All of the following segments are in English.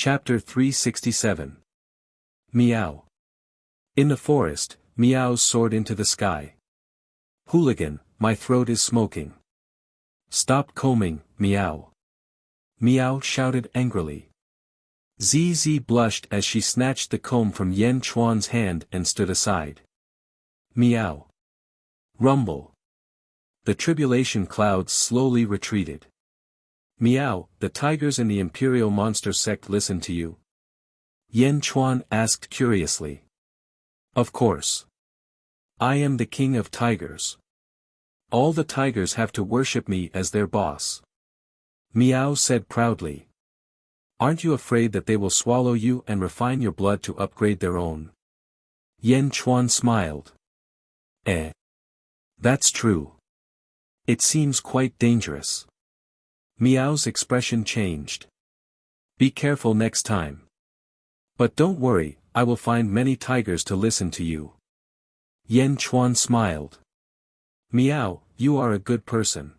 Chapter 367. Meow. In the forest, meows soared into the sky. Hooligan, my throat is smoking. Stop combing, meow. Meow shouted angrily. ZZ blushed as she snatched the comb from Yen Chuan's hand and stood aside. Meow. Rumble. The tribulation clouds slowly retreated. Meow, the tigers in the Imperial Monster sect listen to you? Yen Chuan asked curiously. Of course. I am the king of tigers. All the tigers have to worship me as their boss. Meow said proudly. Aren't you afraid that they will swallow you and refine your blood to upgrade their own? Yen Chuan smiled. That's true. It seems quite dangerous. Meow's expression changed. Be careful next time. But don't worry, I will find many tigers to listen to you. Yen Chuan smiled. Meow, you are a good person.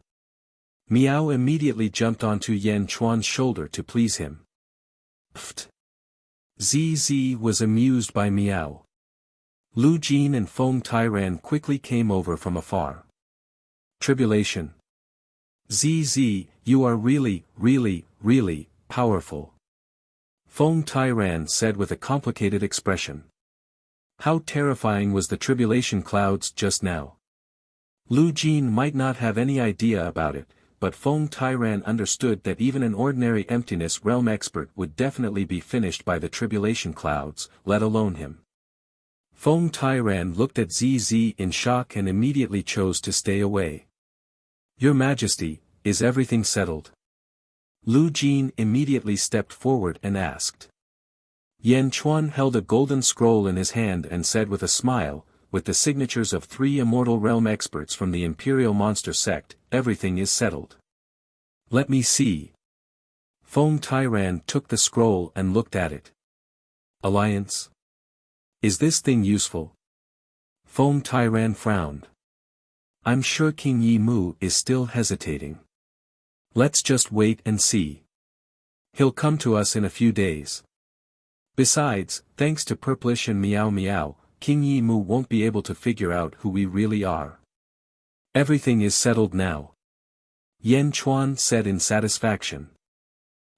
Meow immediately jumped onto Yen Chuan's shoulder to please him. Pfft. ZZ was amused by Meow. Lu Jin and Feng Tairan quickly came over from afar. Tribulation. ZZ, you are really, powerful. Feng Tairan said with a complicated expression. How terrifying was the tribulation clouds just now? Lu Jin might not have any idea about it, but Feng Tairan understood that even an ordinary emptiness realm expert would definitely be finished by the tribulation clouds, let alone him. Feng Tairan looked at ZZ in shock and immediately chose to stay away. Your Majesty, is everything settled? Lu Jin immediately stepped forward and asked. Yen Chuan held a golden scroll in his hand and said with a smile, with the signatures of 3 immortal realm experts from the Imperial Monster sect, everything is settled. Let me see. Feng Tairan took the scroll and looked at it. Alliance? Is this thing useful? Feng Tairan frowned. I'm sure King Yi Mu is still hesitating. Let's just wait and see. He'll come to us in a few days. Besides, thanks to Purplish and Meow Meow, King Yi Mu won't be able to figure out who we really are. Everything is settled now. Yen Chuan said in satisfaction.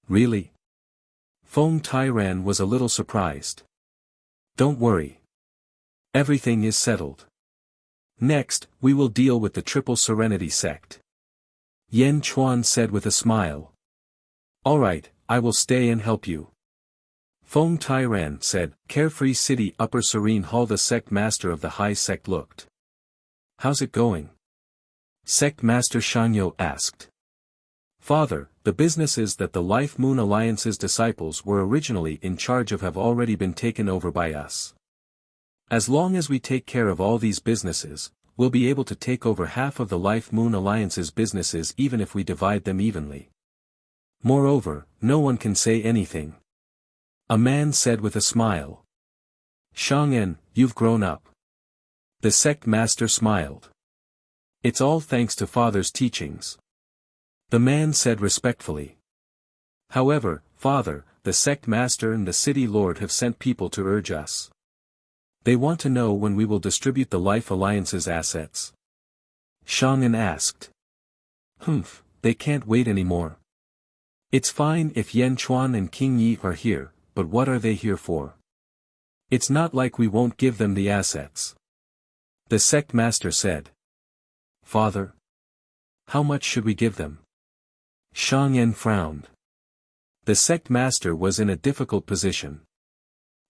Really? Feng Tairan was a little surprised. Don't worry. Everything is settled. Next, we will deal with the Triple Serenity sect. Yen Chuan said with a smile. Alright, I will stay and help you. Feng Tairan said, Carefree City Upper Serene Hall. The sect master of the high sect looked. How's it going? Sect master Shanyo asked. Father, the businesses that the Life Moon Alliance's disciples were originally in charge of have already been taken over by us. As long as we take care of all these businesses, we'll be able to take over half of the Life Moon Alliance's businesses even if we divide them evenly. Moreover, no one can say anything. A man said with a smile. Shang'en, you've grown up. The sect master smiled. It's all thanks to Father's teachings. The man said respectfully. However, Father, the sect master and the city lord have sent people to urge us. They want to know when we will distribute the Life Alliance's assets. Shang'en asked. They can't wait anymore. It's fine if Yen Chuan and King Yi are here, but what are they here for? It's not like we won't give them the assets. The sect master said. Father? How much should we give them? Shang'en frowned. The sect master was in a difficult position.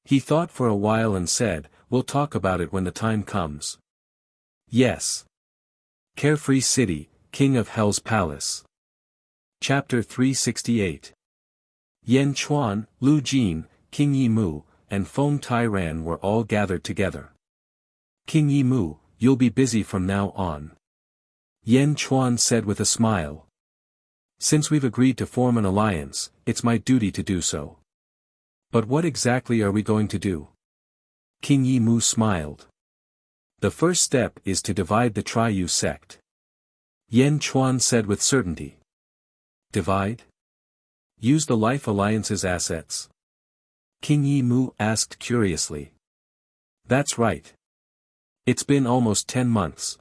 He thought for a while and said, We'll talk about it when the time comes. Yes. Carefree City, King of Hell's Palace. Chapter 368. Yen Chuan, Lu Jin, King Yi Mu, and Feng Tairan were all gathered together. King Yi Mu, you'll be busy from now on. Yen Chuan said with a smile. Since we've agreed to form an alliance, it's my duty to do so. But what exactly are we going to do? King Yi Mu smiled. The first step is to divide the Triyu sect. Yen Chuan said with certainty. Divide? Use the Life Alliance's assets? King Yi Mu asked curiously. That's right. It's been almost 10 months.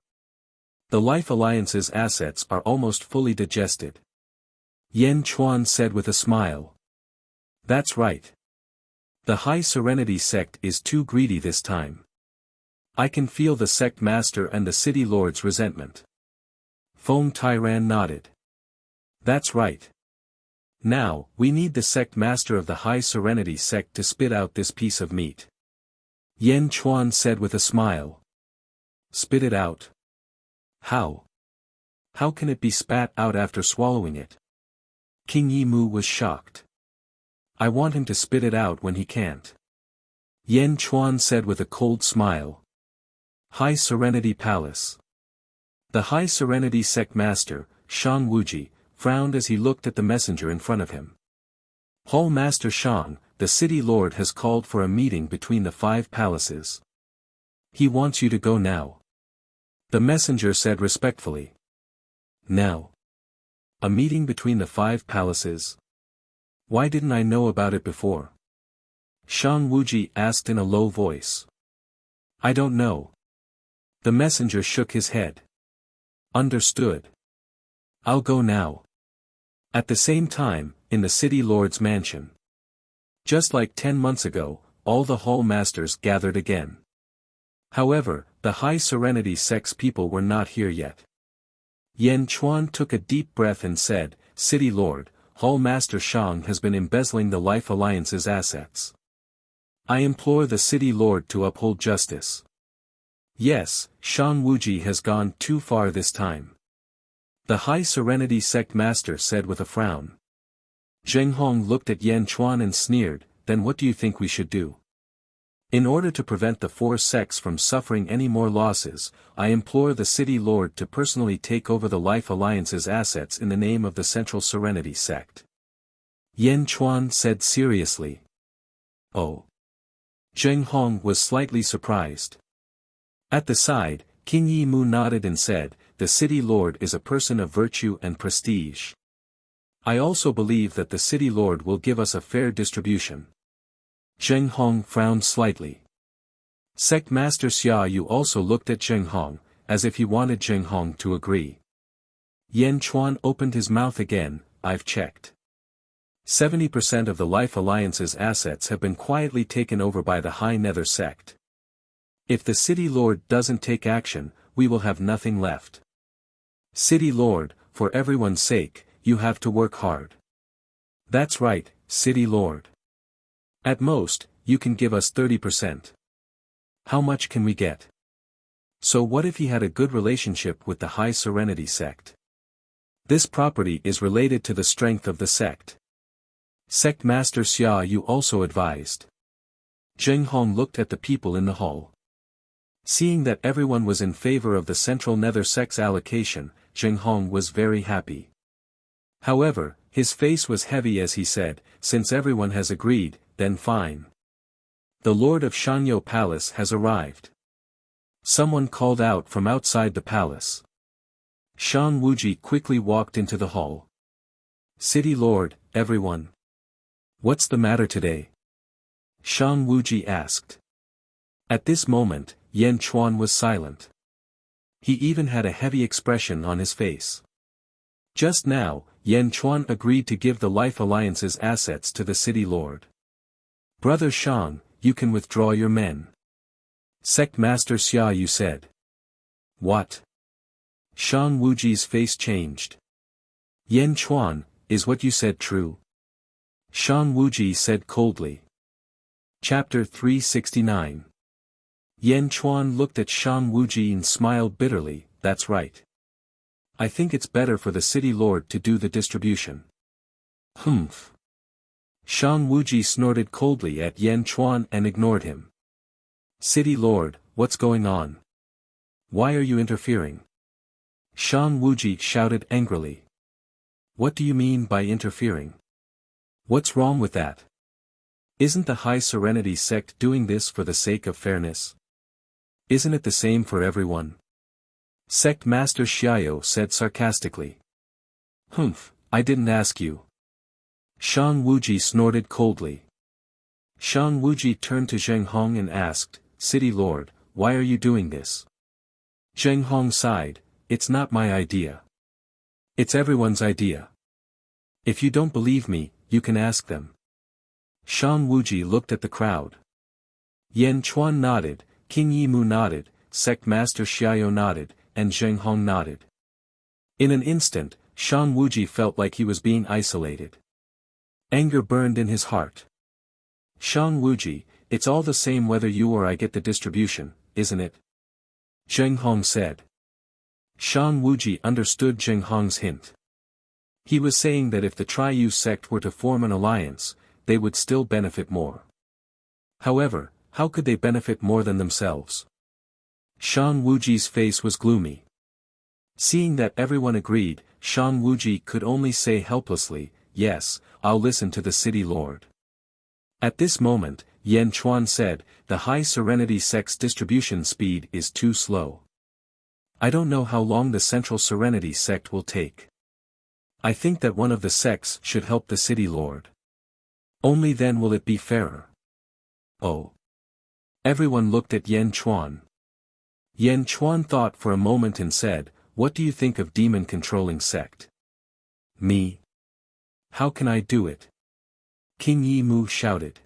The Life Alliance's assets are almost fully digested. Yan Chuan said with a smile. That's right. The High Serenity sect is too greedy this time. I can feel the sect master and the city lord's resentment. Feng Tairan nodded. That's right. Now, we need the sect master of the High Serenity sect to spit out this piece of meat. Yan Chuan said with a smile. Spit it out? How? How can it be spat out after swallowing it? King Yi Mu was shocked. I want him to spit it out when he can't. Yan Chuan said with a cold smile. High Serenity Palace. The High Serenity sect master, Shang Wuji, frowned as he looked at the messenger in front of him. Hall Master Shang, the city lord has called for a meeting between the 5 palaces. He wants you to go now. The messenger said respectfully. Now? A meeting between the 5 palaces? Why didn't I know about it before? Shang Wuji asked in a low voice. I don't know. The messenger shook his head. Understood. I'll go now. At the same time, in the city lord's mansion. Just like 10 months ago, all the hall masters gathered again. However, the High Serenity sect's people were not here yet. Yan Chuan took a deep breath and said, City Lord, Hall Master Shang has been embezzling the Life Alliance's assets. I implore the City Lord to uphold justice. Yes, Shang Wuji has gone too far this time. The High Serenity sect master said with a frown. Zheng Hong looked at Yan Chuan and sneered, then what do you think we should do? In order to prevent the 4 sects from suffering any more losses, I implore the City Lord to personally take over the Life Alliance's assets in the name of the Central Serenity sect. Yan Chuan said seriously. Oh. Zheng Hong was slightly surprised. At the side, King Yi Mu nodded and said, the City Lord is a person of virtue and prestige. I also believe that the City Lord will give us a fair distribution. Zheng Hong frowned slightly. Sect Master Xia Yu also looked at Zheng Hong, as if he wanted Zheng Hong to agree. Yan Chuan opened his mouth again. I've checked. 70% of the Life Alliance's assets have been quietly taken over by the High Nether sect. If the City Lord doesn't take action, we will have nothing left. City Lord, for everyone's sake, you have to work hard. That's right, City Lord. At most, you can give us 30%. How much can we get? So what if he had a good relationship with the High Serenity sect? This property is related to the strength of the sect. Sect Master Xia Yu also advised. Zheng Hong looked at the people in the hall. Seeing that everyone was in favor of the Central Nether sect's allocation, Zheng Hong was very happy. However, his face was heavy as he said, since everyone has agreed, then fine. The Lord of Shanyo Palace has arrived. Someone called out from outside the palace. Shang Wuji quickly walked into the hall. City Lord, everyone. What's the matter today? Shang Wuji asked. At this moment, Yan Chuan was silent. He even had a heavy expression on his face. Just now, Yan Chuan agreed to give the Life Alliance's assets to the City Lord. Brother Shang, you can withdraw your men. Sect Master Xia Yu said. What? Shang Wuji's face changed. Yan Chuan, is what you said true? Shang Wuji said coldly. Chapter 369. Yan Chuan looked at Shang Wuji and smiled bitterly, that's right. I think it's better for the City Lord to do the distribution. Humph. Shang Wuji snorted coldly at Yan Chuan and ignored him. City Lord, what's going on? Why are you interfering? Shang Wuji shouted angrily. What do you mean by interfering? What's wrong with that? Isn't the High Serenity sect doing this for the sake of fairness? Isn't it the same for everyone? Sect Master Xiao said sarcastically. Humph, I didn't ask you. Shang Wuji snorted coldly. Shan Wuji turned to Zheng Hong and asked, City Lord, why are you doing this? Zheng Hong sighed, it's not my idea. It's everyone's idea. If you don't believe me, you can ask them. Shan Wuji looked at the crowd. Yan Chuan nodded, King Yimu nodded, Sect Master Xiao nodded, and Zheng Hong nodded. In an instant, Shan Wuji felt like he was being isolated. Anger burned in his heart. Shan Wuji, it's all the same whether you or I get the distribution, isn't it? Zheng Hong said. Shan Wuji understood Zheng Hong's hint. He was saying that if the Triyu sect were to form an alliance, they would still benefit more. However, how could they benefit more than themselves? Shan Wuji's face was gloomy. Seeing that everyone agreed, Shan Wuji could only say helplessly, yes, I'll listen to the city lord. At this moment, Yan Chuan said, the High Serenity sect's distribution speed is too slow. I don't know how long the Central Serenity sect will take. I think that one of the sects should help the city lord. Only then will it be fairer. Oh. Everyone looked at Yan Chuan. Yan Chuan thought for a moment and said, what do you think of demon-controlling sect? Me? How can I do it? King Yimu shouted.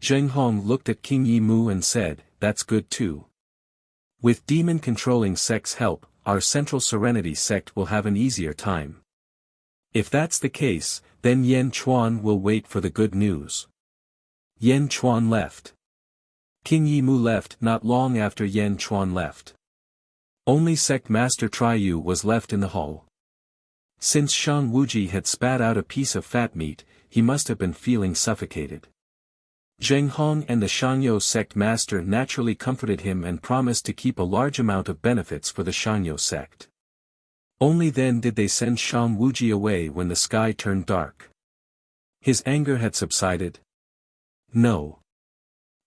Zheng Hong looked at King Yimu and said, that's good too. With demon-controlling sect's help, our Central Serenity sect will have an easier time. If that's the case, then Yan Chuan will wait for the good news. Yan Chuan left. King Yimu left not long after Yan Chuan left. Only Sect Master Triyu was left in the hall. Since Shan Wuji had spat out a piece of fat meat, he must have been feeling suffocated. Zheng Hong and the Shangyo sect master naturally comforted him and promised to keep a large amount of benefits for the Shangyo sect. Only then did they send Shan Wuji away when the sky turned dark. His anger had subsided. No.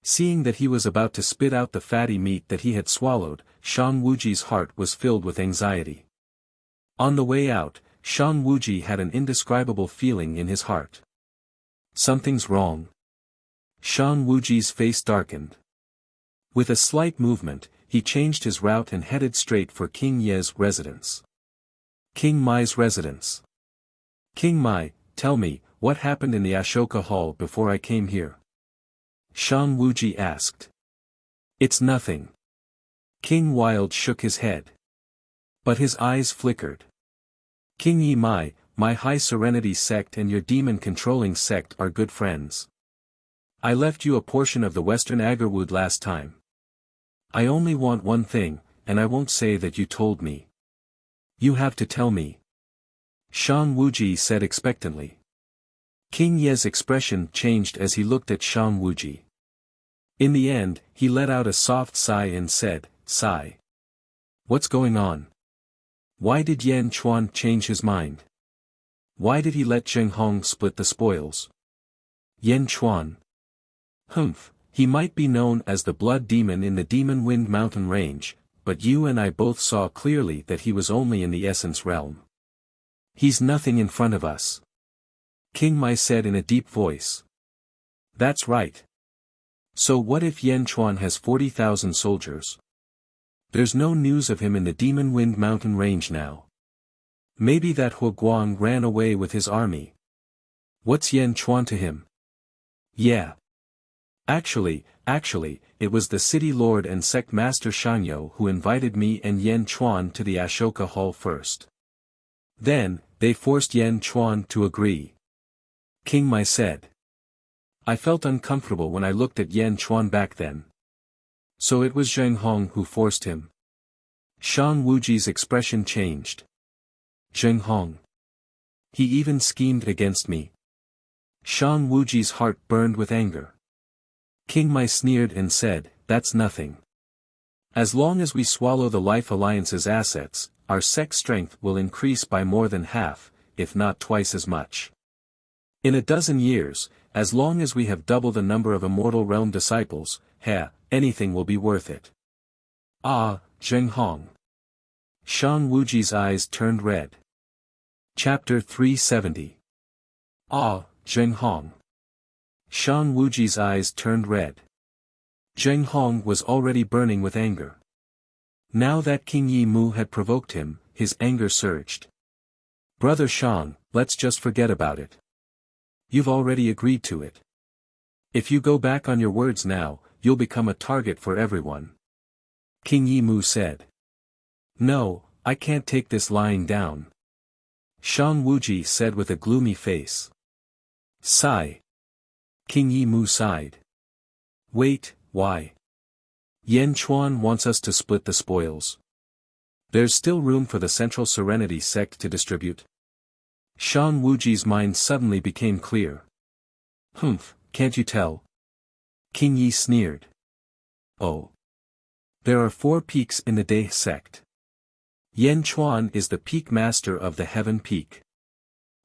Seeing that he was about to spit out the fatty meat that he had swallowed, Shan Wuji's heart was filled with anxiety. On the way out, Shan Wuji had an indescribable feeling in his heart. Something's wrong. Shan Wuji's face darkened. With a slight movement, he changed his route and headed straight for King Ye's residence. King Mai's residence. King Mai, tell me, what happened in the Ashoka Hall before I came here? Shan Wuji asked. It's nothing. King Wild shook his head. But his eyes flickered. King Yi Mai, my High Serenity sect and your demon-controlling sect are good friends. I left you a portion of the Western Agarwood last time. I only want one thing, and I won't say that you told me. You have to tell me. Shan Wuji said expectantly. King Ye's expression changed as he looked at Shan Wuji. In the end, he let out a soft sigh and said, sigh. What's going on? Why did Yan Chuan change his mind? Why did he let Zheng Hong split the spoils? Yan Chuan. Humph, he might be known as the blood demon in the Demon Wind Mountain Range, but you and I both saw clearly that he was only in the essence realm. He's nothing in front of us. King Mai said in a deep voice. That's right. So what if Yan Chuan has 40,000 soldiers? There's no news of him in the Demon Wind Mountain Range now. Maybe that Huo Guang ran away with his army. What's Yan Chuan to him? Yeah. Actually, it was the city lord and sect master Shangyo who invited me and Yan Chuan to the Ashoka Hall first. Then, they forced Yan Chuan to agree. King Mai said. I felt uncomfortable when I looked at Yan Chuan back then. So it was Zheng Hong who forced him. Shan Wuji's expression changed. Zheng Hong. He even schemed against me. Shan Wuji's heart burned with anger. King Mai sneered and said, that's nothing. As long as we swallow the Life Alliance's assets, our sect strength will increase by more than half, if not twice as much. In a dozen years, as long as we have double the number of Immortal Realm disciples, anything will be worth it. Ah, Zheng Hong. Shan Wuji's eyes turned red. Chapter 370. Ah, Zheng Hong. Shan Wuji's eyes turned red. Zheng Hong was already burning with anger. Now that King Yi Mu had provoked him, his anger surged. Brother Shang, let's just forget about it. You've already agreed to it. If you go back on your words now, you'll become a target for everyone. King Yi Mu said. No, I can't take this lying down. Shang Wuji said with a gloomy face. Sigh. King Yi Mu sighed. Wait, why? Yan Chuan wants us to split the spoils. There's still room for the Central Serenity sect to distribute. Shan Wuji's mind suddenly became clear. Humph, can't you tell? King Yi sneered. Oh. There are 4 peaks in the Dai sect. Yan Chuan is the peak master of the Heaven Peak.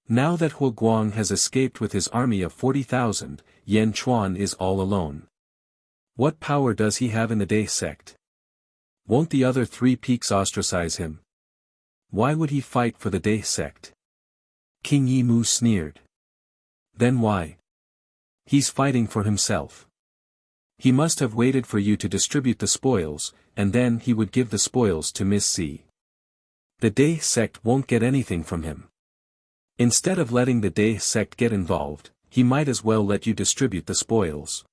Now that Huo Guang has escaped with his army of 40,000, Yan Chuan is all alone. What power does he have in the Dai sect? Won't the other 3 peaks ostracize him? Why would he fight for the Dai sect? King Yi Mu sneered. Then why? He's fighting for himself. He must have waited for you to distribute the spoils, and then he would give the spoils to Miss C. The Dai sect won't get anything from him. Instead of letting the Dai sect get involved, he might as well let you distribute the spoils.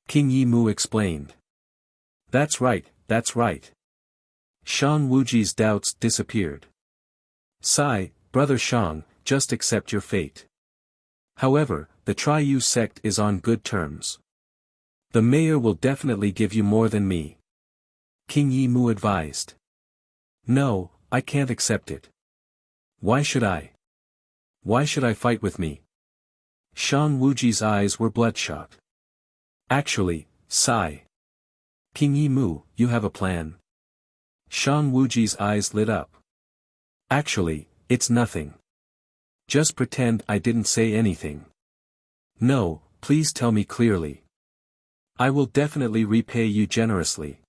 King Yi Mu explained. That's right, that's right. Shan Wuji's doubts disappeared. Sigh, Brother Shang, just accept your fate. However, the Triyu sect is on good terms. The mayor will definitely give you more than me. King Yi Mu advised. No, I can't accept it. Why should I? Why should I fight with me? Shan Wuji's eyes were bloodshot. Actually, sigh. King Yi Mu, you have a plan. Shan Wuji's eyes lit up. Actually, it's nothing. Just pretend I didn't say anything. No, please tell me clearly. I will definitely repay you generously.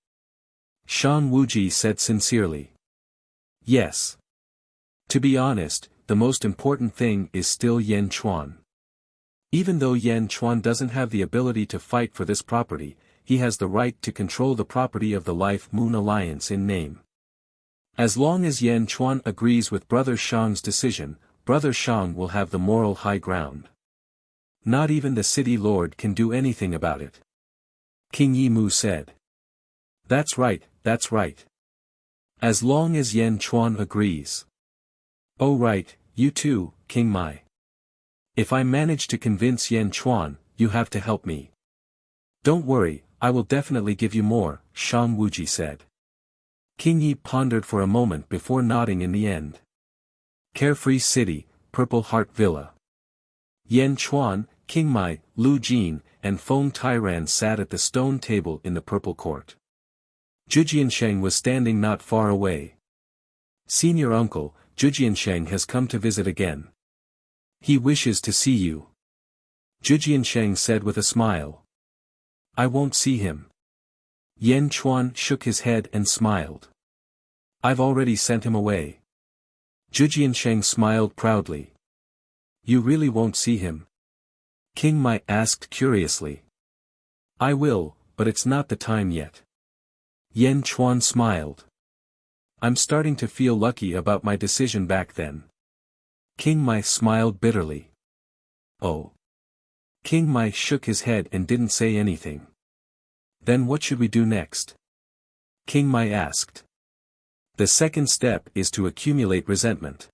Shan Wuji said sincerely. Yes. To be honest, the most important thing is still Yan Chuan. Even though Yan Chuan doesn't have the ability to fight for this property, he has the right to control the property of the Life Moon Alliance in name. As long as Yan Chuan agrees with Brother Shang's decision, Brother Shang will have the moral high ground. Not even the city lord can do anything about it. King Yi Mu said. That's right, that's right. As long as Yan Chuan agrees. Oh right, you too, King Mai. If I manage to convince Yan Chuan, you have to help me. Don't worry, I will definitely give you more, Shan Wuji said. King Yi pondered for a moment before nodding in the end. Carefree City, Purple Heart Villa. Yan Chuan, King Mai, Lu Jin, and Feng Tairan sat at the stone table in the Purple Court. Zhu Jiansheng was standing not far away. Senior uncle, Zhu Jiansheng has come to visit again. He wishes to see you. Zhu Jiansheng said with a smile. I won't see him. Yan Chuan shook his head and smiled. I've already sent him away. Zhu Jiansheng smiled proudly. You really won't see him? King Mai asked curiously. I will, but it's not the time yet. Yan Chuan smiled. I'm starting to feel lucky about my decision back then. King Mai smiled bitterly. Oh. King Mai shook his head and didn't say anything. Then what should we do next? King Mai asked. The second step is to accumulate resentment.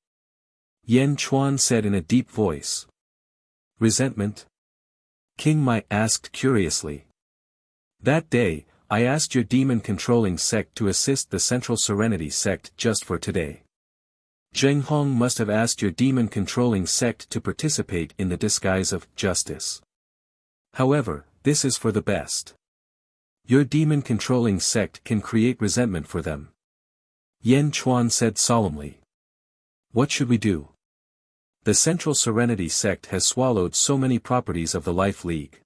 Yan Chuan said in a deep voice. Resentment? King Mai asked curiously. That day, I asked your demon-controlling sect to assist the Central Serenity sect just for today. Zheng Hong must have asked your demon-controlling sect to participate in the disguise of justice. However, this is for the best. Your demon-controlling sect can create resentment for them. Yan Chuan said solemnly. What should we do? The Central Serenity sect has swallowed so many properties of the Life League.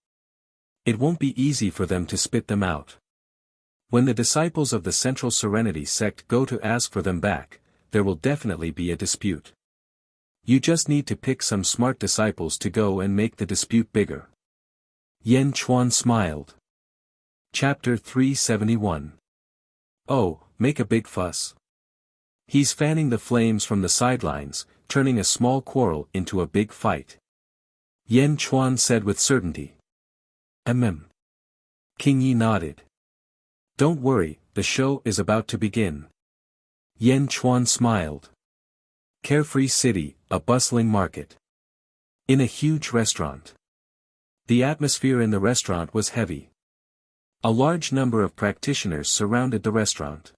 It won't be easy for them to spit them out. When the disciples of the Central Serenity sect go to ask for them back, there will definitely be a dispute. You just need to pick some smart disciples to go and make the dispute bigger. Yan Chuan smiled. Chapter 371. Oh, make a big fuss. He's fanning the flames from the sidelines, turning a small quarrel into a big fight. Yan Chuan said with certainty. King Yi nodded. Don't worry, the show is about to begin. Yan Chuan smiled. Carefree city, a bustling market. In a huge restaurant. The atmosphere in the restaurant was heavy. A large number of practitioners surrounded the restaurant.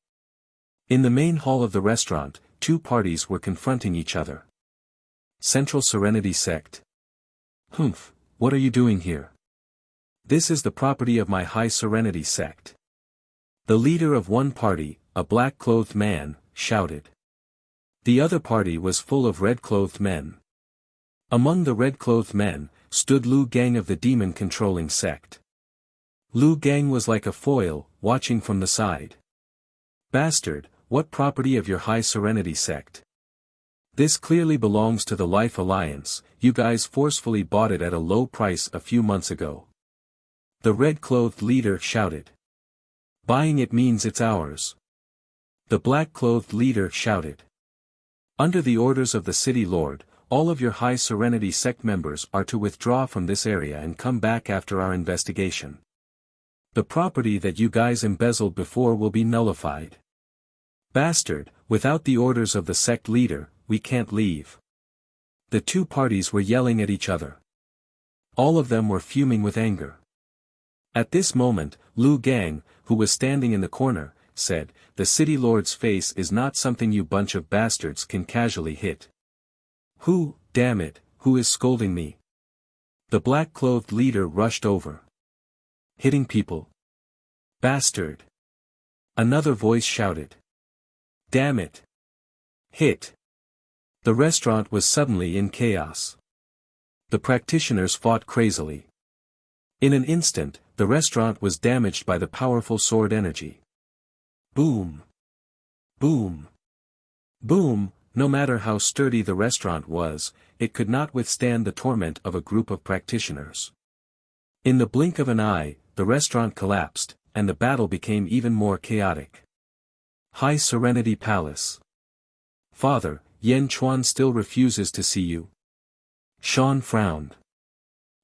In the main hall of the restaurant, two parties were confronting each other. Central Serenity Sect. Humph, what are you doing here? This is the property of my High Serenity Sect. The leader of one party, a black-clothed man, shouted. The other party was full of red-clothed men. Among the red-clothed men, stood Lu Gang of the demon-controlling sect. Lu Gang was like a foil, watching from the side. Bastard, what property of your High Serenity Sect? This clearly belongs to the Life Alliance, you guys forcefully bought it at a low price a few months ago. The red-clothed leader shouted. Buying it means it's ours. The black-clothed leader shouted. Under the orders of the city lord, all of your High Serenity Sect members are to withdraw from this area and come back after our investigation. The property that you guys embezzled before will be nullified. Bastard, without the orders of the sect leader, we can't leave. The two parties were yelling at each other. All of them were fuming with anger. At this moment, Lu Gang, who was standing in the corner, said, the city lord's face is not something you bunch of bastards can casually hit. Who, damn it, who is scolding me? The black-clothed leader rushed over. Hitting people. Bastard. Another voice shouted. Damn it. Hit. The restaurant was suddenly in chaos. The practitioners fought crazily. In an instant, the restaurant was damaged by the powerful sword energy. Boom. Boom. Boom, no matter how sturdy the restaurant was, it could not withstand the torment of a group of practitioners. In the blink of an eye, the restaurant collapsed, and the battle became even more chaotic. High Serenity Palace. Father, Yan Chuan still refuses to see you. Sean frowned.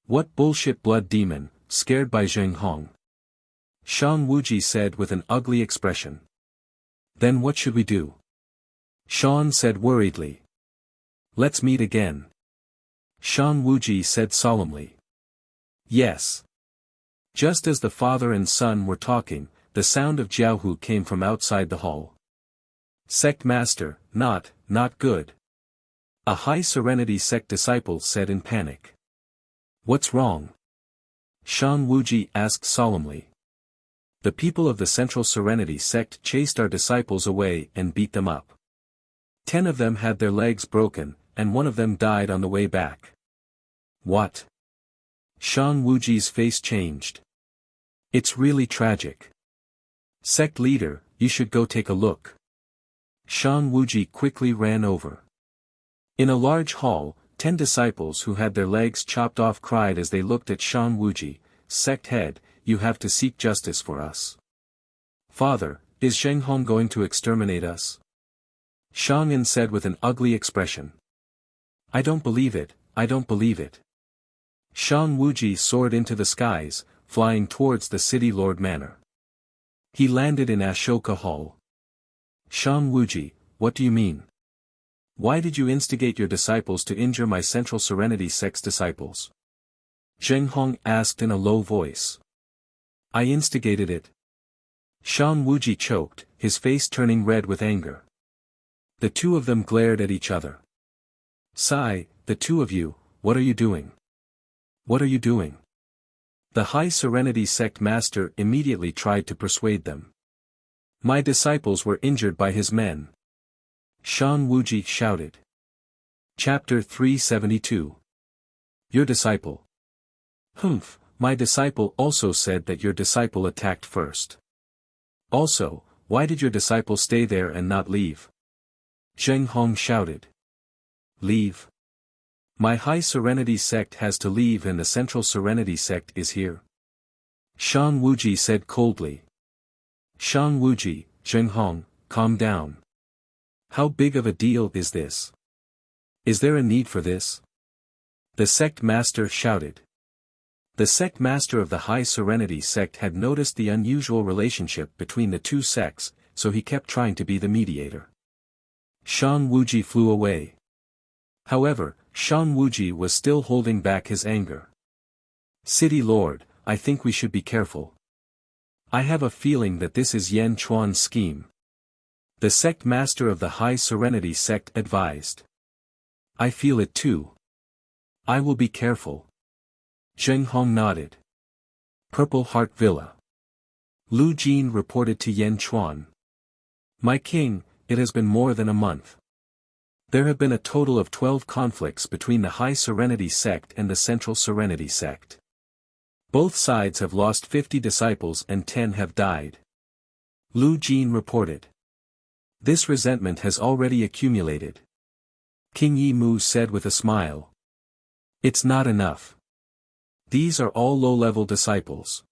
What bullshit blood demon, scared by Zheng Hong? Shang Wuji said with an ugly expression. Then what should we do? Sean said worriedly. Let's meet again. Shang Wuji said solemnly. Yes. Just as the father and son were talking, the sound of Jiaohu came from outside the hall. Sect Master, not good. A High Serenity Sect disciple said in panic. What's wrong? Shang Wuji asked solemnly. The people of the Central Serenity Sect chased our disciples away and beat them up. 10 of them had their legs broken, and one of them died on the way back. What? Shang Wuji's face changed. It's really tragic. Sect leader, you should go take a look. Shang Wuji quickly ran over. In a large hall, 10 disciples who had their legs chopped off cried as they looked at Shang Wuji. Sect head, you have to seek justice for us. Father, is Zheng Hong going to exterminate us? Shang An said with an ugly expression. I don't believe it, I don't believe it. Shang Wuji soared into the skies, flying towards the city lord manor. He landed in Ashoka Hall. Shang Wuji, what do you mean? Why did you instigate your disciples to injure my Central Serenity Sect's disciples? Zheng Hong asked in a low voice. I instigated it. Shang Wuji choked, his face turning red with anger. The two of them glared at each other. Sigh, the two of you, what are you doing? What are you doing? The High Serenity Sect Master immediately tried to persuade them. My disciples were injured by his men. Shang Wuji shouted. Chapter 372. Your disciple. Humph, my disciple also said that your disciple attacked first. Also, why did your disciple stay there and not leave? Zheng Hong shouted. Leave? My High Serenity sect has to leave and the Central Serenity sect is here. Shan Wuji said coldly. Shan Wuji, Zhenghong, calm down. How big of a deal is this? Is there a need for this? The sect master shouted. The sect master of the High Serenity sect had noticed the unusual relationship between the two sects, so he kept trying to be the mediator. Shan Wuji flew away. However, Shan Wuji was still holding back his anger. City Lord, I think we should be careful. I have a feeling that this is Yan Chuan's scheme. The sect master of the High Serenity sect advised. I feel it too. I will be careful. Zheng Hong nodded. Purple Heart Villa. Lu Jin reported to Yan Chuan. My king, it has been more than a month. There have been a total of 12 conflicts between the High Serenity sect and the Central Serenity sect. Both sides have lost 50 disciples and 10 have died. Lu Jin reported. This resentment has already accumulated. King Yi Mu said with a smile. It's not enough. These are all low-level disciples.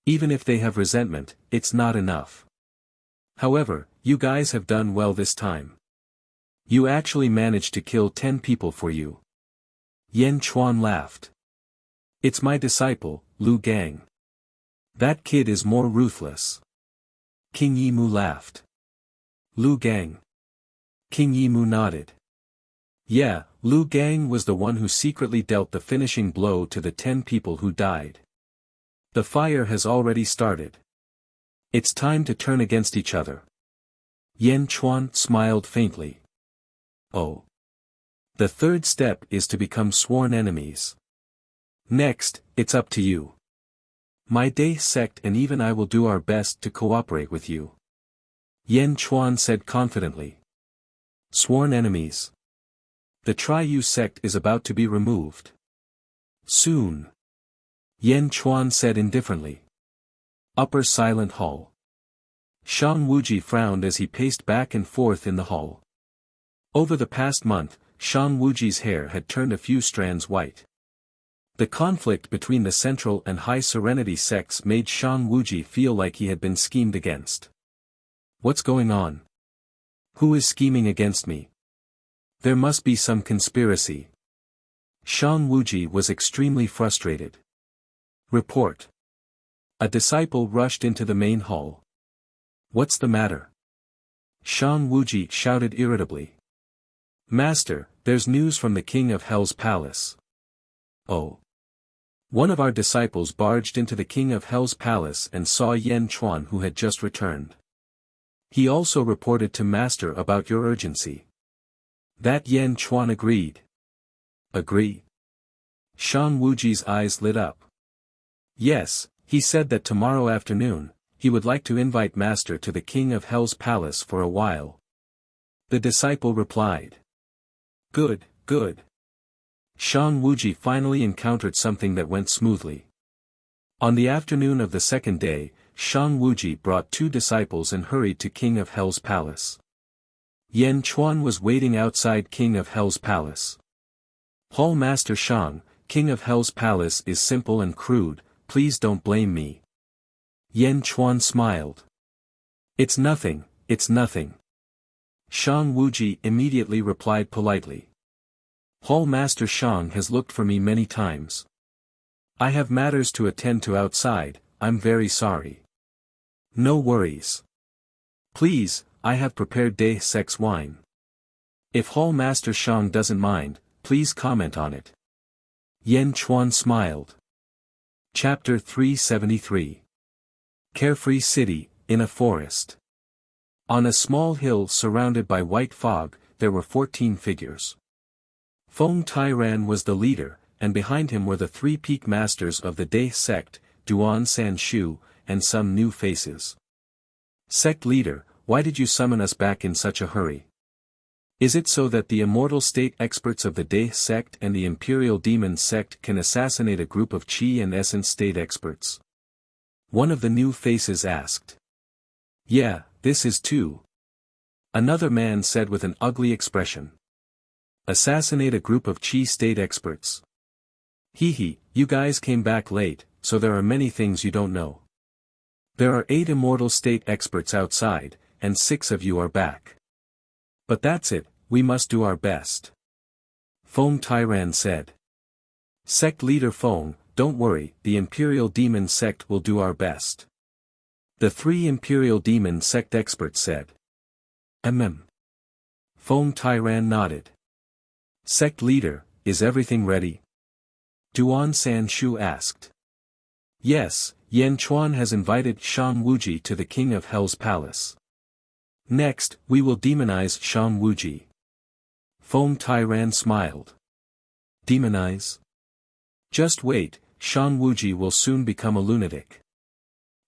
Even if they have resentment, it's not enough. However, you guys have done well this time. You actually managed to kill 10 people for you. Yan Chuan laughed. It's my disciple, Lu Gang. That kid is more ruthless. King Yi Mu laughed. Lu Gang. King Yi Mu nodded. Yeah, Lu Gang was the one who secretly dealt the finishing blow to the 10 people who died. The fire has already started. It's time to turn against each other. Yan Chuan smiled faintly. Oh. The third step is to become sworn enemies. Next, it's up to you. My Day sect and even I will do our best to cooperate with you. Yan Chuan said confidently. Sworn enemies. The Tri-Yu sect is about to be removed. Soon. Yan Chuan said indifferently. Upper Silent Hall. Shan Wuji frowned as he paced back and forth in the hall. Over the past month, Shan Wuji's hair had turned a few strands white. The conflict between the Central and High Serenity sects made Shan Wuji feel like he had been schemed against. What's going on? Who is scheming against me? There must be some conspiracy. Shan Wuji was extremely frustrated. Report. A disciple rushed into the main hall. What's the matter? Shan Wuji shouted irritably. Master, there's news from the King of Hell's palace. Oh. One of our disciples barged into the King of Hell's palace and saw Yan Chuan who had just returned. He also reported to Master about your urgency. That Yan Chuan agreed. Agree? Shan Wuji's eyes lit up. Yes, he said that tomorrow afternoon, he would like to invite Master to the King of Hell's palace for a while. The disciple replied. Good, good. Shan Wuji finally encountered something that went smoothly. On the afternoon of the second day, Shan Wuji brought 2 disciples and hurried to King of Hell's palace. Yan Chuan was waiting outside King of Hell's palace. Hall Master Shang, King of Hell's palace is simple and crude, please don't blame me. Yan Chuan smiled. It's nothing, it's nothing. Shan Wuji immediately replied politely. Hall Master Shang has looked for me many times. I have matters to attend to outside, I'm very sorry. No worries. Please, I have prepared Day Sex wine. If Hall Master Shang doesn't mind, please comment on it. Yan Chuan smiled. Chapter 373. Carefree City, in a forest. On a small hill surrounded by white fog, there were 14 figures. Feng Tairan was the leader, and behind him were the 3 peak masters of the Day sect, Duan Sanshu, and some new faces. Sect leader, why did you summon us back in such a hurry? Is it so that the immortal state experts of the Day sect and the Imperial Demon sect can assassinate a group of Qi and Essence state experts? One of the new faces asked. Yeah, this is too. Another man said with an ugly expression. Assassinate a group of Qi state experts. Hee, you guys came back late, so there are many things you don't know. There are 8 immortal state experts outside, and 6 of you are back. But that's it, we must do our best. Feng Tairan said. Sect leader Feng, don't worry, the Imperial Demon Sect will do our best. The 3 Imperial Demon Sect experts said. Feng Tairan nodded. Sect leader, is everything ready? Duan Sanshu asked. Yes, Yan Chuan has invited Shang Wuji to the King of Hell's palace. Next, we will demonize Shang Wuji. Feng Tairan smiled. Demonize? Just wait, Shang Wuji will soon become a lunatic.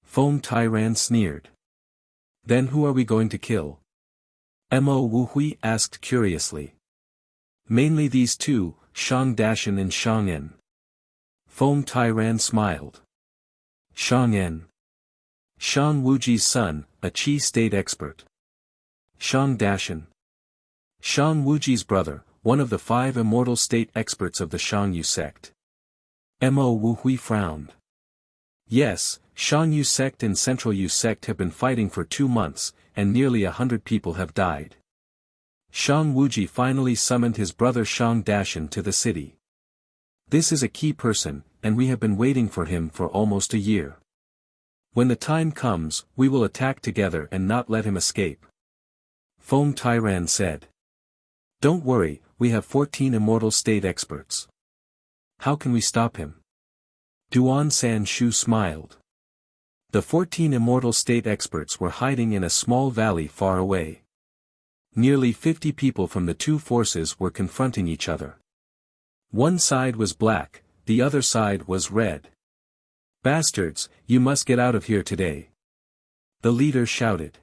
Feng Tairan sneered. Then who are we going to kill? Mo Wuhui asked curiously. Mainly these 2, Shang Dashan and Shang En. Feng Tairan smiled. Shang En. Shang Wuji's son, a Qi state expert. Shang Dashan. Shang Wuji's brother, one of the 5 immortal state experts of the Shang Yu sect. Mo Wuhui frowned. Yes, Shang Yu sect and Central Yu sect have been fighting for 2 months, and nearly 100 people have died. Shang Wuji finally summoned his brother Shang Dashan to the city. This is a key person, and we have been waiting for him for almost a year. When the time comes, we will attack together and not let him escape. Feng Tairan said. Don't worry, we have 14 immortal state experts. How can we stop him? Duan Sanshu smiled. The 14 immortal state experts were hiding in a small valley far away. Nearly 50 people from the 2 forces were confronting each other. One side was black, the other side was red. Bastards, you must get out of here today. The leader shouted.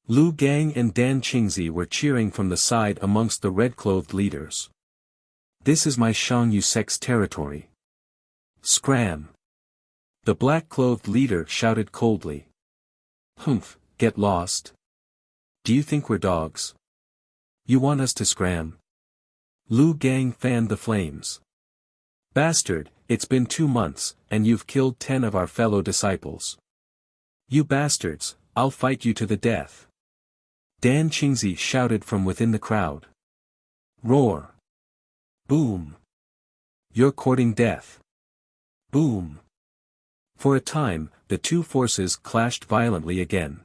Lu Gang and Dan Qingzi were cheering from the side amongst the red-clothed leaders. This is my Shang Yu sect's territory. Scram! The black-clothed leader shouted coldly. Humph, get lost. Do you think we're dogs? You want us to scram? Lu Gang fanned the flames. Bastard, it's been 2 months, and you've killed 10 of our fellow disciples. You bastards, I'll fight you to the death. Dan Qingzi shouted from within the crowd. Roar! Boom! You're courting death. Boom! For a time, the 2 forces clashed violently again.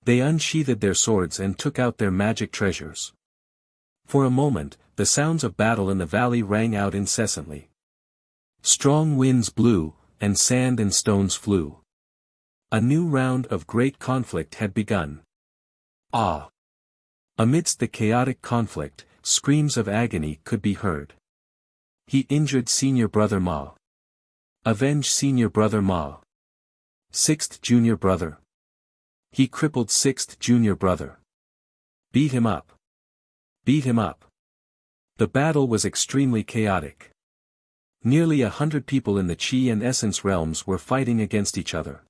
They unsheathed their swords and took out their magic treasures. For a moment, the sounds of battle in the valley rang out incessantly. Strong winds blew, and sand and stones flew. A new round of great conflict had begun. Ah! Amidst the chaotic conflict, screams of agony could be heard. He injured senior brother Ma. Avenge senior brother Ma. 6th junior brother. He crippled 6th junior brother. Beat him up. Beat him up. The battle was extremely chaotic. Nearly 100 people in the Qi and Essence realms were fighting against each other.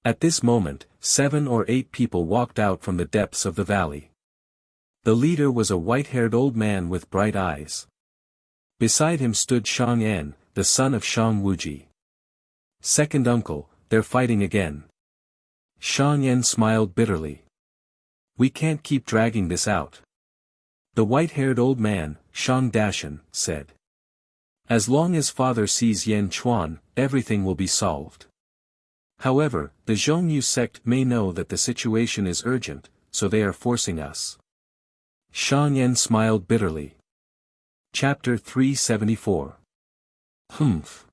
At this moment, 7 or 8 people walked out from the depths of the valley. The leader was a white-haired old man with bright eyes. Beside him stood Shang En, the son of Shang Wuji. Second uncle, they're fighting again. Shang En smiled bitterly. We can't keep dragging this out. The white-haired old man, Shang Dashan, said. As long as father sees Yan Chuan, everything will be solved. However, the Zhongyu sect may know that the situation is urgent, so they are forcing us. Shang En smiled bitterly. Chapter 374. Humph.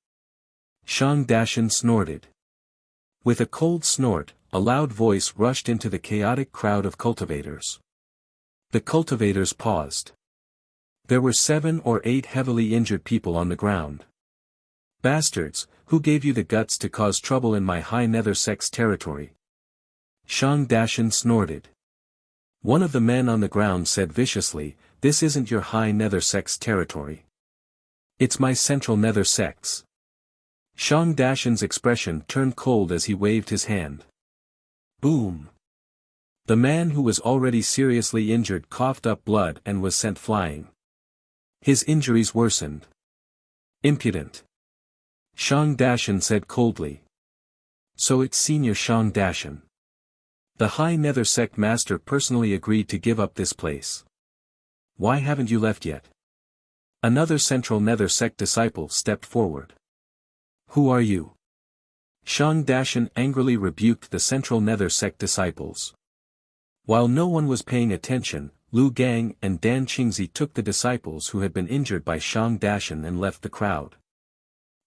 Shang Dashan snorted. With a cold snort, a loud voice rushed into the chaotic crowd of cultivators. The cultivators paused. There were 7 or 8 heavily injured people on the ground. Bastards, who gave you the guts to cause trouble in my high nether sect's territory? Shang Dashan snorted. One of the men on the ground said viciously, this isn't your high nether sect's territory. It's my central nether sect's. Shang Dashan's expression turned cold as he waved his hand. Boom! The man who was already seriously injured coughed up blood and was sent flying. His injuries worsened. Impudent. Shang Dashan said coldly. So it's Senior Shang Dashan. The High Nether Sect Master personally agreed to give up this place. Why haven't you left yet? Another Central Nether Sect disciple stepped forward. Who are you? Shang Dashan angrily rebuked the Central Nether Sect disciples. While no one was paying attention, Lu Gang and Dan Qingzi took the disciples who had been injured by Shang Dashan and left the crowd.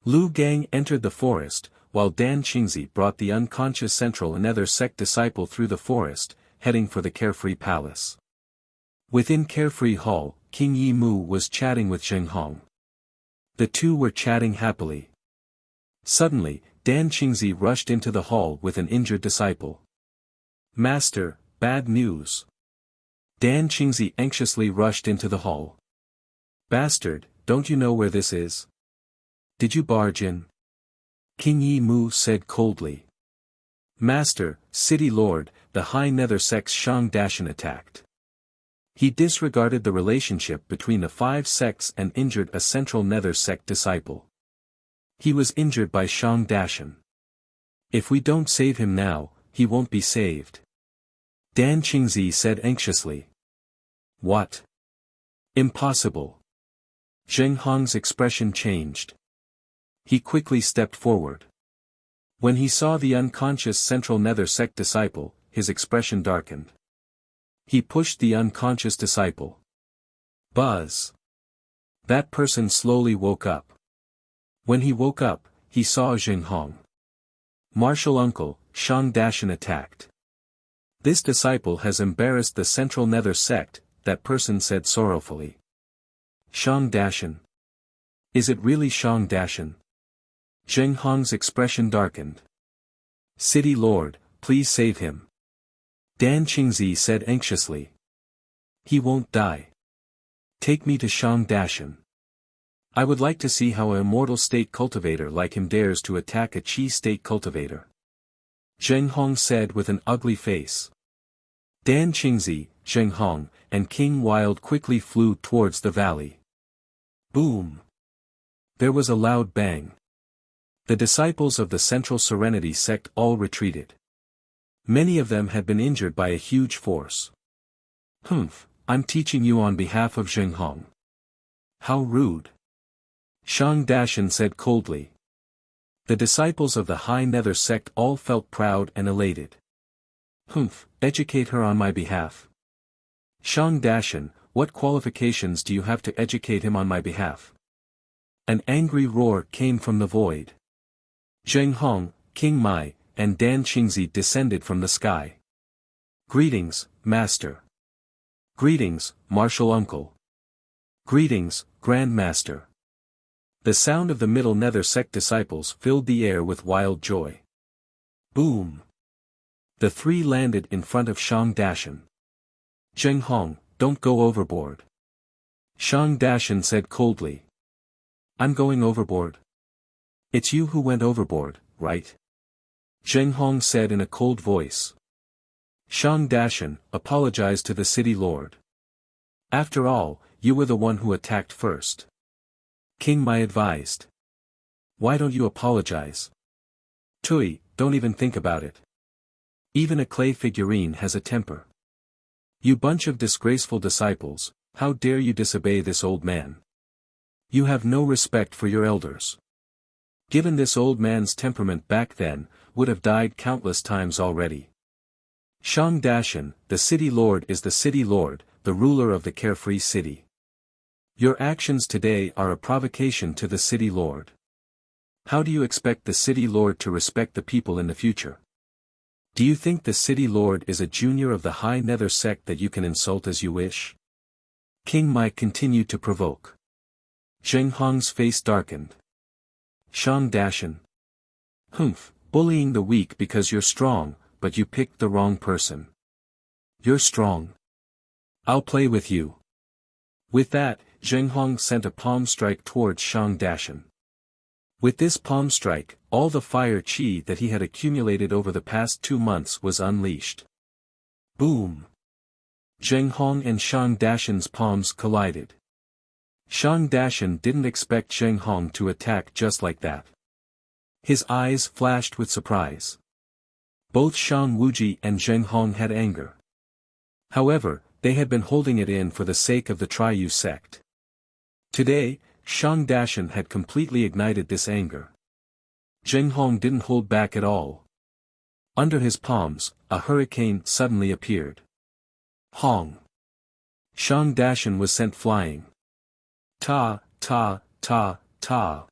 Lu Gang entered the forest, while Dan Qingzi brought the unconscious Central Nether Sect disciple through the forest, heading for the Carefree Palace. Within Carefree Hall, King Yi Mu was chatting with Zheng Hong. The two were chatting happily. Suddenly, Dan Qingzi rushed into the hall with an injured disciple. Master, bad news. Dan Qingzi anxiously rushed into the hall. Bastard, don't you know where this is? Did you barge in? King Yi Mu said coldly. Master, City Lord, the High Nether Sect's Shang Dashan attacked. He disregarded the relationship between the 5 sects and injured a Central Nether Sect disciple. He was injured by Shang Dashan. If we don't save him now, he won't be saved. Dan Qingzi said anxiously. What? Impossible. Zheng Hong's expression changed. He quickly stepped forward. When he saw the unconscious Central Nether Sect disciple, his expression darkened. He pushed the unconscious disciple. Buzz. That person slowly woke up. When he woke up, he saw Zheng Hong. Martial uncle, Shang Dashan attacked. This disciple has embarrassed the Central Nether Sect, that person said sorrowfully. Shang Dashan. Is it really Shang Dashan? Zheng Hong's expression darkened. City Lord, please save him. Dan Qingzi said anxiously. He won't die. Take me to Shang Dashan. I would like to see how an immortal state cultivator like him dares to attack a chi state cultivator. Zheng Hong said with an ugly face. Dan Qingzi, Zheng Hong, and King Wild quickly flew towards the valley. Boom! There was a loud bang. The disciples of the Central Serenity Sect all retreated. Many of them had been injured by a huge force. Humph, I'm teaching you on behalf of Zheng Hong. How rude. Shang Dashan said coldly. The disciples of the High Nether Sect all felt proud and elated. Humph, educate her on my behalf. Shang Dashan, what qualifications do you have to educate him on my behalf? An angry roar came from the void. Zheng Hong, King Mai, and Dan Qingzi descended from the sky. Greetings, Master. Greetings, Martial Uncle. Greetings, Grand Master. The sound of the Middle Nether Sect disciples filled the air with wild joy. Boom! The three landed in front of Shang Dashan. Zheng Hong, don't go overboard. Shang Dashan said coldly. I'm going overboard. It's you who went overboard, right? Zheng Hong said in a cold voice. Shang Dashan, apologize to the city lord. After all, you were the one who attacked first. King Mai advised. Why don't you apologize? Tui, don't even think about it. Even a clay figurine has a temper. You bunch of disgraceful disciples, how dare you disobey this old man? You have no respect for your elders. Given this old man's temperament back then, would have died countless times already. Shang Dashan, the city lord is the city lord, the ruler of the carefree city. Your actions today are a provocation to the city lord. How do you expect the city lord to respect the people in the future? Do you think the city lord is a junior of the High Nether Sect that you can insult as you wish? King Mai continued to provoke. Zheng Hong's face darkened. Shang Dashan. Humph, bullying the weak because you're strong, but you picked the wrong person. You're strong. I'll play with you. With that, Zheng Hong sent a palm strike towards Shang Dashan. With this palm strike, all the fire chi that he had accumulated over the past 2 months was unleashed. Boom! Zheng Hong and Shang Dashan's palms collided. Shang Dashan didn't expect Zheng Hong to attack just like that. His eyes flashed with surprise. Both Shang Wuji and Zheng Hong had anger. However, they had been holding it in for the sake of the Triyu sect. Today, Shang Dashan had completely ignited this anger. Zheng Hong didn't hold back at all. Under his palms, a hurricane suddenly appeared. Hong! Shang Dashan was sent flying. Ta, ta, ta, ta.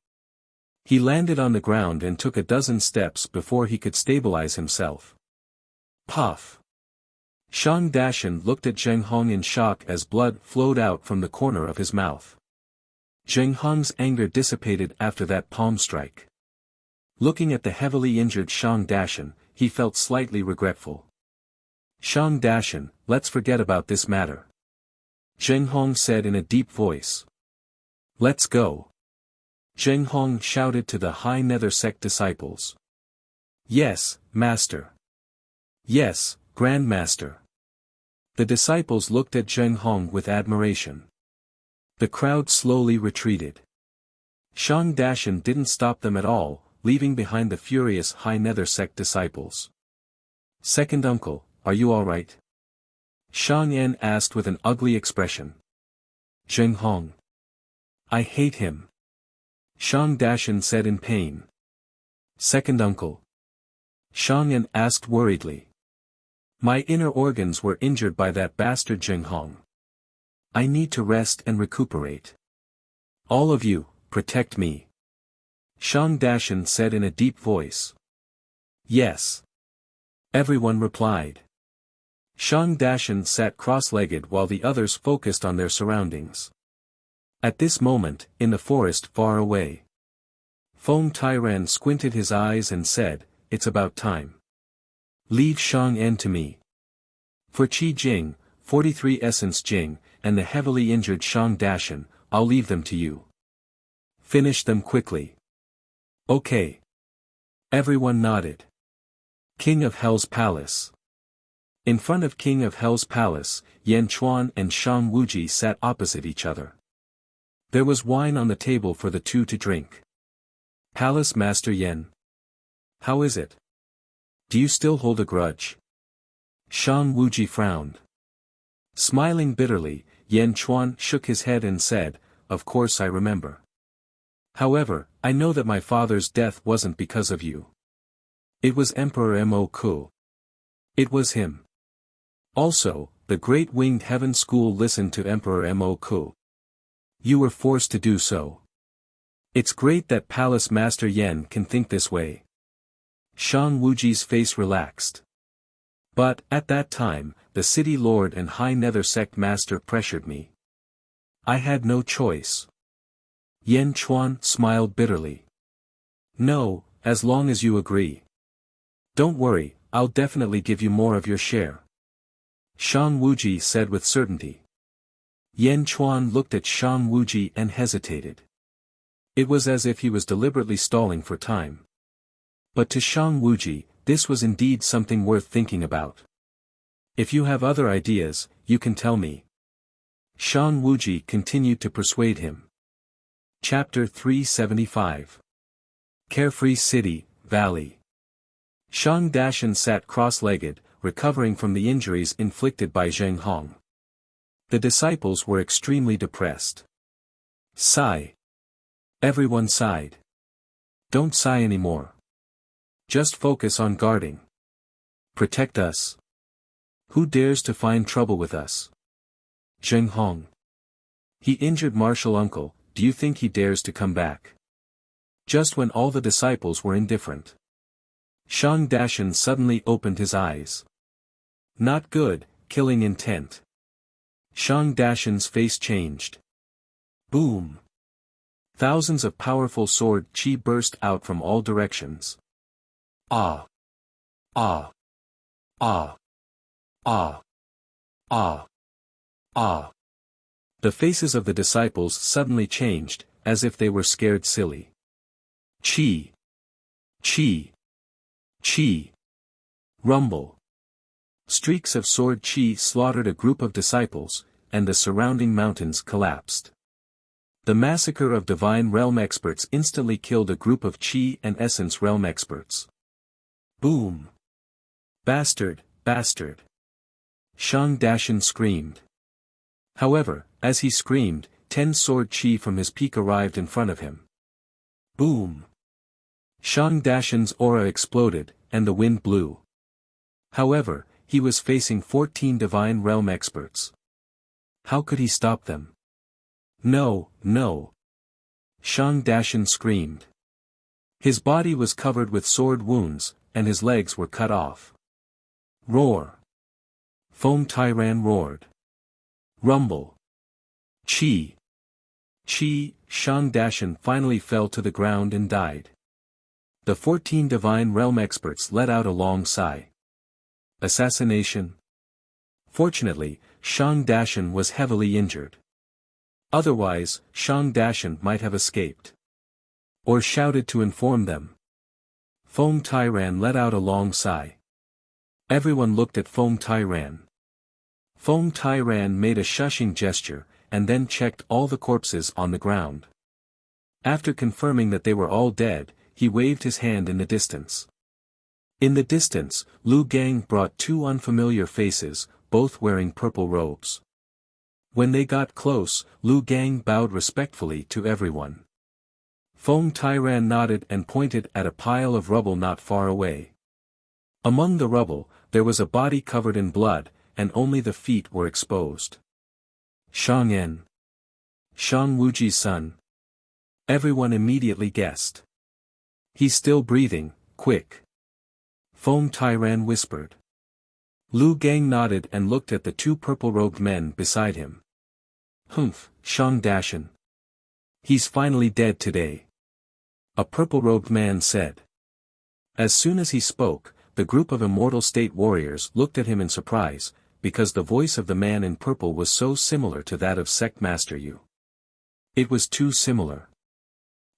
He landed on the ground and took a dozen steps before he could stabilize himself. Puff! Shang Dashan looked at Zheng Hong in shock as blood flowed out from the corner of his mouth. Zheng Hong's anger dissipated after that palm strike. Looking at the heavily injured Shang Dashan, he felt slightly regretful. Shang Dashan, let's forget about this matter. Zheng Hong said in a deep voice. Let's go. Zheng Hong shouted to the High Nether Sect disciples. Yes, Master. Yes, Grandmaster. The disciples looked at Zheng Hong with admiration. The crowd slowly retreated. Shang Dashan didn't stop them at all, leaving behind the furious High Nether Sect disciples. Second uncle, are you alright? Shang Yan asked with an ugly expression. Zheng Hong. I hate him. Shang Dashan said in pain. Second uncle. Shang Yan asked worriedly. My inner organs were injured by that bastard Zheng Hong. I need to rest and recuperate. All of you, protect me. Shang Dashan said in a deep voice. Yes. Everyone replied. Shang Dashan sat cross-legged while the others focused on their surroundings. At this moment, in the forest far away, Feng Tairan squinted his eyes and said, it's about time. Leave Shang En to me. For Qi Jing, 43 Essence Jing, and the heavily injured Shang Dashan, I'll leave them to you. Finish them quickly. Okay. Everyone nodded. King of Hell's Palace. In front of King of Hell's Palace, Yan Chuan and Shang Wuji sat opposite each other. There was wine on the table for the two to drink. Palace Master Yan. How is it? Do you still hold a grudge? Shang Wuji frowned. Smiling bitterly, Yan Chuan shook his head and said, of course I remember. However, I know that my father's death wasn't because of you. It was Emperor Mo Ku. It was him. Also, the Great Winged Heaven School listened to Emperor Mo Ku. You were forced to do so. It's great that Palace Master Yan can think this way. Shang Wuji's face relaxed. But, at that time, the City Lord and High Nether Sect Master pressured me. I had no choice. Yan Chuan smiled bitterly. No, as long as you agree. Don't worry, I'll definitely give you more of your share. Shang Wuji said with certainty. Yan Chuan looked at Shang Wuji and hesitated. It was as if he was deliberately stalling for time. But to Shang Wuji, this was indeed something worth thinking about. If you have other ideas, you can tell me. Shang Wuji continued to persuade him. Chapter 375. Carefree City, Valley. Shang Dashan sat cross-legged, recovering from the injuries inflicted by Zheng Hong. The disciples were extremely depressed. Sigh. Everyone sighed. Don't sigh anymore. Just focus on guarding. Protect us. Who dares to find trouble with us? Zheng Hong. He injured Martial Uncle, do you think he dares to come back? Just when all the disciples were indifferent. Shang Dashan suddenly opened his eyes. Not good, killing intent. Shang Dashan's face changed. Boom. Thousands of powerful sword chi burst out from all directions. Ah. Ah. Ah. Ah. Ah. Ah. The faces of the disciples suddenly changed, as if they were scared silly. Chi. Chi. Chi. Rumble. Streaks of sword chi slaughtered a group of disciples, and the surrounding mountains collapsed. The massacre of Divine Realm experts instantly killed a group of Chi and Essence Realm experts. Boom! Bastard, bastard! Shang Dashan screamed. However, as he screamed, 10 sword Chi from his peak arrived in front of him. Boom! Shang Dashan's aura exploded, and the wind blew. However, he was facing 14 Divine Realm experts. How could he stop them? No, no! Shang Dashan screamed. His body was covered with sword wounds, and his legs were cut off. Roar! Foam Tyran roared. Rumble! Chi! Chi! Shang Dashan finally fell to the ground and died. The 14 Divine Realm experts let out a long sigh. Assassination? Fortunately, Shang Dashan was heavily injured. Otherwise, Shang Dashan might have escaped. Or shouted to inform them. Foam Tyran let out a long sigh. Everyone looked at Foam Tyran. Foam Tyran made a shushing gesture, and then checked all the corpses on the ground. After confirming that they were all dead, he waved his hand in the distance. In the distance, Lu Gang brought 2 unfamiliar faces, both wearing purple robes. When they got close, Lu Gang bowed respectfully to everyone. Foam Tyran nodded and pointed at a pile of rubble not far away. Among the rubble, there was a body covered in blood, and only the feet were exposed. Shang En. Shang Wuji's son. Everyone immediately guessed. He's still breathing, quick. Foam Tyran whispered. Lu Gang nodded and looked at the 2 purple-robed men beside him. Humph, Shang Dashan. He's finally dead today. A purple-robed man said. As soon as he spoke, the group of Immortal State warriors looked at him in surprise, because the voice of the man in purple was so similar to that of Sect Master Yu. It was too similar.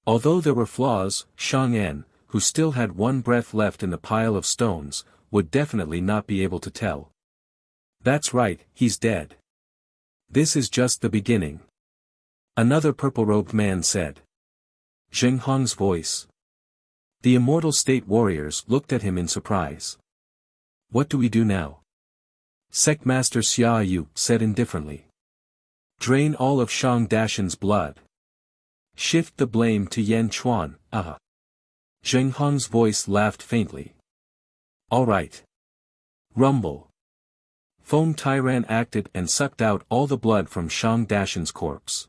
Although there were flaws, Shang En, who still had 1 breath left in the pile of stones, would definitely not be able to tell. That's right, he's dead. This is just the beginning. Another purple-robed man said. Zheng Hong's voice. The Immortal State warriors looked at him in surprise. What do we do now? Sect Master Xia Yu said indifferently. Drain all of Shang Dashan's blood. Shift the blame to Yan Chuan, Zheng Hong's voice laughed faintly. All right. Rumble. Foam Tyran acted and sucked out all the blood from Shang Dashan's corpse.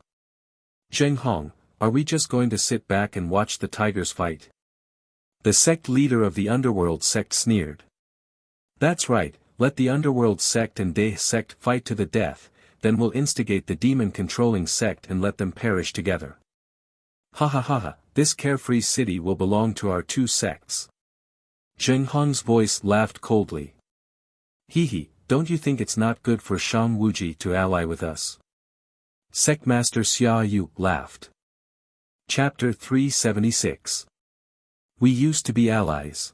Zheng Hong, are we just going to sit back and watch the tigers fight? The sect leader of the Underworld sect sneered. That's right, let the Underworld sect and Dae sect fight to the death, then we'll instigate the demon-controlling sect and let them perish together. Ha ha ha ha, this carefree city will belong to our 2 sects. Zheng Hong's voice laughed coldly. Hee hee, don't you think it's not good for Shang Wuji to ally with us? Sect Master Xia Yu laughed. Chapter 376. We used to be allies.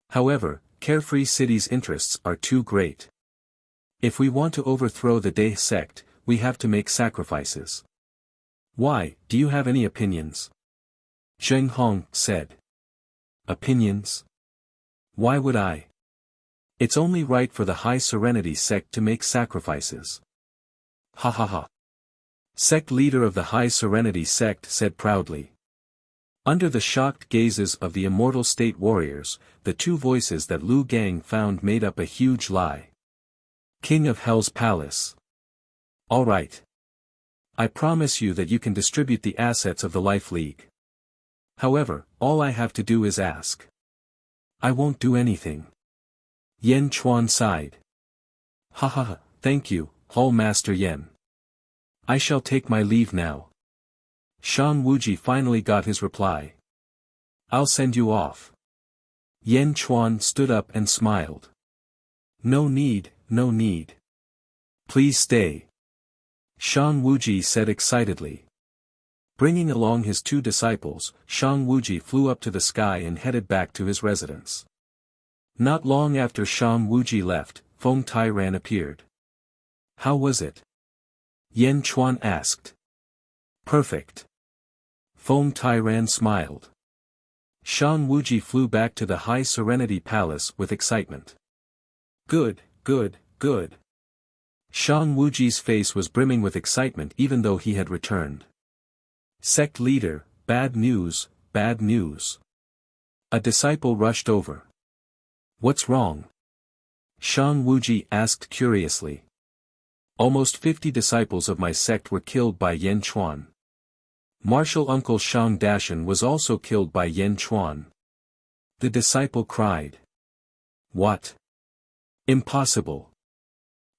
However, Carefree City's interests are too great. If we want to overthrow the Dae sect, we have to make sacrifices. Why, do you have any opinions? Zheng Hong said. Opinions? Why would I? It's only right for the High Serenity sect to make sacrifices. Ha ha ha. Sect leader of the High Serenity sect said proudly. Under the shocked gazes of the Immortal State warriors, the 2 voices that Lu Gang found made up a huge lie. King of Hell's Palace. All right. I promise you that you can distribute the assets of the Life League. However, all I have to do is ask. I won't do anything. Yan Chuan sighed. Ha ha ha, thank you, Hall Master Yan. I shall take my leave now. Shang Wuji finally got his reply. I'll send you off. Yan Chuan stood up and smiled. No need, no need. Please stay. Shang Wuji said excitedly. Bringing along his 2 disciples, Shang Wuji flew up to the sky and headed back to his residence. Not long after Shang Wuji left, Feng Tairan appeared. How was it? Yan Chuan asked. Perfect. Feng Tairan smiled. Shan Wuji flew back to the High Serenity Palace with excitement. Good, good, good. Shan Wuji's face was brimming with excitement even though he had returned. Sect leader, bad news, bad news. A disciple rushed over. What's wrong? Shan Wuji asked curiously. Almost 50 disciples of my sect were killed by Yan Chuan. Martial uncle Shang Dashan was also killed by Yan Chuan. The disciple cried. What? Impossible.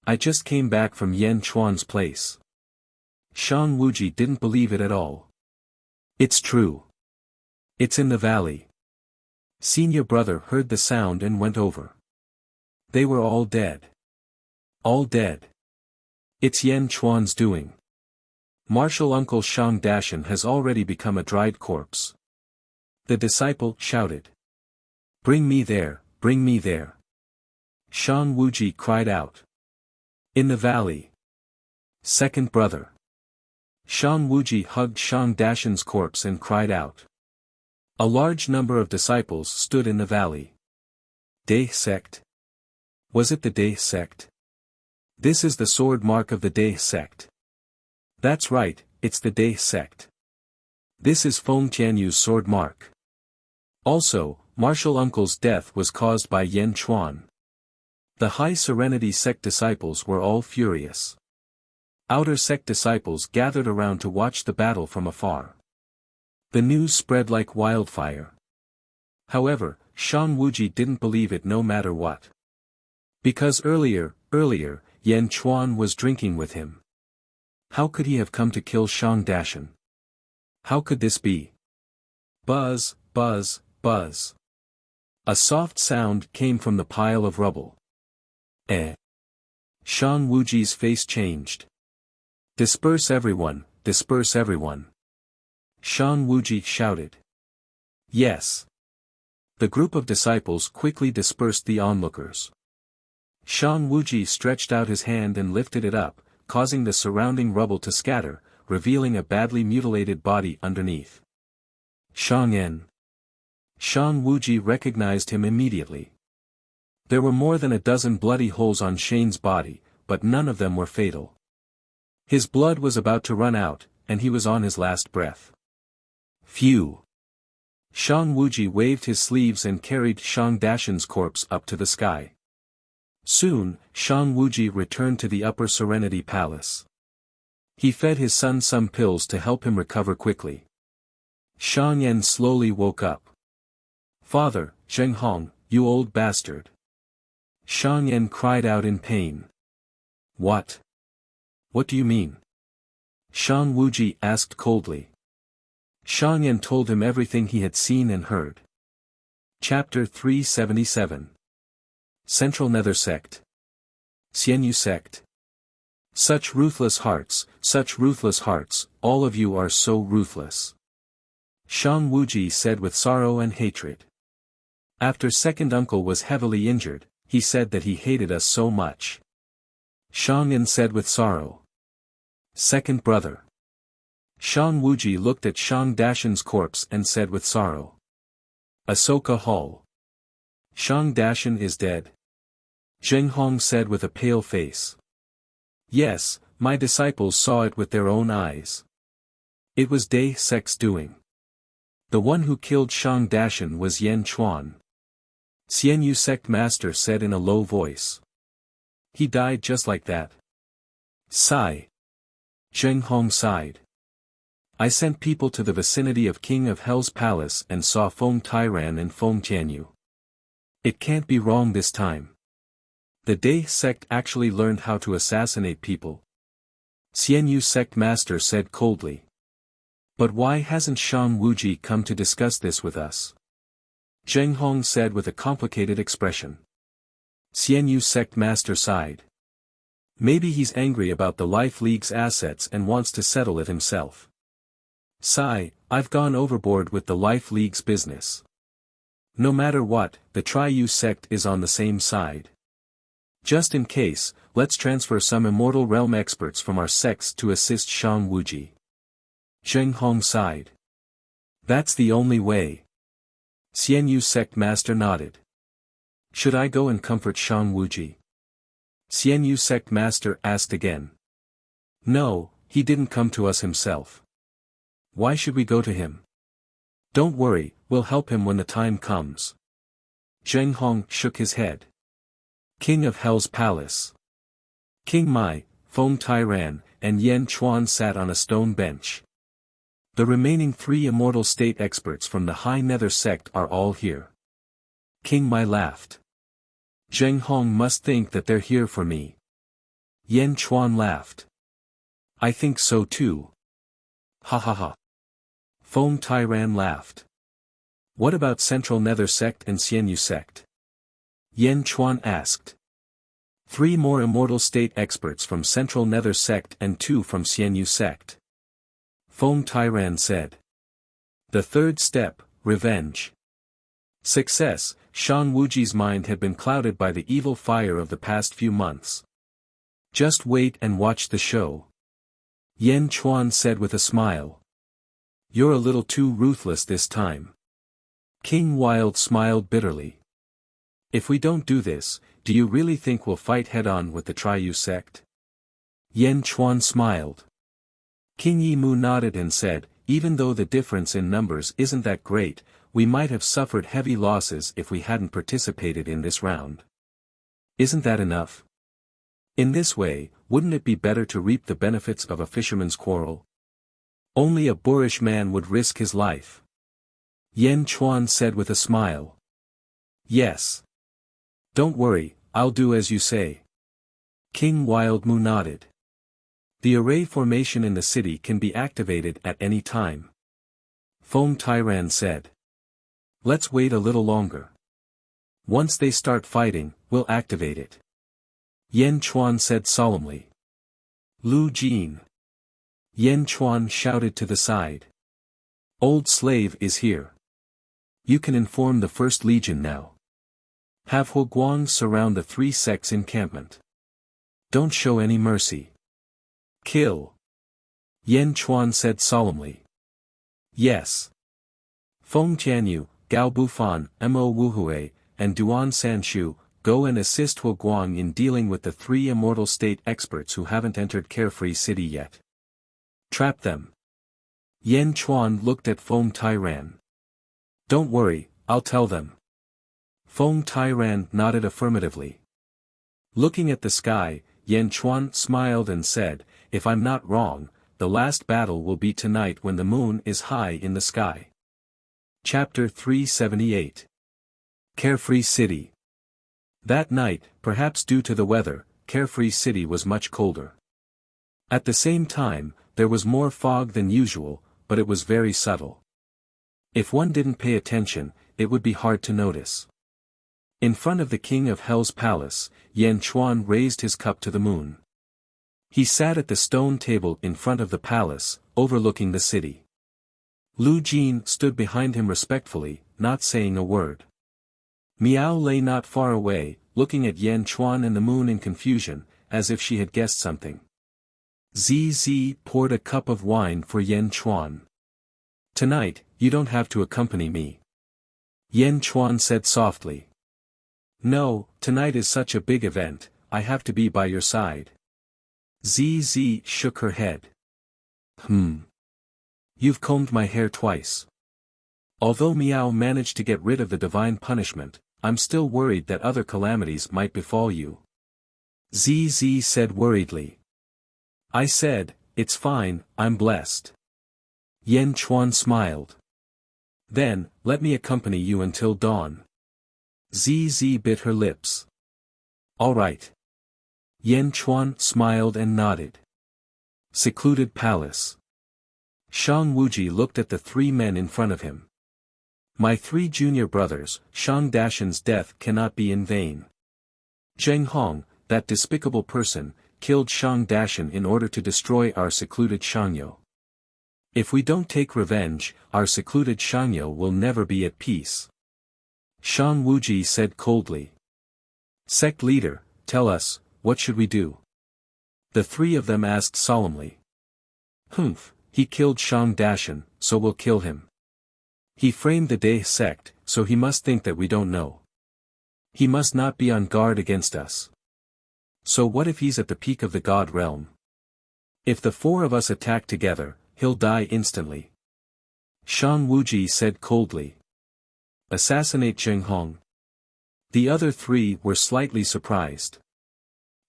I just came back from Yan Chuan's place. Shan Wuji didn't believe it at all. It's true. It's in the valley. Senior brother heard the sound and went over. They were all dead. All dead. It's Yan Chuan's doing. Martial uncle Shang Dashan has already become a dried corpse. The disciple shouted. Bring me there, bring me there. Shan Wuji cried out. In the valley. Second brother. Shan Wuji hugged Shang Dashan's corpse and cried out. A large number of disciples stood in the valley. Day sect. Was it the Day sect? This is the sword mark of the Day sect. That's right, it's the Day sect. This is Feng Tianyu's sword mark. Also, Martial Uncle's death was caused by Yan Chuan. The High Serenity sect disciples were all furious. Outer sect disciples gathered around to watch the battle from afar. The news spread like wildfire. However, Shan Wuji didn't believe it no matter what. Because earlier, Yan Chuan was drinking with him. How could he have come to kill Shang Dashan? How could this be? Buzz, buzz, buzz. A soft sound came from the pile of rubble. Shan Wuji's face changed. Disperse everyone, disperse everyone. Shan Wuji shouted. Yes. The group of disciples quickly dispersed the onlookers. Shan Wuji stretched out his hand and lifted it up, causing the surrounding rubble to scatter, revealing a badly mutilated body underneath. Shang En. Shan Wuji recognized him immediately. There were more than a dozen bloody holes on Shane's body, but none of them were fatal. His blood was about to run out, and he was on his last breath. Phew! Shang Wuji waved his sleeves and carried Shang Dashan's corpse up to the sky. Soon, Shang Wuji returned to the Upper Serenity Palace. He fed his son some pills to help him recover quickly. Shang Yan slowly woke up. Father, Zheng Hong, you old bastard. Shang Yan cried out in pain. What? What do you mean? Shang Wuji asked coldly. Shang Yan told him everything he had seen and heard. Chapter 377. Central Nether Sect. Xianyu Sect. Such ruthless hearts, all of you are so ruthless. Shang Wuji said with sorrow and hatred. After second uncle was heavily injured, he said that he hated us so much. Shang Yan said with sorrow. Second brother. Shang Wuji looked at Shang Dashan's corpse and said with sorrow. Ahsoka Hall. Shang Dashan is dead. Zheng Hong said with a pale face. Yes, my disciples saw it with their own eyes. It was Day Sect's doing. The one who killed Shang Dashan was Yan Chuan. Xianyu Sect Master said in a low voice. He died just like that. Sigh. Zheng Hong sighed. I sent people to the vicinity of King of Hell's palace and saw Feng Tairan and Feng Tianyu. It can't be wrong this time. The Day Sect actually learned how to assassinate people. Xianyu Sect Master said coldly. But why hasn't Shang Wuji come to discuss this with us? Zheng Hong said with a complicated expression. Xianyu Sect Master sighed. Maybe he's angry about the Life League's assets and wants to settle it himself. Sigh, I've gone overboard with the Life League's business. No matter what, the Triyu Sect is on the same side. Just in case, let's transfer some immortal realm experts from our sects to assist Shang Wuji. Zheng Hong sighed. That's the only way. Xian Yu sect master nodded. Should I go and comfort Shang Wuji? Xian Yu sect master asked again. No, he didn't come to us himself. Why should we go to him? Don't worry, we'll help him when the time comes. Zheng Hong shook his head. King of Hell's Palace. King Mai, Feng Tairan, and Yan Chuan sat on a stone bench. The remaining 3 immortal state experts from the High Nether sect are all here. King Mai laughed. Zheng Hong must think that they're here for me. Yan Chuan laughed. I think so too. Ha ha ha. Feng Tairan laughed. What about Central Nether sect and Xian Yu sect? Yan Chuan asked. 3 more immortal state experts from Central Nether sect and 2 from Xian Yu sect. Feng Tairan said. The third step, revenge. Success. Shang Wuji's mind had been clouded by the evil fire of the past few months. Just wait and watch the show. Yan Chuan said with a smile. You're a little too ruthless this time. King Wild smiled bitterly. If we don't do this, do you really think we'll fight head-on with the Triyu sect? Yan Chuan smiled. King Yimu nodded and said, even though the difference in numbers isn't that great, we might have suffered heavy losses if we hadn't participated in this round. Isn't that enough? In this way, wouldn't it be better to reap the benefits of a fisherman's quarrel? Only a boorish man would risk his life. Yan Chuan said with a smile. Yes. Don't worry, I'll do as you say. King Wildmu nodded. The array formation in the city can be activated at any time. Feng Tairan said. Let's wait a little longer. Once they start fighting, we'll activate it. Yan Chuan said solemnly. Lu Jin. Yan Chuan shouted to the side. Old slave is here. You can inform the First Legion now. Have Huoguang surround the 3 sects encampment. Don't show any mercy. Kill. Yan Chuan said solemnly. Yes. Feng Tianyu, Gao Bufan, Mo Wuhui, and Duan Sanshu, go and assist Huoguang in dealing with the 3 immortal state experts who haven't entered Carefree City yet. Trap them. Yan Chuan looked at Feng Tairan. Don't worry, I'll tell them. Feng Tairan nodded affirmatively. Looking at the sky, Yan Chuan smiled and said, if I'm not wrong, the last battle will be tonight when the moon is high in the sky. Chapter 378. Carefree City. That night, perhaps due to the weather, Carefree City was much colder. At the same time, there was more fog than usual, but it was very subtle. If one didn't pay attention, it would be hard to notice. In front of the King of Hell's Palace, Yan Chuan raised his cup to the moon. He sat at the stone table in front of the palace, overlooking the city. Lu Jin stood behind him respectfully, not saying a word. Miao lay not far away, looking at Yan Chuan and the moon in confusion, as if she had guessed something. ZZ poured a cup of wine for Yan Chuan. Tonight, you don't have to accompany me. Yan Chuan said softly. No, tonight is such a big event, I have to be by your side. ZZ shook her head. You've combed my hair twice. Although Miao managed to get rid of the divine punishment, I'm still worried that other calamities might befall you. ZZ said worriedly. I said, it's fine, I'm blessed. Yan Chuan smiled. Then, let me accompany you until dawn. ZZ bit her lips. All right. Yan Chuan smiled and nodded. Secluded Palace. Shang Wuji looked at the 3 men in front of him. My 3 junior brothers, Shang Dashan's death cannot be in vain. Zheng Hong, that despicable person, killed Shang Dashan in order to destroy our secluded Shangyo. If we don't take revenge, our secluded Shangyo will never be at peace. Shang Wuji said coldly. Sect leader, tell us, what should we do? The three of them asked solemnly. Humph, he killed Shang Dashan, so we'll kill him. He framed the Dae sect, so he must think that we don't know. He must not be on guard against us. So what if he's at the peak of the god realm? If the four of us attack together, he'll die instantly. Shang Wuji said coldly. Assassinate Zheng Hong. The other three were slightly surprised.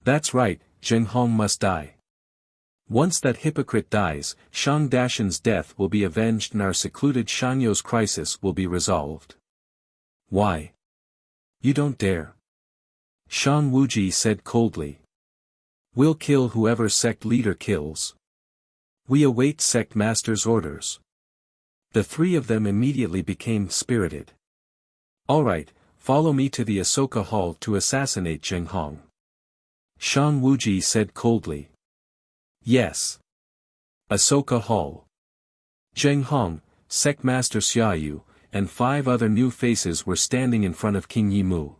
That's right, Zheng Hong must die. Once that hypocrite dies, Shang Dashan's death will be avenged and our secluded Shanyo's crisis will be resolved. Why? You don't dare. Shang Wuji said coldly. We'll kill whoever sect leader kills. We await sect master's orders. The three of them immediately became spirited. All right, follow me to the Ahsoka Hall to assassinate Zheng Hong. Shang Wuji said coldly. Yes. Ahsoka Hall. Zheng Hong, Sect Master Xiaoyu, and 5 other new faces were standing in front of King Yimu.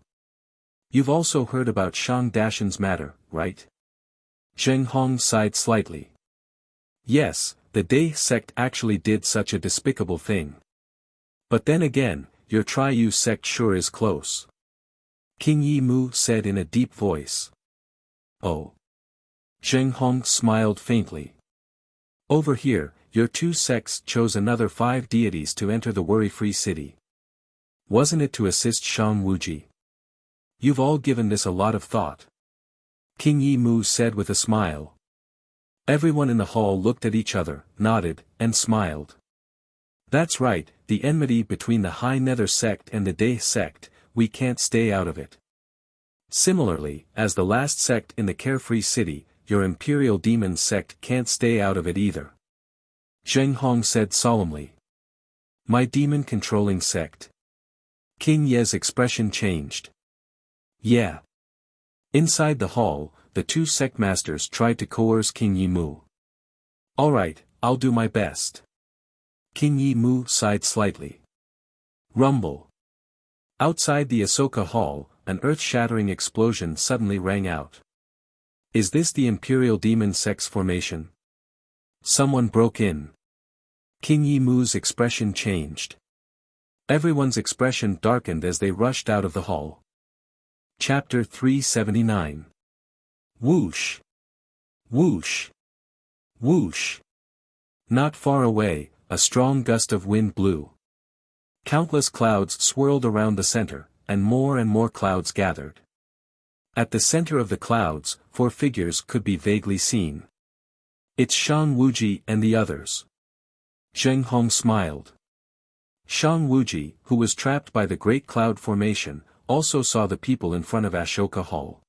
You've also heard about Shang Dashan's matter, right? Zheng Hong sighed slightly. Yes, the Dae sect actually did such a despicable thing. But then again, your Triyu sect sure is close. King Yimu said in a deep voice. Oh. Zheng Hong smiled faintly. Over here, your 2 sects chose another 5 deities to enter the worry-free city. Wasn't it to assist Shang Wuji? You've all given this a lot of thought. King Yimu said with a smile. Everyone in the hall looked at each other, nodded, and smiled. That's right, the enmity between the High Nether sect and the Dae sect, we can't stay out of it. Similarly, as the last sect in the carefree city, your Imperial Demon sect can't stay out of it either. Zheng Hong said solemnly. My demon-controlling sect. King Ye's expression changed. Yeah. Inside the hall, the 2 sect masters tried to coerce King Yimu. All right, I'll do my best. King Yimu sighed slightly. Rumble. Outside the Ahsoka Hall, an earth-shattering explosion suddenly rang out. Is this the Imperial Demon Sect's formation? Someone broke in. King Yimu's expression changed. Everyone's expression darkened as they rushed out of the hall. Chapter 379. Whoosh! Whoosh! Whoosh! Not far away, a strong gust of wind blew. Countless clouds swirled around the center, and more clouds gathered. At the center of the clouds, 4 figures could be vaguely seen. It's Shang Wuji and the others. Zheng Hong smiled. Shang Wuji, who was trapped by the Great Cloud Formation, also saw the people in front of Ashoka Hall.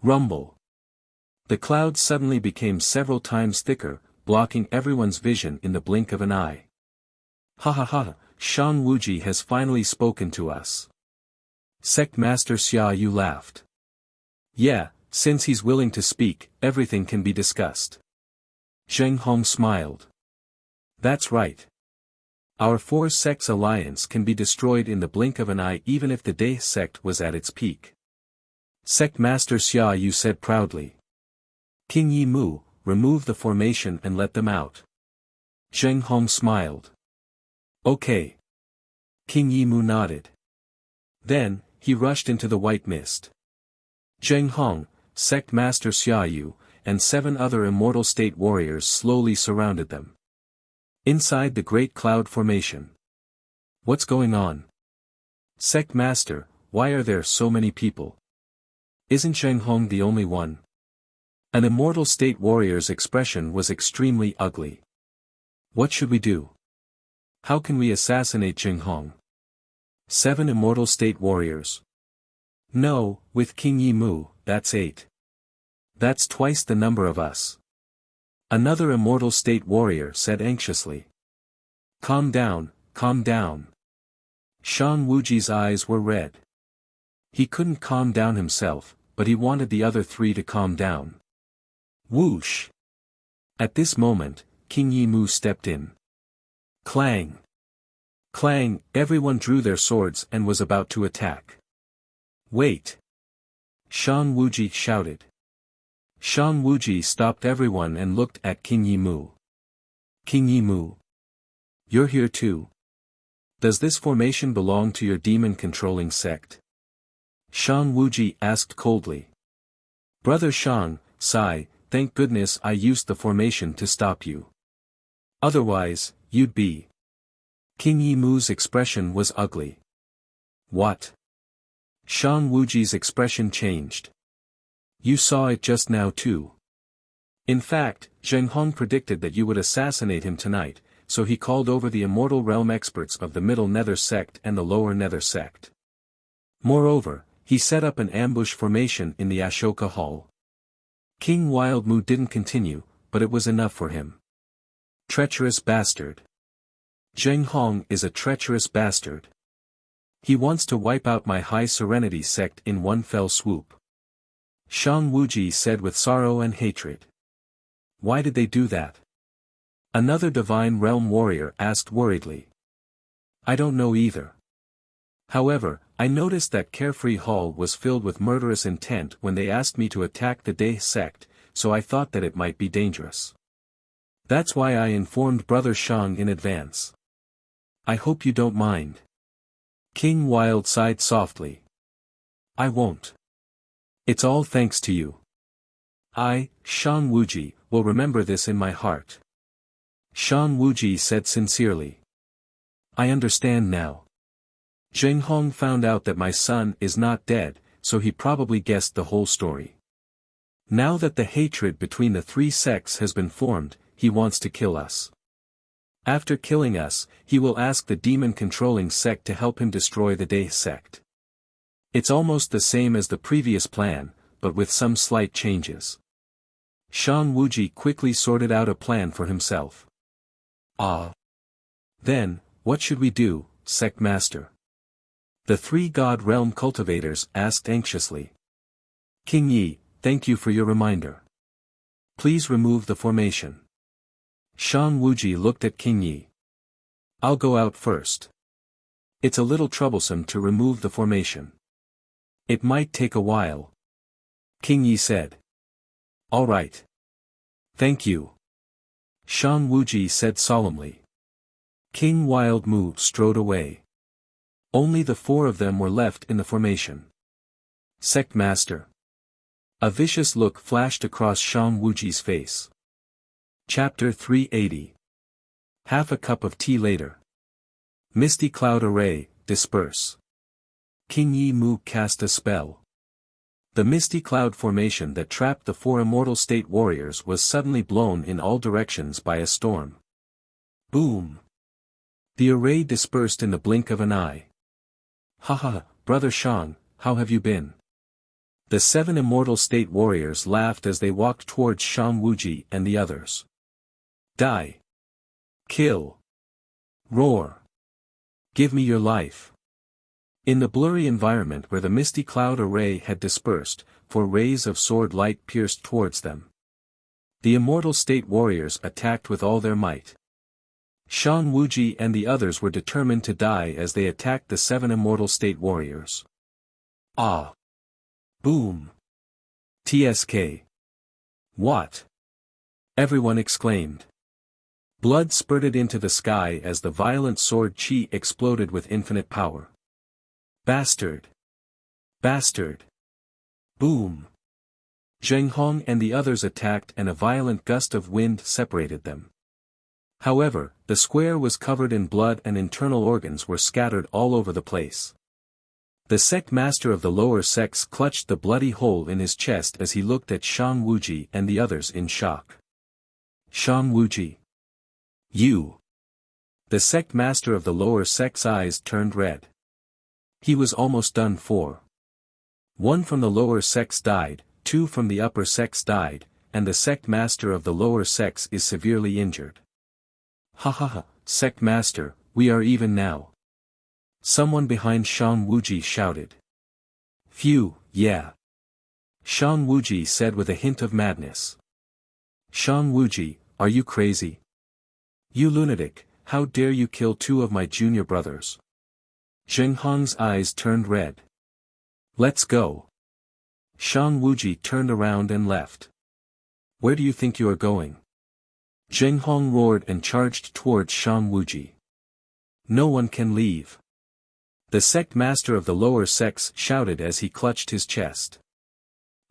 Rumble. The clouds suddenly became several times thicker, blocking everyone's vision in the blink of an eye. Ha ha ha, Shang Wuji has finally spoken to us. Sect Master Xiaoyu laughed. Yeah, since he's willing to speak, everything can be discussed. Zheng Hong smiled. That's right. Our 4 sects alliance can be destroyed in the blink of an eye even if the Dae sect was at its peak. Sect Master Xiaoyu said proudly. King Yimu, remove the formation and let them out. Zheng Hong smiled. Okay. King Yimu nodded. Then, he rushed into the white mist. Zheng Hong, Sect Master Xiaoyu, and 7 other Immortal State warriors slowly surrounded them. Inside the Great Cloud Formation. What's going on? Sect Master, why are there so many people? Isn't Zheng Hong the only one? An Immortal State warrior's expression was extremely ugly. What should we do? How can we assassinate Zheng Hong? 7 Immortal State warriors. No, with King Yimu, that's 8. That's twice the number of us. Another Immortal State warrior said anxiously. Calm down, calm down. Shang Wuji's eyes were red. He couldn't calm down himself, but he wanted the other 3 to calm down. Whoosh! At this moment, King Yimu stepped in. Clang! Clang! Everyone drew their swords and was about to attack. Wait! Shan Wuji shouted. Shan Wuji stopped everyone and looked at King Yimu. King Yimu. You're here too. Does this formation belong to your demon-controlling sect? Shan Wuji asked coldly. Brother Shang, sigh, thank goodness I used the formation to stop you. Otherwise, you'd be. King Yimu's expression was ugly. What? Shan Wuji's expression changed. You saw it just now too. In fact, Zheng Hong predicted that you would assassinate him tonight, so he called over the Immortal Realm experts of the Middle Nether sect and the Lower Nether sect. Moreover, he set up an ambush formation in the Ashoka Hall. King Wildmu didn't continue, but it was enough for him. Treacherous bastard. Zheng Hong is a treacherous bastard. He wants to wipe out my High Serenity sect in one fell swoop. Shan Wuji said with sorrow and hatred. Why did they do that? Another Divine Realm warrior asked worriedly. I don't know either. However, I noticed that Carefree Hall was filled with murderous intent when they asked me to attack the Day sect, so I thought that it might be dangerous. That's why I informed Brother Shang in advance. I hope you don't mind. King Wild sighed softly. I won't. It's all thanks to you. I, Shan Wuji, will remember this in my heart. Shan Wuji said sincerely. I understand now. Zheng Hong found out that my son is not dead, so he probably guessed the whole story. Now that the hatred between the three sects has been formed, he wants to kill us. After killing us, he will ask the demon-controlling sect to help him destroy the Day sect. It's almost the same as the previous plan, but with some slight changes. Shan Wuji quickly sorted out a plan for himself. Then, what should we do, sect master? The three God Realm cultivators asked anxiously. King Yi, thank you for your reminder. Please remove the formation. Shan Wuji looked at King Yi. I'll go out first. It's a little troublesome to remove the formation. It might take a while. King Yi said. All right. Thank you. Shan Wuji said solemnly. King Wildmu strode away. Only the four of them were left in the formation. Sect Master. A vicious look flashed across Shan Wuji's face. Chapter 380. Half a cup of tea later. Misty cloud array, disperse. King Yi Mu cast a spell. The misty cloud formation that trapped the four immortal state warriors was suddenly blown in all directions by a storm. Boom! The array dispersed in the blink of an eye. Haha, Brother Shang, how have you been? The seven immortal state warriors laughed as they walked towards Shan Wuji and the others. Die! Kill! Roar! Give me your life! In the blurry environment where the misty cloud array had dispersed, 4 rays of sword light pierced towards them. The immortal state warriors attacked with all their might. Shan Wuji and the others were determined to die as they attacked the 7 immortal state warriors. Ah! Boom! TSK! What? Everyone exclaimed. Blood spurted into the sky as the violent sword chi exploded with infinite power. Bastard! Bastard! Boom! Zheng Hong and the others attacked and a violent gust of wind separated them. However, the square was covered in blood and internal organs were scattered all over the place. The sect master of the lower sects clutched the bloody hole in his chest as he looked at Shan Wuji and the others in shock. Shan Wuji. You! The sect master of the lower sect's eyes turned red. He was almost done for. 1 from the lower sects died, 2 from the upper sects died, and the sect master of the lower sects is severely injured. Ha ha ha, sect master, we are even now. Someone behind Shan Wuji shouted. Phew, yeah. Shan Wuji said with a hint of madness. Shan Wuji, are you crazy? You lunatic, how dare you kill 2 of my junior brothers? Zheng Hong's eyes turned red. Let's go. Shang Wuji turned around and left. Where do you think you are going? Zheng Hong roared and charged towards Shang Wuji. No one can leave. The sect master of the lower sects shouted as he clutched his chest.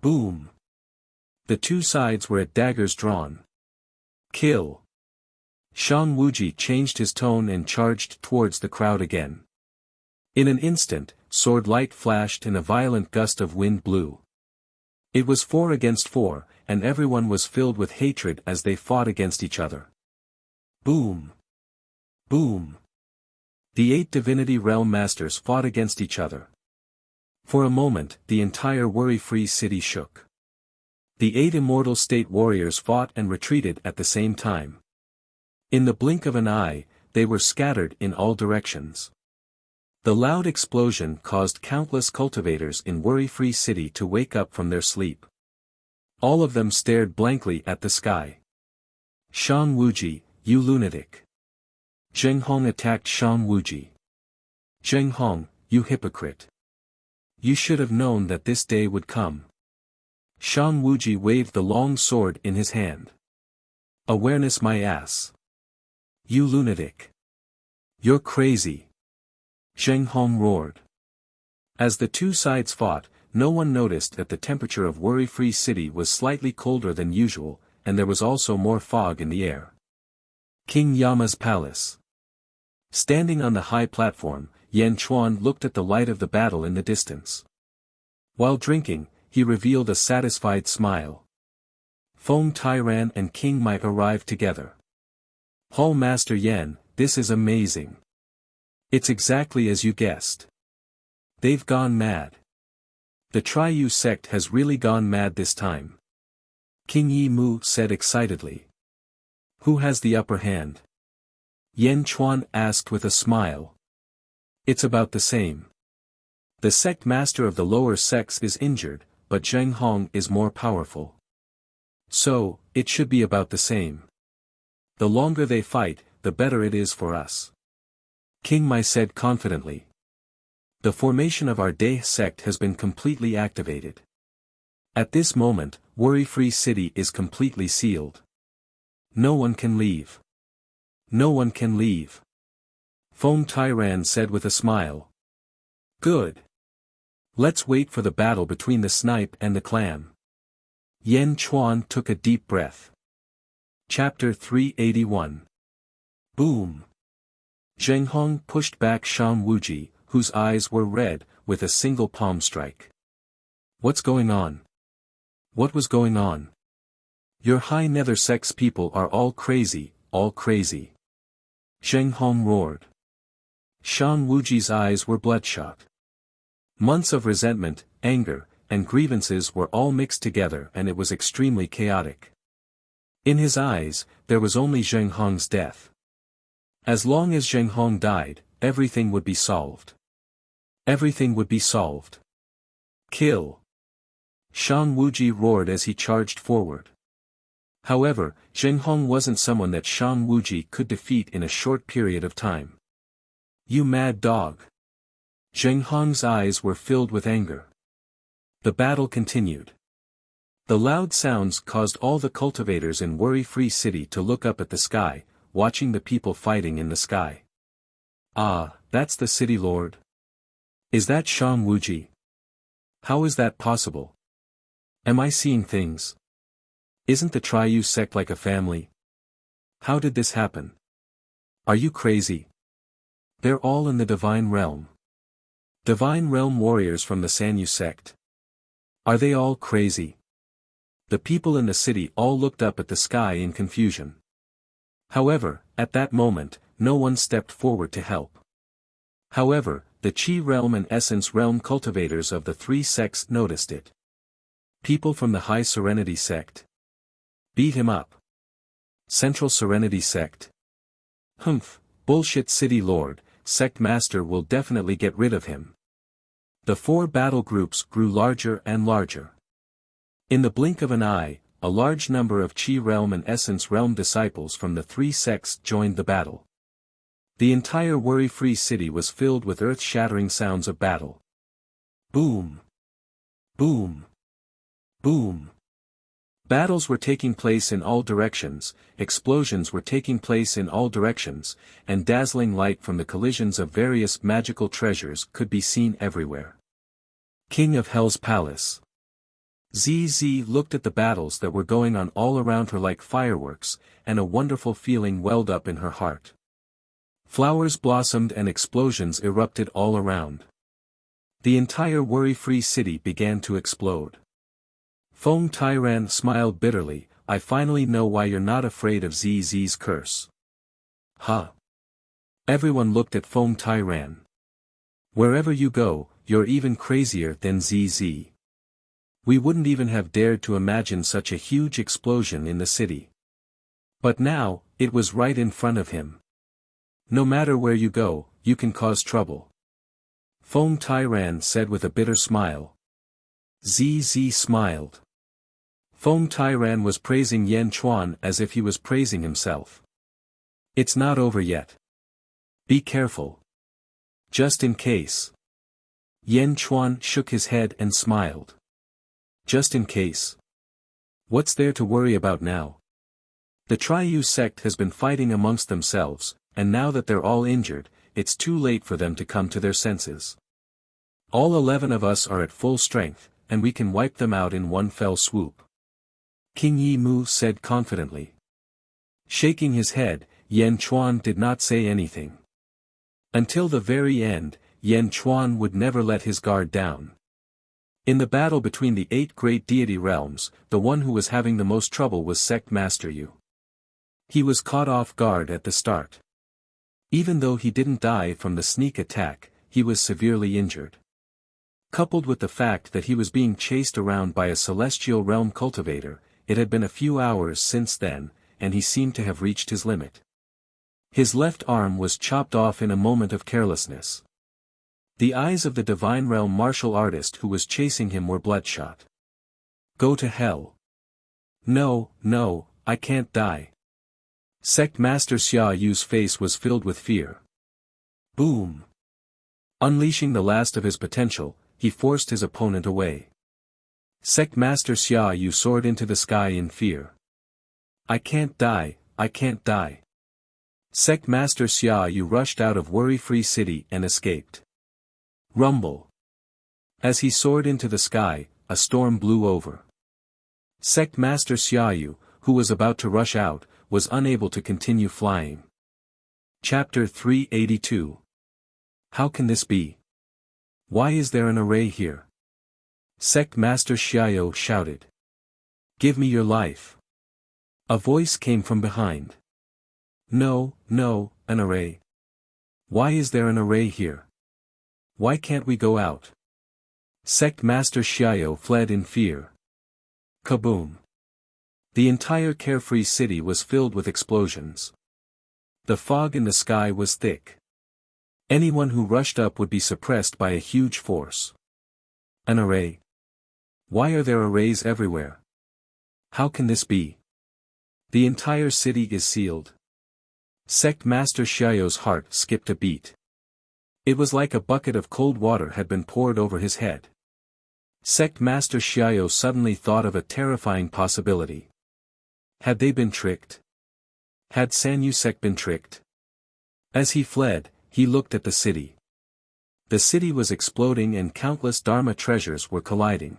Boom! The two sides were at daggers drawn. Kill! Shang Wuji changed his tone and charged towards the crowd again. In an instant, sword light flashed and a violent gust of wind blew. It was 4 against 4, and everyone was filled with hatred as they fought against each other. Boom! Boom! The 8 Divinity Realm Masters fought against each other. For a moment, the entire worry-free city shook. The 8 Immortal State Warriors fought and retreated at the same time. In the blink of an eye, they were scattered in all directions. The loud explosion caused countless cultivators in worry-free city to wake up from their sleep. All of them stared blankly at the sky. Shang Wuji, you lunatic! Zheng Hong attacked Shang Wuji. Zheng Hong, you hypocrite! You should have known that this day would come. Shang Wuji waved the long sword in his hand. Awareness my ass! You lunatic! You're crazy! Zheng Hong roared. As the two sides fought, no one noticed that the temperature of worry-free city was slightly colder than usual, and there was also more fog in the air. King Yama's palace. Standing on the high platform, Yan Chuan looked at the light of the battle in the distance. While drinking, he revealed a satisfied smile. Feng Tairan and King Mai arrived together. Hall Master Yan, this is amazing. It's exactly as you guessed. They've gone mad. The Triyu sect has really gone mad this time. King Yi Mu said excitedly. Who has the upper hand? Yan Chuan asked with a smile. It's about the same. The sect master of the lower sects is injured, but Zheng Hong is more powerful. So, it should be about the same. The longer they fight, the better it is for us. King Mai said confidently. The formation of our Dae sect has been completely activated. At this moment, worry-free city is completely sealed. No one can leave. No one can leave. Feng Tairan said with a smile. Good. Let's wait for the battle between the snipe and the clam. Yan Chuan took a deep breath. Chapter 381. Boom. Zheng Hong pushed back Shang Wuji, whose eyes were red, with a single palm strike. What's going on? What was going on? Your high nether sex people are all crazy, all crazy. Zheng Hong roared. Shang Wuji's eyes were bloodshot. Months of resentment, anger, and grievances were all mixed together and it was extremely chaotic. In his eyes, there was only Zheng Hong's death. As long as Zheng Hong died, everything would be solved. Everything would be solved. Kill! Shang Wuji roared as he charged forward. However, Zheng Hong wasn't someone that Shang Wuji could defeat in a short period of time. You mad dog! Zheng Hong's eyes were filled with anger. The battle continued. The loud sounds caused all the cultivators in worry-free city to look up at the sky, watching the people fighting in the sky. Ah, that's the city lord. Is that Shang Wuji? How is that possible? Am I seeing things? Isn't the Triyu sect like a family? How did this happen? Are you crazy? They're all in the Divine Realm. Divine Realm warriors from the Sanyu sect. Are they all crazy? The people in the city all looked up at the sky in confusion. However, at that moment, no one stepped forward to help. However, the Chi Realm and Essence Realm cultivators of the three sects noticed it. People from the High Serenity sect. Beat him up. Central Serenity sect. Humph, bullshit city lord, sect master will definitely get rid of him. The four battle groups grew larger and larger. In the blink of an eye, a large number of Chi Realm and Essence Realm disciples from the three sects joined the battle. The entire worry-free city was filled with earth-shattering sounds of battle. Boom! Boom! Boom! Battles were taking place in all directions, explosions were taking place in all directions, and dazzling light from the collisions of various magical treasures could be seen everywhere. King of Hell's Palace. ZZ looked at the battles that were going on all around her like fireworks, and a wonderful feeling welled up in her heart. Flowers blossomed and explosions erupted all around. The entire worry-free city began to explode. Feng Tairan smiled bitterly, I finally know why you're not afraid of ZZ's curse. Huh? Everyone looked at Feng Tairan. Wherever you go, you're even crazier than ZZ. We wouldn't even have dared to imagine such a huge explosion in the city. But now, it was right in front of him. No matter where you go, you can cause trouble. Feng Tairan said with a bitter smile. ZZ smiled. Feng Tairan was praising Yan Chuan as if he was praising himself. It's not over yet. Be careful. Just in case. Yan Chuan shook his head and smiled. Just in case. What's there to worry about now? The Triyu sect has been fighting amongst themselves, and now that they're all injured, it's too late for them to come to their senses. All 11 of us are at full strength, and we can wipe them out in one fell swoop. King Yi Mu said confidently. Shaking his head, Yan Chuan did not say anything. Until the very end, Yan Chuan would never let his guard down. In the battle between the 8 great deity realms, the one who was having the most trouble was Sect Master Yu. He was caught off guard at the start. Even though he didn't die from the sneak attack, he was severely injured. Coupled with the fact that he was being chased around by a celestial realm cultivator, it had been a few hours since then, and he seemed to have reached his limit. His left arm was chopped off in a moment of carelessness. The eyes of the divine realm martial artist who was chasing him were bloodshot. Go to hell. No, I can't die. Sect Master Xia Yu's face was filled with fear. Boom. Unleashing the last of his potential, he forced his opponent away. Sect Master Xia Yu soared into the sky in fear. I can't die. Sect Master Xia Yu rushed out of worry-free city and escaped. Rumble. As he soared into the sky, a storm blew over. Sect Master Xia Yu, who was about to rush out, was unable to continue flying. Chapter 382. How can this be? Why is there an array here? Sect Master Xiao shouted. Give me your life. A voice came from behind. No, an array. Why is there an array here? Why can't we go out? Sect Master Xiao fled in fear. Kaboom. The entire carefree city was filled with explosions. The fog in the sky was thick. Anyone who rushed up would be suppressed by a huge force. An array. Why are there arrays everywhere? How can this be? The entire city is sealed. Sect Master Xiao's heart skipped a beat. It was like a bucket of cold water had been poured over his head. Sect Master Xiao suddenly thought of a terrifying possibility. Had they been tricked? Had Sanyu sect been tricked? As he fled, he looked at the city. The city was exploding and countless Dharma treasures were colliding.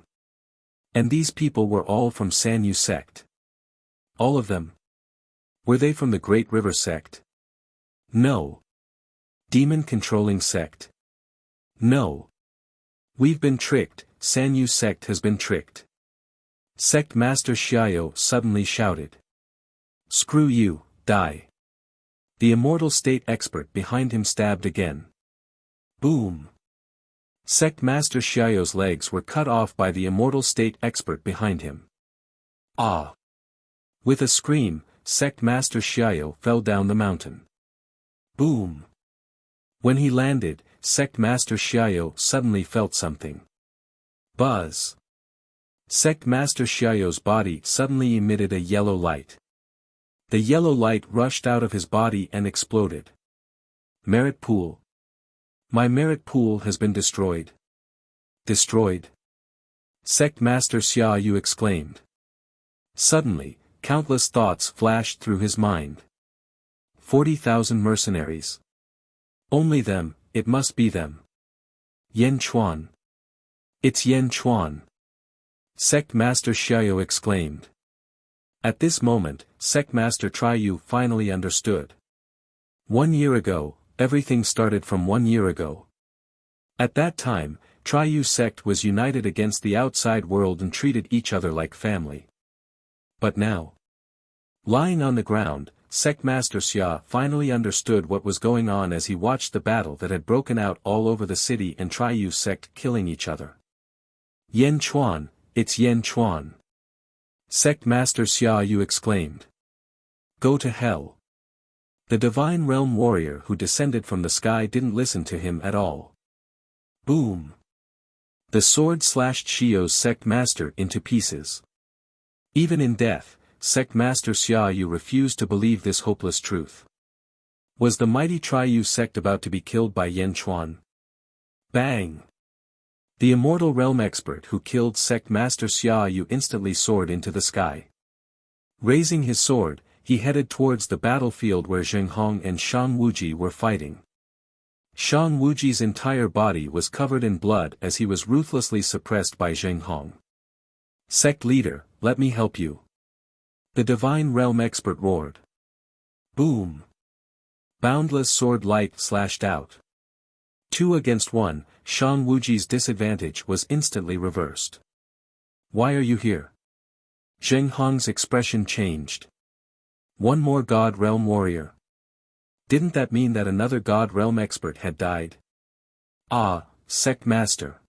And these people were all from Sanyu sect. All of them. Were they from the Great River sect? No. Demon controlling sect? No. We've been tricked, Sanyu sect has been tricked. Sect Master Xiao suddenly shouted. Screw you, die. The immortal state expert behind him stabbed again. Boom. Sect Master Xiao's legs were cut off by the immortal state expert behind him. Ah! With a scream, Sect Master Xiao fell down the mountain. Boom! When he landed, Sect Master Xiao suddenly felt something. Buzz! Sect Master Xiao's body suddenly emitted a yellow light. The yellow light rushed out of his body and exploded. Merit pool. My merit pool has been destroyed. Destroyed. Sect Master Xia Yu exclaimed. Suddenly, countless thoughts flashed through his mind. 40,000 mercenaries. Only them, it must be them. Yan Chuan. It's Yan Chuan. Sect Master Xiaoyu exclaimed. At this moment, Sect Master Triyu finally understood. 1 year ago, everything started from 1 year ago. At that time, Triyu sect was united against the outside world and treated each other like family. But now, lying on the ground, Sect Master Xia finally understood what was going on as he watched the battle that had broken out all over the city and Triyu sect killing each other. Yan Chuan, it's Yan Chuan. Sect Master Xia Yu exclaimed. Go to hell. The divine realm warrior who descended from the sky didn't listen to him at all. Boom. The sword slashed Shio's sect master into pieces. Even in death, Sect Master Xia Yu refused to believe this hopeless truth. Was the mighty Triyu sect about to be killed by Yan Chuan? Bang! The immortal realm expert who killed Sect Master Xia Yu instantly soared into the sky. Raising his sword, he headed towards the battlefield where Zheng Hong and Shan Wuji were fighting. Shan Wuji's entire body was covered in blood as he was ruthlessly suppressed by Zheng Hong. Sect leader, let me help you. The divine realm expert roared. Boom! Boundless sword light slashed out. 2 against 1, Shan Wuji's disadvantage was instantly reversed. Why are you here? Zheng Hong's expression changed. One more God realm warrior. Didn't that mean that another God realm expert had died? Ah, sect master.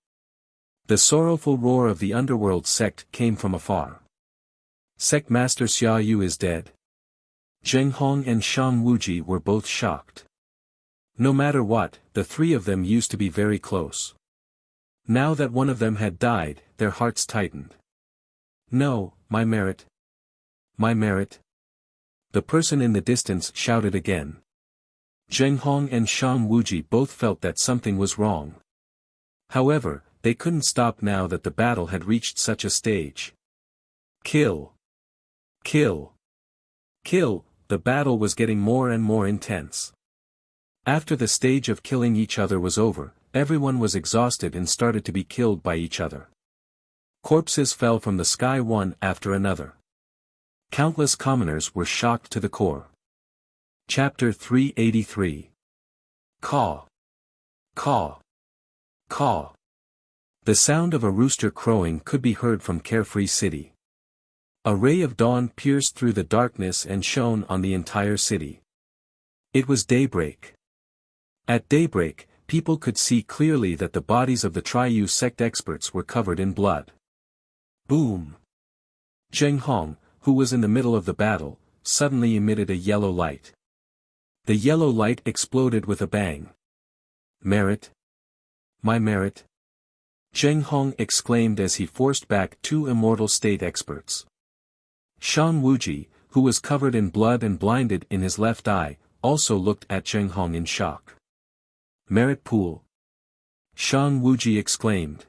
The sorrowful roar of the underworld sect came from afar. Sect Master Xia Yu is dead. Zheng Hong and Shan Wuji were both shocked. No matter what, the three of them used to be very close. Now that one of them had died, their hearts tightened. No, my merit. My merit. The person in the distance shouted again. Zheng Hong and Shan Wuji both felt that something was wrong. However, they couldn't stop now that the battle had reached such a stage. Kill! Kill! Kill! The battle was getting more and more intense. After the stage of killing each other was over, everyone was exhausted and started to be killed by each other. Corpses fell from the sky one after another. Countless commoners were shocked to the core. Chapter 383. Caw. Caw. Caw. The sound of a rooster crowing could be heard from Carefree City. A ray of dawn pierced through the darkness and shone on the entire city. It was daybreak. At daybreak, people could see clearly that the bodies of the Triyu sect experts were covered in blood. Boom! Zheng Hong, who was in the middle of the battle, suddenly emitted a yellow light. The yellow light exploded with a bang. Merit. My merit. Zheng Hong exclaimed as he forced back 2 immortal state experts. Shan Wuji, who was covered in blood and blinded in his left eye, also looked at Zheng Hong in shock. Merit pool. Shan Wuji exclaimed.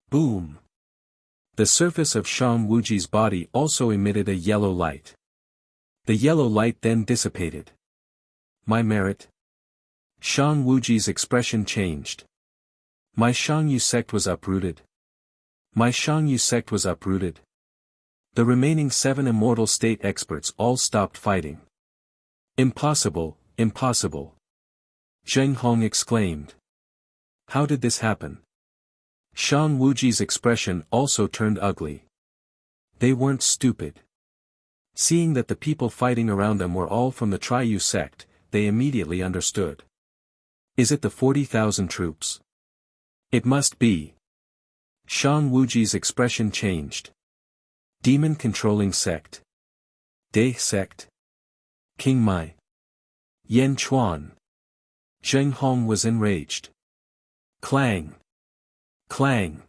Boom. The surface of Shan Wuji's body also emitted a yellow light. The yellow light then dissipated. My merit. Shan Wuji's expression changed. My Shangyu sect was uprooted. My Shangyu sect was uprooted. The remaining 7 immortal state experts all stopped fighting. Impossible, impossible. Zheng Hong exclaimed. How did this happen? Shan Wuji's expression also turned ugly. They weren't stupid. Seeing that the people fighting around them were all from the Triyu sect, they immediately understood. Is it the 40,000 troops? It must be. Shan Wuji's expression changed. Demon controlling sect. De sect. King Mai. Yan Chuan. Zheng Hong was enraged. Clang. Clang.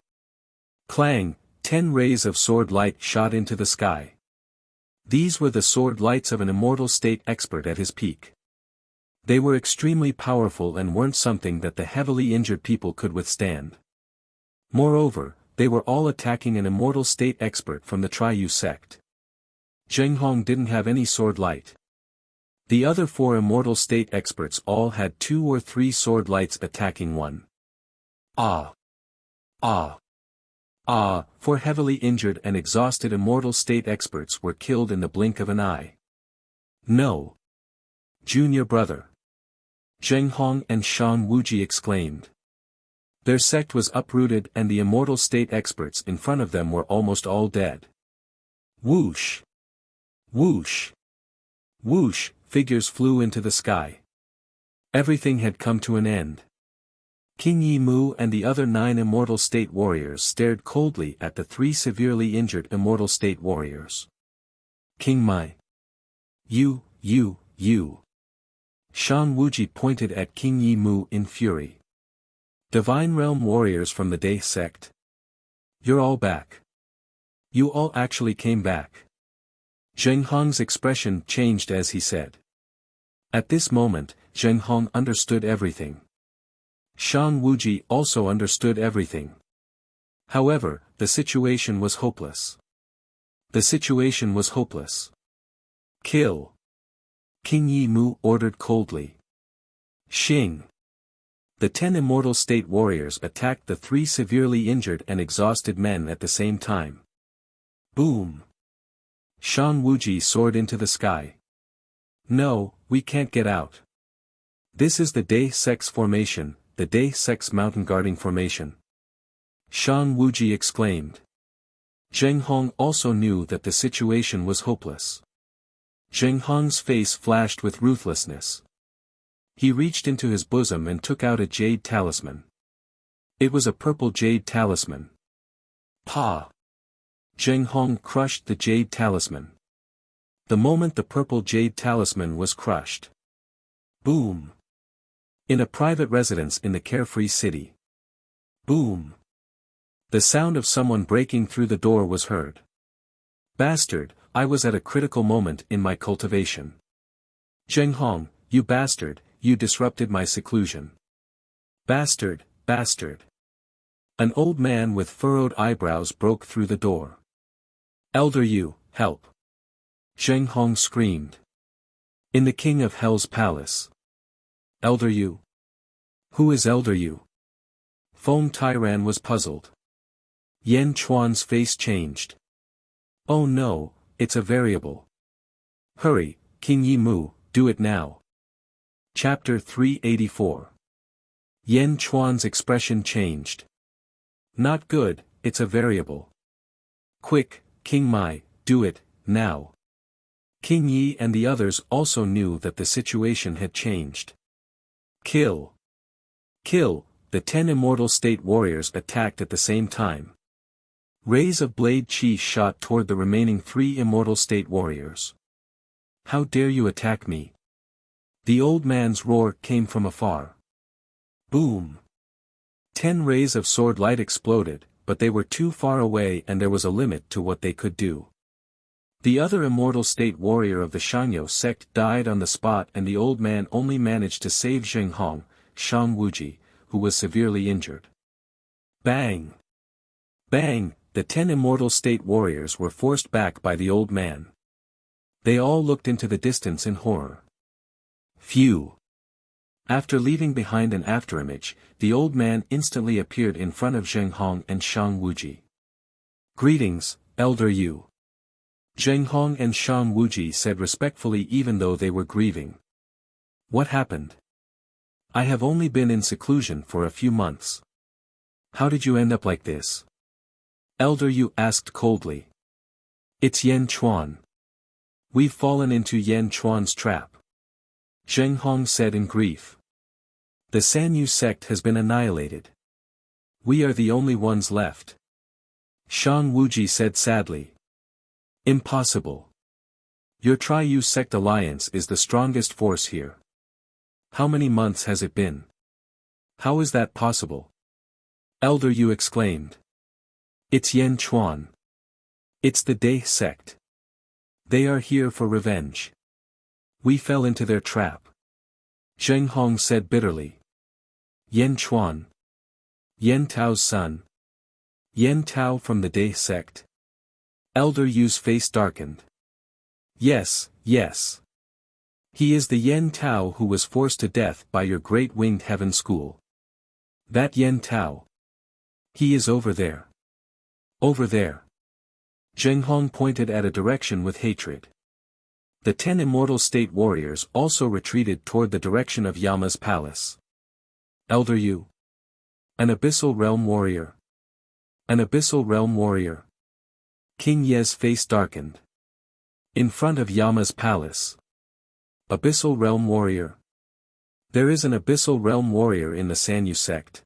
Clang, 10 rays of sword light shot into the sky. These were the sword lights of an immortal state expert at his peak. They were extremely powerful and weren't something that the heavily injured people could withstand. Moreover, they were all attacking an immortal state expert from the Triyu sect. Zheng Hong didn't have any sword light. The other 4 immortal state experts all had 2 or 3 sword lights attacking one. Ah! Ah! Ah! 4 heavily injured and exhausted immortal state experts were killed in the blink of an eye. No! Junior brother! Zheng Hong and Shan Wuji exclaimed. Their sect was uprooted and the immortal state experts in front of them were almost all dead. Whoosh! Whoosh! Whoosh! Figures flew into the sky. Everything had come to an end. King Yi Mu and the other 9 immortal state warriors stared coldly at the 3 severely injured immortal state warriors. King Mai. You. Shan Wuji pointed at King Yi Mu in fury. Divine Realm warriors from the Day sect. You're all back. You all actually came back. Zheng Hong's expression changed as he said. At this moment, Zheng Hong understood everything. Shan Wuji also understood everything. However, the situation was hopeless. The situation was hopeless. Kill! King Yi Mu ordered coldly. Xing! The 10 immortal state warriors attacked the 3 severely injured and exhausted men at the same time. Boom! Shan Wuji soared into the sky. No, we can't get out. This is the Day Sect's formation, the Day Sect's mountain guarding formation. Shan Wuji exclaimed. Zheng Hong also knew that the situation was hopeless. Zheng Hong's face flashed with ruthlessness. He reached into his bosom and took out a jade talisman. It was a purple jade talisman. Pa! Zheng Hong crushed the jade talisman. The moment the purple jade talisman was crushed. Boom! In a private residence in the carefree city. Boom! The sound of someone breaking through the door was heard. Bastard, I was at a critical moment in my cultivation. Zheng Hong, you bastard, you disrupted my seclusion. Bastard, bastard. An old man with furrowed eyebrows broke through the door. Elder Yu, help! Zheng Hong screamed. In the King of Hell's palace. Elder Yu? Who is Elder Yu? Feng Tairan was puzzled. Yan Chuan's face changed. Oh no, it's a variable. Hurry, King Yi Mu, do it now. Chapter 384. Yan Chuan's expression changed. Not good, it's a variable. Quick, King Mai, do it, now. King Yi and the others also knew that the situation had changed. Kill! Kill! The 10 immortal state warriors attacked at the same time. Rays of blade chi shot toward the remaining 3 immortal state warriors. How dare you attack me? The old man's roar came from afar. Boom! 10 rays of sword light exploded, but they were too far away and there was a limit to what they could do. The other immortal state warrior of the Shangyo sect died on the spot and the old man only managed to save Zheng Hong, Shan Wuji, who was severely injured. Bang! Bang! The 10 immortal state warriors were forced back by the old man. They all looked into the distance in horror. Phew! After leaving behind an afterimage, the old man instantly appeared in front of Zheng Hong and Shan Wuji. Greetings, Elder Yu. Zheng Hong and Shan Wuji said respectfully even though they were grieving. What happened? I have only been in seclusion for a few months. How did you end up like this? Elder Yu asked coldly. It's Yan Chuan. We've fallen into Yan Chuan's trap. Zheng Hong said in grief. The Sanyu sect has been annihilated. We are the only ones left. Shan Wuji said sadly. Impossible. Your Triyu sect alliance is the strongest force here. How many months has it been? How is that possible? Elder Yu exclaimed. It's Yan Chuan. It's the Day sect. They are here for revenge. We fell into their trap. Zheng Hong said bitterly. Yan Chuan. Yan Tao's son. Yen Tao from the Day sect. Elder Yu's face darkened. Yes, yes. He is the Yen Tao who was forced to death by your great winged heaven school. That Yen Tao. He is over there. Over there. Zheng Hong pointed at a direction with hatred. The 10 immortal state warriors also retreated toward the direction of Yama's palace. Elder Yu. An abyssal realm warrior. An abyssal realm warrior. King Ye's face darkened. In front of Yama's palace. Abyssal realm warrior. There is an abyssal realm warrior in the Sanyu sect.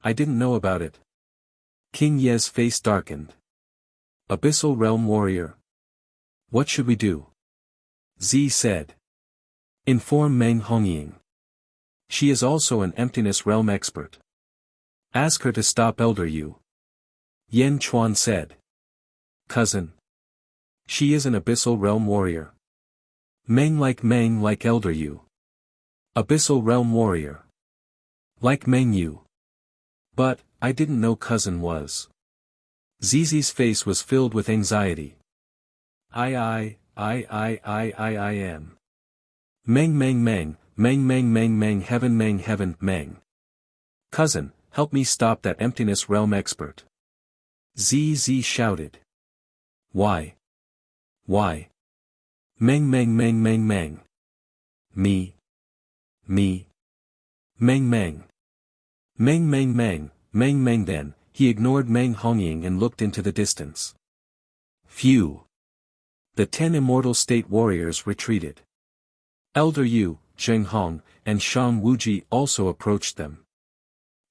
I didn't know about it. King Ye's face darkened. Abyssal realm warrior. What should we do? Z said. Inform Meng Hongying. She is also an emptiness realm expert. Ask her to stop Elder Yu. Yen Chuan said. Cousin. She is an abyssal realm warrior. Meng like Elder Yu. Abyssal realm warrior. Like Meng Yu. But, I didn't know cousin was. Zizi's face was filled with anxiety. I am. Meng heaven Meng. Cousin, help me stop that emptiness realm expert. ZZ shouted. Why? Why? Meng. Me. Meng. Meng then, he ignored Meng Hongying and looked into the distance. Phew. The 10 immortal state warriors retreated. Elder Yu, Zheng Hong, and Shang Wuji also approached them.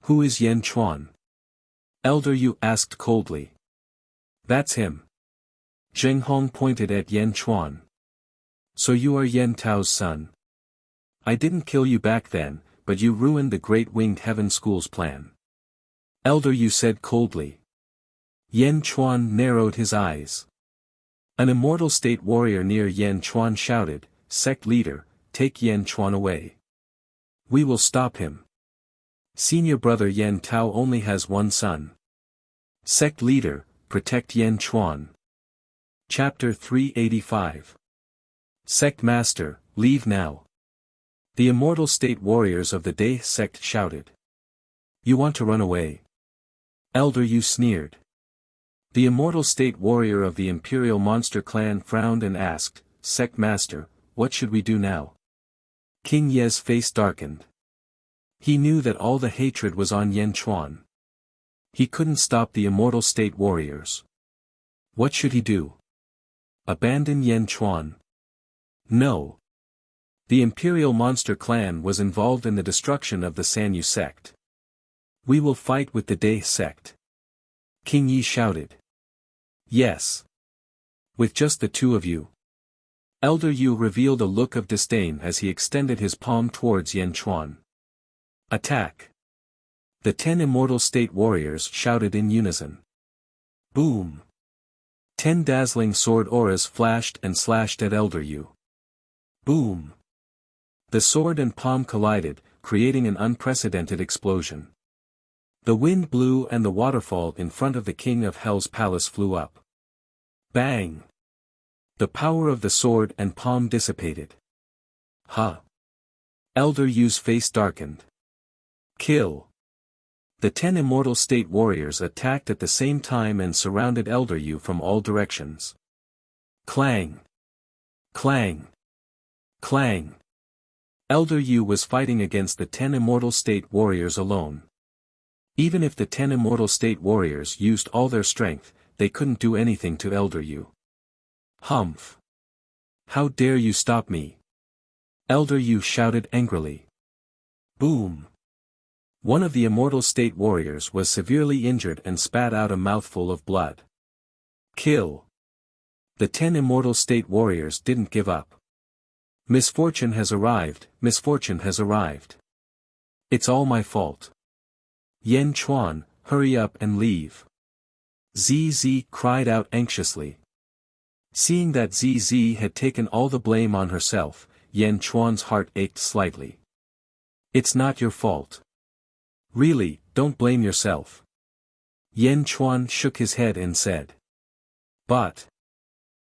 Who is Yen Chuan? Elder Yu asked coldly. That's him. Zheng Hong pointed at Yen Chuan. So you are Yen Tao's son. I didn't kill you back then, but you ruined the Great Winged Heaven School's plan. Elder Yu said coldly. Yen Chuan narrowed his eyes. An immortal state warrior near Yen Chuan shouted, Sect leader, take Yen Chuan away. We will stop him. Senior brother Yen Tao only has one son. Sect leader, protect Yen Chuan. Chapter 385. Sect master, leave now. The immortal state warriors of the Day sect shouted. You want to run away? Elder Yu sneered. The immortal state warrior of the Imperial Monster Clan frowned and asked, Sect master, what should we do now? King Ye's face darkened. He knew that all the hatred was on Yen Chuan. He couldn't stop the immortal state warriors. What should he do? Abandon Yen Chuan? No. The Imperial Monster Clan was involved in the destruction of the Sanyu sect. We will fight with the Day sect. King Yi shouted. Yes. With just the two of you. Elder Yu revealed a look of disdain as he extended his palm towards Yen Chuan. Attack. The 10 immortal state warriors shouted in unison. Boom. 10 dazzling sword auras flashed and slashed at Elder Yu. Boom. The sword and palm collided, creating an unprecedented explosion. The wind blew and the waterfall in front of the King of Hell's palace flew up. Bang! The power of the sword and palm dissipated. Ha! Elder Yu's face darkened. Kill! The 10 immortal state warriors attacked at the same time and surrounded Elder Yu from all directions. Clang! Clang! Clang! Elder Yu was fighting against the 10 immortal state warriors alone. Even if the 10 immortal state warriors used all their strength, they couldn't do anything to Elder Yu. Humph! How dare you stop me? Elder Yu shouted angrily. Boom! One of the immortal state warriors was severely injured and spat out a mouthful of blood. Kill! The 10 immortal state warriors didn't give up. Misfortune has arrived, misfortune has arrived. It's all my fault. Yen Chuan, hurry up and leave. ZZ cried out anxiously. Seeing that ZZ had taken all the blame on herself, Yen Chuan's heart ached slightly. It's not your fault. Really, don't blame yourself. Yan Chuan shook his head and said. But.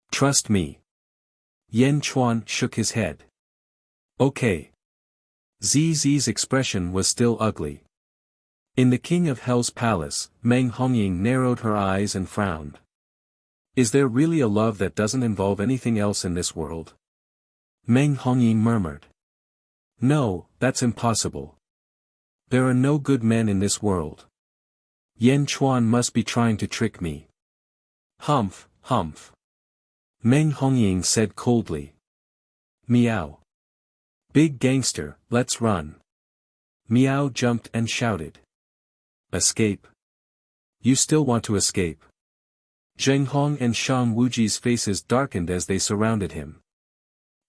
Trust me. Yan Chuan shook his head. Okay. Zz's expression was still ugly. In the King of Hell's palace, Meng Hongying narrowed her eyes and frowned. Is there really a love that doesn't involve anything else in this world? Meng Hongying murmured. No, that's impossible. There are no good men in this world. Yan Chuan must be trying to trick me. Humph, humph. Meng Hongying said coldly. Meow. Big gangster, let's run. Meow jumped and shouted. Escape. You still want to escape? Zheng Hong and Shang Wuji's faces darkened as they surrounded him.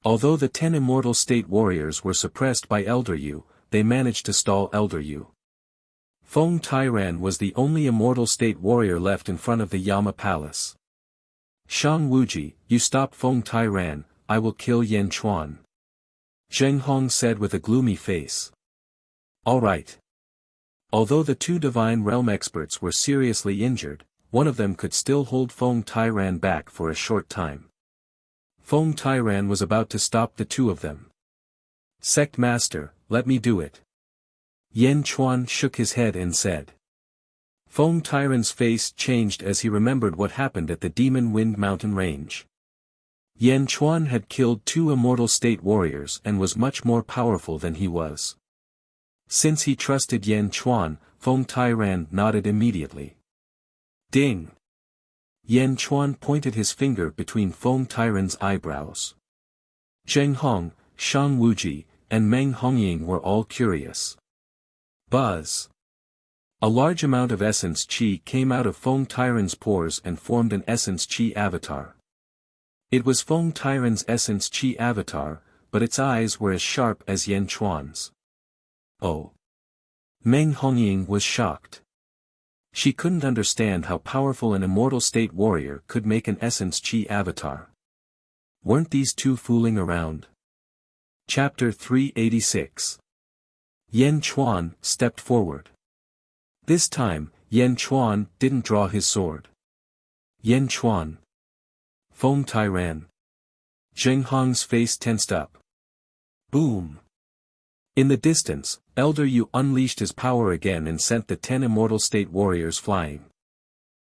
Although the 10 immortal state warriors were suppressed by Elder Yu, they managed to stall Elder Yu. Feng Tairan was the only immortal state warrior left in front of the Yama Palace. Shang Wuji, you stop Feng Tairan, I will kill Yan Chuan. Zheng Hong said with a gloomy face. All right. Although the 2 divine realm experts were seriously injured, one of them could still hold Feng Tairan back for a short time. Feng Tairan was about to stop the 2 of them. Sect Master, let me do it. Yan Chuan shook his head and said. Feng Tairan's face changed as he remembered what happened at the Demon Wind Mountain Range. Yan Chuan had killed 2 immortal state warriors and was much more powerful than he was. Since he trusted Yan Chuan, Feng Tairan nodded immediately. Ding! Yan Chuan pointed his finger between Feng Tairan's eyebrows. Zheng Hong, Shang Wuji, and Meng Hongying were all curious. Buzz! A large amount of essence qi came out of Feng Tairan's pores and formed an essence qi avatar. It was Feng Tairan's essence qi avatar, but its eyes were as sharp as Yan Chuan's. Oh! Meng Hongying was shocked. She couldn't understand how powerful an immortal state warrior could make an essence qi avatar. Weren't these 2 fooling around? Chapter 386. Yan Chuan stepped forward. This time, Yan Chuan didn't draw his sword. Yan Chuan. Feng Tairan. Zheng Hong's face tensed up. Boom. In the distance, Elder Yu unleashed his power again and sent the 10 immortal state warriors flying.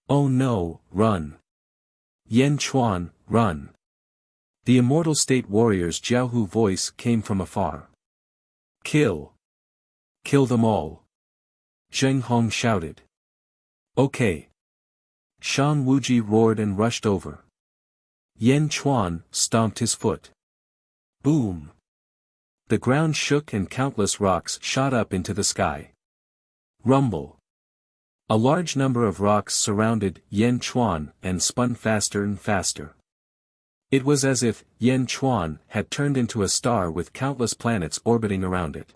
Oh no, run. Yan Chuan, run. The immortal state warriors' Jiaohu voice came from afar. Kill. Kill them all. Zheng Hong shouted. Okay. Shang Wuji roared and rushed over. Yan Chuan stomped his foot. Boom. The ground shook and countless rocks shot up into the sky. Rumble. A large number of rocks surrounded Yan Chuan and spun faster and faster. It was as if Yan Chuan had turned into a star with countless planets orbiting around it.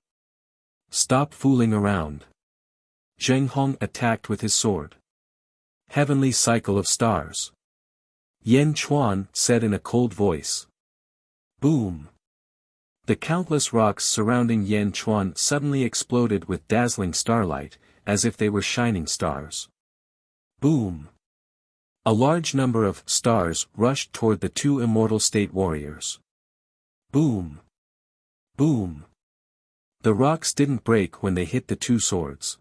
Stop fooling around. Zheng Hong attacked with his sword. Heavenly cycle of stars. Yan Chuan said in a cold voice. Boom. The countless rocks surrounding Yan Chuan suddenly exploded with dazzling starlight, as if they were shining stars. Boom. A large number of stars rushed toward the 2 immortal state warriors. Boom. Boom. The rocks didn't break when they hit the 2 swords.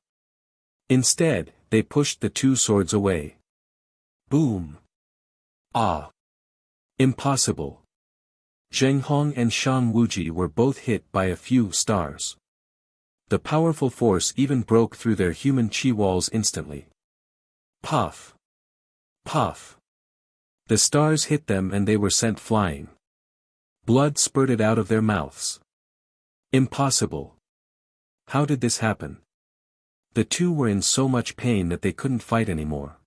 Instead, they pushed the 2 swords away. Boom. Ah. Impossible. Zheng Hong and Shang Wuji were both hit by a few stars. The powerful force even broke through their human chi walls instantly. Puff. Puff. The stars hit them and they were sent flying. Blood spurted out of their mouths. Impossible. How did this happen? The 2 were in so much pain that they couldn't fight anymore.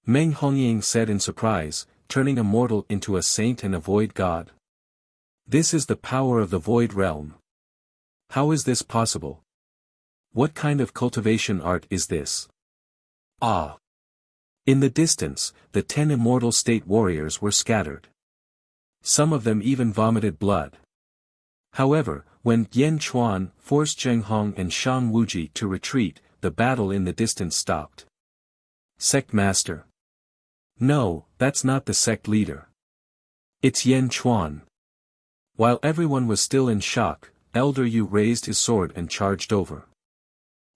Meng Hongying said in surprise, turning a mortal into a saint and a void god. This is the power of the void realm. How is this possible? What kind of cultivation art is this? Ah! In the distance, the 10 immortal state warriors were scattered. Some of them even vomited blood. However, when Yan Chuan forced Zheng Hong and Shang Wuji to retreat, the battle in the distance stopped. Sect Master. No, that's not the sect leader. It's Yan Chuan. While everyone was still in shock, Elder Yu raised his sword and charged over.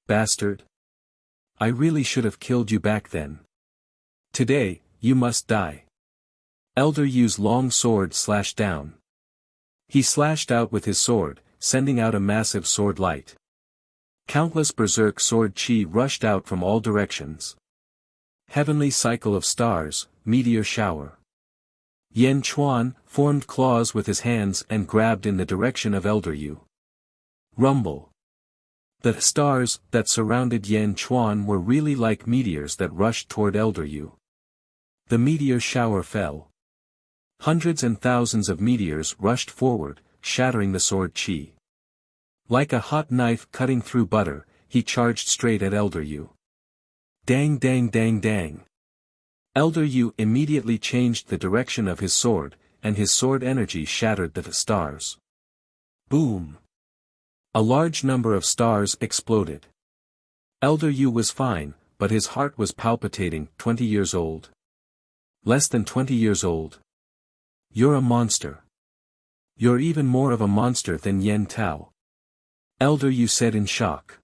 Bastard. I really should have killed you back then. Today, you must die. Elder Yu's long sword slashed down. He slashed out with his sword, sending out a massive sword light. Countless berserk sword chi rushed out from all directions. Heavenly cycle of stars, meteor shower. Yan Chuan formed claws with his hands and grabbed in the direction of Elder Yu. Rumble. The stars that surrounded Yan Chuan were really like meteors that rushed toward Elder Yu. The meteor shower fell. Hundreds and thousands of meteors rushed forward, shattering the sword chi. Like a hot knife cutting through butter, he charged straight at Elder Yu. Dang dang dang dang. Elder Yu immediately changed the direction of his sword, and his sword energy shattered the stars. Boom. A large number of stars exploded. Elder Yu was fine, but his heart was palpitating. 20 years old. Less than 20 years old. You're a monster. You're even more of a monster than Yen Tao. Elder Yu said in shock.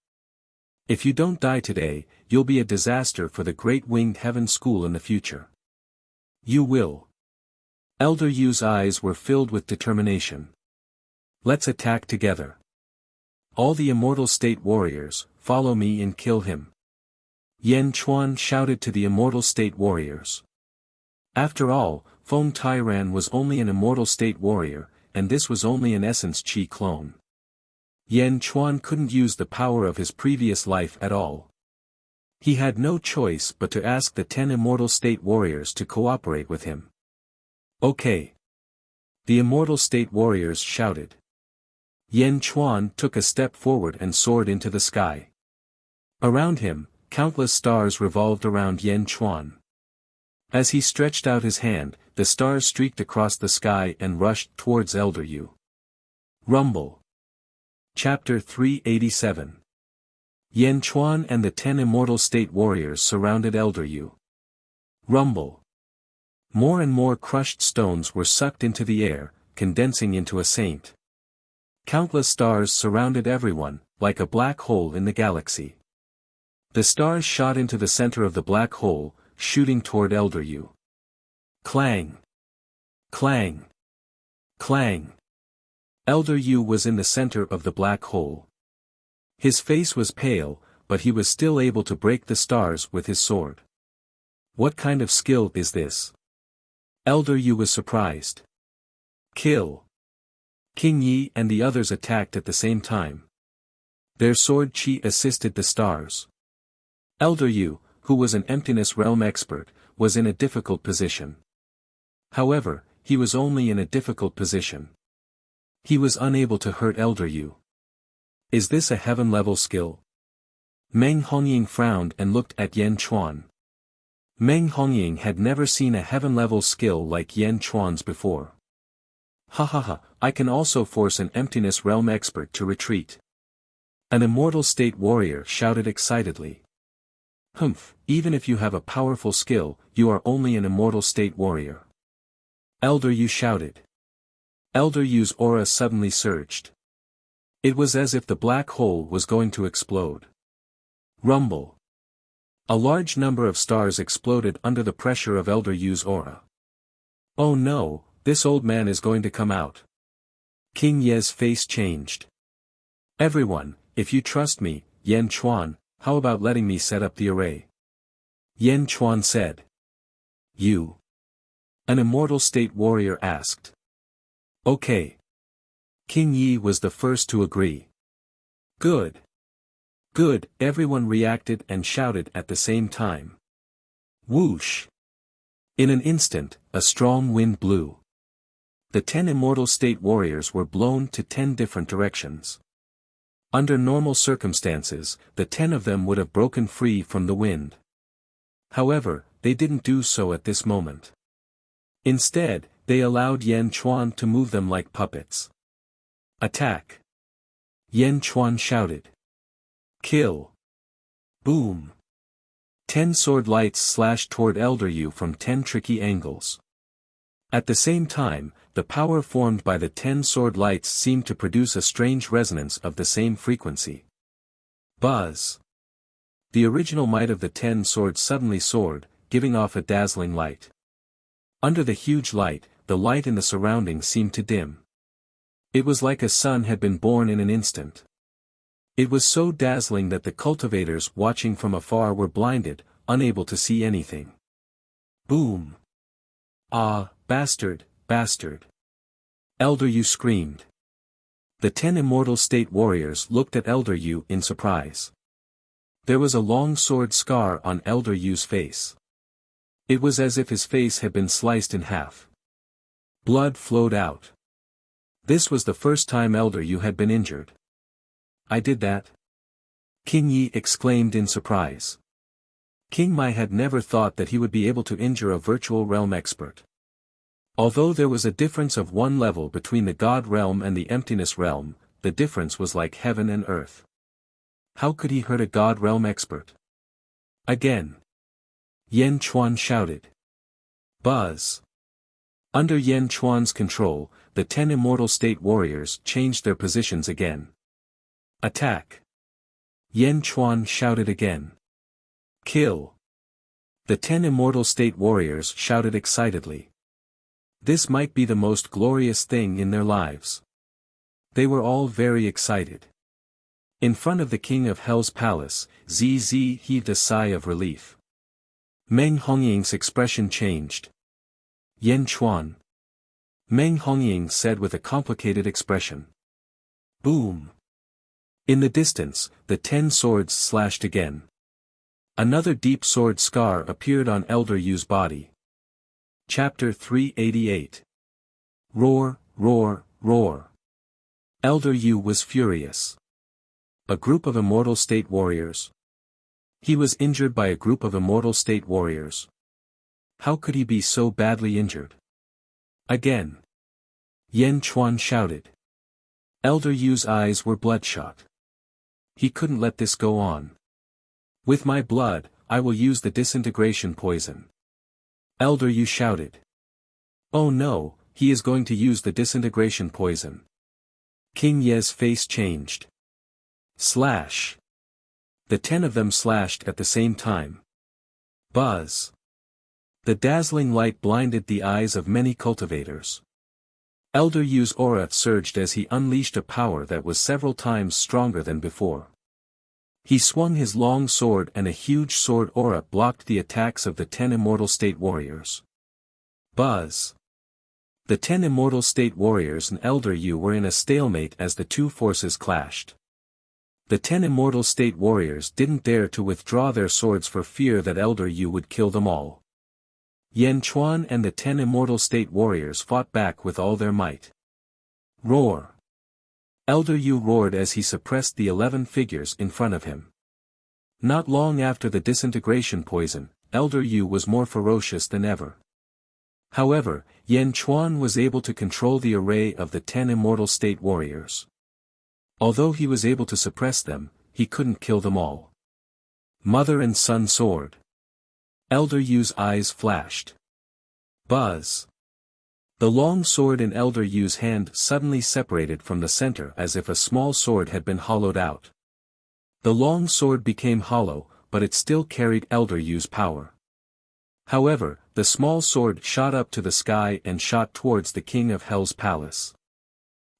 If you don't die today, you'll be a disaster for the Great Winged Heaven School in the future. You will. Elder Yu's eyes were filled with determination. Let's attack together. All the Immortal State Warriors, follow me and kill him. Yan Chuan shouted to the Immortal State Warriors. After all, Feng Tairan was only an Immortal State Warrior, and this was only an Essence Chi clone. Yan Chuan couldn't use the power of his previous life at all. He had no choice but to ask the 10 Immortal State Warriors to cooperate with him. Okay. The Immortal State Warriors shouted. Yan Chuan took a step forward and soared into the sky. Around him, countless stars revolved around Yan Chuan. As he stretched out his hand, the stars streaked across the sky and rushed towards Elder Yu. Rumble. Chapter 387. Yan Chuan and the 10 Immortal State Warriors surrounded Elder Yu. Rumble. More and more crushed stones were sucked into the air, condensing into a saint. Countless stars surrounded everyone, like a black hole in the galaxy. The stars shot into the center of the black hole, shooting toward Elder Yu. Clang! Clang! Clang! Elder Yu was in the center of the black hole. His face was pale, but he was still able to break the stars with his sword. What kind of skill is this? Elder Yu was surprised. Kill! King Yi and the others attacked at the same time. Their sword chi assisted the stars. Elder Yu, who was an emptiness realm expert, was in a difficult position. However, he was only in a difficult position. He was unable to hurt Elder Yu. Is this a heaven-level skill? Meng Hongying frowned and looked at Yan Chuan. Meng Hongying had never seen a heaven-level skill like Yan Chuan's before. Ha ha ha, I can also force an emptiness realm expert to retreat. An Immortal State Warrior shouted excitedly. Humph, even if you have a powerful skill, you are only an Immortal State Warrior. Elder Yu shouted. Elder Yu's aura suddenly surged. It was as if the black hole was going to explode. Rumble. A large number of stars exploded under the pressure of Elder Yu's aura. Oh no, this old man is going to come out. King Ye's face changed. Everyone, if you trust me, Yan Chuan, how about letting me set up the array? Yan Chuan said. You. An Immortal State Warrior asked. Okay. King Yi was the first to agree. Good. Good, everyone reacted and shouted at the same time. Whoosh. In an instant, a strong wind blew. The 10 Immortal State Warriors were blown to 10 different directions. Under normal circumstances, the 10 of them would have broken free from the wind. However, they didn't do so at this moment. Instead, they allowed Yan Chuan to move them like puppets. Attack! Yan Chuan shouted. Kill! Boom! 10 sword lights slashed toward Elder Yu from 10 tricky angles. At the same time, the power formed by the 10 sword lights seemed to produce a strange resonance of the same frequency. Buzz! The original might of the 10 swords suddenly soared, giving off a dazzling light. Under the huge light, the light in the surroundings seemed to dim. It was like a sun had been born in an instant. It was so dazzling that the cultivators watching from afar were blinded, unable to see anything. Boom! Ah, bastard, bastard! Elder Yu screamed. The 10 immortal state warriors looked at Elder Yu in surprise. There was a long sword scar on Elder Yu's face. It was as if his face had been sliced in half. Blood flowed out. This was the first time Elder Yu had been injured. I did that? King Yi exclaimed in surprise. King Mai had never thought that he would be able to injure a virtual realm expert. Although there was a difference of one level between the God realm and the emptiness realm, the difference was like heaven and earth. How could he hurt a God realm expert? Again. Yan Chuan shouted. Buzz! Under Yan Chuan's control, the 10 immortal state warriors changed their positions again. Attack! Yan Chuan shouted again. Kill! The 10 immortal state warriors shouted excitedly. This might be the most glorious thing in their lives. They were all very excited. In front of the king of Hell's palace, ZZ heaved a sigh of relief. Meng Hongying's expression changed. Yan Chuan. Meng Hongying said with a complicated expression. Boom! In the distance, the 10 swords slashed again. Another deep sword scar appeared on Elder Yu's body. Chapter 388. Roar, roar, roar. Elder Yu was furious. A group of immortal state warriors. He was injured by a group of immortal state warriors. How could he be so badly injured? Again. Yan Chuan shouted. Elder Yu's eyes were bloodshot. He couldn't let this go on. With my blood, I will use the disintegration poison. Elder Yu shouted. Oh no, he is going to use the disintegration poison. King Ye's face changed. Slash! The 10 of them slashed at the same time. Buzz! The dazzling light blinded the eyes of many cultivators. Elder Yu's aura surged as he unleashed a power that was several times stronger than before. He swung his long sword and a huge sword aura blocked the attacks of the 10 immortal state warriors. Buzz! The 10 immortal state warriors and Elder Yu were in a stalemate as the two forces clashed. The 10 immortal state warriors didn't dare to withdraw their swords for fear that Elder Yu would kill them all. Yan Chuan and the 10 immortal state warriors fought back with all their might. Roar! Elder Yu roared as he suppressed the 11 figures in front of him. Not long after the disintegration poison, Elder Yu was more ferocious than ever. However, Yan Chuan was able to control the array of the 10 immortal state warriors. Although he was able to suppress them, he couldn't kill them all. Mother and son sword. Elder Yu's eyes flashed. Buzz! The long sword in Elder Yu's hand suddenly separated from the center as if a small sword had been hollowed out. The long sword became hollow, but it still carried Elder Yu's power. However, the small sword shot up to the sky and shot towards the king of Hell's palace.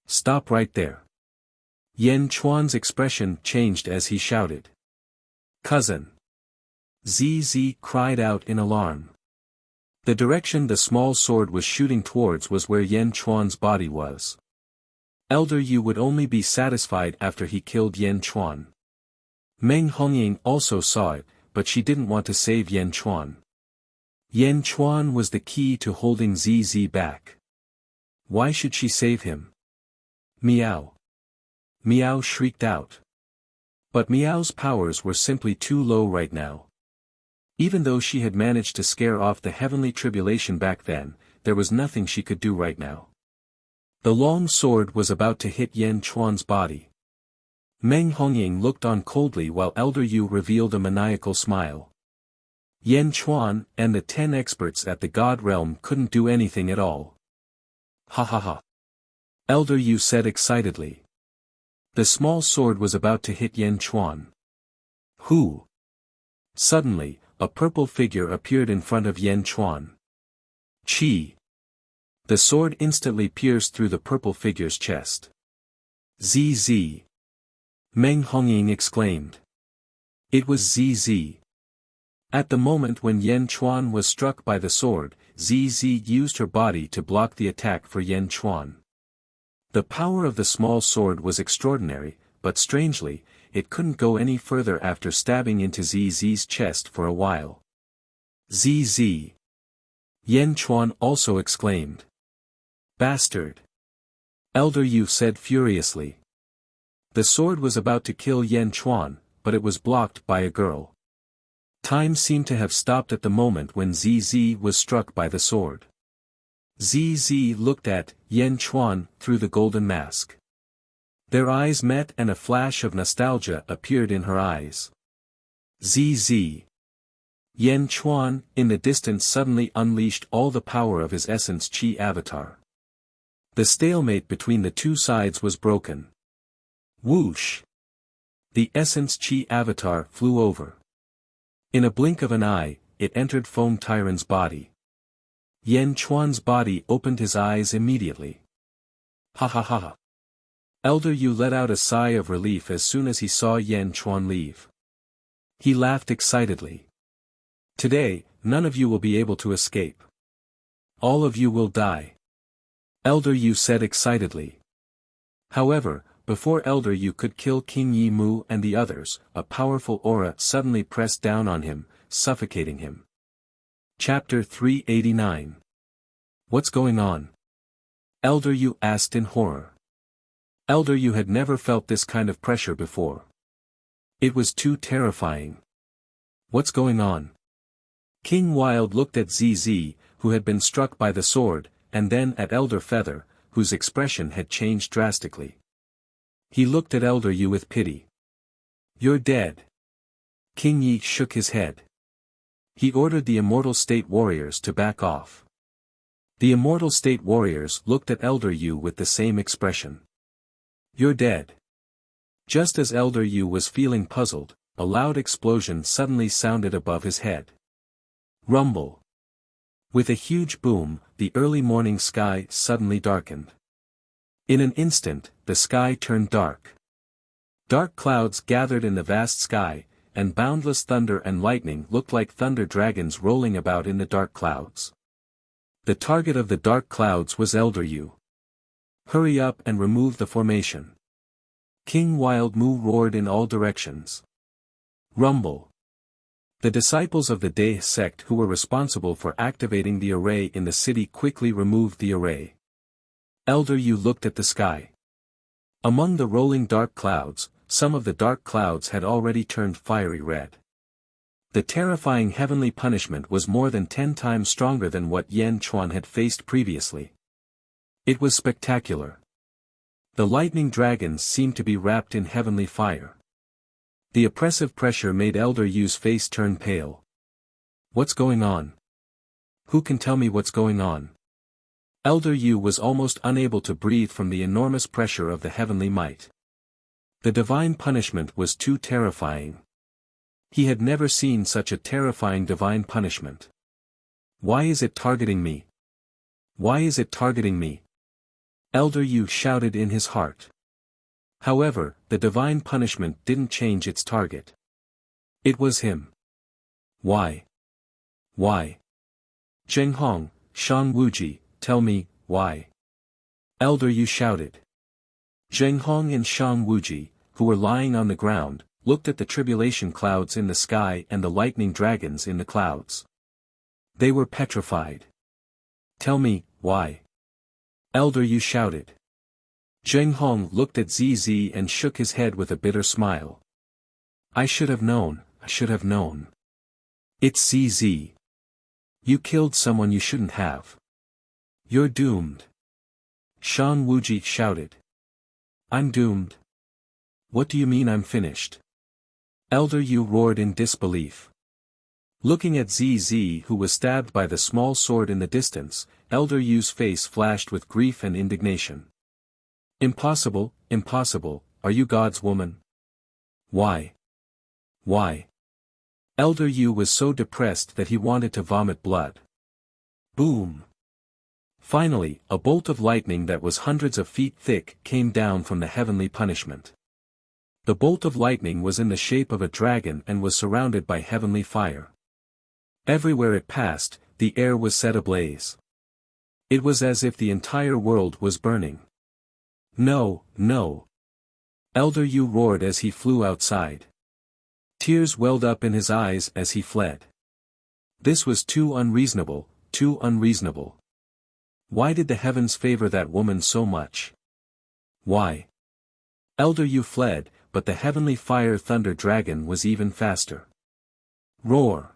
Stop right there. Yan Chuan's expression changed as he shouted. Cousin! ZZ cried out in alarm. The direction the small sword was shooting towards was where Yan Chuan's body was. Elder Yu would only be satisfied after he killed Yan Chuan. Meng Hongying also saw it, but she didn't want to save Yan Chuan. Yan Chuan was the key to holding ZZ back. Why should she save him? Meow! Meow shrieked out. But Meow's powers were simply too low right now. Even though she had managed to scare off the heavenly tribulation back then, there was nothing she could do right now. The long sword was about to hit Yan Chuan's body. Meng Hongying looked on coldly while Elder Yu revealed a maniacal smile. Yan Chuan and the 10 experts at the God Realm couldn't do anything at all. Ha ha ha. Elder Yu said excitedly. The small sword was about to hit Yan Chuan. Who? Suddenly, a purple figure appeared in front of Yan Chuan. Chi. The sword instantly pierced through the purple figure's chest. ZZ. Meng Hongying exclaimed. It was ZZ. At the moment when Yan Chuan was struck by the sword, ZZ used her body to block the attack for Yan Chuan. The power of the small sword was extraordinary, but strangely, it couldn't go any further after stabbing into ZZ's chest for a while. ZZ. Yan Chuan also exclaimed. Bastard. Elder Yu said furiously. The sword was about to kill Yan Chuan, but it was blocked by a girl. Time seemed to have stopped at the moment when ZZ was struck by the sword. ZZ looked at Yan Chuan through the golden mask. Their eyes met and a flash of nostalgia appeared in her eyes. ZZ. Yan Chuan in the distance suddenly unleashed all the power of his essence Chi avatar. The stalemate between the two sides was broken. Whoosh! The essence Chi avatar flew over. In a blink of an eye, it entered Foam Tyrant's body. Yan Chuan's body opened his eyes immediately. Ha ha ha ha. Elder Yu let out a sigh of relief as soon as he saw Yan Chuan leave. He laughed excitedly. Today, none of you will be able to escape. All of you will die. Elder Yu said excitedly. However, before Elder Yu could kill King Yi Mu and the others, a powerful aura suddenly pressed down on him, suffocating him. Chapter 389. What's going on? Elder Yu asked in horror. Elder Yu had never felt this kind of pressure before. It was too terrifying. What's going on? King Wild looked at ZZ, who had been struck by the sword, and then at Elder Feather, whose expression had changed drastically. He looked at Elder Yu with pity. You're dead. King Yi shook his head. He ordered the Immortal State Warriors to back off. The Immortal State Warriors looked at Elder Yu with the same expression. You're dead. Just as Elder Yu was feeling puzzled, a loud explosion suddenly sounded above his head. Rumble. With a huge boom, the early morning sky suddenly darkened. In an instant, the sky turned dark. Dark clouds gathered in the vast sky, and boundless thunder and lightning looked like thunder dragons rolling about in the dark clouds. The target of the dark clouds was Elder Yu. Hurry up and remove the formation. King Wild Mu roared in all directions. Rumble. The disciples of the Dae sect who were responsible for activating the array in the city quickly removed the array. Elder Yu looked at the sky. Among the rolling dark clouds, some of the dark clouds had already turned fiery red. The terrifying heavenly punishment was more than 10 times stronger than what Yan Chuan had faced previously. It was spectacular. The lightning dragons seemed to be wrapped in heavenly fire. The oppressive pressure made Elder Yu's face turn pale. What's going on? Who can tell me what's going on? Elder Yu was almost unable to breathe from the enormous pressure of the heavenly might. The divine punishment was too terrifying. He had never seen such a terrifying divine punishment. Why is it targeting me? Why is it targeting me? Elder Yu shouted in his heart. However, the divine punishment didn't change its target. It was him. Why? Why? Zheng Hong, Shan Wuji, tell me, why? Elder Yu shouted. Zheng Hong and Shan Wuji, who were lying on the ground, looked at the tribulation clouds in the sky and the lightning dragons in the clouds. They were petrified. Tell me, why? Elder Yu shouted. Zheng Hong looked at ZZ and shook his head with a bitter smile. I should have known, I should have known. It's ZZ. You killed someone you shouldn't have. You're doomed. Shan Wuji shouted. I'm doomed. What do you mean I'm finished? Elder Yu roared in disbelief. Looking at ZZ, who was stabbed by the small sword in the distance, Elder Yu's face flashed with grief and indignation. Impossible, impossible, are you God's woman? Why? Why? Elder Yu was so depressed that he wanted to vomit blood. Boom! Finally, a bolt of lightning that was hundreds of feet thick came down from the heavenly punishment. The bolt of lightning was in the shape of a dragon and was surrounded by heavenly fire. Everywhere it passed, the air was set ablaze. It was as if the entire world was burning. No, no! Elder Yu roared as he flew outside. Tears welled up in his eyes as he fled. This was too unreasonable, too unreasonable. Why did the heavens favor that woman so much? Why? Elder Yu fled, but the heavenly fire thunder dragon was even faster. Roar!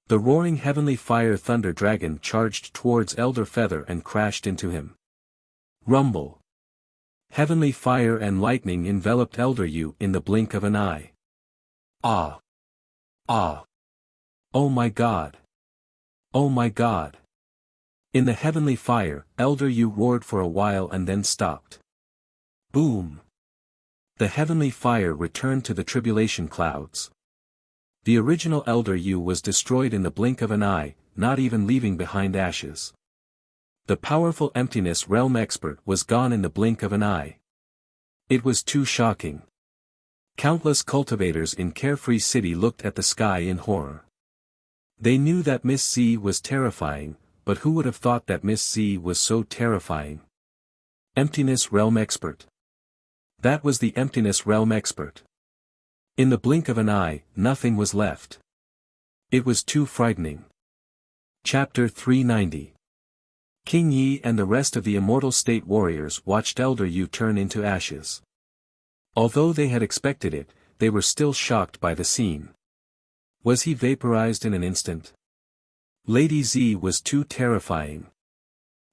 The roaring heavenly fire thunder dragon charged towards Elder Feather and crashed into him. Rumble! Heavenly fire and lightning enveloped Elder Yu in the blink of an eye. Ah! Ah! Oh my God! Oh my God! In the heavenly fire, Elder Yu roared for a while and then stopped. Boom! The heavenly fire returned to the tribulation clouds. The original Elder Yu was destroyed in the blink of an eye, not even leaving behind ashes. The powerful Emptiness Realm expert was gone in the blink of an eye. It was too shocking. Countless cultivators in Carefree City looked at the sky in horror. They knew that Miss Z was terrifying, but who would have thought that Miss Z was so terrifying? Emptiness Realm expert. That was the Emptiness Realm expert. In the blink of an eye, nothing was left. It was too frightening. Chapter 390. King Yi and the rest of the Immortal State warriors watched Elder Yu turn into ashes. Although they had expected it, they were still shocked by the scene. Was he vaporized in an instant? Lady Z was too terrifying.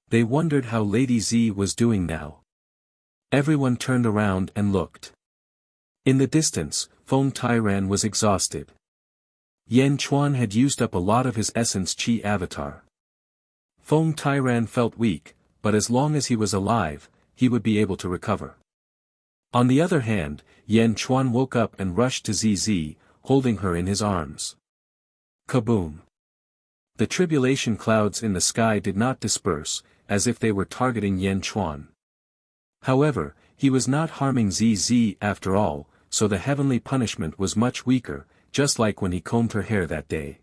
They wondered how Lady Z was doing now. Everyone turned around and looked. In the distance, Feng Tairan was exhausted. Yan Chuan had used up a lot of his essence chi avatar. Feng Tairan felt weak, but as long as he was alive, he would be able to recover. On the other hand, Yan Chuan woke up and rushed to ZZ, holding her in his arms. Kaboom! The tribulation clouds in the sky did not disperse, as if they were targeting Yan Chuan. However, he was not harming ZZ after all, so the heavenly punishment was much weaker, just like when he combed her hair that day.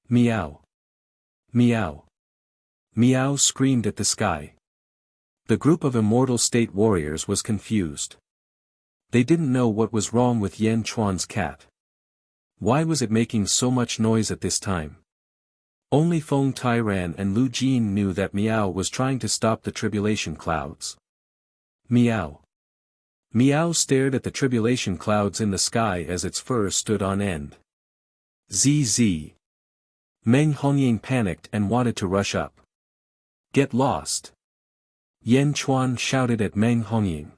Meow! Meow! Meow screamed at the sky. The group of Immortal State warriors was confused. They didn't know what was wrong with Yan Chuan's cat. Why was it making so much noise at this time? Only Feng Tairan and Lu Jin knew that Meow was trying to stop the tribulation clouds. Meow! Meow stared at the tribulation clouds in the sky as its fur stood on end. ZZ! Meng Hongying panicked and wanted to rush up. Get lost! Yan Chuan shouted at Meng Hongying.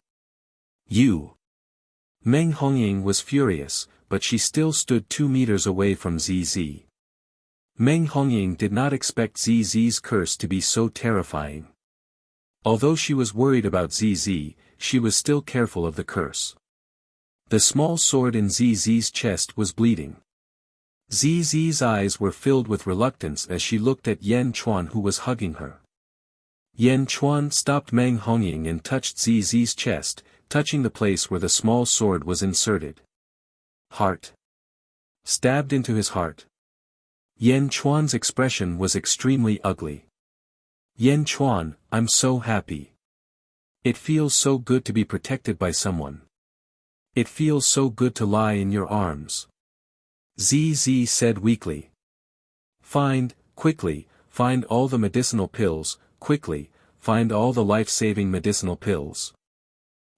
You! Meng Hongying was furious, but she still stood 2 meters away from ZZ. Meng Hongying did not expect ZZ's curse to be so terrifying. Although she was worried about ZZ, she was still careful of the curse. The small sword in ZZ's chest was bleeding. ZZ's eyes were filled with reluctance as she looked at Yan Chuan who was hugging her. Yan Chuan stopped Meng Hongying and touched ZZ's chest, touching the place where the small sword was inserted. Heart. Stabbed into his heart. Yan Chuan's expression was extremely ugly. Yan Chuan, I'm so happy. It feels so good to be protected by someone. It feels so good to lie in your arms. ZZ said weakly. Quickly, find all the medicinal pills, quickly, find all the life-saving medicinal pills.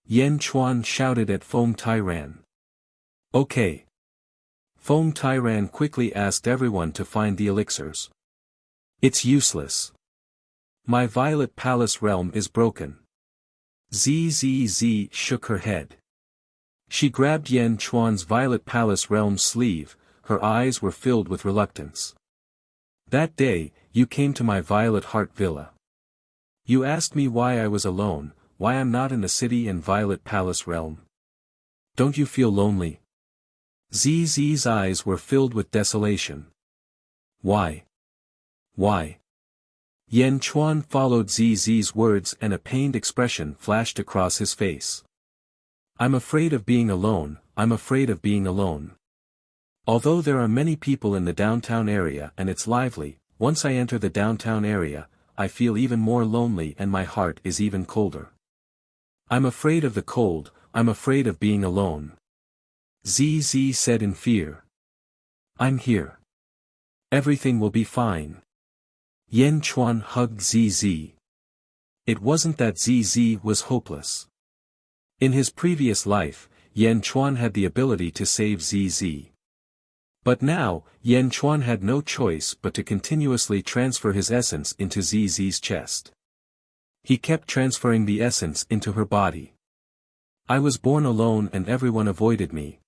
Yan Chuan shouted at Feng Tairan. Okay. Feng Tairan quickly asked everyone to find the elixirs. It's useless. My Violet Palace realm is broken. ZZZ shook her head. She grabbed Yan Chuan's Violet Palace realm sleeve, her eyes were filled with reluctance. That day, you came to my Violet Heart Villa. You asked me why I was alone, why I'm not in the city and Violet Palace realm. Don't you feel lonely? ZZ's eyes were filled with desolation. Why? Why? Yan Chuan followed ZZ's words and a pained expression flashed across his face. I'm afraid of being alone, I'm afraid of being alone. Although there are many people in the downtown area and it's lively, once I enter the downtown area, I feel even more lonely and my heart is even colder. I'm afraid of the cold, I'm afraid of being alone. ZZ said in fear. I'm here. Everything will be fine. Yan Chuan hugged ZZ. It wasn't that ZZ was hopeless. In his previous life, Yan Chuan had the ability to save ZZ. But now, Yan Chuan had no choice but to continuously transfer his essence into ZZ's chest. He kept transferring the essence into her body. I was born alone and everyone avoided me.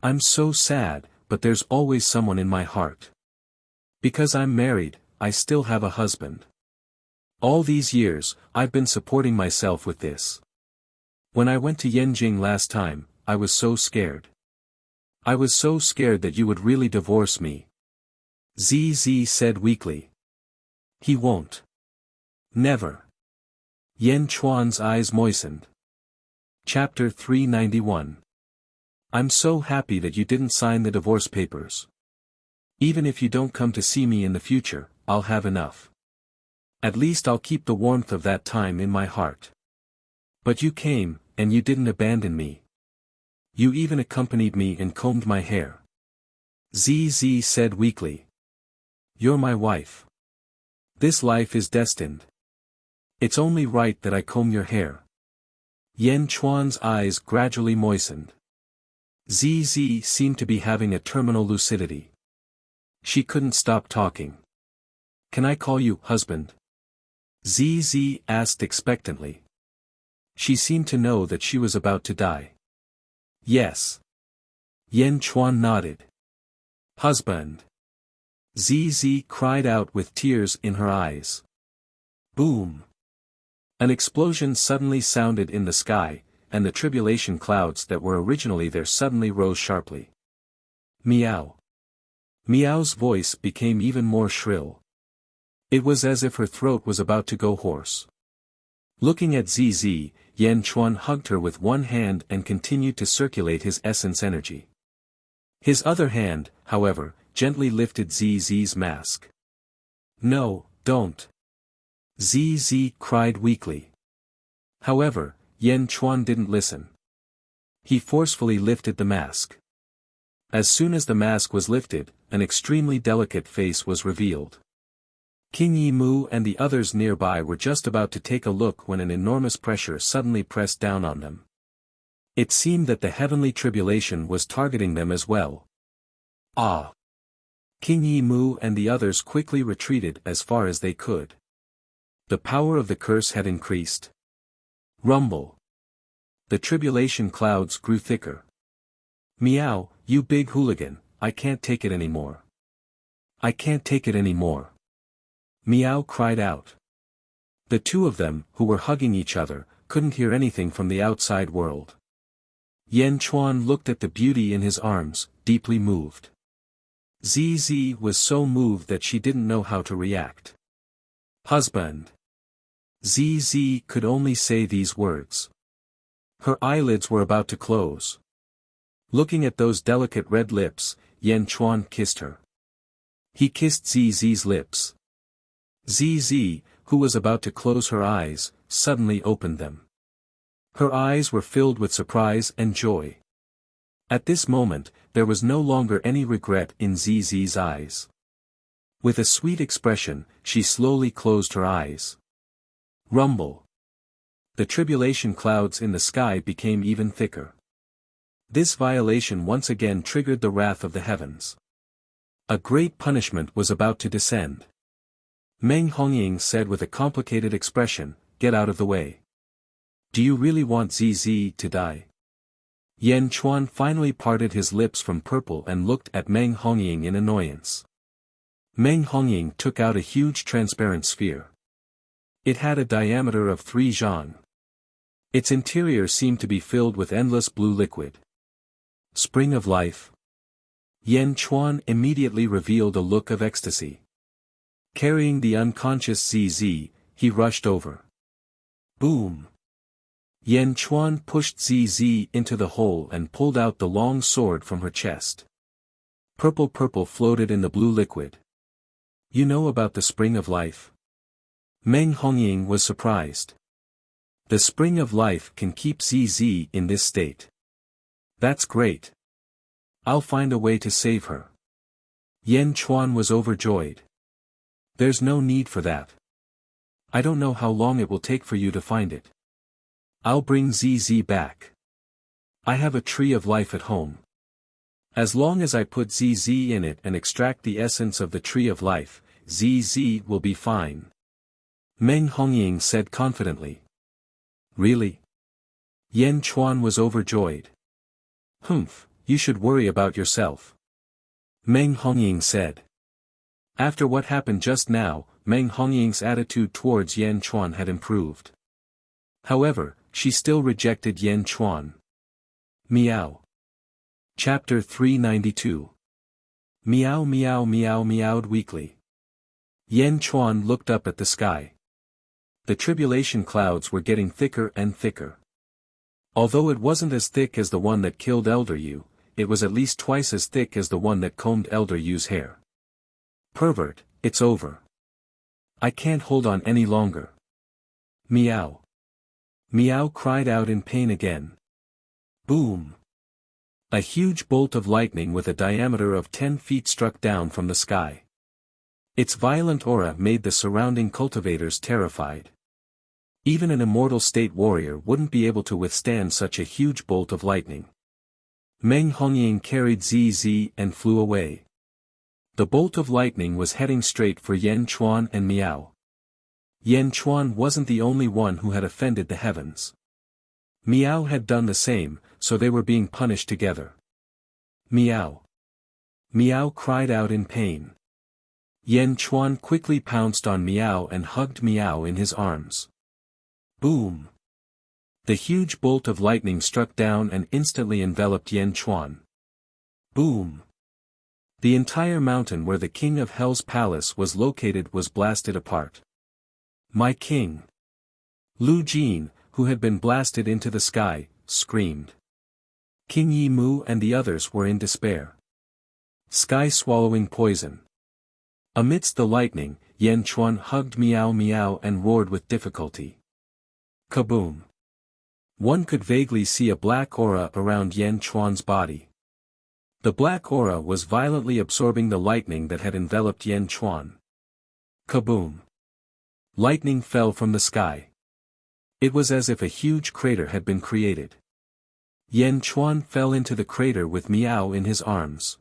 I'm so sad, but there's always someone in my heart. Because I'm married, I still have a husband. All these years, I've been supporting myself with this. When I went to Yenjing last time, I was so scared. I was so scared that you would really divorce me. ZZ said weakly. He won't. Never. Yan Chuan's eyes moistened. Chapter 391. I'm so happy that you didn't sign the divorce papers. Even if you don't come to see me in the future, I'll have enough. At least I'll keep the warmth of that time in my heart. But you came, and you didn't abandon me. You even accompanied me and combed my hair. ZZ said weakly. You're my wife. This life is destined. It's only right that I comb your hair. Yan Chuan's eyes gradually moistened. ZZ seemed to be having a terminal lucidity. She couldn't stop talking. Can I call you husband? ZZ asked expectantly. She seemed to know that she was about to die. Yes. Yan Chuan nodded. Husband. ZZ cried out with tears in her eyes. Boom. An explosion suddenly sounded in the sky, and the tribulation clouds that were originally there suddenly rose sharply. Meow. Meow's voice became even more shrill. It was as if her throat was about to go hoarse. Looking at ZZ, Yan Chuan hugged her with one hand and continued to circulate his essence energy. His other hand, however, gently lifted ZZ's mask. No, don't. ZZ cried weakly. However, Yan Chuan didn't listen. He forcefully lifted the mask. As soon as the mask was lifted, an extremely delicate face was revealed. King Yi Mu and the others nearby were just about to take a look when an enormous pressure suddenly pressed down on them. It seemed that the heavenly tribulation was targeting them as well. Ah! King Yi Mu and the others quickly retreated as far as they could. The power of the curse had increased. Rumble. The tribulation clouds grew thicker. Meow, you big hooligan, I can't take it anymore. I can't take it anymore. Meow cried out. The two of them, who were hugging each other, couldn't hear anything from the outside world. Yan Chuan looked at the beauty in his arms, deeply moved. ZZ was so moved that she didn't know how to react. Husband. ZZ could only say these words. Her eyelids were about to close. Looking at those delicate red lips, Yan Chuan kissed her. He kissed ZZ's lips. ZZ, who was about to close her eyes, suddenly opened them. Her eyes were filled with surprise and joy. At this moment, there was no longer any regret in ZZ's eyes. With a sweet expression, she slowly closed her eyes. Rumble. The tribulation clouds in the sky became even thicker. This violation once again triggered the wrath of the heavens. A great punishment was about to descend. Meng Hongying said with a complicated expression, "Get out of the way. Do you really want ZZ to die?" Yan Chuan finally parted his lips from purple and looked at Meng Hongying in annoyance. Meng Hongying took out a huge transparent sphere. It had a diameter of 3 zhang. Its interior seemed to be filled with endless blue liquid. Spring of life. Yan Chuan immediately revealed a look of ecstasy. Carrying the unconscious ZZ, he rushed over. Boom! Yan Chuan pushed ZZ into the hole and pulled out the long sword from her chest. Purple floated in the blue liquid. You know about the spring of life? Meng Hongying was surprised. The spring of life can keep ZZ in this state. That's great. I'll find a way to save her. Yan Chuan was overjoyed. There's no need for that. I don't know how long it will take for you to find it. I'll bring ZZ back. I have a tree of life at home. As long as I put ZZ in it and extract the essence of the tree of life, ZZ will be fine. Meng Hongying said confidently. Really? Yan Chuan was overjoyed. Humph, you should worry about yourself. Meng Hongying said. After what happened just now, Meng Hongying's attitude towards Yan Chuan had improved. However, she still rejected Yan Chuan. Meow. Chapter 392. Meow meow meow meowed weakly. Yan Chuan looked up at the sky. The tribulation clouds were getting thicker and thicker. Although it wasn't as thick as the one that killed Elder Yu, it was at least twice as thick as the one that combed Elder Yu's hair. Pervert, it's over. I can't hold on any longer. Meow. Meow cried out in pain again. Boom. A huge bolt of lightning with a diameter of 10 feet struck down from the sky. Its violent aura made the surrounding cultivators terrified. Even an immortal state warrior wouldn't be able to withstand such a huge bolt of lightning. Meng Hongying carried ZZ and flew away. The bolt of lightning was heading straight for Yan Chuan and Meow. Yan Chuan wasn't the only one who had offended the heavens. Meow had done the same, so they were being punished together. Meow. Meow cried out in pain. Yan Chuan quickly pounced on Meow and hugged Meow in his arms. Boom! The huge bolt of lightning struck down and instantly enveloped Yan Chuan. Boom! The entire mountain where the king of Hell's palace was located was blasted apart. My king! Lu Jin, who had been blasted into the sky, screamed. King Yi Mu and the others were in despair. Sky swallowing poison. Amidst the lightning, Yan Chuan hugged Meow Meow and roared with difficulty. Kaboom! One could vaguely see a black aura around Yan Chuan's body. The black aura was violently absorbing the lightning that had enveloped Yan Chuan. Kaboom! Lightning fell from the sky. It was as if a huge crater had been created. Yan Chuan fell into the crater with Meow in his arms.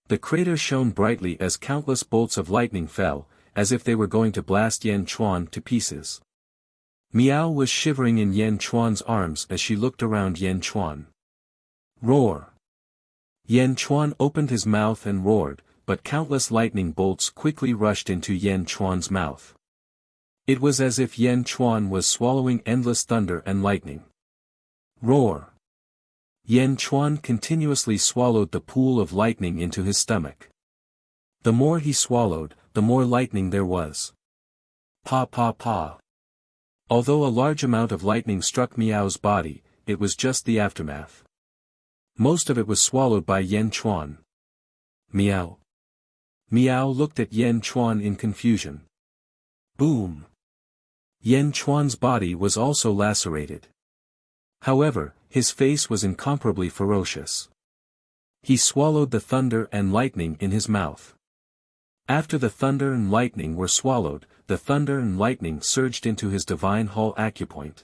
The crater shone brightly as countless bolts of lightning fell, as if they were going to blast Yan Chuan to pieces. Meow was shivering in Yan Chuan's arms as she looked around Yan Chuan. Roar! Yan Chuan opened his mouth and roared, but countless lightning bolts quickly rushed into Yan Chuan's mouth. It was as if Yan Chuan was swallowing endless thunder and lightning. Roar! Yan Chuan continuously swallowed the pool of lightning into his stomach. The more he swallowed, the more lightning there was. Pa pa pa. Although a large amount of lightning struck Meow's body, it was just the aftermath. Most of it was swallowed by Yan Chuan. Meow. Meow looked at Yan Chuan in confusion. Boom. Yan Chuan's body was also lacerated. However, his face was incomparably ferocious. He swallowed the thunder and lightning in his mouth. After the thunder and lightning were swallowed, the thunder and lightning surged into his Divine Hall acupoint.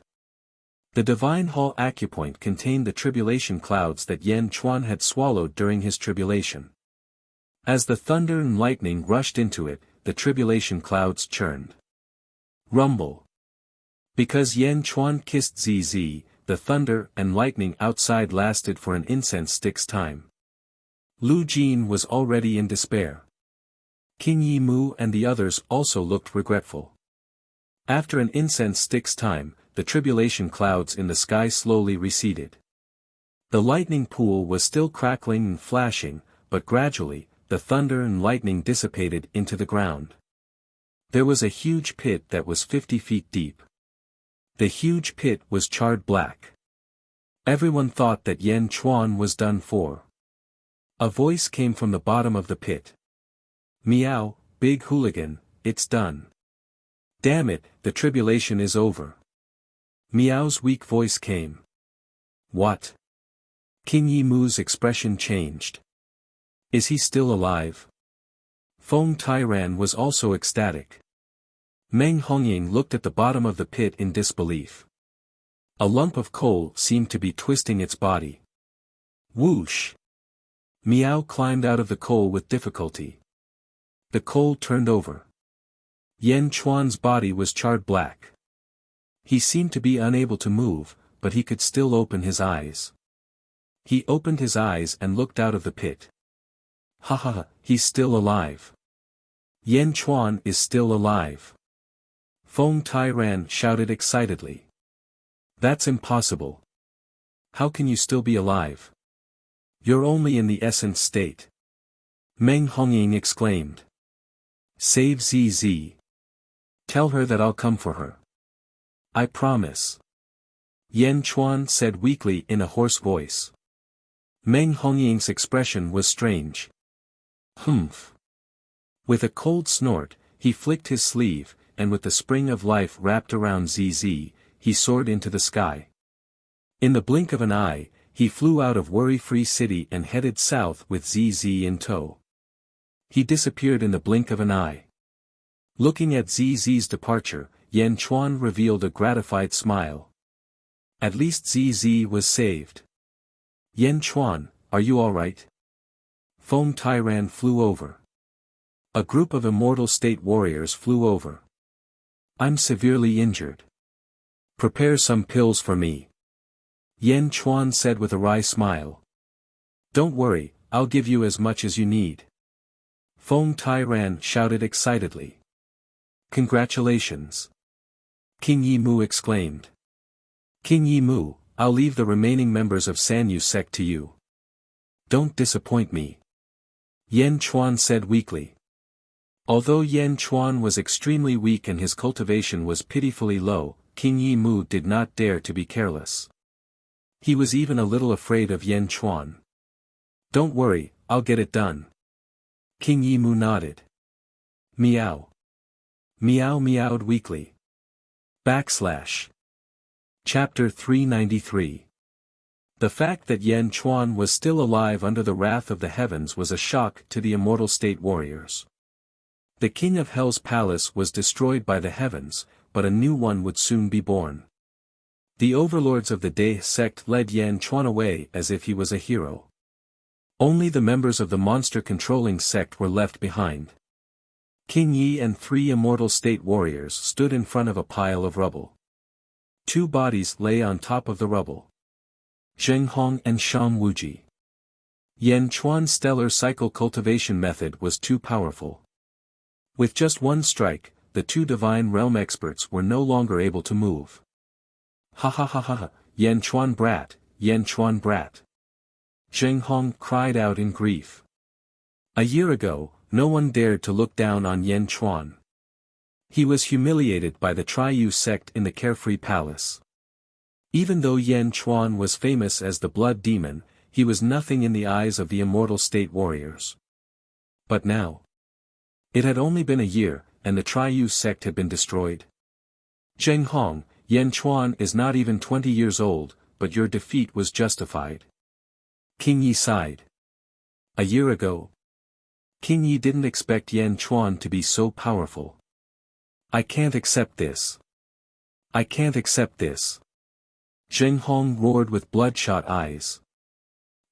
The Divine Hall acupoint contained the tribulation clouds that Yan Chuan had swallowed during his tribulation. As the thunder and lightning rushed into it, the tribulation clouds churned. Rumble. Because Yan Chuan kissed ZZ, the thunder and lightning outside lasted for an incense stick's time. Lu Jin was already in despair. King Yi Mu and the others also looked regretful. After an incense stick's time, the tribulation clouds in the sky slowly receded. The lightning pool was still crackling and flashing, but gradually, the thunder and lightning dissipated into the ground. There was a huge pit that was 50 feet deep. The huge pit was charred black. Everyone thought that Yan Chuan was done for. A voice came from the bottom of the pit. "Meow, big hooligan, it's done. Damn it, the tribulation is over." Meow's weak voice came. "What?" King Yi Mu's expression changed. "Is he still alive?" Feng Tairan was also ecstatic. Meng Hongying looked at the bottom of the pit in disbelief. A lump of coal seemed to be twisting its body. Whoosh! Meow climbed out of the coal with difficulty. The coal turned over. Yan Chuan's body was charred black. He seemed to be unable to move, but he could still open his eyes. He opened his eyes and looked out of the pit. Ha ha ha, he's still alive. Yan Chuan is still alive. Feng Tairan shouted excitedly. That's impossible. How can you still be alive? You're only in the essence state. Meng Hongying exclaimed. Save ZZ. Tell her that I'll come for her. I promise. Yan Chuan said weakly in a hoarse voice. Meng Hongying's expression was strange. Humph. With a cold snort, he flicked his sleeve, and with the spring of life wrapped around ZZ, he soared into the sky. In the blink of an eye, he flew out of Worry-Free City and headed south with ZZ in tow. He disappeared in the blink of an eye. Looking at ZZ's departure, Yan Chuan revealed a gratified smile. At least ZZ was saved. Yan Chuan, are you alright? Feng Tairan flew over. A group of Immortal State warriors flew over. I'm severely injured. Prepare some pills for me. Yan Chuan said with a wry smile. Don't worry, I'll give you as much as you need. Feng Tairan shouted excitedly. Congratulations. King Yi Mu exclaimed. King Yi Mu, I'll leave the remaining members of Sanyu sect to you. Don't disappoint me. Yan Chuan said weakly. Although Yan Chuan was extremely weak and his cultivation was pitifully low, King Yi Mu did not dare to be careless. He was even a little afraid of Yan Chuan. Don't worry, I'll get it done. King Yi Mu nodded. Meow. Meow meowed weakly. Chapter 393. The fact that Yan Chuan was still alive under the wrath of the heavens was a shock to the Immortal State warriors. The king of Hell's palace was destroyed by the heavens, but a new one would soon be born. The overlords of the De sect led Yan Chuan away as if he was a hero. Only the members of the monster-controlling sect were left behind. King Yi and 3 Immortal State warriors stood in front of a pile of rubble. 2 bodies lay on top of the rubble. Zheng Hong and Shang Wuji. Yan Chuan's stellar cycle cultivation method was too powerful. With just one strike, the 2 divine realm experts were no longer able to move. Ha ha ha ha ha, Yan Chuan brat, Yan Chuan brat. Zheng Hong cried out in grief. A year ago, no one dared to look down on Yan Chuan. He was humiliated by the Triyu sect in the Carefree Palace. Even though Yan Chuan was famous as the Blood Demon, he was nothing in the eyes of the Immortal State warriors. But now, it had only been a year, and the Triyu sect had been destroyed. Zheng Hong, Yan Chuan is not even 20 years old, but your defeat was justified. King Yi sighed. A year ago, King Yi didn't expect Yan Chuan to be so powerful. I can't accept this. I can't accept this. Zheng Hong roared with bloodshot eyes.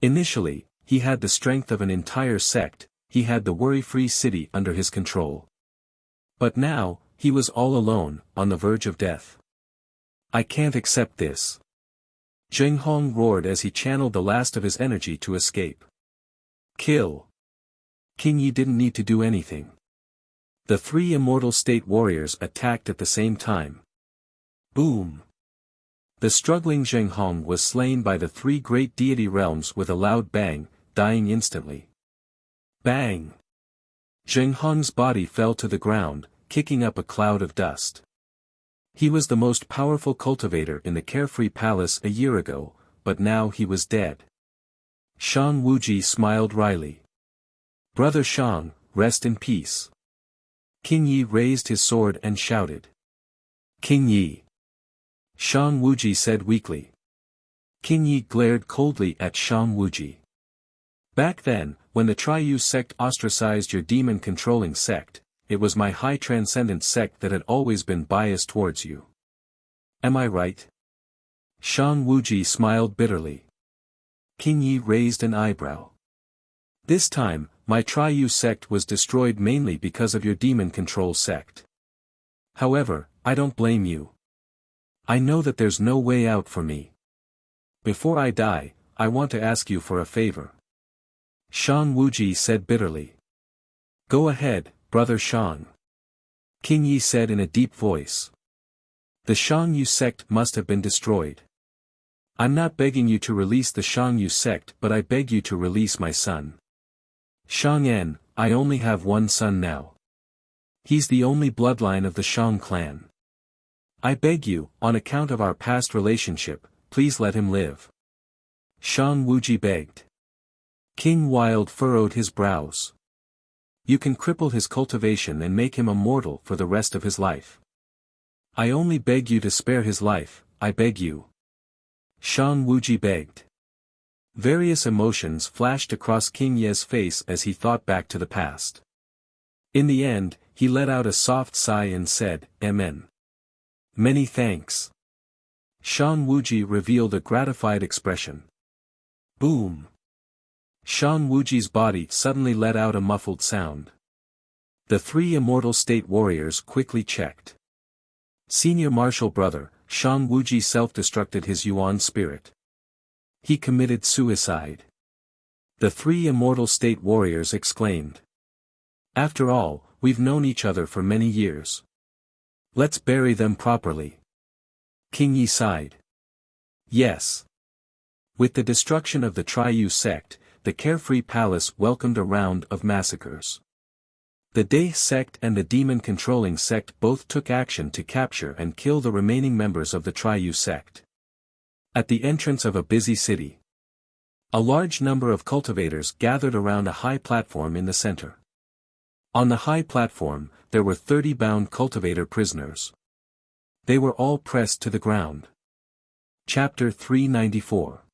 Initially, he had the strength of an entire sect, he had the Worry-Free City under his control. But now, he was all alone, on the verge of death. I can't accept this. Zheng Hong roared as he channeled the last of his energy to escape. Kill. King Yi didn't need to do anything. The three immortal state warriors attacked at the same time. Boom. The struggling Zheng Hong was slain by the three great deity realms with a loud bang, dying instantly. Bang! Zheng Hong's body fell to the ground, kicking up a cloud of dust. He was the most powerful cultivator in the Carefree Palace a year ago, but now he was dead. Shang Wuji smiled wryly. Brother Shang, rest in peace. King Yi raised his sword and shouted. King Yi. Shang Wuji said weakly. King Yi glared coldly at Shang Wuji. Back then, when the Triyu sect ostracized your demon-controlling sect, it was my high transcendent sect that had always been biased towards you. Am I right? Shang Wuji smiled bitterly. King Yi raised an eyebrow. This time, my Triyu sect was destroyed mainly because of your demon control sect. However, I don't blame you. I know that there's no way out for me. Before I die, I want to ask you for a favor. Shang Wuji said bitterly. Go ahead, brother Shang. King Yi said in a deep voice. The Shang Yu sect must have been destroyed. I'm not begging you to release the Shang Yu sect, but I beg you to release my son. Shang En, I only have one son now. He's the only bloodline of the Shang clan. I beg you, on account of our past relationship, please let him live. Shang Wuji begged. King Wild furrowed his brows. You can cripple his cultivation and make him immortal for the rest of his life. I only beg you to spare his life, I beg you. Shang Wuji begged. Various emotions flashed across King Ye's face as he thought back to the past. In the end, he let out a soft sigh and said, Amen. Many thanks. Shang Wuji revealed a gratified expression. Boom. Shang Wuji's body suddenly let out a muffled sound. The three immortal state warriors quickly checked. Senior martial brother, Shang Wuji self-destructed his Yuan spirit. He committed suicide. The three immortal state warriors exclaimed. After all, we've known each other for many years. Let's bury them properly. King Yi sighed. Yes. With the destruction of the Triyu sect, the Carefree Palace welcomed a round of massacres. The Dae sect and the demon-controlling sect both took action to capture and kill the remaining members of the Triyu sect. At the entrance of a busy city, a large number of cultivators gathered around a high platform in the center. On the high platform, there were 30 bound cultivator prisoners. They were all pressed to the ground. Chapter 394.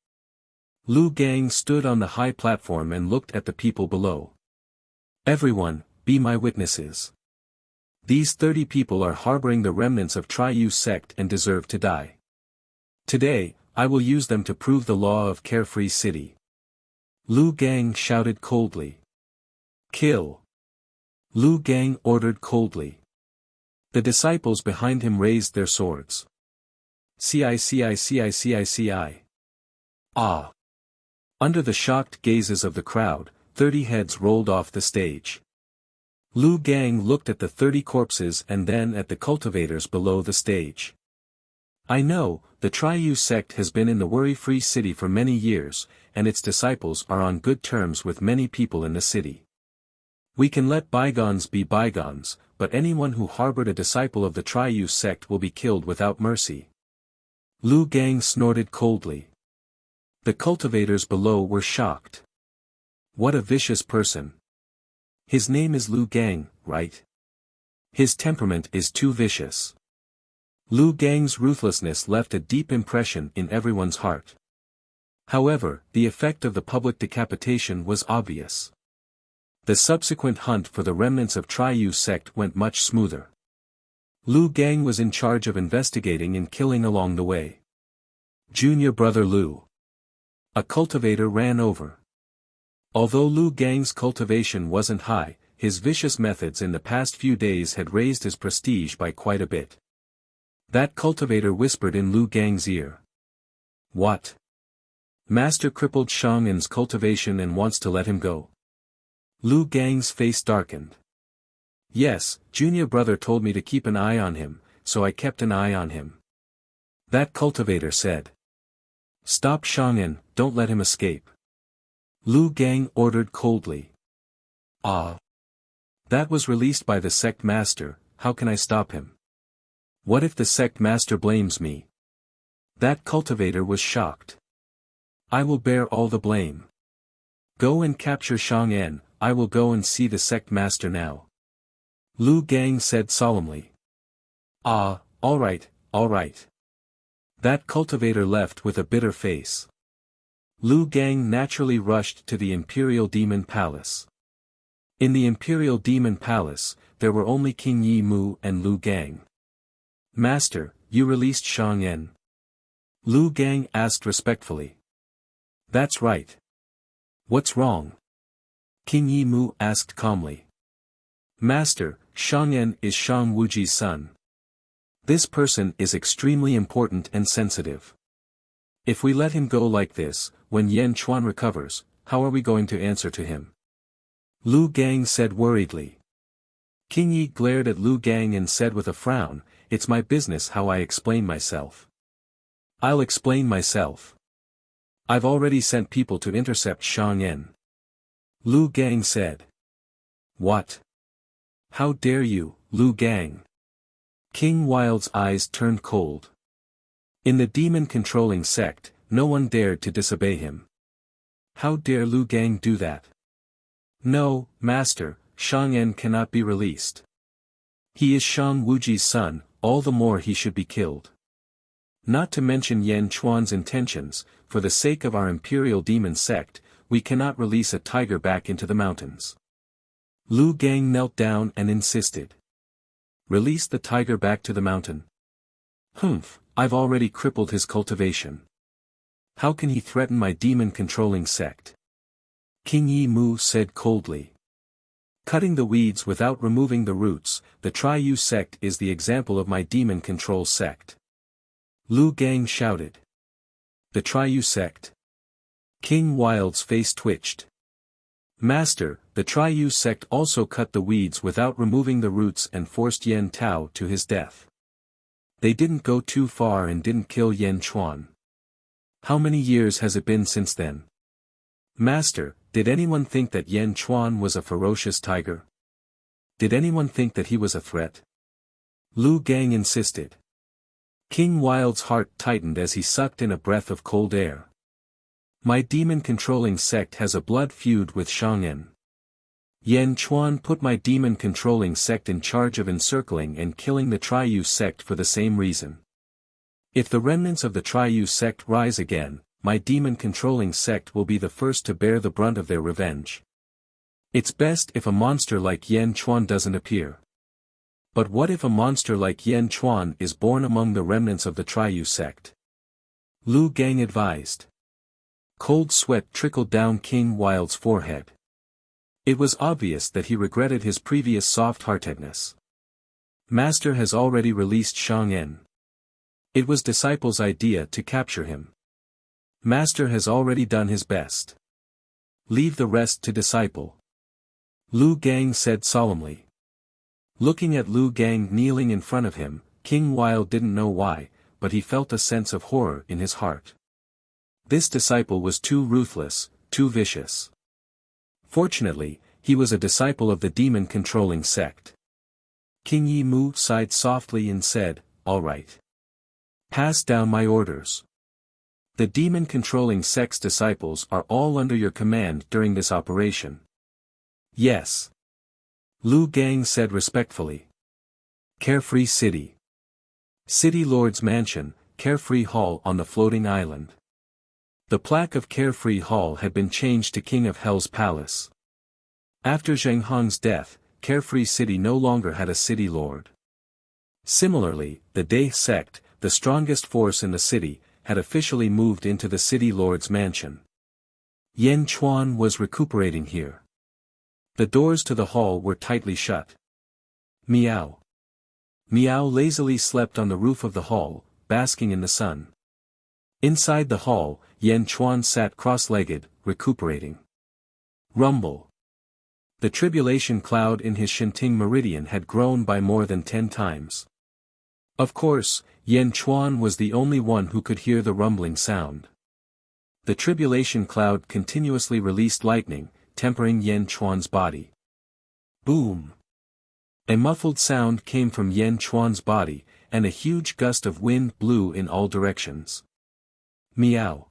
Lu Gang stood on the high platform and looked at the people below. Everyone, be my witnesses. These 30 people are harboring the remnants of Triyu sect and deserve to die. Today, I will use them to prove the law of Carefree City. Lu Gang shouted coldly. Kill. Lu Gang ordered coldly. The disciples behind him raised their swords. Ci. Ah! Under the shocked gazes of the crowd, 30 heads rolled off the stage. Lu Gang looked at the 30 corpses and then at the cultivators below the stage. I know, the Triyu sect has been in the worry-free city for many years, and its disciples are on good terms with many people in the city. We can let bygones be bygones, but anyone who harbored a disciple of the Triyu sect will be killed without mercy. Lu Gang snorted coldly. The cultivators below were shocked. What a vicious person. His name is Lu Gang, right? His temperament is too vicious. Lu Gang's ruthlessness left a deep impression in everyone's heart. However, the effect of the public decapitation was obvious. The subsequent hunt for the remnants of Triyu sect went much smoother. Lu Gang was in charge of investigating and killing along the way. Junior brother Lu. A cultivator ran over. Although Lu Gang's cultivation wasn't high, his vicious methods in the past few days had raised his prestige by quite a bit. That cultivator whispered in Lu Gang's ear. What? Master crippled Shang'an's cultivation and wants to let him go. Lu Gang's face darkened. Yes, junior brother told me to keep an eye on him, so I kept an eye on him. That cultivator said. Stop Shang'an, don't let him escape. Lu Gang ordered coldly. Ah. That was released by the sect master, how can I stop him? What if the sect master blames me? That cultivator was shocked. I will bear all the blame. Go and capture Shang'an, I will go and see the sect master now. Lu Gang said solemnly. Ah, all right, all right. That cultivator left with a bitter face. Lu Gang naturally rushed to the Imperial Demon Palace. In the Imperial Demon Palace, there were only King Yi Mu and Lu Gang. Master, you released Shang'an? Lu Gang asked respectfully. That's right. What's wrong? King Yi Mu asked calmly. Master, Shang'an is Shang Wuji's son. This person is extremely important and sensitive. If we let him go like this, when Yan Chuan recovers, how are we going to answer to him? Lu Gang said worriedly. King Yi glared at Lu Gang and said with a frown, it's my business how I explain myself. I'll explain myself. I've already sent people to intercept Shang'an. Lu Gang said. What? How dare you, Lu Gang? King Wild's eyes turned cold. In the demon-controlling sect, no one dared to disobey him. How dare Lu Gang do that? No, Master, Shang'an cannot be released. He is Shang Wuji's son, all the more he should be killed. Not to mention Yan Chuan's intentions, for the sake of our imperial demon sect, we cannot release a tiger back into the mountains. Lu Gang knelt down and insisted. Release the tiger back to the mountain. Humph, I've already crippled his cultivation. How can he threaten my demon-controlling sect? King Yi Mu said coldly. Cutting the weeds without removing the roots, the Tri-Yu sect is the example of my demon control sect. Lu Gang shouted. The Tri-Yu sect? King Wild's face twitched. Master, the Tri-Yu sect also cut the weeds without removing the roots and forced Yan Tao to his death. They didn't go too far and didn't kill Yan Chuan. How many years has it been since then? Master, did anyone think that Yan Chuan was a ferocious tiger? Did anyone think that he was a threat? Lu Gang insisted. King Wild's heart tightened as he sucked in a breath of cold air. My demon-controlling sect has a blood feud with Shang'an. Yan Chuan put my demon-controlling sect in charge of encircling and killing the Tri-Yu sect for the same reason. If the remnants of the Tri-Yu sect rise again, my demon-controlling sect will be the first to bear the brunt of their revenge. It's best if a monster like Yan Chuan doesn't appear. But what if a monster like Yan Chuan is born among the remnants of the Tri-Yu sect? Lu Gang advised. Cold sweat trickled down King Wild's forehead. It was obvious that he regretted his previous soft-heartedness. Master has already released Shang'an. It was Disciple's idea to capture him. Master has already done his best. Leave the rest to Disciple. Lu Gang said solemnly. Looking at Lu Gang kneeling in front of him, King Wild didn't know why, but he felt a sense of horror in his heart. This disciple was too ruthless, too vicious. Fortunately, he was a disciple of the demon-controlling sect. King Yi Mu sighed softly and said, all right. Pass down my orders. The demon-controlling sect's disciples are all under your command during this operation. Yes. Lu Gang said respectfully. Carefree City. City Lord's Mansion, Carefree Hall on the floating island. The plaque of Carefree Hall had been changed to King of Hell's Palace. After Zheng Hong's death, Carefree City no longer had a city lord. Similarly, the Dai sect, the strongest force in the city, had officially moved into the city lord's mansion. Yan Chuan was recuperating here. The doors to the hall were tightly shut. Meow. Meow lazily slept on the roof of the hall, basking in the sun. Inside the hall, Yan Chuan sat cross-legged, recuperating. Rumble. The tribulation cloud in his Shinting meridian had grown by more than 10 times. Of course, Yan Chuan was the only one who could hear the rumbling sound. The tribulation cloud continuously released lightning, tempering Yan Chuan's body. Boom! A muffled sound came from Yan Chuan's body, and a huge gust of wind blew in all directions. Meow.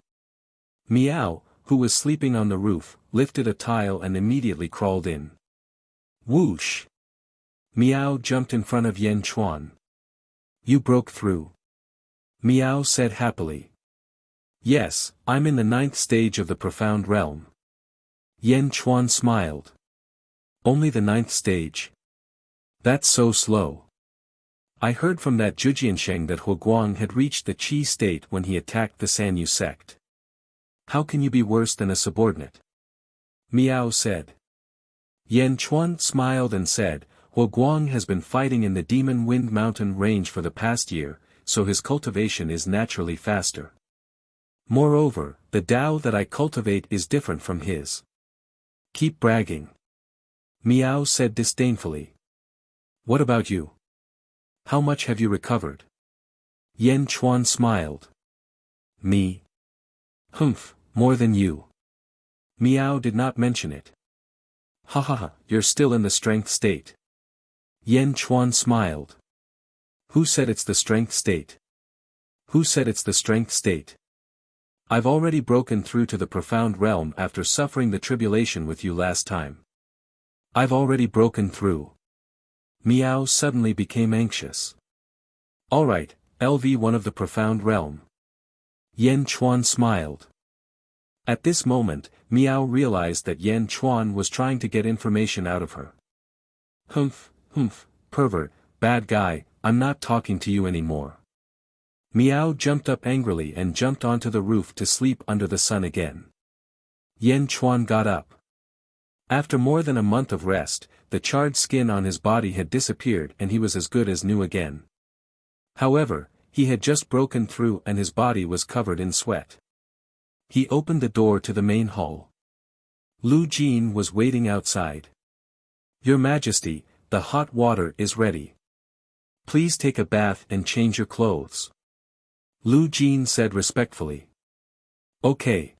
Meow, who was sleeping on the roof, lifted a tile and immediately crawled in. Whoosh! Meow jumped in front of Yan Chuan. You broke through. Meow said happily. Yes, I'm in the 9th stage of the profound realm. Yan Chuan smiled. Only the 9th stage? That's so slow. I heard from that Zhujiansheng that Huguang had reached the Qi state when he attacked the Sanyu sect. How can you be worse than a subordinate? Miao said. Yan Chuan smiled and said, Huguang has been fighting in the Demon Wind Mountain range for the past year, so his cultivation is naturally faster. Moreover, the Tao that I cultivate is different from his. Keep bragging. Miao said disdainfully. What about you? How much have you recovered? Yan Chuan smiled. Me? Humph, more than you. Miao did not mention it. Ha ha ha, you're still in the strength state. Yan Chuan smiled. Who said it's the strength state? Who said it's the strength state? I've already broken through to the profound realm after suffering the tribulation with you last time. I've already broken through. Miao suddenly became anxious. Alright, LV1 of the profound realm. Yan Chuan smiled. At this moment, Miao realized that Yan Chuan was trying to get information out of her. Humph, pervert, bad guy, I'm not talking to you anymore. Miao jumped up angrily and jumped onto the roof to sleep under the sun again. Yan Chuan got up. After more than a month of rest, the charred skin on his body had disappeared and he was as good as new again. However, he had just broken through and his body was covered in sweat. He opened the door to the main hall. Lu Jin was waiting outside. Your Majesty, the hot water is ready. Please take a bath and change your clothes. Lu Jin said respectfully. Okay.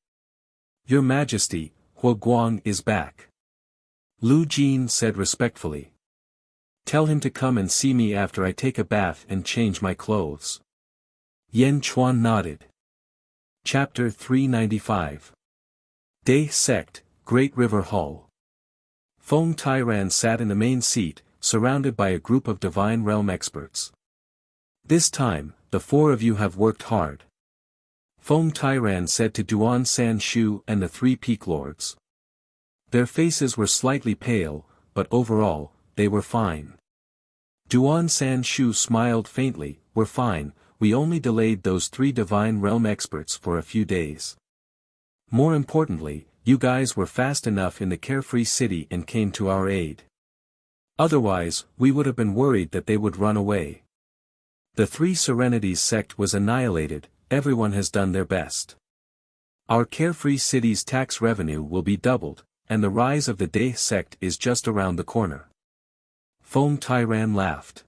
Your Majesty, Huguang is back. Lu Jin said respectfully. Tell him to come and see me after I take a bath and change my clothes. Yan Chuan nodded. Chapter 395. Day Sect, Great River Hall. Feng Tairan sat in the main seat, surrounded by a group of Divine Realm experts. This time, the 4 of you have worked hard. Feng Tairan said to Duan San Shu and the 3 Peak Lords. Their faces were slightly pale, but overall, they were fine. Duan San Shu smiled faintly, we're fine, we only delayed those 3 Divine Realm experts for a few days. More importantly, you guys were fast enough in the Carefree City and came to our aid. Otherwise, we would have been worried that they would run away. The 3 Serenities sect was annihilated, everyone has done their best. Our Carefree City's tax revenue will be doubled, and the rise of the Day sect is just around the corner. Feng Tairan laughed.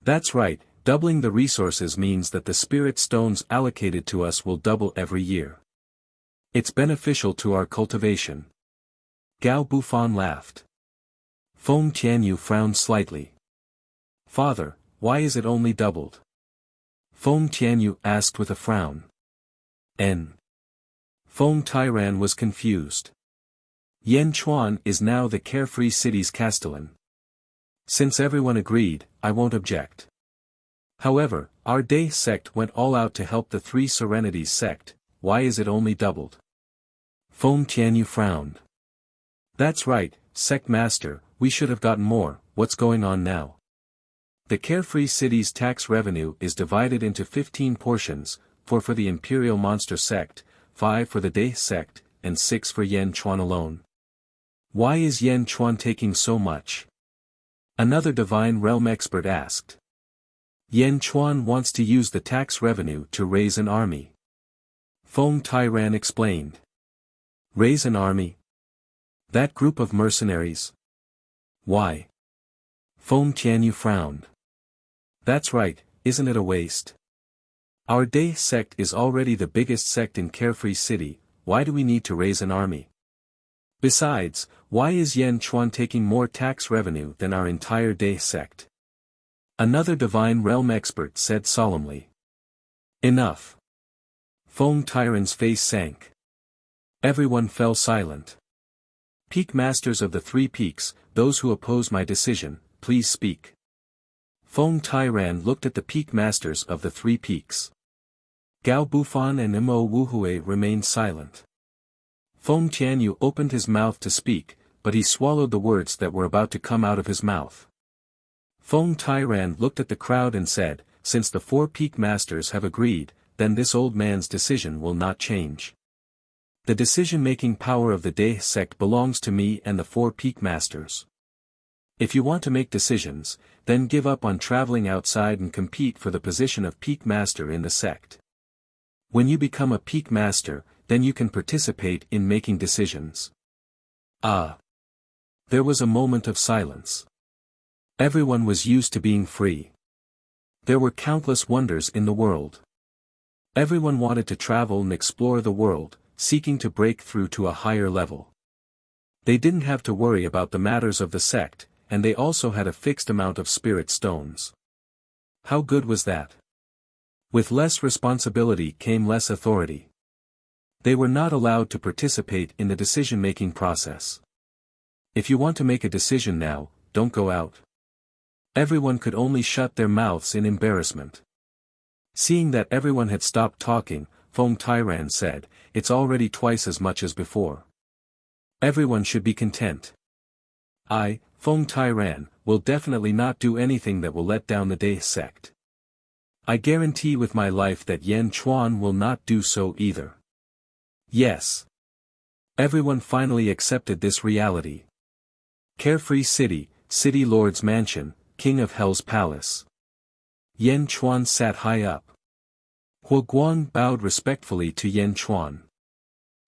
That's right, doubling the resources means that the spirit stones allocated to us will double every year. It's beneficial to our cultivation. Gao Bufan laughed. Feng Tianyu frowned slightly. Father, why is it only doubled? Feng Tianyu asked with a frown. Feng Tairan was confused. Yan Chuan is now the Carefree City's Castellan. Since everyone agreed, I won't object. However, our Day sect went all out to help the 3 Serenities sect, why is it only doubled? Feng Tianyu frowned. That's right, Sect Master, we should have gotten more, what's going on now? The Carefree City's tax revenue is divided into 15 portions, 4 for the Imperial Monster sect, 5 for the Day sect, and 6 for Yan Chuan alone. Why is Yan Chuan taking so much? Another Divine Realm expert asked. Yan Chuan wants to use the tax revenue to raise an army. Feng Tairan explained. Raise an army? That group of mercenaries? Why? Feng Tianyu frowned. That's right, isn't it a waste? Our Day sect is already the biggest sect in Carefree City, why do we need to raise an army? Besides, why is Yan Chuan taking more tax revenue than our entire Day sect? Another Divine Realm expert said solemnly. Enough. Feng Tairan's face sank. Everyone fell silent. Peak Masters of the Three Peaks, those who oppose my decision, please speak. Feng Tairan looked at the Peak Masters of the Three Peaks. Gao Bufan and Mo Wuhui remained silent. Feng Tianyu opened his mouth to speak, but he swallowed the words that were about to come out of his mouth. Feng Tairan looked at the crowd and said, since the 4 Peak Masters have agreed, then this old man's decision will not change. The decision-making power of the Day sect belongs to me and the 4 Peak Masters. If you want to make decisions, then give up on traveling outside and compete for the position of Peak Master in the sect. When you become a Peak Master, then you can participate in making decisions. Ah! There was a moment of silence. Everyone was used to being free. There were countless wonders in the world. Everyone wanted to travel and explore the world, seeking to break through to a higher level. They didn't have to worry about the matters of the sect, and they also had a fixed amount of spirit stones. How good was that? With less responsibility came less authority. They were not allowed to participate in the decision-making process. If you want to make a decision now, don't go out. Everyone could only shut their mouths in embarrassment. Seeing that everyone had stopped talking, Feng Tairan said, it's already twice as much as before. Everyone should be content. I, Feng Tairan, will definitely not do anything that will let down the Day sect. I guarantee with my life that Yan Chuan will not do so either. Yes. Everyone finally accepted this reality. Carefree City, City Lord's Mansion, King of Hell's Palace. Yan Chuan sat high up. Huo Guang bowed respectfully to Yan Chuan.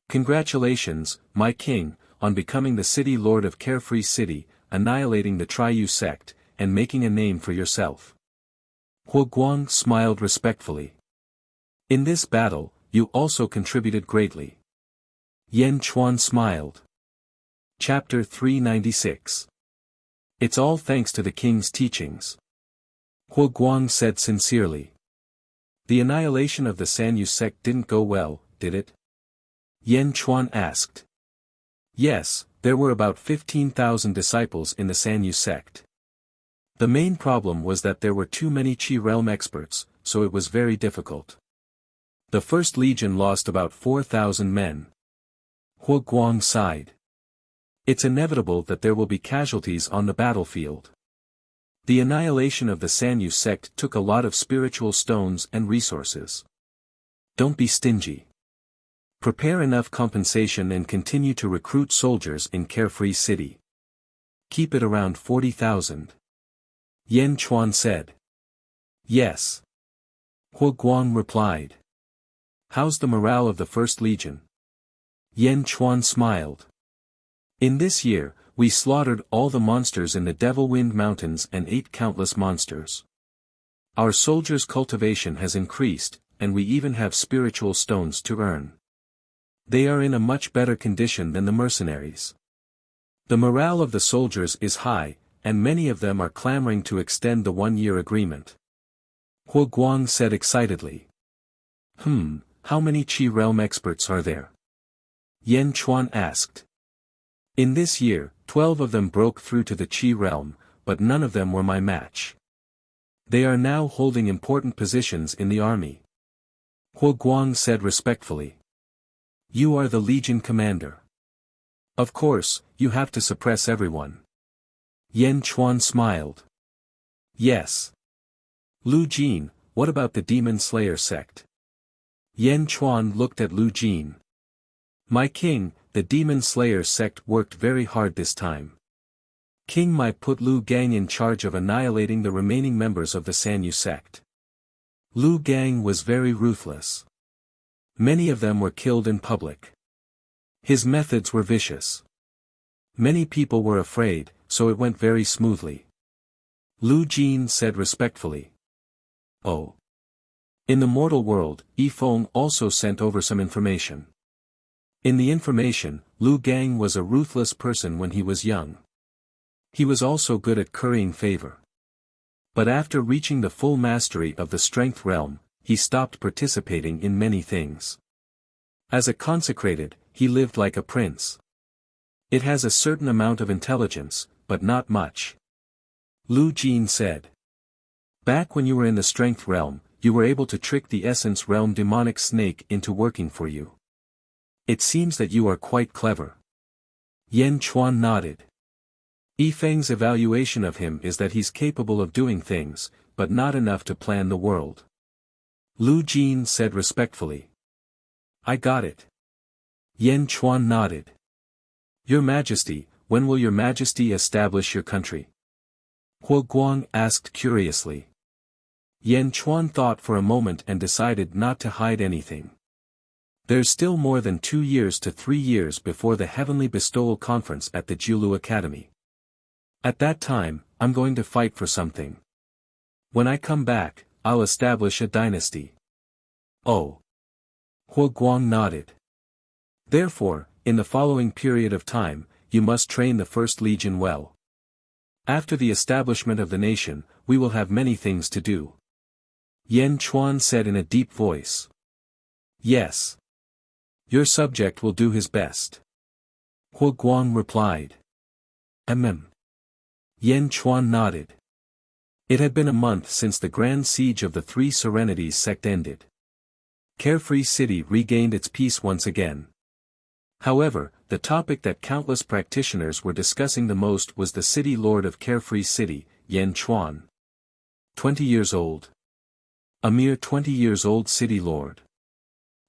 Congratulations, my king, on becoming the City Lord of Carefree City, annihilating the Triyu sect, and making a name for yourself. Huo Guang smiled respectfully. In this battle, you also contributed greatly. Yan Chuan smiled. Chapter 396. It's all thanks to the king's teachings. Huo Guang said sincerely. The annihilation of the Sanyu sect didn't go well, did it? Yan Chuan asked. Yes, there were about 15,000 disciples in the Sanyu sect. The main problem was that there were too many Qi realm experts, so it was very difficult. The First Legion lost about 4,000 men. Huo Guang sighed. It's inevitable that there will be casualties on the battlefield. The annihilation of the Sanyu sect took a lot of spiritual stones and resources. Don't be stingy. Prepare enough compensation and continue to recruit soldiers in Carefree City. Keep it around 40,000. Yan Chuan said. Yes. Huo Guang replied. How's the morale of the First Legion? Yan Chuan smiled. In this year, we slaughtered all the monsters in the Devil Wind Mountains and ate countless monsters. Our soldiers' cultivation has increased, and we even have spiritual stones to earn. They are in a much better condition than the mercenaries. The morale of the soldiers is high, and many of them are clamoring to extend the 1-year agreement. Huo Guang said excitedly. How many Qi realm experts are there? Yan Chuan asked. In this year, 12 of them broke through to the Qi realm, but none of them were my match. They are now holding important positions in the army. Huo Guang said respectfully. You are the Legion commander. Of course, you have to suppress everyone. Yan Chuan smiled. Yes. Lu Jin, what about the Demon Slayer sect? Yan Chuan looked at Lu Jin. My king, the Demon Slayer sect worked very hard this time. King Mai put Lu Gang in charge of annihilating the remaining members of the Sanyu sect. Lu Gang was very ruthless. Many of them were killed in public. His methods were vicious. Many people were afraid, so it went very smoothly. Lu Jin said respectfully. Oh. In the mortal world, Yifeng also sent over some information. In the information, Lu Gang was a ruthless person when he was young. He was also good at currying favor. But after reaching the full mastery of the strength realm, he stopped participating in many things. As a consecrated, he lived like a prince. It has a certain amount of intelligence, but not much. Lu Jin said. Back when you were in the strength realm, you were able to trick the essence realm demonic snake into working for you. It seems that you are quite clever. Yan Chuan nodded. Yifeng's evaluation of him is that he's capable of doing things, but not enough to plan the world. Lu Jin said respectfully. I got it. Yan Chuan nodded. Your Majesty, when will your Majesty establish your country? Huo Guang asked curiously. Yan Chuan thought for a moment and decided not to hide anything. There's still more than 2 years to 3 years before the Heavenly Bestowal Conference at the Jiulu Academy. At that time, I'm going to fight for something. When I come back, I'll establish a dynasty. Oh. Huo Guang nodded. Therefore, in the following period of time, you must train the First Legion well. After the establishment of the nation, we will have many things to do. Yan Chuan said in a deep voice. Yes. Your subject will do his best. Huo Guang replied. Yan Chuan nodded. It had been a month since the grand siege of the Three Serenities sect ended. Carefree City regained its peace once again. However, the topic that countless practitioners were discussing the most was the city lord of Carefree City, Yan Chuan. 20 years old. A mere 20 years old city lord.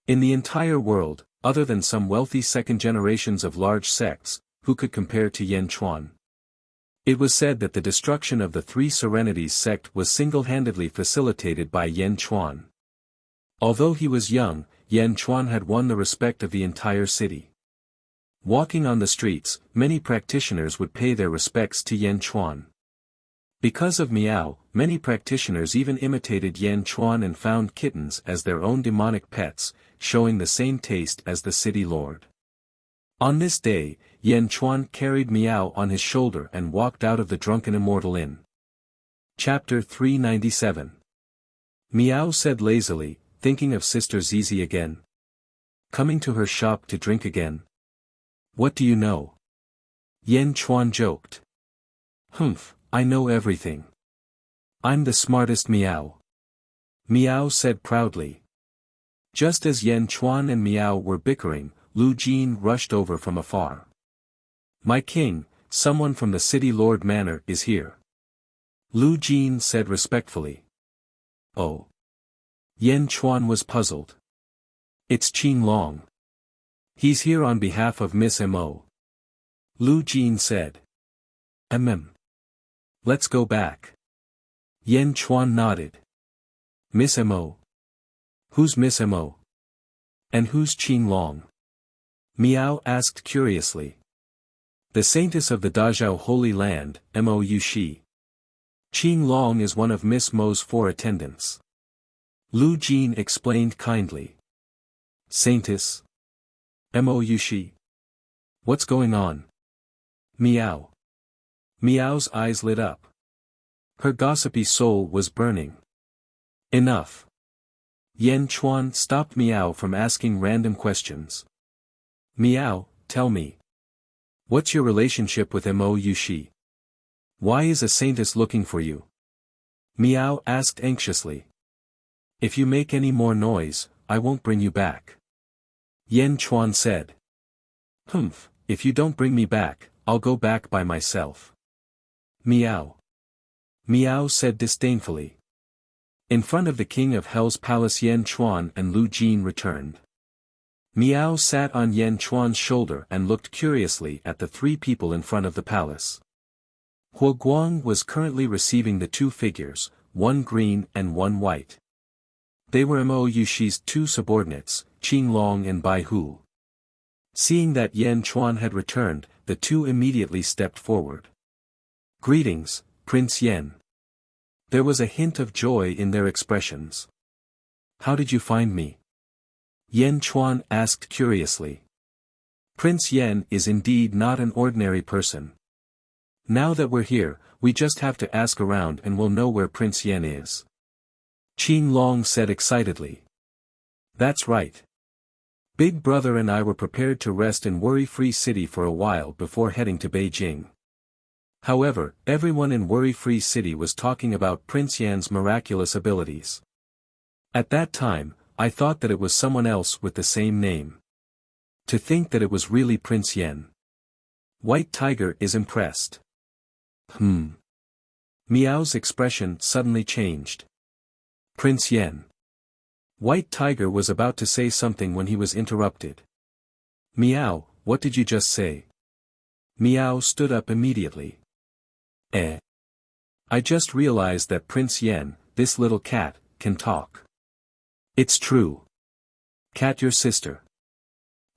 In the entire world, other than some wealthy second generations of large sects, who could compare to Yan Chuan? It was said that the destruction of the Three Serenities sect was single-handedly facilitated by Yan Chuan. Although he was young, Yan Chuan had won the respect of the entire city. Walking on the streets, many practitioners would pay their respects to Yan Chuan. Because of Miao, many practitioners even imitated Yan Chuan and found kittens as their own demonic pets, showing the same taste as the city lord. On this day, Yan Chuan carried Miao on his shoulder and walked out of the drunken Immortal Inn. Chapter 397. Miao said lazily, thinking of Sister Zizi again. Coming to her shop to drink again. What do you know? Yan Chuan joked. Humph, I know everything. I'm the smartest Miao. Miao said proudly. Just as Yan Chuan and Miao were bickering, Lu Jin rushed over from afar. My king, someone from the city lord manor is here. Lu Jin said respectfully. Oh. Yan Chuan was puzzled. It's Qing Long. He's here on behalf of Miss Mo. Lu Jin said. Let's go back. Yan Chuan nodded. Miss Mo. Who's Miss Mo? And who's Qing Long? Miao asked curiously. The saintess of the Dazhao Holy Land, Mo Yushi. Qing Long is one of Miss Mo's 4 attendants. Lu Jin explained kindly. Saintess? Mo Yushi? What's going on? Miao. Miao's eyes lit up. Her gossipy soul was burning. Enough. Yan Chuan stopped Miao from asking random questions. Miao, tell me. What's your relationship with Mo Yushi? Why is a saintess looking for you? Miao asked anxiously. If you make any more noise, I won't bring you back. Yan Chuan said. Humph, if you don't bring me back, I'll go back by myself. Miao. Miao said disdainfully. In front of the king of hell's palace Yan Chuan and Lu Jin returned. Miao sat on Yan Chuan's shoulder and looked curiously at the 3 people in front of the palace. Huo Guang was currently receiving the 2 figures, one green and one white. They were Mo Yushi's two subordinates, Qing Long and Bai Hu. Seeing that Yan Chuan had returned, the two immediately stepped forward. "Greetings, Prince Yan." There was a hint of joy in their expressions. "How did you find me?" Yan Chuan asked curiously. Prince Yan is indeed not an ordinary person. Now that we're here, we just have to ask around and we'll know where Prince Yan is. Qing Long said excitedly. That's right. Big Brother and I were prepared to rest in Worry-Free City for a while before heading to Beijing. However, everyone in Worry-Free City was talking about Prince Yan's miraculous abilities. At that time, I thought that it was someone else with the same name. To think that it was really Prince Yan. White Tiger is impressed. Meow's expression suddenly changed. Prince Yan. White Tiger was about to say something when he was interrupted. Meow, what did you just say? Meow stood up immediately. I just realized that Prince Yan, this little cat, can talk. It's true. Cat, your sister.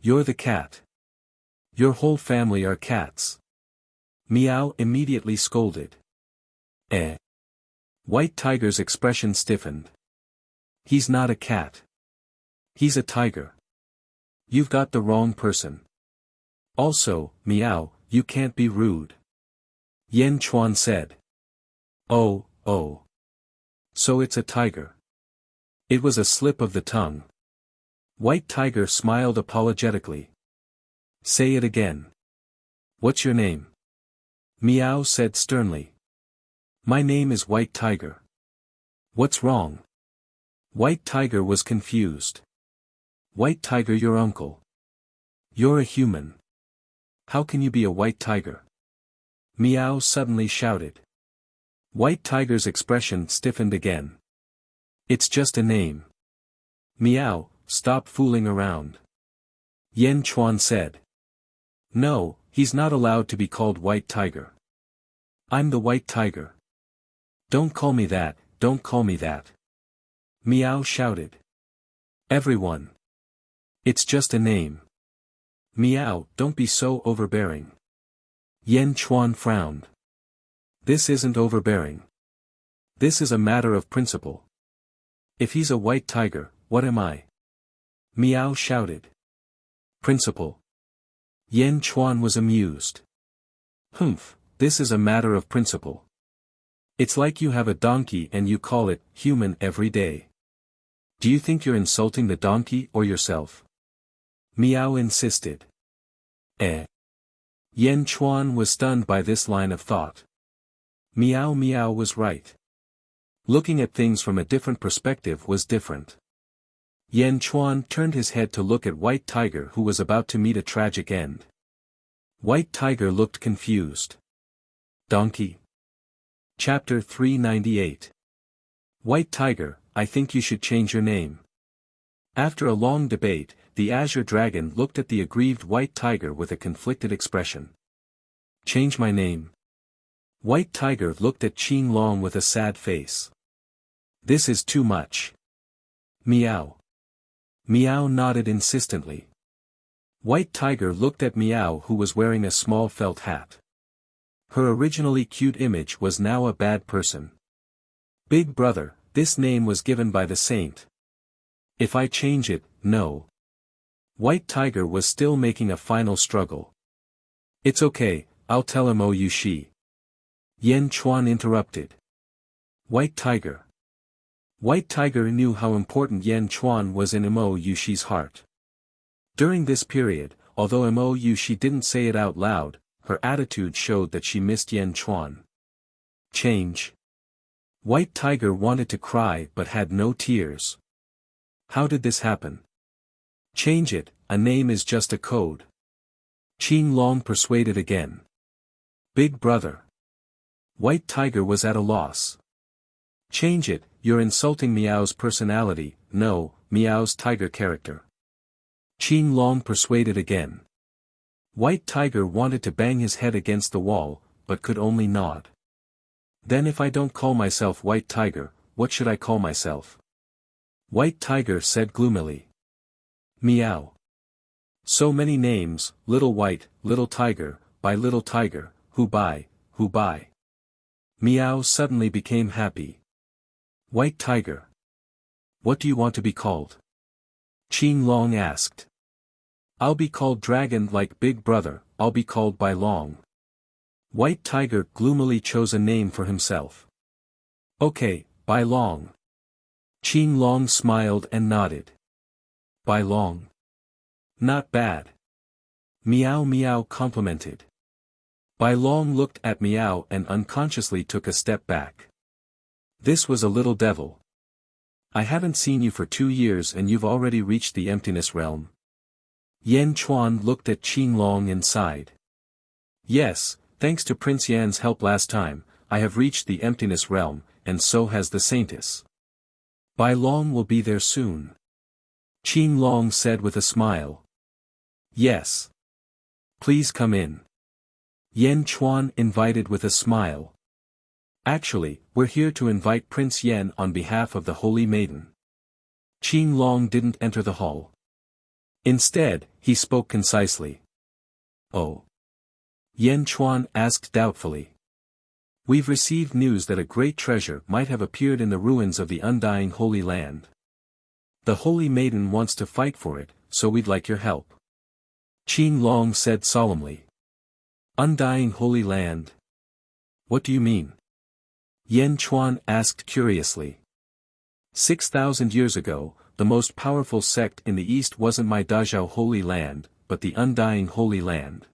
You're the cat. Your whole family are cats. Meow immediately scolded. White Tiger's expression stiffened. He's not a cat. He's a tiger. You've got the wrong person. Also, Meow, you can't be rude. Yan Chuan said. Oh. So it's a tiger. It was a slip of the tongue. White Tiger smiled apologetically. Say it again. What's your name? Meow said sternly. My name is White Tiger. What's wrong? White Tiger was confused. White Tiger, your uncle. You're a human. How can you be a white tiger? Meow suddenly shouted. White Tiger's expression stiffened again. It's just a name. Meow, stop fooling around. Yan Chuan said. No, he's not allowed to be called White Tiger. I'm the White Tiger. Don't call me that, don't call me that. Meow shouted. Everyone. It's just a name. Meow, don't be so overbearing. Yan Chuan frowned. This isn't overbearing. This is a matter of principle. If he's a white tiger, what am I? Meow shouted. Principle. Yan Chuan was amused. This is a matter of principle. It's like you have a donkey and you call it human every day. Do you think you're insulting the donkey or yourself? Meow insisted. Yan Chuan was stunned by this line of thought. Meow was right. Looking at things from a different perspective was different. Yan Chuan turned his head to look at White Tiger, who was about to meet a tragic end. White Tiger looked confused. Donkey. Chapter 398. White Tiger, I think you should change your name. After a long debate, the Azure Dragon looked at the aggrieved White Tiger with a conflicted expression. Change my name. White Tiger looked at Qing Long with a sad face. This is too much. Meow. Meow nodded insistently. White Tiger looked at Meow, who was wearing a small felt hat. Her originally cute image was now a bad person. Big Brother, this name was given by the saint. If I change it, no. White Tiger was still making a final struggle. It's okay, I'll tell him. Oh, Yushi. Yan Chuan interrupted. White Tiger. White Tiger knew how important Yan Chuan was in Mo Yushi's heart. During this period, although Mo Yushi didn't say it out loud, her attitude showed that she missed Yan Chuan. Change. White Tiger wanted to cry but had no tears. How did this happen? Change it, a name is just a code. Qing Long persuaded again. Big Brother. White Tiger was at a loss. Change it, you're insulting Meow's personality, no, Meow's tiger character. Qing Long persuaded again. White Tiger wanted to bang his head against the wall, but could only nod. Then if I don't call myself White Tiger, what should I call myself? White Tiger said gloomily. Meow. So many names, Little White, Little Tiger, by Little Tiger, who by, who by. Meow suddenly became happy. White Tiger. What do you want to be called? Qing Long asked. I'll be called Dragon like Big Brother, I'll be called Bai Long. White Tiger gloomily chose a name for himself. Okay, Bai Long. Qing Long smiled and nodded. Bai Long. Not bad. Meow Meow complimented. Bai Long looked at Meow and unconsciously took a step back. This was a little devil. I haven't seen you for 2 years and you've already reached the emptiness realm. Yan Chuan looked at Qing Long and sighed. Yes, thanks to Prince Yan's help last time, I have reached the emptiness realm, and so has the Saintess. Bai Long will be there soon. Qing Long said with a smile. Yes. Please come in. Yan Chuan invited with a smile. Actually, we're here to invite Prince Yan on behalf of the Holy Maiden. Qing Long didn't enter the hall. Instead, he spoke concisely. Oh. Yan Chuan asked doubtfully. We've received news that a great treasure might have appeared in the ruins of the Undying Holy Land. The Holy Maiden wants to fight for it, so we'd like your help. Qing Long said solemnly. Undying Holy Land? What do you mean? Yan Chuan asked curiously. 6,000 years ago, the most powerful sect in the East wasn't my Dazhao Holy Land, but the Undying Holy Land.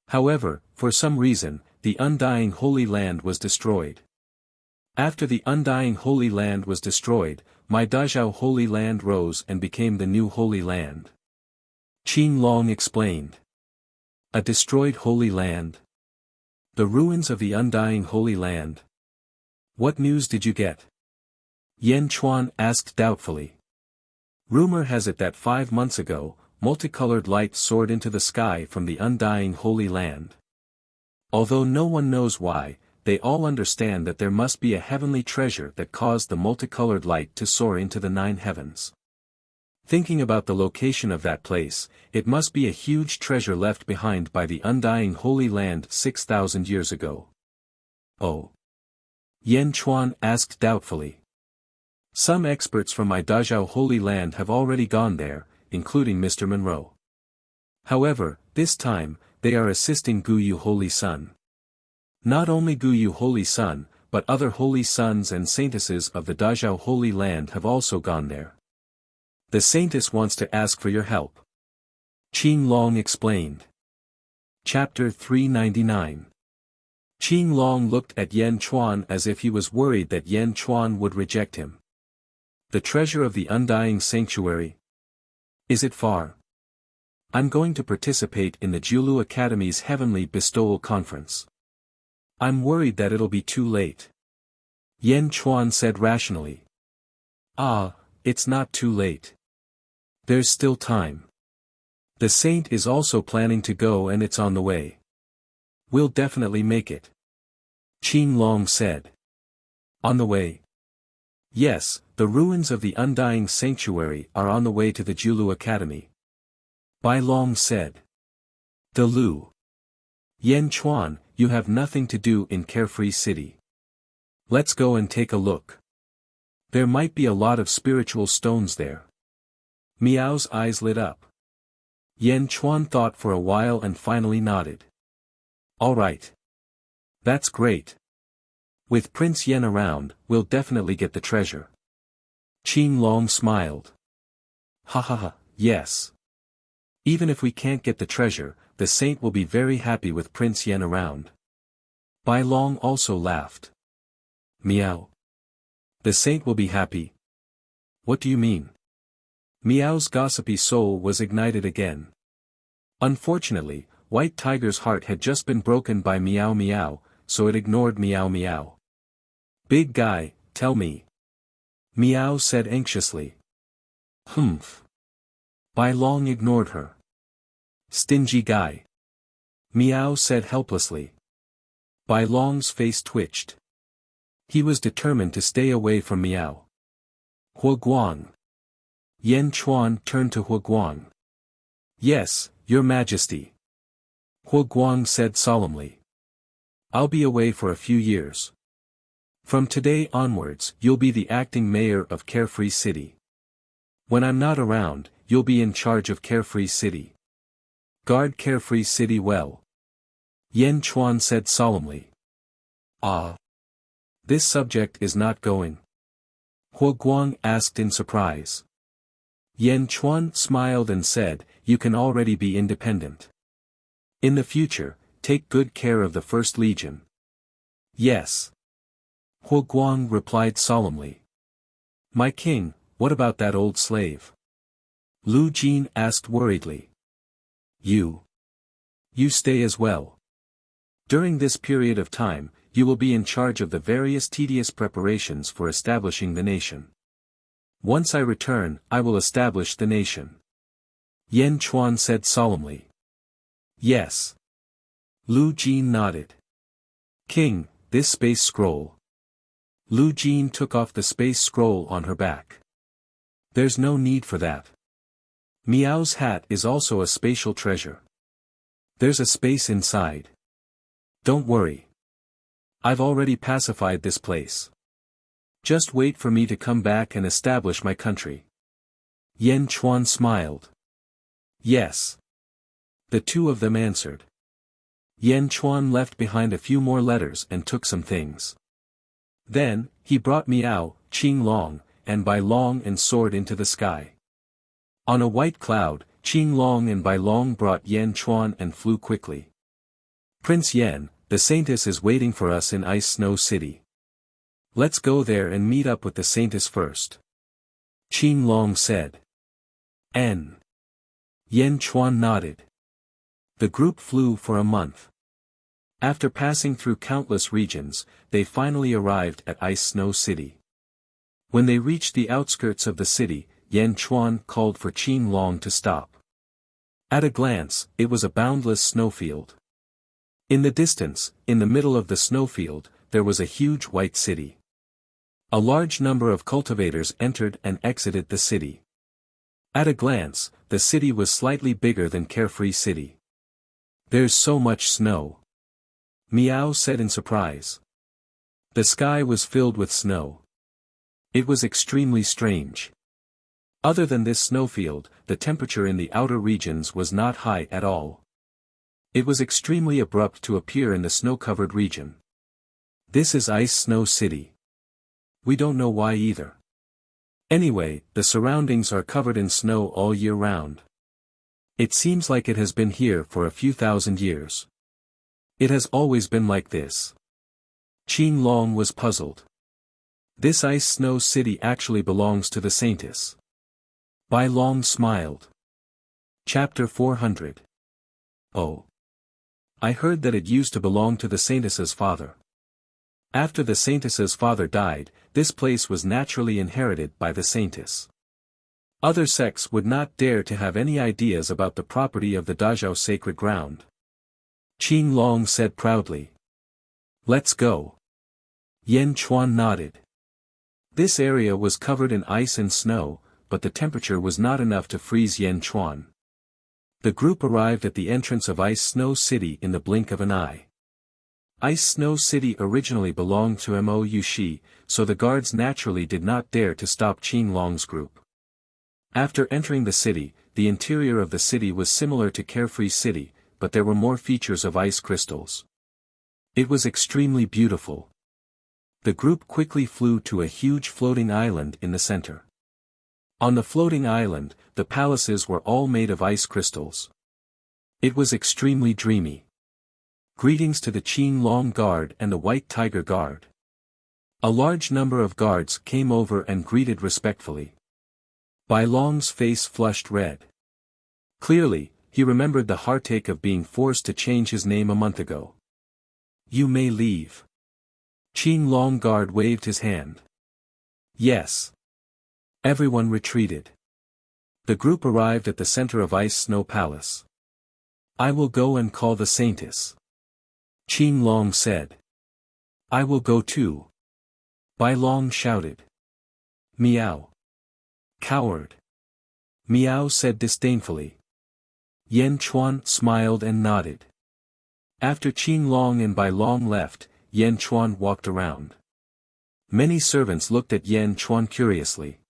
However, for some reason, the Undying Holy Land was destroyed. After the Undying Holy Land was destroyed, my Dazhao Holy Land rose and became the new Holy Land. Qing Long explained. A destroyed Holy Land? The ruins of the Undying Holy Land? What news did you get? Yan Chuan asked doubtfully. Rumor has it that 5 months ago, multicolored light soared into the sky from the Undying Holy Land. Although no one knows why, they all understand that there must be a heavenly treasure that caused the multicolored light to soar into the 9 heavens. Thinking about the location of that place, it must be a huge treasure left behind by the Undying Holy Land 6,000 years ago. Oh. Yan Chuan asked doubtfully. Some experts from my Dazhao Holy Land have already gone there, including Mr. Monroe. However, this time, they are assisting Guyu Holy Sun. Not only Guyu Holy Sun, but other holy sons and saintesses of the Dazhao Holy Land have also gone there. The Saintess wants to ask for your help. Qing Long explained. Chapter 399. Qing Long looked at Yan Chuan as if he was worried that Yan Chuan would reject him. The treasure of the Undying Sanctuary? Is it far? I'm going to participate in the Jiulu Academy's Heavenly Bestowal Conference. I'm worried that it'll be too late. Yan Chuan said rationally. Ah, it's not too late. There's still time. The saint is also planning to go and it's on the way. We'll definitely make it. Qing Long said. On the way? Yes, the ruins of the Undying Sanctuary are on the way to the Jiulu Academy. Bai Long said. The Lu. Yan Chuan, you have nothing to do in Carefree City. Let's go and take a look. There might be a lot of spiritual stones there. Meow's eyes lit up. Yan Chuan thought for a while and finally nodded. All right. That's great. With Prince Yan around, we'll definitely get the treasure. Qing Long smiled. Ha ha ha, yes. Even if we can't get the treasure, the saint will be very happy with Prince Yan around. Bai Long also laughed. Meow. The saint will be happy? What do you mean? Meow's gossipy soul was ignited again. Unfortunately, White Tiger's heart had just been broken by Meow Meow, so it ignored Meow Meow. Big guy, tell me. Meow said anxiously. Humph. Bai Long ignored her. Stingy guy. Meow said helplessly. Bai Long's face twitched. He was determined to stay away from Meow. Huaguang. Yan Chuan turned to Huaguang. Yes, Your Majesty. Huaguang said solemnly. I'll be away for a few years. From today onwards, you'll be the acting mayor of Carefree City. When I'm not around, you'll be in charge of Carefree City. Guard Carefree City well. Yan Chuan said solemnly. Ah. This subject is not going? Huaguang asked in surprise. Yan Chuan smiled and said, You can already be independent. In the future, take good care of the First Legion. Yes. Huaguang replied solemnly. My king, what about that old slave? Lu Jin asked worriedly. You stay as well. During this period of time, you will be in charge of the various tedious preparations for establishing the nation. Once I return, I will establish the nation. Yan Chuan said solemnly. Yes. Lu Jin nodded. King, this space scroll. Lu Jin took off the space scroll on her back. There's no need for that. Miao's hat is also a spatial treasure. There's a space inside. Don't worry. I've already pacified this place. Just wait for me to come back and establish my country. Yan Chuan smiled. Yes. The two of them answered. Yan Chuan left behind a few more letters and took some things. Then, he brought Miao, Qing Long, and Bai Long and soared into the sky. On a white cloud, Qing Long and Bai Long brought Yan Chuan and flew quickly. Prince Yan, the Saintess is waiting for us in Ice Snow City. Let's go there and meet up with the Saintess first. Qing Long said. N. Yan Chuan nodded. The group flew for a month. After passing through countless regions, they finally arrived at Ice Snow City. When they reached the outskirts of the city, Yan Chuan called for Qing Long to stop. At a glance, it was a boundless snowfield. In the distance, in the middle of the snowfield, there was a huge white city. A large number of cultivators entered and exited the city. At a glance, the city was slightly bigger than Carefree City. There's so much snow. Miao said in surprise. The sky was filled with snow. It was extremely strange. Other than this snowfield, the temperature in the outer regions was not high at all. It was extremely abrupt to appear in the snow-covered region. This is Ice Snow City. We don't know why either. Anyway, the surroundings are covered in snow all year round. It seems like it has been here for a few thousand years. It has always been like this. Qing Long was puzzled. This Ice Snow City actually belongs to the Saintess. Bai Long smiled. Chapter 400. Oh. I heard that it used to belong to the Saintess's father. After the Saintess's father died, this place was naturally inherited by the Saintess. Other sects would not dare to have any ideas about the property of the Dazhao sacred ground. Qing Long said proudly. Let's go. Yan Chuan nodded. This area was covered in ice and snow, but the temperature was not enough to freeze Yan Chuan. The group arrived at the entrance of Ice Snow City in the blink of an eye. Ice Snow City originally belonged to Mo Yushi, so the guards naturally did not dare to stop Qing Long's group. After entering the city, the interior of the city was similar to Carefree City, but there were more features of ice crystals. It was extremely beautiful. The group quickly flew to a huge floating island in the center. On the floating island, the palaces were all made of ice crystals. It was extremely dreamy. Greetings to the Qing Long Guard and the White Tiger Guard. A large number of guards came over and greeted respectfully. Bai Long's face flushed red. Clearly, he remembered the heartache of being forced to change his name a month ago. You may leave. Qing Long Guard waved his hand. Yes. Everyone retreated. The group arrived at the center of Ice Snow Palace. I will go and call the Saintess. Qing Long said. I will go too. Bai Long shouted. Meow. Coward. Meow said disdainfully. Yan Chuan smiled and nodded. After Qin Long and Bai Long left, Yan Chuan walked around. Many servants looked at Yan Chuan curiously.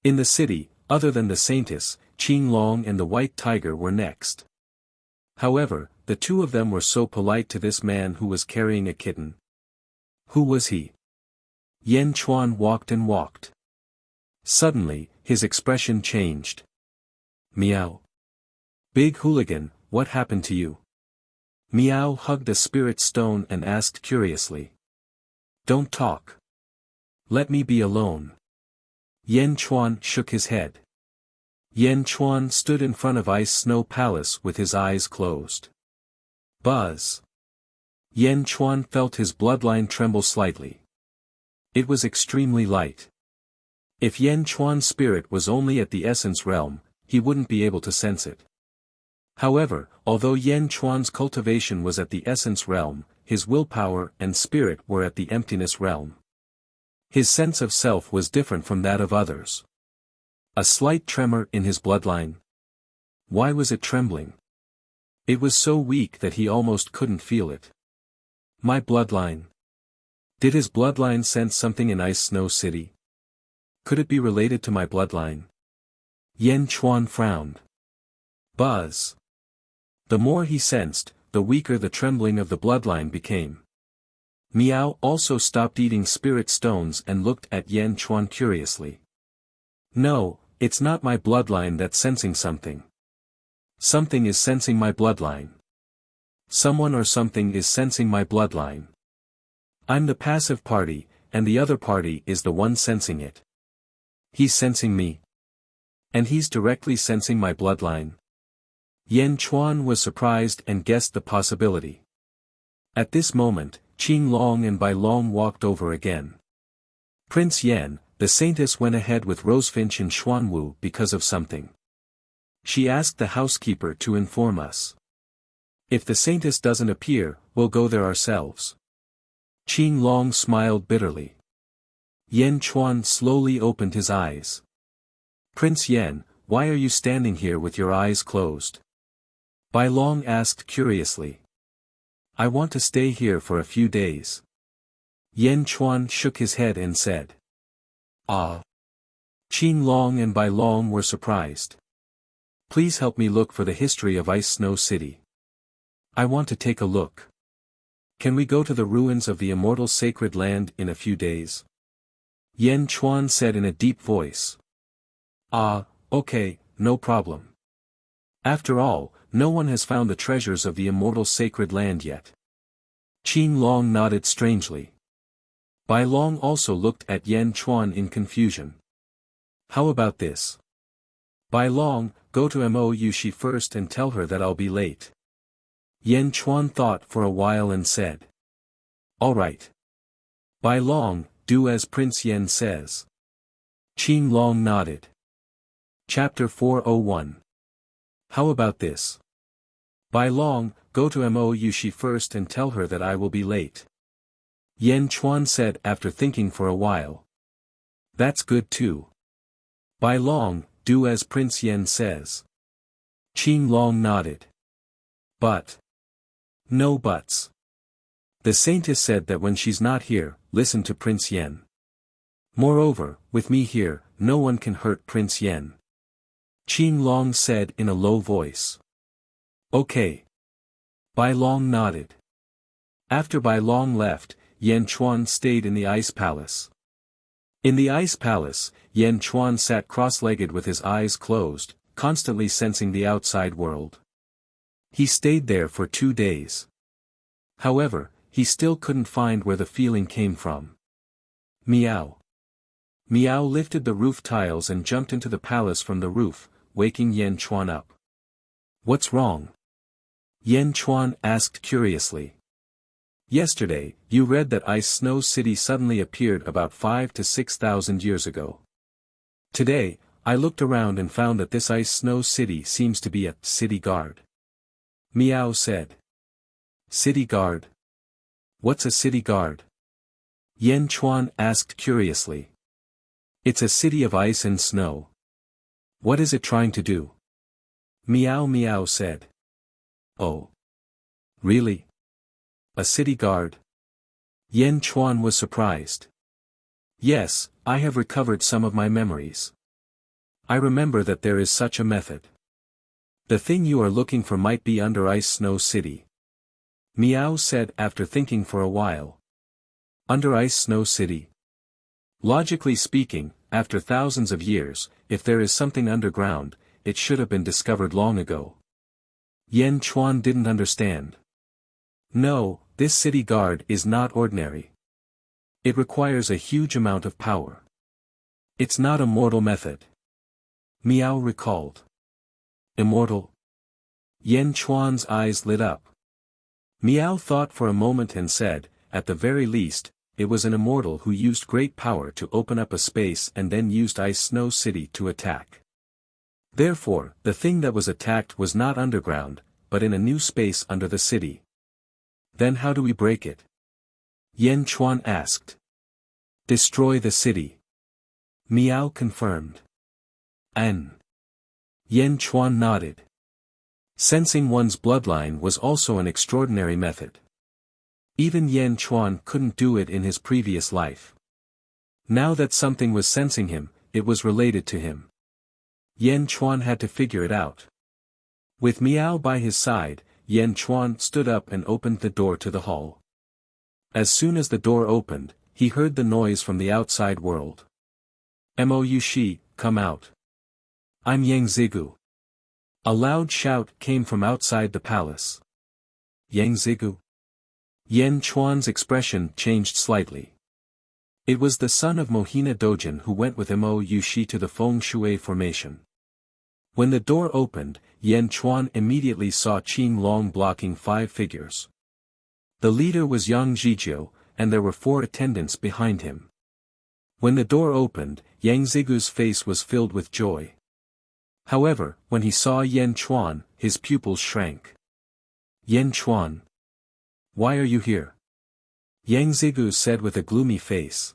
In the city, other than the Saintess, Qin Long and the White Tiger were next. However, the two of them were so polite to this man who was carrying a kitten. Who was he? Yan Chuan walked and walked. Suddenly, his expression changed. Meow. Big hooligan, what happened to you? Meow hugged a spirit stone and asked curiously. Don't talk. Let me be alone. Yan Chuan shook his head. Yan Chuan stood in front of Ice Snow Palace with his eyes closed. Buzz. Yan Chuan felt his bloodline tremble slightly. It was extremely light. If Yan Chuan's spirit was only at the essence realm, he wouldn't be able to sense it. However, although Yan Chuan's cultivation was at the essence realm, his willpower and spirit were at the emptiness realm. His sense of self was different from that of others. A slight tremor in his bloodline. Why was it trembling? It was so weak that he almost couldn't feel it. My bloodline. Did his bloodline sense something in Ice Snow City? Could it be related to my bloodline? Yan Chuan frowned. Buzz. The more he sensed, the weaker the trembling of the bloodline became. Meow also stopped eating spirit stones and looked at Yan Chuan curiously. No, it's not my bloodline that's sensing something. Something is sensing my bloodline. Someone or something is sensing my bloodline. I'm the passive party, and the other party is the one sensing it. He's sensing me. And he's directly sensing my bloodline. Yan Chuan was surprised and guessed the possibility. At this moment, Qin Long and Bai Long walked over again. Prince Yan, the Saintess went ahead with Rosefinch and Xuanwu because of something. She asked the housekeeper to inform us. If the Saintess doesn't appear, we'll go there ourselves. Qin Long smiled bitterly. Yan Chuan slowly opened his eyes. Prince Yan, why are you standing here with your eyes closed? Bai Long asked curiously. I want to stay here for a few days. Yan Chuan shook his head and said. Ah. Qin Long and Bai Long were surprised. Please help me look for the history of Ice Snow City. I want to take a look. Can we go to the ruins of the Immortal Sacred Land in a few days? Yan Chuan said in a deep voice. Ah, okay, no problem. After all, no one has found the treasures of the Immortal Sacred Land yet. Qin Long nodded strangely. Bai Long also looked at Yan Chuan in confusion. How about this? Bai Long, go to Mo Yushi first and tell her that I'll be late. Yan Chuan thought for a while and said. All right. Bai Long, do as Prince Yan says. Qin Long nodded. Chapter 401. How about this? Bai Long, go to Mo Yushi first and tell her that I will be late. Yan Chuan said after thinking for a while. That's good too. Bai Long, do as Prince Yan says. Qin Long nodded. But. No buts. The Saintess said that when she's not here, listen to Prince Yan. Moreover, with me here, no one can hurt Prince Yan. Qin Long said in a low voice. Okay. Bai Long nodded. After Bai Long left, Yan Chuan stayed in the Ice Palace. In the Ice Palace, Yan Chuan sat cross-legged with his eyes closed, constantly sensing the outside world. He stayed there for 2 days. However, he still couldn't find where the feeling came from. Meow. Meow lifted the roof tiles and jumped into the palace from the roof, waking Yan Chuan up. What's wrong? Yan Chuan asked curiously. Yesterday, you read that Ice Snow City suddenly appeared about 5,000 to 6,000 years ago. Today, I looked around and found that this Ice Snow City seems to be a city guard. Meow said. City guard? What's a city guard? Yan Chuan asked curiously. It's a city of ice and snow. What is it trying to do? Meow Meow said. Oh. Really? A city guard? Yen Chuan was surprised. Yes, I have recovered some of my memories. I remember that there is such a method. The thing you are looking for might be under Ice Snow City. Meow said after thinking for a while. Under Ice Snow City. Logically speaking, after thousands of years, if there is something underground, it should have been discovered long ago. Yen Chuan didn't understand. No, this city guard is not ordinary. It requires a huge amount of power. It's not a mortal method. Meow recalled. Immortal? Yen Chuan's eyes lit up. Meow thought for a moment and said, at the very least, it was an immortal who used great power to open up a space and then used Ice Snow City to attack. Therefore, the thing that was attacked was not underground, but in a new space under the city. Then how do we break it? Yen Chuan asked. Destroy the city. Meow confirmed. Yen Chuan nodded. Sensing one's bloodline was also an extraordinary method. Even Yen Chuan couldn't do it in his previous life. Now that something was sensing him, it was related to him. Yen Chuan had to figure it out. With Meow by his side, Yen Chuan stood up and opened the door to the hall. As soon as the door opened, he heard the noise from the outside world. Mou Shi, come out. I'm Yang Zigu. A loud shout came from outside the palace. Yang Zigu? Yen Chuan's expression changed slightly. It was the son of Mohina Dojin who went with Mou Shi to the Feng Shui formation. When the door opened, Yen Chuan immediately saw Qin Long blocking 5 figures. The leader was Yang Zhijiu, and there were 4 attendants behind him. When the door opened, Yang Zigu's face was filled with joy. However, when he saw Yen Chuan, his pupils shrank. Yen Chuan. Why are you here? Yang Zigu said with a gloomy face.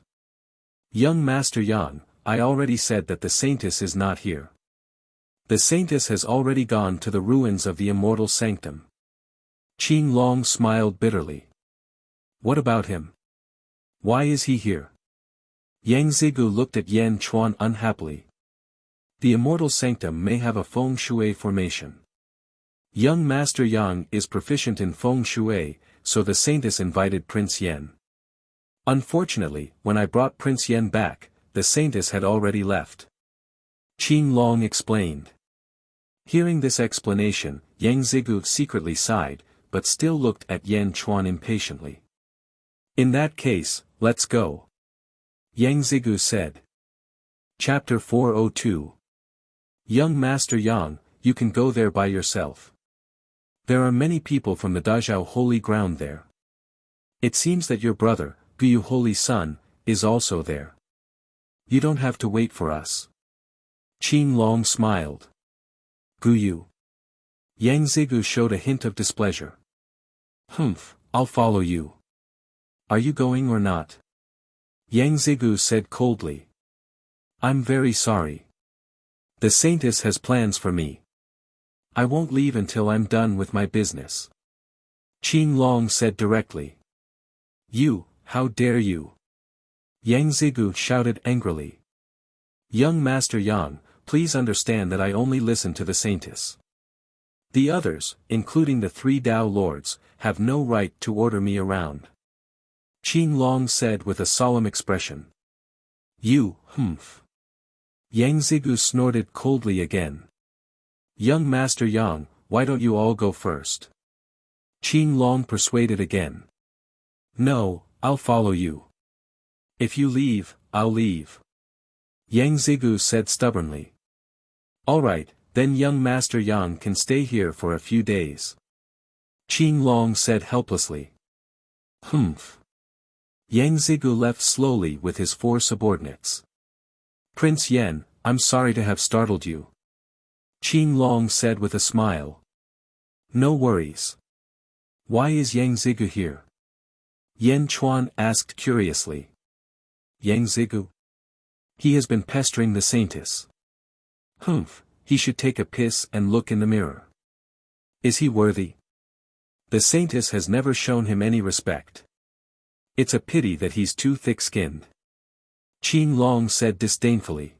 Young Master Yang, I already said that the Saintess is not here. The Saintess has already gone to the ruins of the Immortal Sanctum. Qin Long smiled bitterly. What about him? Why is he here? Yang Zigu looked at Yen Chuan unhappily. The Immortal Sanctum may have a Feng Shui formation. Young Master Yang is proficient in Feng Shui, so the Saintess invited Prince Yen. Unfortunately, when I brought Prince Yen back, the Saintess had already left. Qin Long explained. Hearing this explanation, Yang Zigu secretly sighed, but still looked at Yen Chuan impatiently. In that case, let's go. Yang Zigu said. Chapter 402. Young Master Yang, you can go there by yourself. There are many people from the Dazhao Holy Ground there. It seems that your brother, Guyu Holy Son, is also there. You don't have to wait for us. Qin Long smiled. Guyu. Yang Zigu showed a hint of displeasure. Humph, I'll follow you. Are you going or not? Yang Zigu said coldly. I'm very sorry. The Saintess has plans for me. I won't leave until I'm done with my business. Qin Long said directly. You, how dare you? Yang Zigu shouted angrily. Young Master Yang, please understand that I only listen to the Saintess. The others, including the 3 Dao Lords, have no right to order me around. Qin Long said with a solemn expression. You, humph. Yang Zigu snorted coldly again. Young Master Yang, why don't you all go first? Qin Long persuaded again. No, I'll follow you. If you leave, I'll leave. Yang Zigu said stubbornly. Alright, then young Master Yang can stay here for a few days. Qin Long said helplessly. Humph. Yang Zigu left slowly with his 4 subordinates. Prince Yen, I'm sorry to have startled you. Qin Long said with a smile. No worries. Why is Yang Zigu here? Yen Chuan asked curiously. Yang Zigu? He has been pestering the saintess. Humph, he should take a piss and look in the mirror. Is he worthy? The saintess has never shown him any respect. It's a pity that he's too thick-skinned. Qin Long said disdainfully.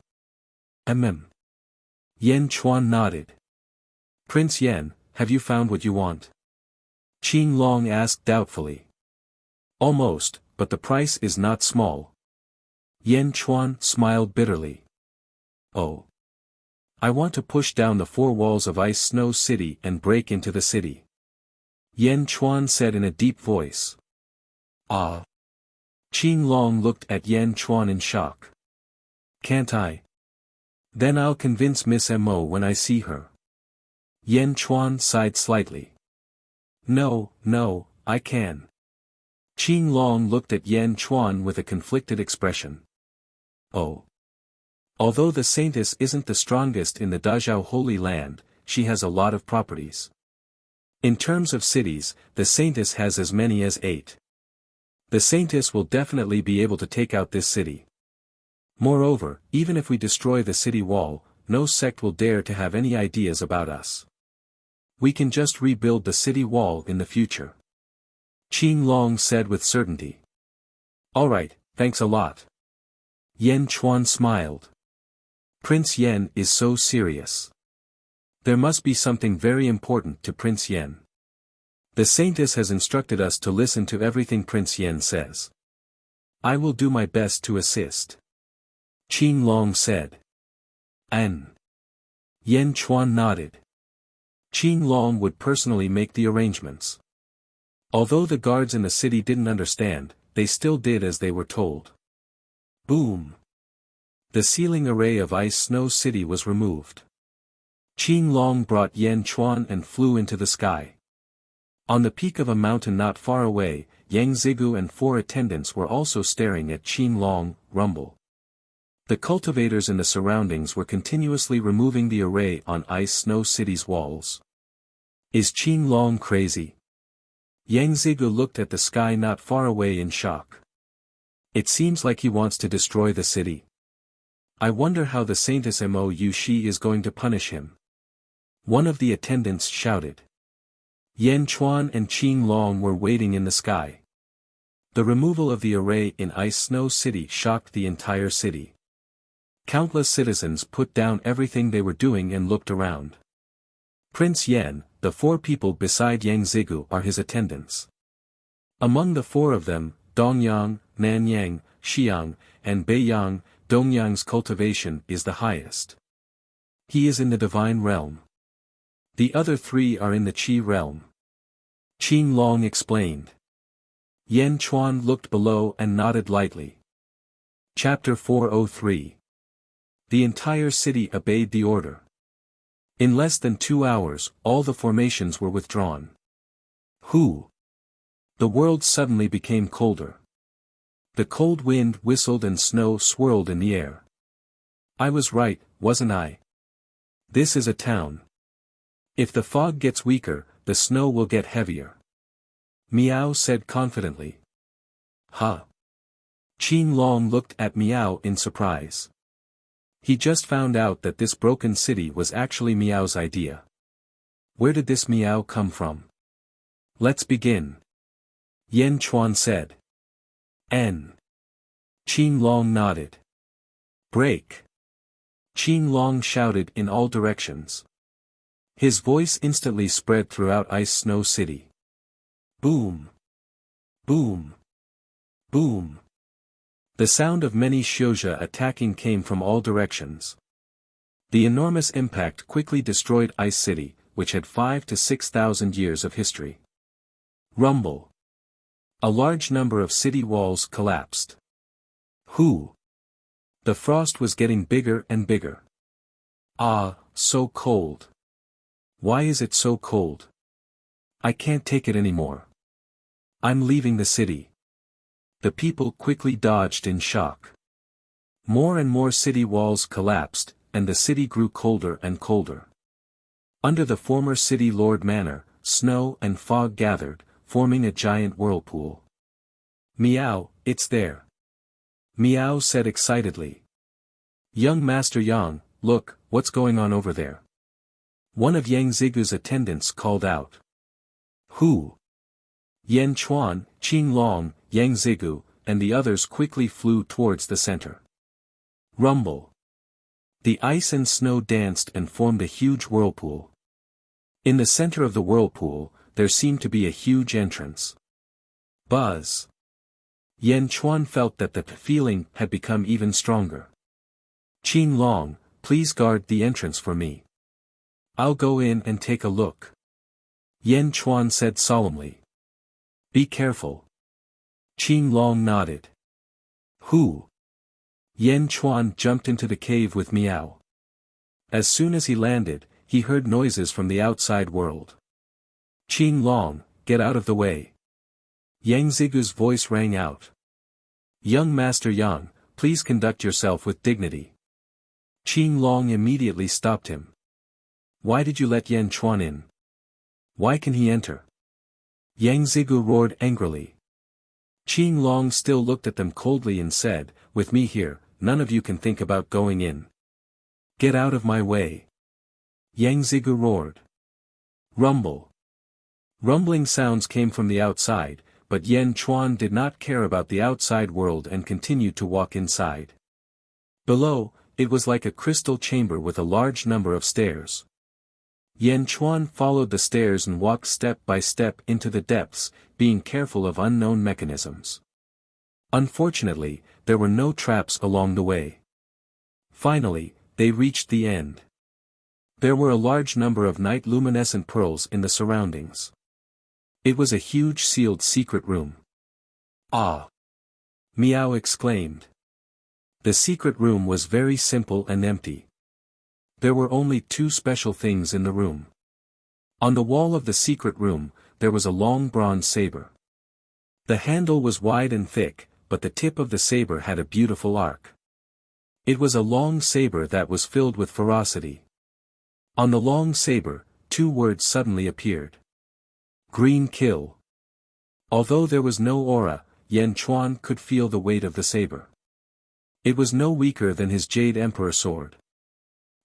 Yan Chuan nodded. Prince Yan, have you found what you want? Qin Long asked doubtfully. Almost, but the price is not small. Yan Chuan smiled bitterly. Oh. I want to push down the 4 walls of Ice Snow City and break into the city. Yan Chuan said in a deep voice. Ah. Qin Long looked at Yan Chuan in shock. Can't I? Then I'll convince Miss Mo when I see her. Yan Chuan sighed slightly. No, I can. Qin Long looked at Yan Chuan with a conflicted expression. Oh. Although the saintess isn't the strongest in the Dazhao Holy Land, she has a lot of properties. In terms of cities, the saintess has as many as 8. The saintess will definitely be able to take out this city. Moreover, even if we destroy the city wall, no sect will dare to have any ideas about us. We can just rebuild the city wall in the future. Qin Long said with certainty. Alright, thanks a lot. Yan Chuan smiled. Prince Yan is so serious. There must be something very important to Prince Yan. The saintess has instructed us to listen to everything Prince Yan says. I will do my best to assist. Qin Long said. Yan Chuan nodded. Qin Long would personally make the arrangements. Although the guards in the city didn't understand, they still did as they were told. Boom! The ceiling array of Ice Snow City was removed. Qin Long brought Yan Chuan and flew into the sky. On the peak of a mountain not far away, Yang Zigu and 4 attendants were also staring at Qin Long, rumble. The cultivators in the surroundings were continuously removing the array on Ice Snow City's walls. Is Qin Long crazy? Yang Zigu looked at the sky not far away in shock. It seems like he wants to destroy the city. I wonder how the Saintess Mo Yushi is going to punish him. One of the attendants shouted. Yan Chuan and Qin Long were waiting in the sky. The removal of the array in Ice Snow City shocked the entire city. Countless citizens put down everything they were doing and looked around. Prince Yan, the 4 people beside Yang Zigu are his attendants. Among the 4 of them, Dongyang, Nanyang, Xiang, and Beiyang, Dongyang's cultivation is the highest. He is in the divine realm. The other 3 are in the Qi realm. Qin Long explained. Yan Chuan looked below and nodded lightly. Chapter 403. The entire city obeyed the order. In less than 2 hours, all the formations were withdrawn. Whoo! The world suddenly became colder. The cold wind whistled and snow swirled in the air. I was right, wasn't I? This is a town. If the fog gets weaker, the snow will get heavier. Miao said confidently. Huh? Qin Long looked at Miao in surprise. He just found out that this broken city was actually Miao's idea. Where did this Miao come from? Let's begin. Yan Chuan said. Qin Long nodded. Break! Qin Long shouted in all directions. His voice instantly spread throughout Ice Snow City. Boom! Boom! Boom! The sound of many Xiuzha attacking came from all directions. The enormous impact quickly destroyed Ice City, which had 5,000 to 6,000 years of history. Rumble! A large number of city walls collapsed. Whoo! The frost was getting bigger and bigger. Ah, so cold. Why is it so cold? I can't take it anymore. I'm leaving the city. The people quickly dodged in shock. More and more city walls collapsed, and the city grew colder and colder. Under the former city lord manor, snow and fog gathered, forming a giant whirlpool. Meow, it's there. Meow said excitedly. Young Master Yang, look, what's going on over there? One of Yang Zigu's attendants called out. Who? Yan Chuan, Qin Long, Yang Zigu, and the others quickly flew towards the center. Rumble. The ice and snow danced and formed a huge whirlpool. In the center of the whirlpool, there seemed to be a huge entrance. Buzz. Yan Chuan felt that the feeling had become even stronger. Qin Long, please guard the entrance for me. I'll go in and take a look. Yan Chuan said solemnly. Be careful. Qin Long nodded. Who? Yan Chuan jumped into the cave with Miao. As soon as he landed, he heard noises from the outside world. Qin Long, get out of the way. Yang Zigu's voice rang out. Young Master Yang, please conduct yourself with dignity. Qin Long immediately stopped him. Why did you let Yan Chuan in? Why can he enter? Yang Zigu roared angrily. Qin Long still looked at them coldly and said, with me here, none of you can think about going in. Get out of my way. Yang Zigu roared. Rumble. Rumbling sounds came from the outside, but Yan Chuan did not care about the outside world and continued to walk inside. Below, it was like a crystal chamber with a large number of stairs. Yan Chuan followed the stairs and walked step by step into the depths, being careful of unknown mechanisms. Unfortunately, there were no traps along the way. Finally, they reached the end. There were a large number of night-luminescent pearls in the surroundings. It was a huge sealed secret room. Ah! Miao exclaimed. The secret room was very simple and empty. There were only two special things in the room. On the wall of the secret room, there was a long bronze saber. The handle was wide and thick, but the tip of the saber had a beautiful arc. It was a long saber that was filled with ferocity. On the long saber, two words suddenly appeared. Green kill. Although there was no aura, Yan Chuan could feel the weight of the saber. It was no weaker than his Jade Emperor sword.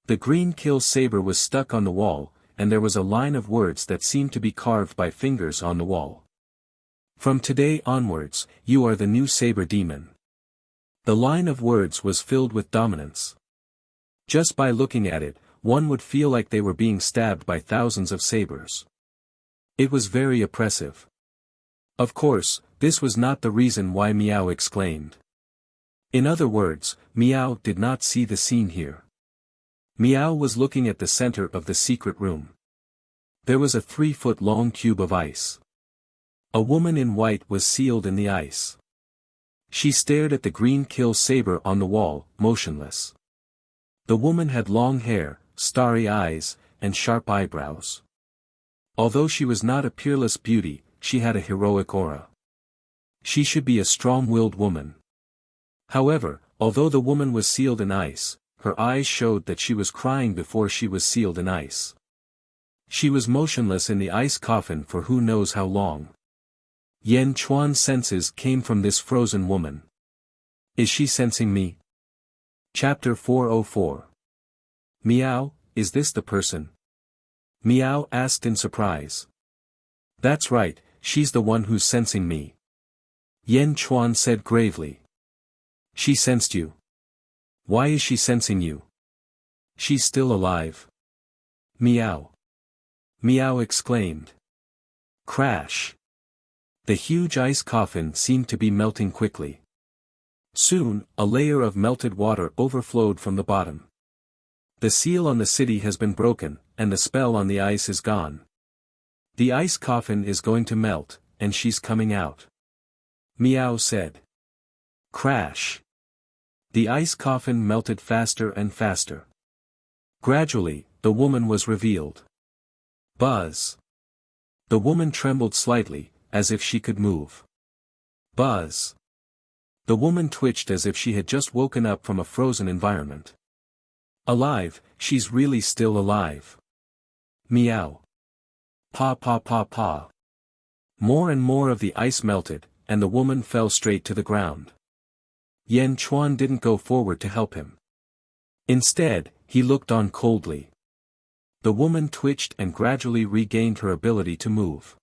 The green kill saber was stuck on the wall, and there was a line of words that seemed to be carved by fingers on the wall. From today onwards, you are the new saber demon. The line of words was filled with dominance. Just by looking at it, one would feel like they were being stabbed by thousands of sabers. It was very oppressive. Of course, this was not the reason why Miao exclaimed. In other words, Miao did not see the scene here. Miao was looking at the center of the secret room. There was a 3-foot-long cube of ice. A woman in white was sealed in the ice. She stared at the green kill saber on the wall, motionless. The woman had long hair, starry eyes, and sharp eyebrows. Although she was not a peerless beauty, she had a heroic aura. She should be a strong-willed woman. However, although the woman was sealed in ice, her eyes showed that she was crying before she was sealed in ice. She was motionless in the ice coffin for who knows how long. Yan Chuan's senses came from this frozen woman. Is she sensing me? Chapter 404. Miao, is this the person? Miao asked in surprise. That's right, she's the one who's sensing me. Yan Chuan said gravely. She sensed you. Why is she sensing you? She's still alive. Miao. Miao exclaimed. Crash. The huge ice coffin seemed to be melting quickly. Soon, a layer of melted water overflowed from the bottom. The seal on the city has been broken, and the spell on the ice is gone. The ice coffin is going to melt, and she's coming out. Miao said. Crash. The ice coffin melted faster and faster. Gradually, the woman was revealed. Buzz. The woman trembled slightly, as if she could move. Buzz. The woman twitched as if she had just woken up from a frozen environment. Alive, she's really still alive. Meow. Pa pa pa pa. More and more of the ice melted, and the woman fell straight to the ground. Yan Chuan didn't go forward to help him. Instead, he looked on coldly. The woman twitched and gradually regained her ability to move.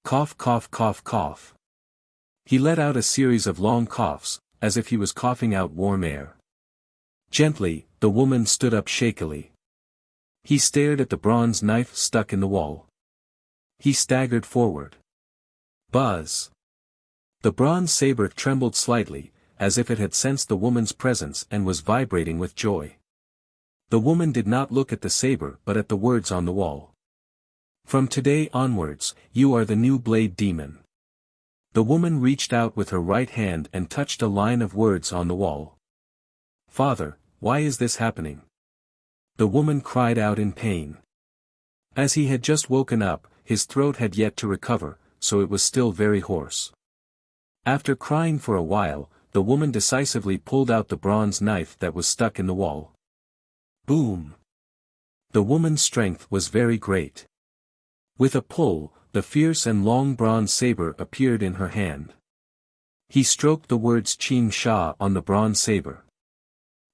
Cough, cough, cough, cough. He let out a series of long coughs, as if he was coughing out warm air. Gently, the woman stood up shakily. He stared at the bronze knife stuck in the wall. He staggered forward. Buzz. The bronze saber trembled slightly, as if it had sensed the woman's presence and was vibrating with joy. The woman did not look at the saber but at the words on the wall. From today onwards, you are the new blade demon. The woman reached out with her right hand and touched a line of words on the wall. Father, why is this happening? The woman cried out in pain. As he had just woken up, his throat had yet to recover, so it was still very hoarse. After crying for a while, the woman decisively pulled out the bronze knife that was stuck in the wall. Boom! The woman's strength was very great. With a pull, the fierce and long bronze saber appeared in her hand. He stroked the words Qing Sha on the bronze saber.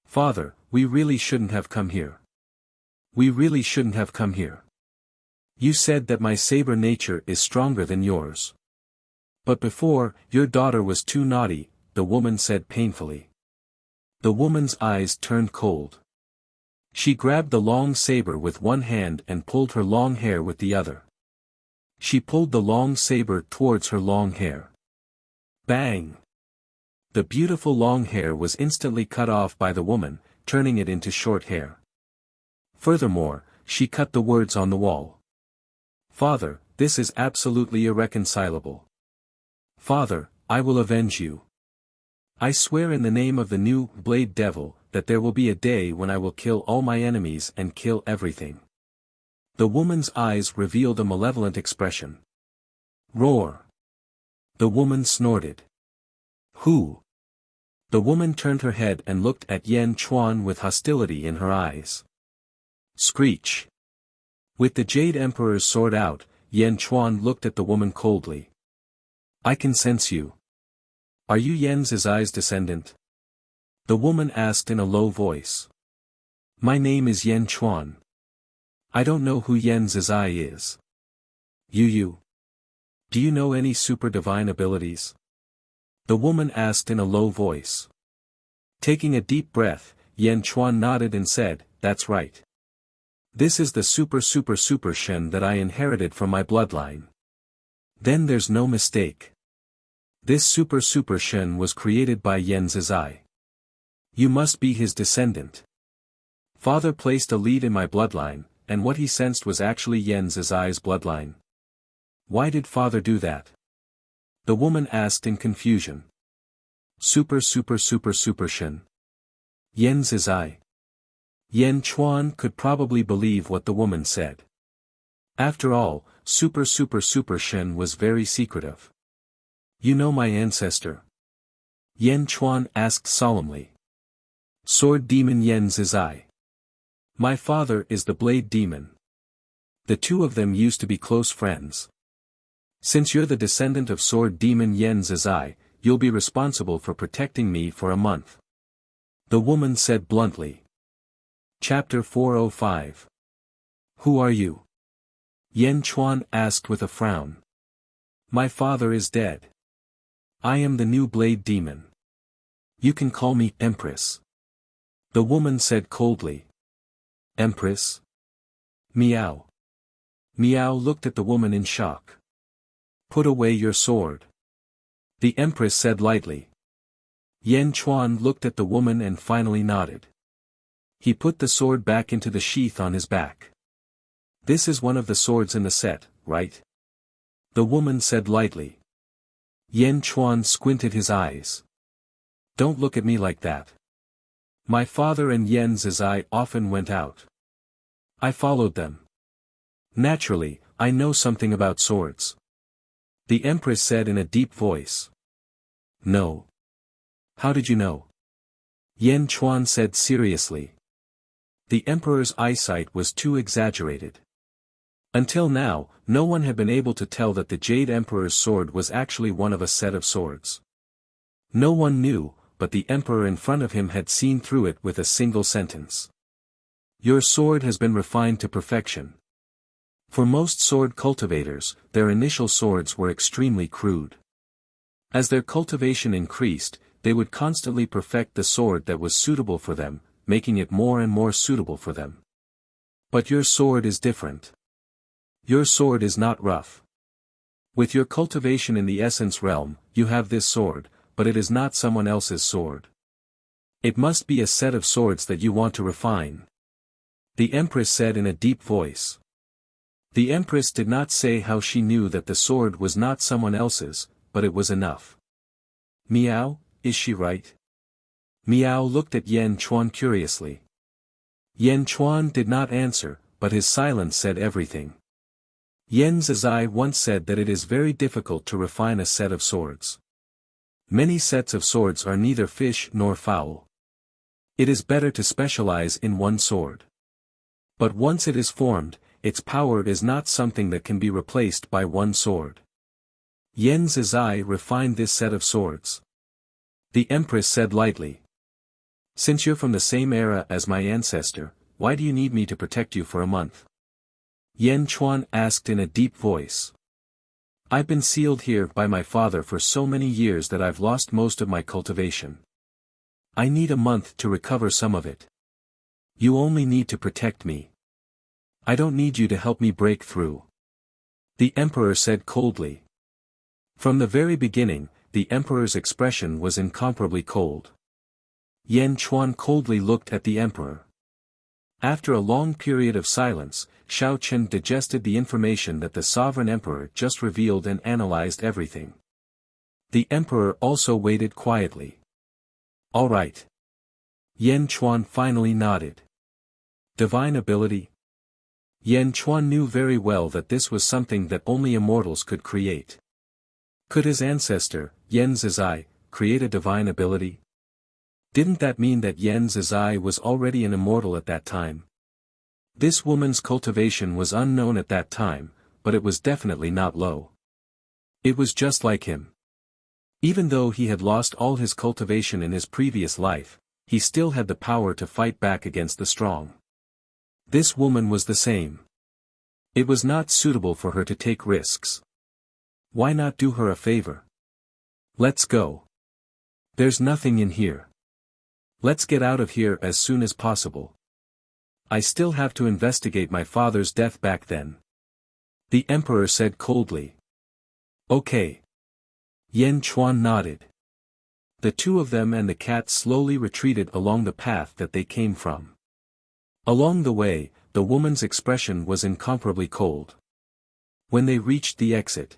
Father, we really shouldn't have come here. We really shouldn't have come here. You said that my saber nature is stronger than yours. But before, your daughter was too naughty, the woman said painfully. The woman's eyes turned cold. She grabbed the long saber with one hand and pulled her long hair with the other. She pulled the long saber towards her long hair. Bang! The beautiful long hair was instantly cut off by the woman, turning it into short hair. Furthermore, she cut the words on the wall. Father, this is absolutely irreconcilable. Father, I will avenge you. I swear in the name of the new Blade Devil, that there will be a day when I will kill all my enemies and kill everything. The woman's eyes revealed a malevolent expression. Roar! The woman snorted. Who? The woman turned her head and looked at Yan Chuan with hostility in her eyes. Screech! With the Jade Emperor's sword out, Yan Chuan looked at the woman coldly. I can sense you. Are you Yan Zizai's descendant? The woman asked in a low voice. My name is Yan Chuan. I don't know who Yan Zizai is. You. Do you know any super divine abilities? The woman asked in a low voice. Taking a deep breath, Yan Chuan nodded and said, that's right. This is the super Shen that I inherited from my bloodline. Then there's no mistake. This super Shen was created by Yan Zizai. You must be his descendant. Father placed a lead in my bloodline, and what he sensed was actually Yan Zizai's bloodline. Why did father do that? The woman asked in confusion. Super Shen. Yan Zizai. Yan Chuan could probably believe what the woman said. After all, super Shen was very secretive. You know my ancestor? Yan Chuan asked solemnly. Sword Demon Yan Zizai. My father is the Blade Demon. The two of them used to be close friends. Since you're the descendant of Sword Demon Yan Zizai, you'll be responsible for protecting me for a month. The woman said bluntly. Chapter 405. Who are you? Yan Chuan asked with a frown. My father is dead. I am the new Blade Demon. You can call me Empress. The woman said coldly. Empress? Meow. Meow looked at the woman in shock. Put away your sword. The Empress said lightly. Yan Chuan looked at the woman and finally nodded. He put the sword back into the sheath on his back. This is one of the swords in the set, right? The woman said lightly. Yan Chuan squinted his eyes. Don't look at me like that. My father and Yan Zizai often went out. I followed them. Naturally, I know something about swords. The Empress said in a deep voice. No. How did you know? Yan Chuan said seriously. The Emperor's eyesight was too exaggerated. Until now, no one had been able to tell that the Jade Emperor's sword was actually one of a set of swords. No one knew, but the emperor in front of him had seen through it with a single sentence. Your sword has been refined to perfection. For most sword cultivators, their initial swords were extremely crude. As their cultivation increased, they would constantly perfect the sword that was suitable for them, making it more and more suitable for them. But your sword is different. Your sword is not rough. With your cultivation in the essence realm, you have this sword, but it is not someone else's sword. It must be a set of swords that you want to refine. The Empress said in a deep voice. The Empress did not say how she knew that the sword was not someone else's, but it was enough. Miao, is she right? Miao looked at Yan Chuan curiously. Yan Chuan did not answer, but his silence said everything. Yan Zizai once said that it is very difficult to refine a set of swords. Many sets of swords are neither fish nor fowl. It is better to specialize in one sword. But once it is formed, its power is not something that can be replaced by one sword. Yan Zizai refined this set of swords. The Empress said lightly. Since you're from the same era as my ancestor, why do you need me to protect you for a month? Yan Chuan asked in a deep voice. I've been sealed here by my father for so many years that I've lost most of my cultivation. I need a month to recover some of it. You only need to protect me. I don't need you to help me break through. The Emperor said coldly. From the very beginning, the Emperor's expression was incomparably cold. Yan Chuan coldly looked at the Emperor. After a long period of silence, Xiao Chen digested the information that the Sovereign Emperor just revealed and analyzed everything. The Emperor also waited quietly. All right. Yan Chuan finally nodded. Divine ability? Yan Chuan knew very well that this was something that only immortals could create. Could his ancestor, Yan Zizai, create a divine ability? Didn't that mean that Yan Zizai was already an immortal at that time? This woman's cultivation was unknown at that time, but it was definitely not low. It was just like him. Even though he had lost all his cultivation in his previous life, he still had the power to fight back against the strong. This woman was the same. It was not suitable for her to take risks. Why not do her a favor? Let's go. There's nothing in here. Let's get out of here as soon as possible. I still have to investigate my father's death back then. The Emperor said coldly. Okay. Yan Chuan nodded. The two of them and the cat slowly retreated along the path that they came from. Along the way, the woman's expression was incomparably cold. When they reached the exit.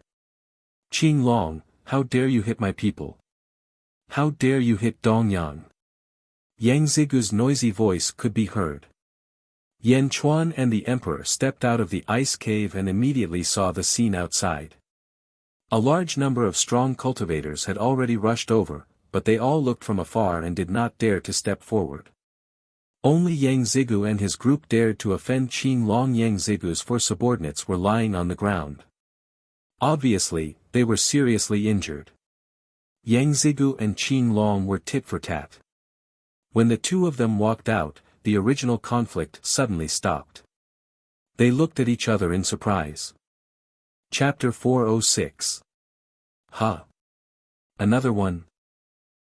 Qing Long, how dare you hit my people? How dare you hit Dongyang? Yang Zigu's noisy voice could be heard. Yan Chuan and the Emperor stepped out of the ice cave and immediately saw the scene outside. A large number of strong cultivators had already rushed over, but they all looked from afar and did not dare to step forward. Only Yang Zigu and his group dared to offend Qing Long. Yang Zigu's four subordinates were lying on the ground. Obviously, they were seriously injured. Yang Zigu and Qing Long were tit for tat. When the two of them walked out, the original conflict suddenly stopped. They looked at each other in surprise. Chapter 406. Huh? Another one?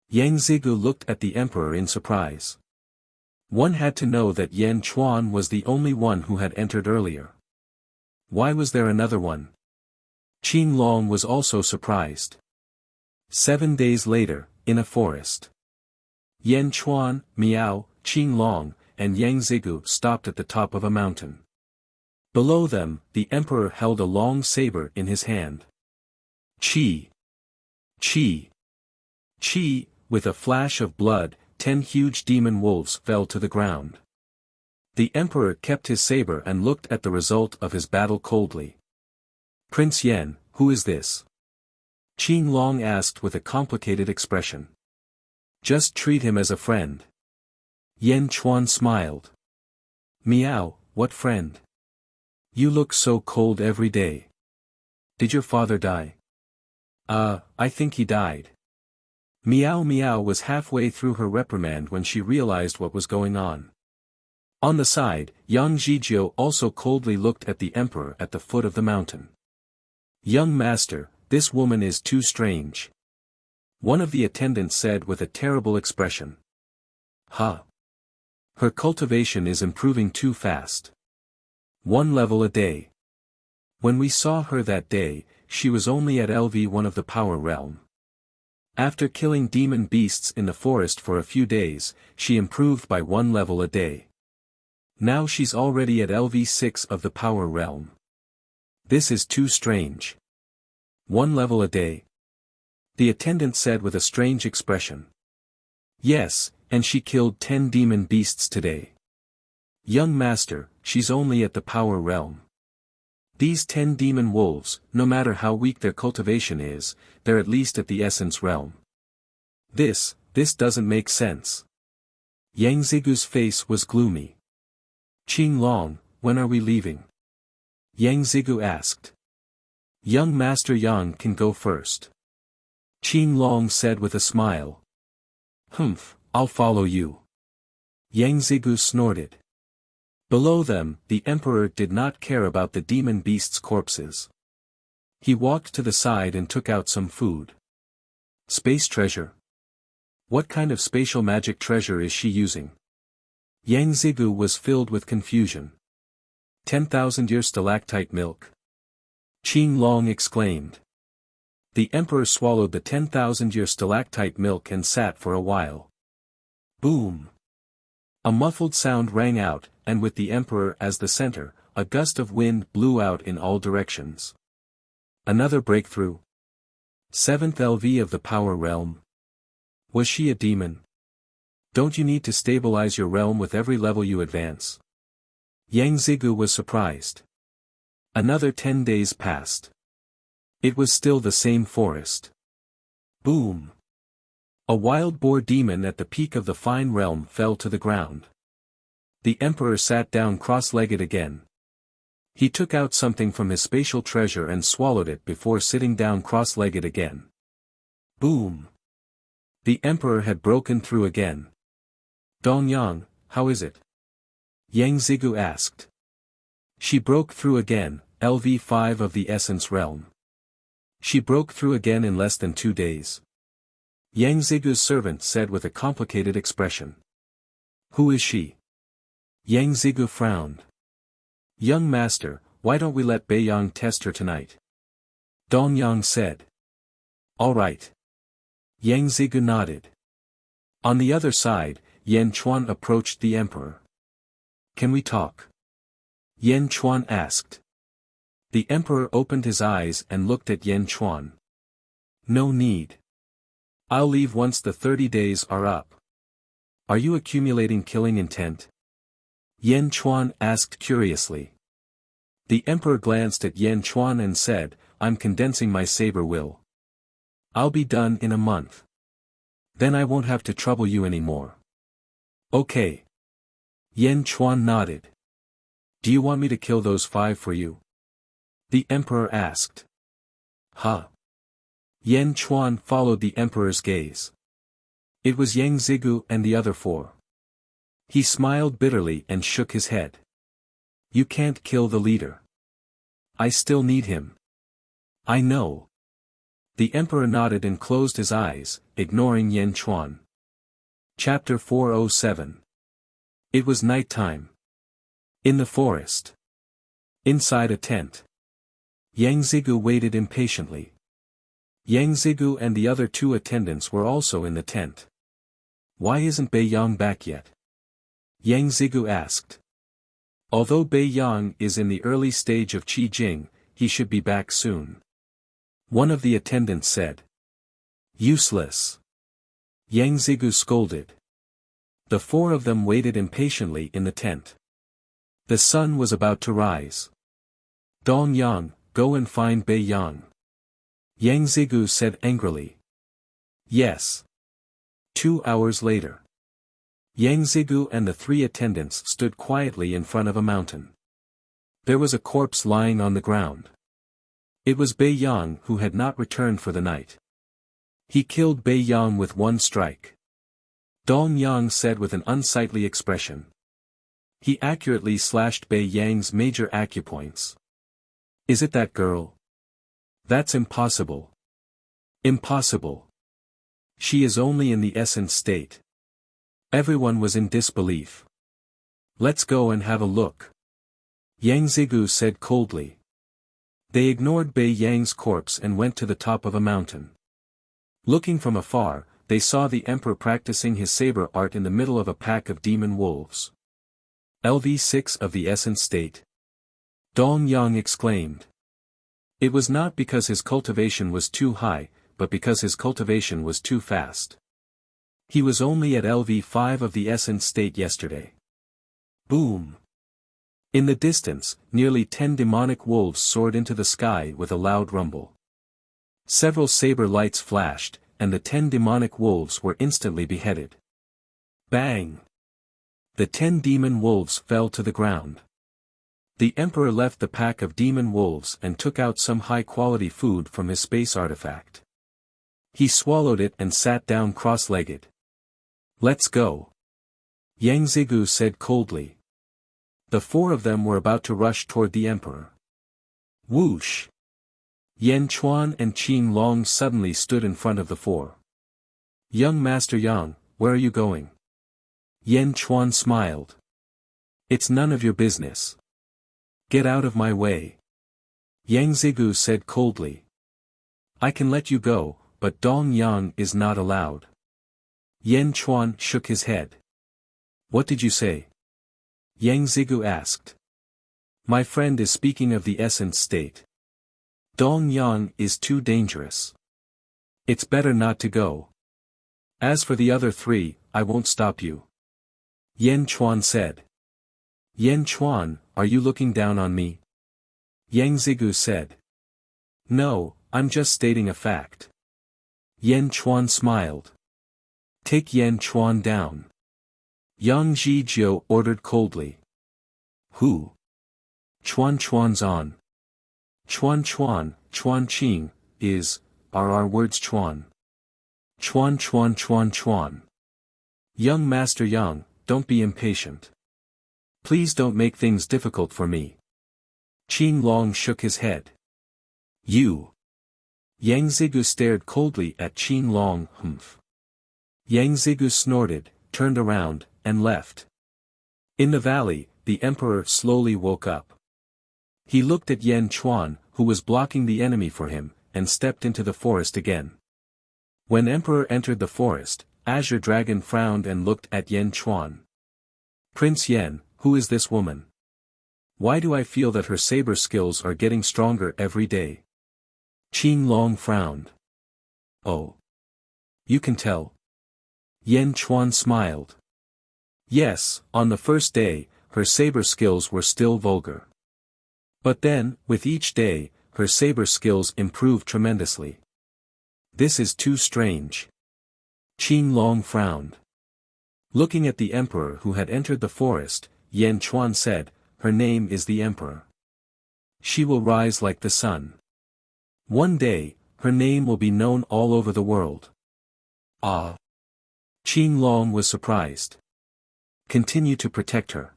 Yang Zigu looked at the Emperor in surprise. One had to know that Yan Chuan was the only one who had entered earlier. Why was there another one? Qing Long was also surprised. 7 days later, in a forest. Yan Chuan, Miao, Qing Long, and Yang Zigu stopped at the top of a mountain. Below them, the Emperor held a long saber in his hand. Chi! Chi! Chi! With a flash of blood, 10 huge demon wolves fell to the ground. The Emperor kept his saber and looked at the result of his battle coldly. Prince Yan, who is this? Qing Long asked with a complicated expression. Just treat him as a friend. Yan Chuan smiled. Miao, what friend? You look so cold every day. Did your father die? I think he died. Miao Miao was halfway through her reprimand when she realized what was going on. On the side, Yang Zhijiu also coldly looked at the emperor at the foot of the mountain. "Young master, this woman is too strange," one of the attendants said with a terrible expression. "Huh. Her cultivation is improving too fast. 1 level a day. When we saw her that day, she was only at LV1 of the power realm. After killing demon beasts in the forest for a few days, she improved by 1 level a day. Now she's already at LV6 of the power realm. This is too strange. 1 level a day," the attendant said with a strange expression. "Yes, and she killed 10 demon beasts today. Young master, she's only at the power realm. These 10 demon wolves, no matter how weak their cultivation is, they're at least at the essence realm. This doesn't make sense." Yang Zigu's face was gloomy. "Qing Long, when are we leaving?" Yang Zigu asked. "Young Master Yang can go first," Qing Long said with a smile. "Humph, I'll follow you." Yang Zigu snorted. Below them, the emperor did not care about the demon beasts' corpses. He walked to the side and took out some food. "Space treasure? What kind of spatial magic treasure is she using?" Yang Zigu was filled with confusion. 10,000-year stalactite milk. Qing Long exclaimed. The emperor swallowed the 10,000-year stalactite milk and sat for a while. Boom! A muffled sound rang out, and with the emperor as the center, a gust of wind blew out in all directions. Another breakthrough. 7th LV of the power realm. Was she a demon? Don't you need to stabilize your realm with every level you advance? Yang Zigu was surprised. Another 10 days passed. It was still the same forest. Boom! A wild boar demon at the peak of the fine realm fell to the ground. The emperor sat down cross-legged again. He took out something from his spatial treasure and swallowed it before sitting down cross-legged again. Boom! The emperor had broken through again. "Dongyang, how is it?" Yang Zigu asked. She broke through again, LV5 of the essence realm. She broke through again in less than 2 days. Yang Zigu's servant said with a complicated expression. "Who is she?" Yang Zigu frowned. "Young master, why don't we let Beiyang test her tonight?" Dongyang said. "All right." Yang Zigu nodded. On the other side, Yan Chuan approached the emperor. "Can we talk?" Yan Chuan asked. The emperor opened his eyes and looked at Yan Chuan. "No need. I'll leave once the 30 days are up." "Are you accumulating killing intent?" Yan Chuan asked curiously. The emperor glanced at Yan Chuan and said, "I'm condensing my saber will. I'll be done in a month. Then I won't have to trouble you anymore." "Okay." Yan Chuan nodded. "Do you want me to kill those 5 for you?" the emperor asked. "Huh?" Yan Chuan followed the emperor's gaze. It was Yang Zigu and the other 4. He smiled bitterly and shook his head. "You can't kill the leader. I still need him." "I know." The emperor nodded and closed his eyes, ignoring Yan Chuan. Chapter 407. It was night time. In the forest. Inside a tent. Yang Zigu waited impatiently. Yang Zigu and the other 2 attendants were also in the tent. "Why isn't Beiyang back yet?" Yang Zigu asked. "Although Beiyang is in the early stage of Qi Jing, he should be back soon," one of the attendants said. "Useless." Yang Zigu scolded. The 4 of them waited impatiently in the tent. The sun was about to rise. "Dongyang, go and find Beiyang," Yang Zigu said angrily. "Yes." 2 hours later. Yang Zigu and the 3 attendants stood quietly in front of a mountain. There was a corpse lying on the ground. It was Beiyang who had not returned for the night. He killed Bai Yang with one strike. Dong Yang said with an unsightly expression. He accurately slashed Bai Yang's major acupoints. Is it that girl? That's impossible. Impossible. She is only in the essence state. Everyone was in disbelief. Let's go and have a look. Yang Zigu said coldly. They ignored Bai Yang's corpse and went to the top of a mountain. Looking from afar, they saw the emperor practicing his saber art in the middle of a pack of demon wolves. LV6 of the essence state. Dong Yang exclaimed. It was not because his cultivation was too high, but because his cultivation was too fast. He was only at LV5 of the essence state yesterday. Boom! In the distance, nearly 10 demonic wolves soared into the sky with a loud rumble. Several saber lights flashed, and the 10 demonic wolves were instantly beheaded. Bang! The 10 demon wolves fell to the ground. The emperor left the pack of demon wolves and took out some high-quality food from his space artifact. He swallowed it and sat down cross-legged. Let's go. Yang Zigu said coldly. The 4 of them were about to rush toward the emperor. Whoosh! Yan Chuan and Qin Long suddenly stood in front of the 4. Young Master Yang, where are you going? Yan Chuan smiled. It's none of your business. Get out of my way. Yang Zigu said coldly. I can let you go, but Dong Yang is not allowed. Yan Chuan shook his head. What did you say? Yang Zigu asked. My friend is speaking of the essence state. Dong Yang is too dangerous. It's better not to go. As for the other 3, I won't stop you. Yan Chuan said. Yan Chuan, are you looking down on me? Yang Zigu said. No, I'm just stating a fact. Yan Chuan smiled. Take Yan Chuan down. Yang Zhijiu ordered coldly. Who? Chuan Chuan's on. Chuan Chuan, Chuan Qing, are our words Chuan. Chuan Chuan Chuan Chuan. Young Master Yang, don't be impatient. Please don't make things difficult for me. Qin Long shook his head. You. Yang Zigu stared coldly at Qin Long. Humph. Yang Zigu snorted, turned around, and left. In the valley, the emperor slowly woke up. He looked at Yan Chuan, who was blocking the enemy for him, and stepped into the forest again. When emperor entered the forest, Azure Dragon frowned and looked at Yan Chuan. Prince Yan, who is this woman? Why do I feel that her saber skills are getting stronger every day? Qin Long frowned. Oh. You can tell. Yan Chuan smiled. Yes, on the first day, her saber skills were still vulgar. But then, with each day, her saber skills improved tremendously. This is too strange. Qin Long frowned. Looking at the emperor who had entered the forest, Yan Chuan said, her name is the emperor. She will rise like the sun. One day, her name will be known all over the world. Ah! Qin Long was surprised. Continue to protect her.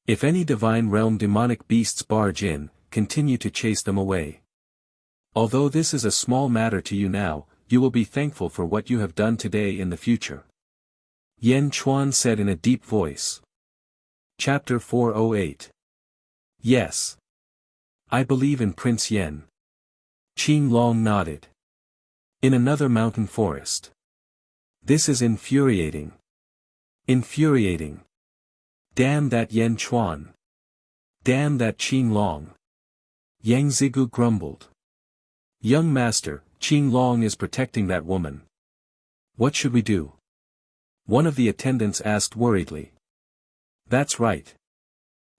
If any divine realm demonic beasts barge in, continue to chase them away. Although this is a small matter to you now, you will be thankful for what you have done today in the future. Yan Chuan said in a deep voice. Chapter 408. Yes. I believe in Prince Yan. Qin Long nodded. In another mountain forest. This is infuriating. Infuriating. Damn that Yan Chuan. Damn that Qin Long. Yang Zigu grumbled. Young master, Qin Long is protecting that woman. What should we do? One of the attendants asked worriedly. That's right.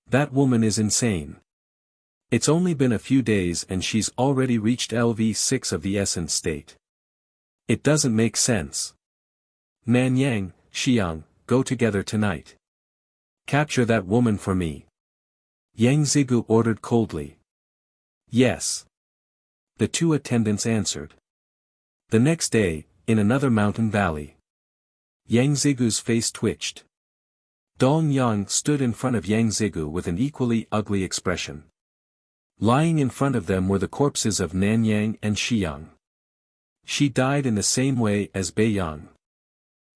That woman is insane. It's only been a few days and she's already reached LV6 of the essence state. It doesn't make sense. Nanyang, Xiang, go together tonight. Capture that woman for me. Yang Zigu ordered coldly. Yes. The 2 attendants answered. The next day, in another mountain valley, Yang Zigu's face twitched. Dong Yang stood in front of Yang Zigu with an equally ugly expression. Lying in front of them were the corpses of Nanyang and Shiyang. She died in the same way as Beiyang.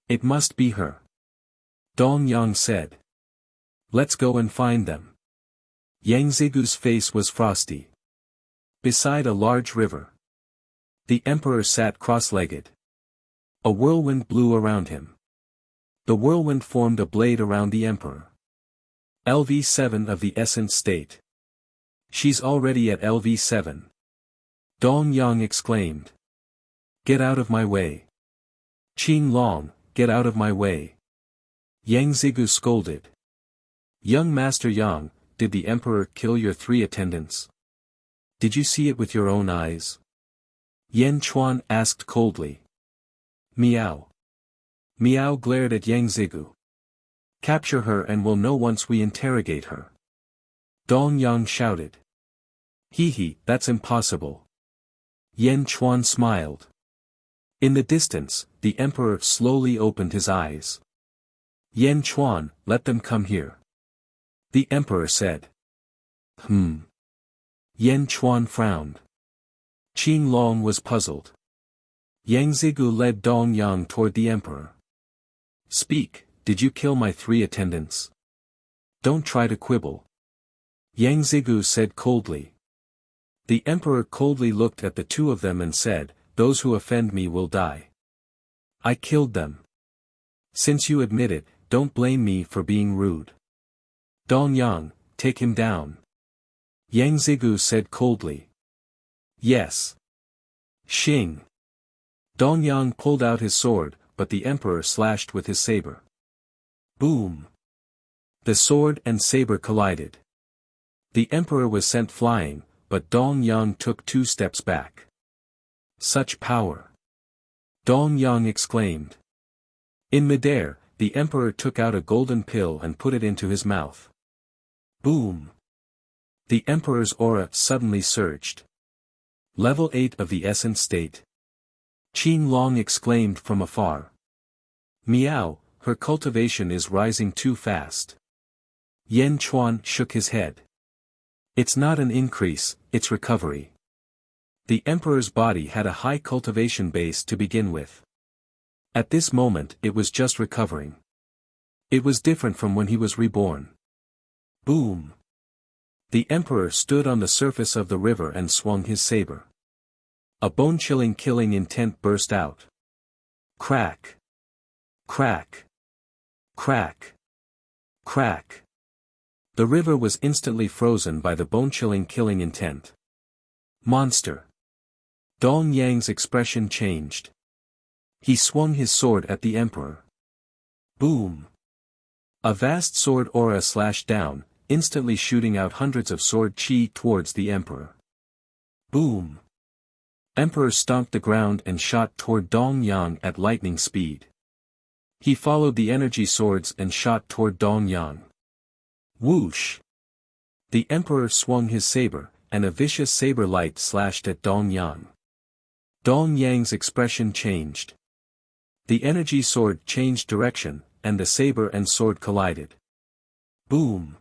It must be her. Dong Yang said. Let's go and find them. Yang Zigu's face was frosty. Beside a large river, the emperor sat cross-legged. A whirlwind blew around him. The whirlwind formed a blade around the emperor. LV7 of the essence state. She's already at LV7. Dong Yang exclaimed. Get out of my way. Qin Long, get out of my way. Yang Zigu scolded. Young Master Yang, did the emperor kill your 3 attendants? Did you see it with your own eyes? Yen Chuan asked coldly. Miao. Miao glared at Yang Zigu. Capture her and we'll know once we interrogate her. Dong Yang shouted. Hee, that's impossible. Yen Chuan smiled. In the distance, the emperor slowly opened his eyes. Yen Chuan, let them come here. The emperor said. Yen Chuan frowned. Qin Long was puzzled. Yang Zigu led Dong Yang toward the emperor. Speak, did you kill my 3 attendants? Don't try to quibble. Yang Zigu said coldly. The emperor coldly looked at the 2 of them and said, those who offend me will die. I killed them. Since you admit it, don't blame me for being rude. Dong Yang, take him down. Yang Zigu said coldly. Yes. Xing. Dong Yang pulled out his sword, but the emperor slashed with his saber. Boom. The sword and saber collided. The emperor was sent flying, but Dong Yang took 2 steps back. Such power! Dong Yang exclaimed. In midair, the emperor took out a golden pill and put it into his mouth. Boom! The emperor's aura suddenly surged. Level 8 of the essence state. Qin Long exclaimed from afar. Miao, her cultivation is rising too fast. Yen Chuan shook his head. It's not an increase, it's recovery. The emperor's body had a high cultivation base to begin with. At this moment it was just recovering. It was different from when he was reborn. Boom! The emperor stood on the surface of the river and swung his saber. A bone-chilling killing intent burst out. Crack! Crack! Crack! Crack! The river was instantly frozen by the bone-chilling killing intent. Monster! Dong Yang's expression changed. He swung his sword at the emperor. Boom! A vast sword aura slashed down, instantly shooting out hundreds of sword chi towards the emperor. Boom! Emperor stomped the ground and shot toward Dong Yang at lightning speed. He followed the energy swords and shot toward Dong Yang. Whoosh! The emperor swung his saber, and a vicious saber light slashed at Dong Yang. Dong Yang's expression changed. The energy sword changed direction, and the saber and sword collided. Boom!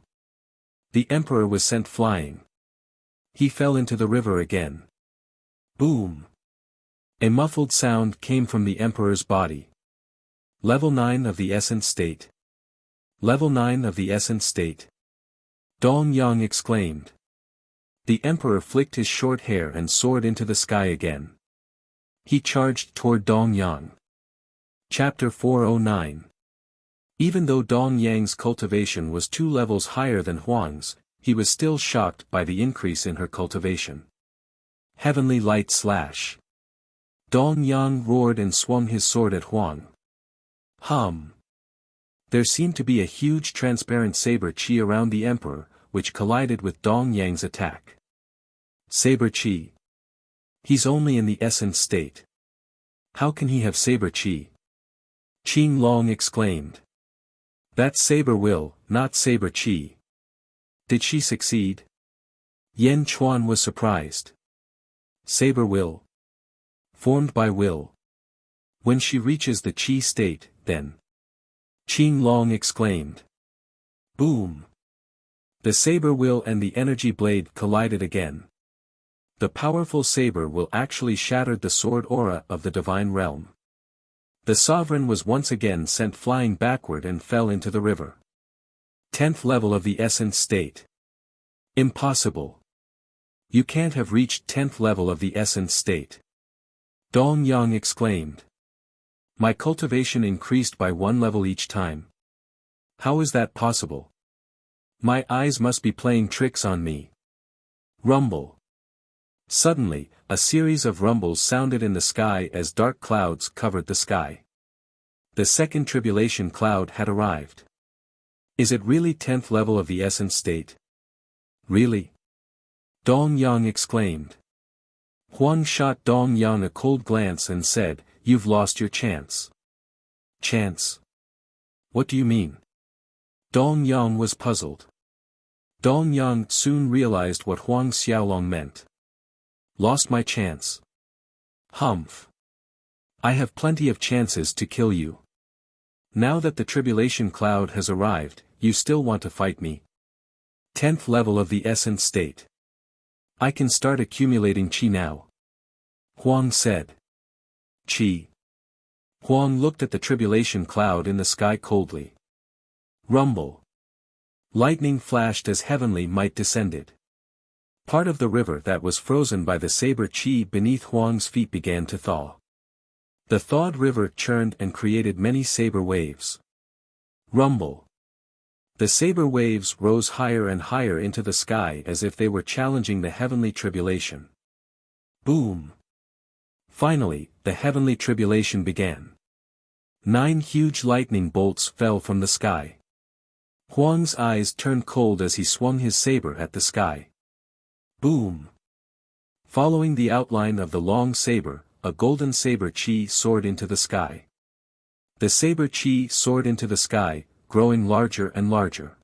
The emperor was sent flying. He fell into the river again. Boom! A muffled sound came from the emperor's body. Level 9 of the essence state. Level 9 of the essence state. Dong Yang exclaimed. The emperor flicked his short hair and soared into the sky again. He charged toward Dong Yang. Chapter 409. Even though Dong Yang's cultivation was 2 levels higher than Huang's, he was still shocked by the increase in her cultivation. Heavenly light slash. Dong Yang roared and swung his sword at Huang. Hum. There seemed to be a huge transparent saber chi around the emperor, which collided with Dong Yang's attack. Saber chi. He's only in the essence state. How can he have saber chi? Qin Long exclaimed. That's saber will, not saber chi. Did she succeed? Yen Chuan was surprised. Saber will. formed by will. When she reaches the chi state, then. Qing Long exclaimed. Boom! The saber will and the energy blade collided again. The powerful saber will actually shattered the sword aura of the divine realm. The sovereign was once again sent flying backward and fell into the river. 10th level of the essence state. Impossible. You can't have reached 10th level of the essence state. Dong Yang exclaimed. My cultivation increased by 1 level each time. How is that possible? My eyes must be playing tricks on me. Rumble. Suddenly, a series of rumbles sounded in the sky as dark clouds covered the sky. The second tribulation cloud had arrived. Is it really 10th level of the essence state? Really? Dong Yang exclaimed. Huang shot Dong Yang a cold glance and said, You've lost your chance. Chance? What do you mean? Dong Yang was puzzled. Dong Yang soon realized what Huang Xiaolong meant. Lost my chance. Humph. I have plenty of chances to kill you. Now that the tribulation cloud has arrived, you still want to fight me? 10th level of the essence state. I can start accumulating qi now. Huang said. Qi. Huang looked at the tribulation cloud in the sky coldly. Rumble. Lightning flashed as heavenly might descended. Part of the river that was frozen by the saber qi beneath Huang's feet began to thaw. The thawed river churned and created many saber waves. Rumble. The saber waves rose higher and higher into the sky as if they were challenging the heavenly tribulation. Boom. Finally, the heavenly tribulation began. 9 huge lightning bolts fell from the sky. Huang's eyes turned cold as he swung his saber at the sky. Boom. Following the outline of the long saber, a golden saber qi soared into the sky. The saber qi soared into the sky, growing larger and larger.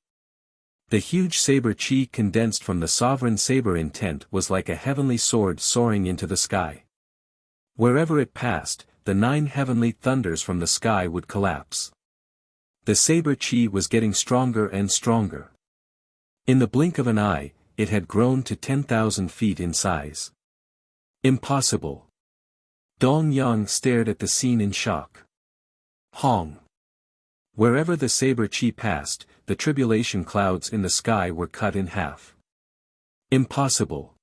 The huge saber qi condensed from the sovereign saber intent was like a heavenly sword soaring into the sky. Wherever it passed, the 9 heavenly thunders from the sky would collapse. The saber qi was getting stronger and stronger. In the blink of an eye, it had grown to 10,000 feet in size. Impossible. Dong Yang stared at the scene in shock. Hong. Wherever the saber qi passed, the tribulation clouds in the sky were cut in half. Impossible.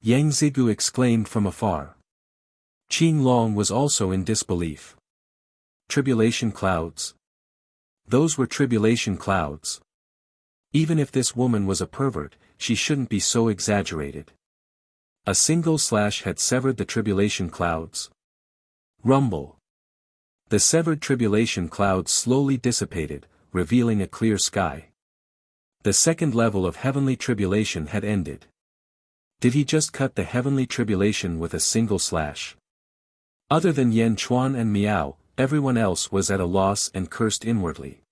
Yang Zigu exclaimed from afar. Qing Long was also in disbelief. Tribulation clouds? Those were tribulation clouds. Even if this woman was a pervert, she shouldn't be so exaggerated. A single slash had severed the tribulation clouds. Rumble. The severed tribulation clouds slowly dissipated, revealing a clear sky. The second level of heavenly tribulation had ended. Did he just cut the heavenly tribulation with a single slash? Other than Yan Chuan and Miao, everyone else was at a loss and cursed inwardly.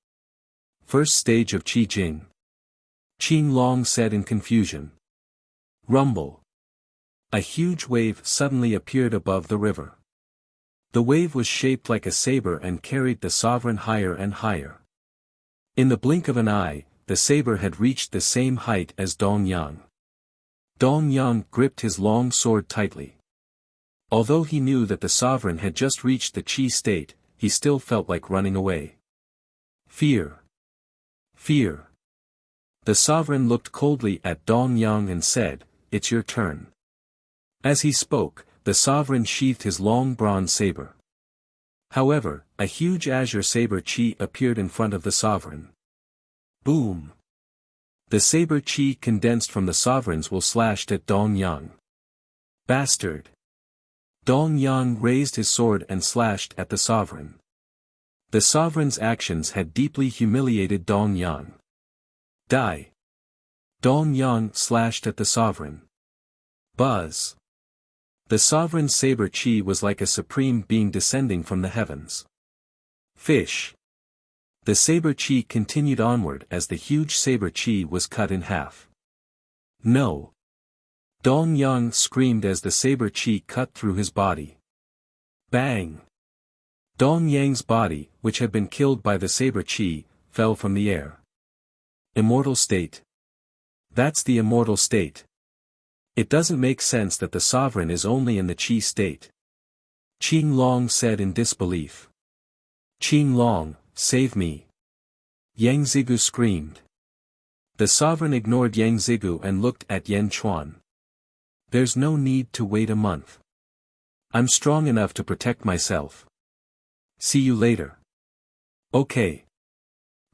First stage of Qi Jing. Qing Long said in confusion. Rumble. A huge wave suddenly appeared above the river. The wave was shaped like a saber and carried the sovereign higher and higher. In the blink of an eye, the saber had reached the same height as Dong Yang. Dong Yang gripped his long sword tightly. Although he knew that the sovereign had just reached the Qi state, he still felt like running away. Fear. Fear. The sovereign looked coldly at Dong Yang and said, It's your turn. As he spoke, the sovereign sheathed his long bronze saber. However, a huge azure saber qi appeared in front of the sovereign. Boom! The saber qi condensed from the sovereign's will slashed at Dong Yang. Bastard! Dong Yang raised his sword and slashed at the sovereign. The sovereign's actions had deeply humiliated Dong Yang. Die! Dong Yang slashed at the sovereign. Buzz! The sovereign's saber qi was like a supreme being descending from the heavens. Fish! The saber qi continued onward as the huge saber qi was cut in half. No! Dong Yang screamed as the saber qi cut through his body. Bang! Dong Yang's body, which had been killed by the saber chi, fell from the air. Immortal state. That's the immortal state. It doesn't make sense that the sovereign is only in the chi state. Qing Long said in disbelief. Qing Long, save me. Yang Zigu screamed. The sovereign ignored Yang Zigu and looked at Yan Chuan. There's no need to wait a month. I'm strong enough to protect myself. See you later. Okay.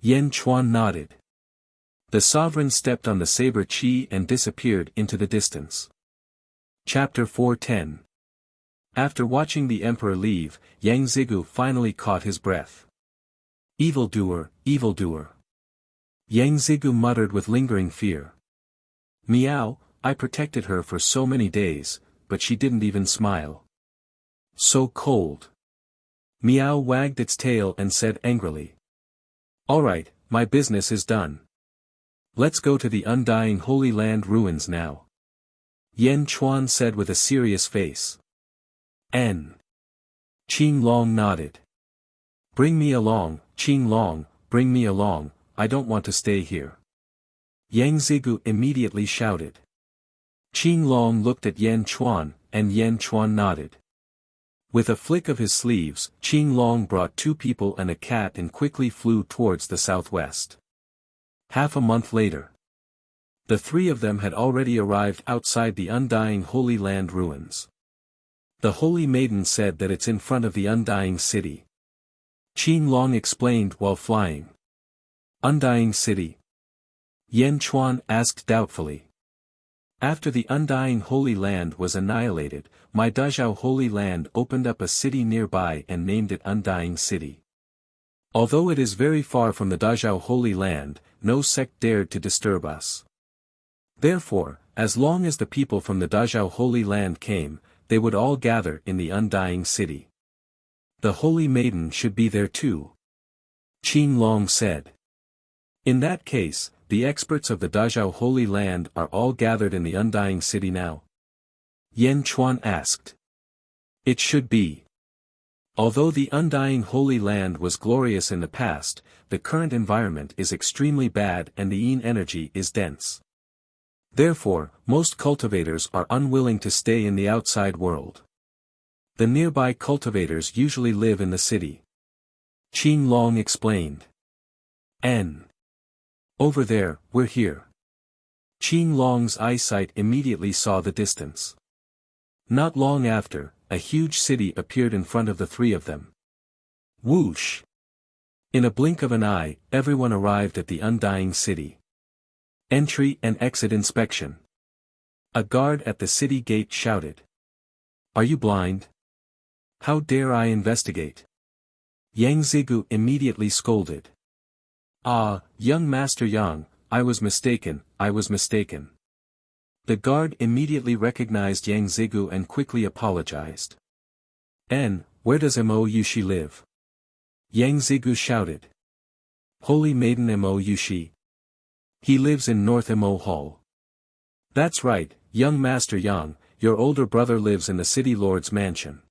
Yan Chuan nodded. The sovereign stepped on the saber chi and disappeared into the distance. Chapter 410. After watching the emperor leave, Yang Zigu finally caught his breath. Evildoer, evildoer. Yang Zigu muttered with lingering fear. Meow, I protected her for so many days, but she didn't even smile. So cold. Meow wagged its tail and said angrily. Alright, my business is done. Let's go to the undying Holy Land ruins now. Yan Chuan said with a serious face. N. Qing Long nodded. Bring me along, Qing Long, bring me along, I don't want to stay here. Yang Zigu immediately shouted. Qing Long looked at Yan Chuan, and Yan Chuan nodded. With a flick of his sleeves, Qing Long brought 2 people and a cat and quickly flew towards the southwest. Half a month later. The 3 of them had already arrived outside the undying Holy Land ruins. The Holy Maiden said that it's in front of the undying city. Qing Long explained while flying. Undying city? Yan Chuan asked doubtfully. After the undying Holy Land was annihilated, my Dazhao Holy Land opened up a city nearby and named it Undying City. Although it is very far from the Dazhao Holy Land, no sect dared to disturb us. Therefore, as long as the people from the Dazhao Holy Land came, they would all gather in the Undying City. The Holy Maiden should be there too. Qing Long said. In that case, the experts of the Dazhao Holy Land are all gathered in the Undying City now? Yan Chuan asked. It should be. Although the Undying Holy Land was glorious in the past, the current environment is extremely bad and the Yin energy is dense. Therefore, most cultivators are unwilling to stay in the outside world. The nearby cultivators usually live in the city. Qing Long explained. N. Over there, we're here. Qing Long's eyesight immediately saw the distance. Not long after, a huge city appeared in front of the 3 of them. Whoosh! In a blink of an eye, everyone arrived at the Undying City. Entry and exit inspection. A guard at the city gate shouted. Are you blind? How dare I investigate? Yang Zigu immediately scolded. Ah, young Master Yang, I was mistaken, I was mistaken. The guard immediately recognized Yang Zigu and quickly apologized. N, where does Mo Yushi live? Yang Zigu shouted. Holy Maiden Mo Yushi. He lives in North Mo Hall. That's right, young Master Yang, your older brother lives in the city lord's mansion.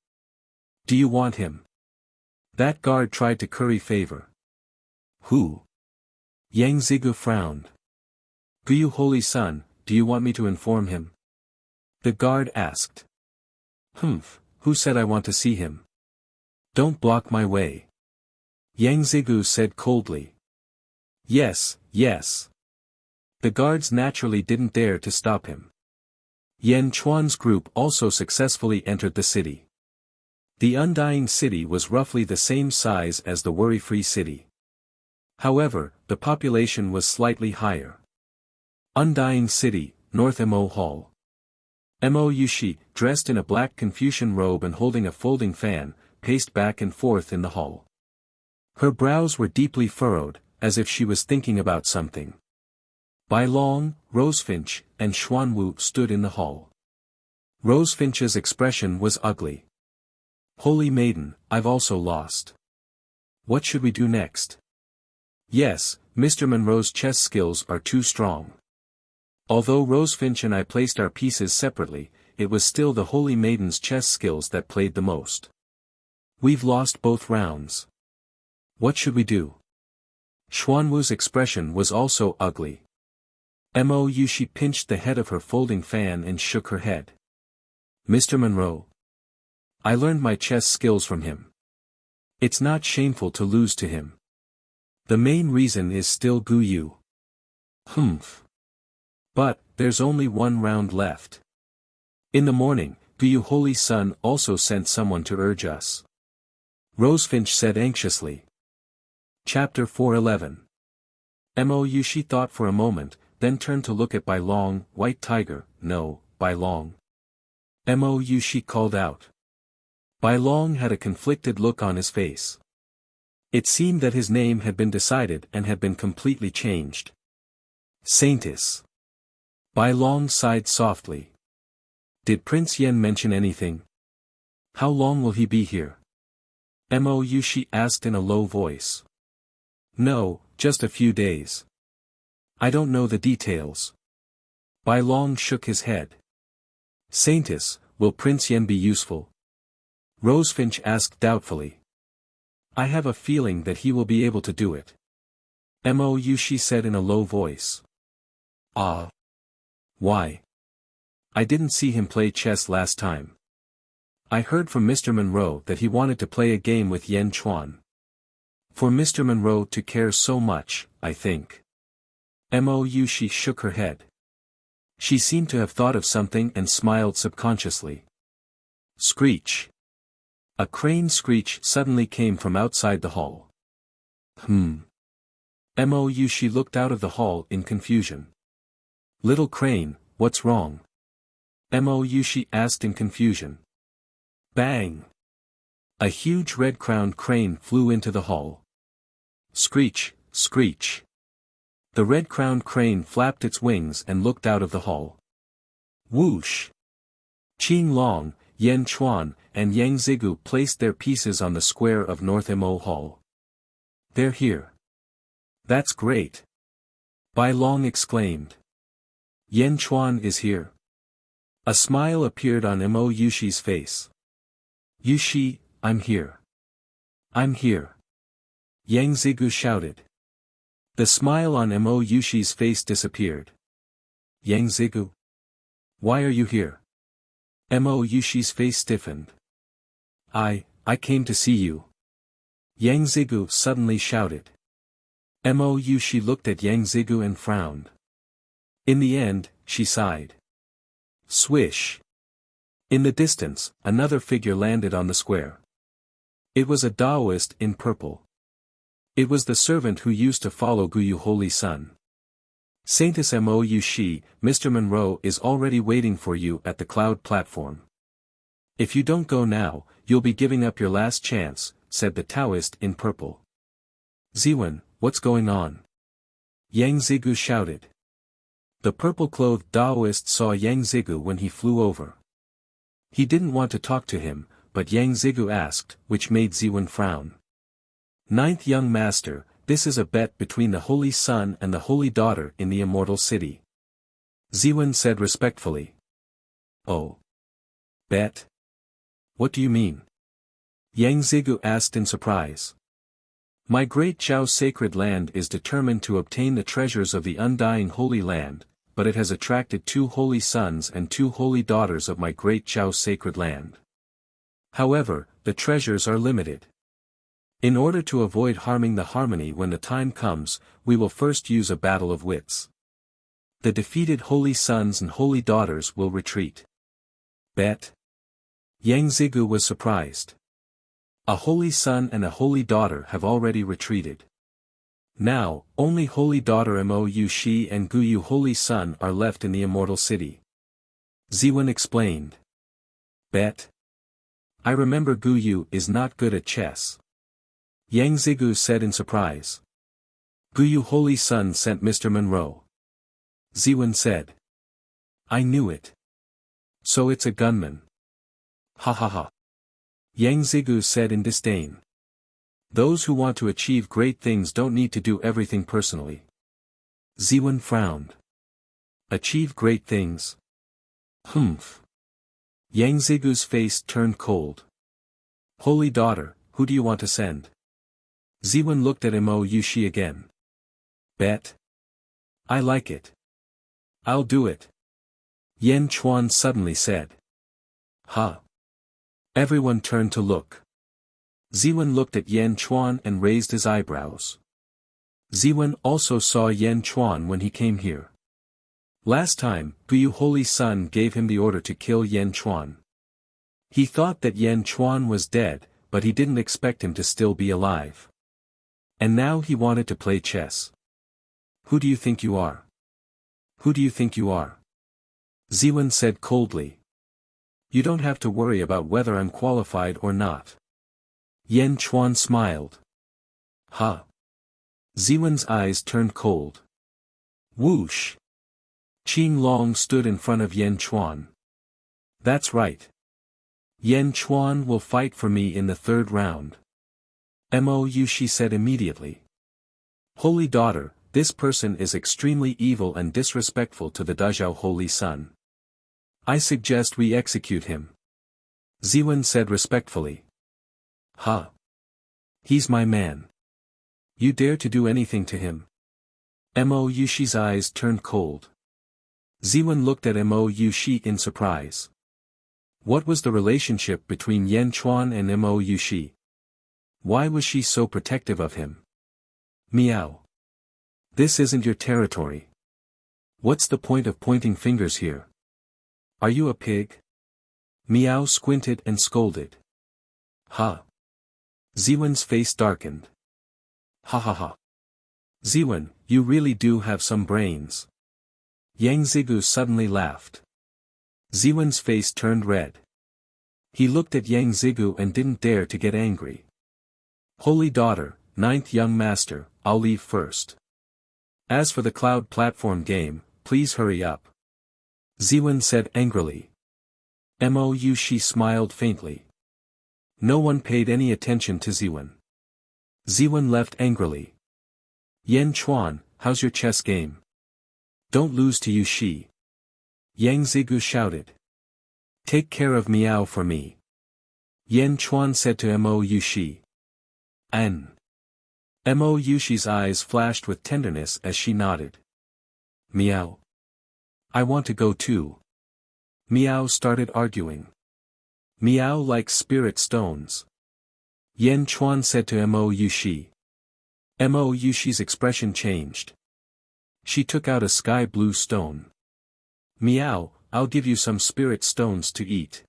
Do you want him? That guard tried to curry favor. Who? Yang Zigu frowned. Guyu Holy Son, do you want me to inform him? The guard asked. Humph, who said I want to see him? Don't block my way. Yang Zigu said coldly. Yes, yes. The guards naturally didn't dare to stop him. Yan Chuan's group also successfully entered the city. The Undying City was roughly the same size as the Worry-Free City. However, the population was slightly higher. Undying City, North Mo Hall. Mo Yushi, dressed in a black Confucian robe and holding a folding fan, paced back and forth in the hall. Her brows were deeply furrowed, as if she was thinking about something. Bai Long, Rosefinch, and Xuanwu stood in the hall. Rosefinch's expression was ugly. Holy Maiden, I've also lost. What should we do next? Yes, Mr. Monroe's chess skills are too strong. Although Rosefinch and I placed our pieces separately, it was still the Holy Maiden's chess skills that played the most. We've lost both rounds. What should we do? Xuanwu's expression was also ugly. Mo Yushi pinched the head of her folding fan and shook her head. Mr. Monroe. I learned my chess skills from him. It's not shameful to lose to him. The main reason is still Gu Yu. Humph. But, there's only one round left. In the morning, Gu Yu Holy Sun also sent someone to urge us. Rosefinch said anxiously. Chapter 411. Mo Yushi thought for a moment, then turned to look at Bai Long. White Tiger, no, Bai Long. Mo Yushi called out. Bai Long had a conflicted look on his face. It seemed that his name had been decided and had been completely changed. Saintess. Bai Long sighed softly. Did Prince Yen mention anything? How long will he be here? Mo Yushi asked in a low voice. No, just a few days. I don't know the details. Bai Long shook his head. Saintess, will Prince Yen be useful? Rosefinch asked doubtfully. I have a feeling that he will be able to do it. Mo Yushi said in a low voice. Ah. Why? I didn't see him play chess last time. I heard from Mr. Monroe that he wanted to play a game with Yen Chuan. For Mr. Monroe to care so much, I think. Mo Yushi shook her head. She seemed to have thought of something and smiled subconsciously. Screech. A crane screech suddenly came from outside the hall. Mo Yushi looked out of the hall in confusion. Little crane, what's wrong? Mo Yushi asked in confusion. Bang! A huge red-crowned crane flew into the hall. Screech, screech. The red-crowned crane flapped its wings and looked out of the hall. Whoosh! Qing Long, Yen Chuan, and Yang Zigu placed their pieces on the square of North Mo Hall. They're here. That's great. Bai Long exclaimed. Yen Chuan is here. A smile appeared on Mo Yushi's face. Yushi, I'm here. I'm here. Yang Zigu shouted. The smile on Mo Yushi's face disappeared. Yang Zigu? Why are you here? Mo Yushi's face stiffened. I came to see you. Yang Zigu suddenly shouted. Mo Yushi looked at Yang Zigu and frowned. In the end, she sighed. Swish. In the distance, another figure landed on the square. It was a Taoist in purple. It was the servant who used to follow Gu Yu Holy Sun. Saintess Mo Yushi, Mr. Monroe is already waiting for you at the cloud platform. If you don't go now, you'll be giving up your last chance, said the Taoist in purple. Ziwen, what's going on? Yang Zigu shouted. The purple-clothed Taoist saw Yang Zigu when he flew over. He didn't want to talk to him, but Yang Zigu asked, which made Ziwen frown. Ninth young master, this is a bet between the Holy Son and the Holy Daughter in the Immortal City. Ziwen said respectfully. Oh. Bet? What do you mean? Yang Zigu asked in surprise. My great Zhao sacred land is determined to obtain the treasures of the undying Holy Land, but it has attracted 2 holy sons and 2 holy daughters of my great Zhao sacred land. However, the treasures are limited. In order to avoid harming the harmony when the time comes, we will first use a battle of wits. The defeated holy sons and holy daughters will retreat. Bet? Yang Zigu was surprised. A holy son and a holy daughter have already retreated. Now, only holy daughter Mo Yushi and Gu Yu Holy Son are left in the Immortal City. Ziwen explained. Bet? I remember Gu Yu is not good at chess. Yang Zigu said in surprise. Gu Yu Holy Son sent Mr. Monroe. Ziwen said. I knew it. So it's a gunman. Ha ha ha. Yang Zigu said in disdain. Those who want to achieve great things don't need to do everything personally. Ziwen frowned. Achieve great things? Humph. Yang Zigu's face turned cold. Holy daughter, who do you want to send? Ziwen looked at Mo Yushi again. Bet? I like it. I'll do it. Yan Chuan suddenly said. Huh? Everyone turned to look. Ziwen looked at Yan Chuan and raised his eyebrows. Ziwen also saw Yan Chuan when he came here. Last time, Buyu Holy Sun gave him the order to kill Yan Chuan. He thought that Yan Chuan was dead, but he didn't expect him to still be alive. And now he wanted to play chess. Who do you think you are? Who do you think you are? Ziwen said coldly. You don't have to worry about whether I'm qualified or not. Yan Chuan smiled. Huh? Ziwen's eyes turned cold. Whoosh! Qing Long stood in front of Yan Chuan. That's right. Yan Chuan will fight for me in the third round. Mo Yushi said immediately. Holy daughter, this person is extremely evil and disrespectful to the Dazhao Holy Sun. I suggest we execute him. Ziwen said respectfully. Huh? He's my man. You dare to do anything to him? Mo Yushi's eyes turned cold. Ziwen looked at Mo Yushi in surprise. What was the relationship between Yan Chuan and Mo Yushi? Why was she so protective of him? Meow. This isn't your territory. What's the point of pointing fingers here? Are you a pig? Meow squinted and scolded. Ha. Ziwen's face darkened. Ha ha ha. Ziwen, you really do have some brains. Yang Zigu suddenly laughed. Ziwen's face turned red. He looked at Yang Zigu and didn't dare to get angry. Holy daughter, ninth young master, I'll leave first. As for the cloud platform game, please hurry up. Ziwen said angrily. Mo Yushi smiled faintly. No one paid any attention to Ziwen. Ziwen left angrily. Yan Chuan, how's your chess game? Don't lose to Yushi. Yang Zigu shouted. Take care of Miao for me. Yan Chuan said to Mo Yushi. Mo Yushi's eyes flashed with tenderness as she nodded. Miao. I want to go too. Miao started arguing. Miao likes spirit stones. Yan Chuan said to Mo Yushi. Mo Yushi's expression changed. She took out a sky blue stone. Miao, I'll give you some spirit stones to eat.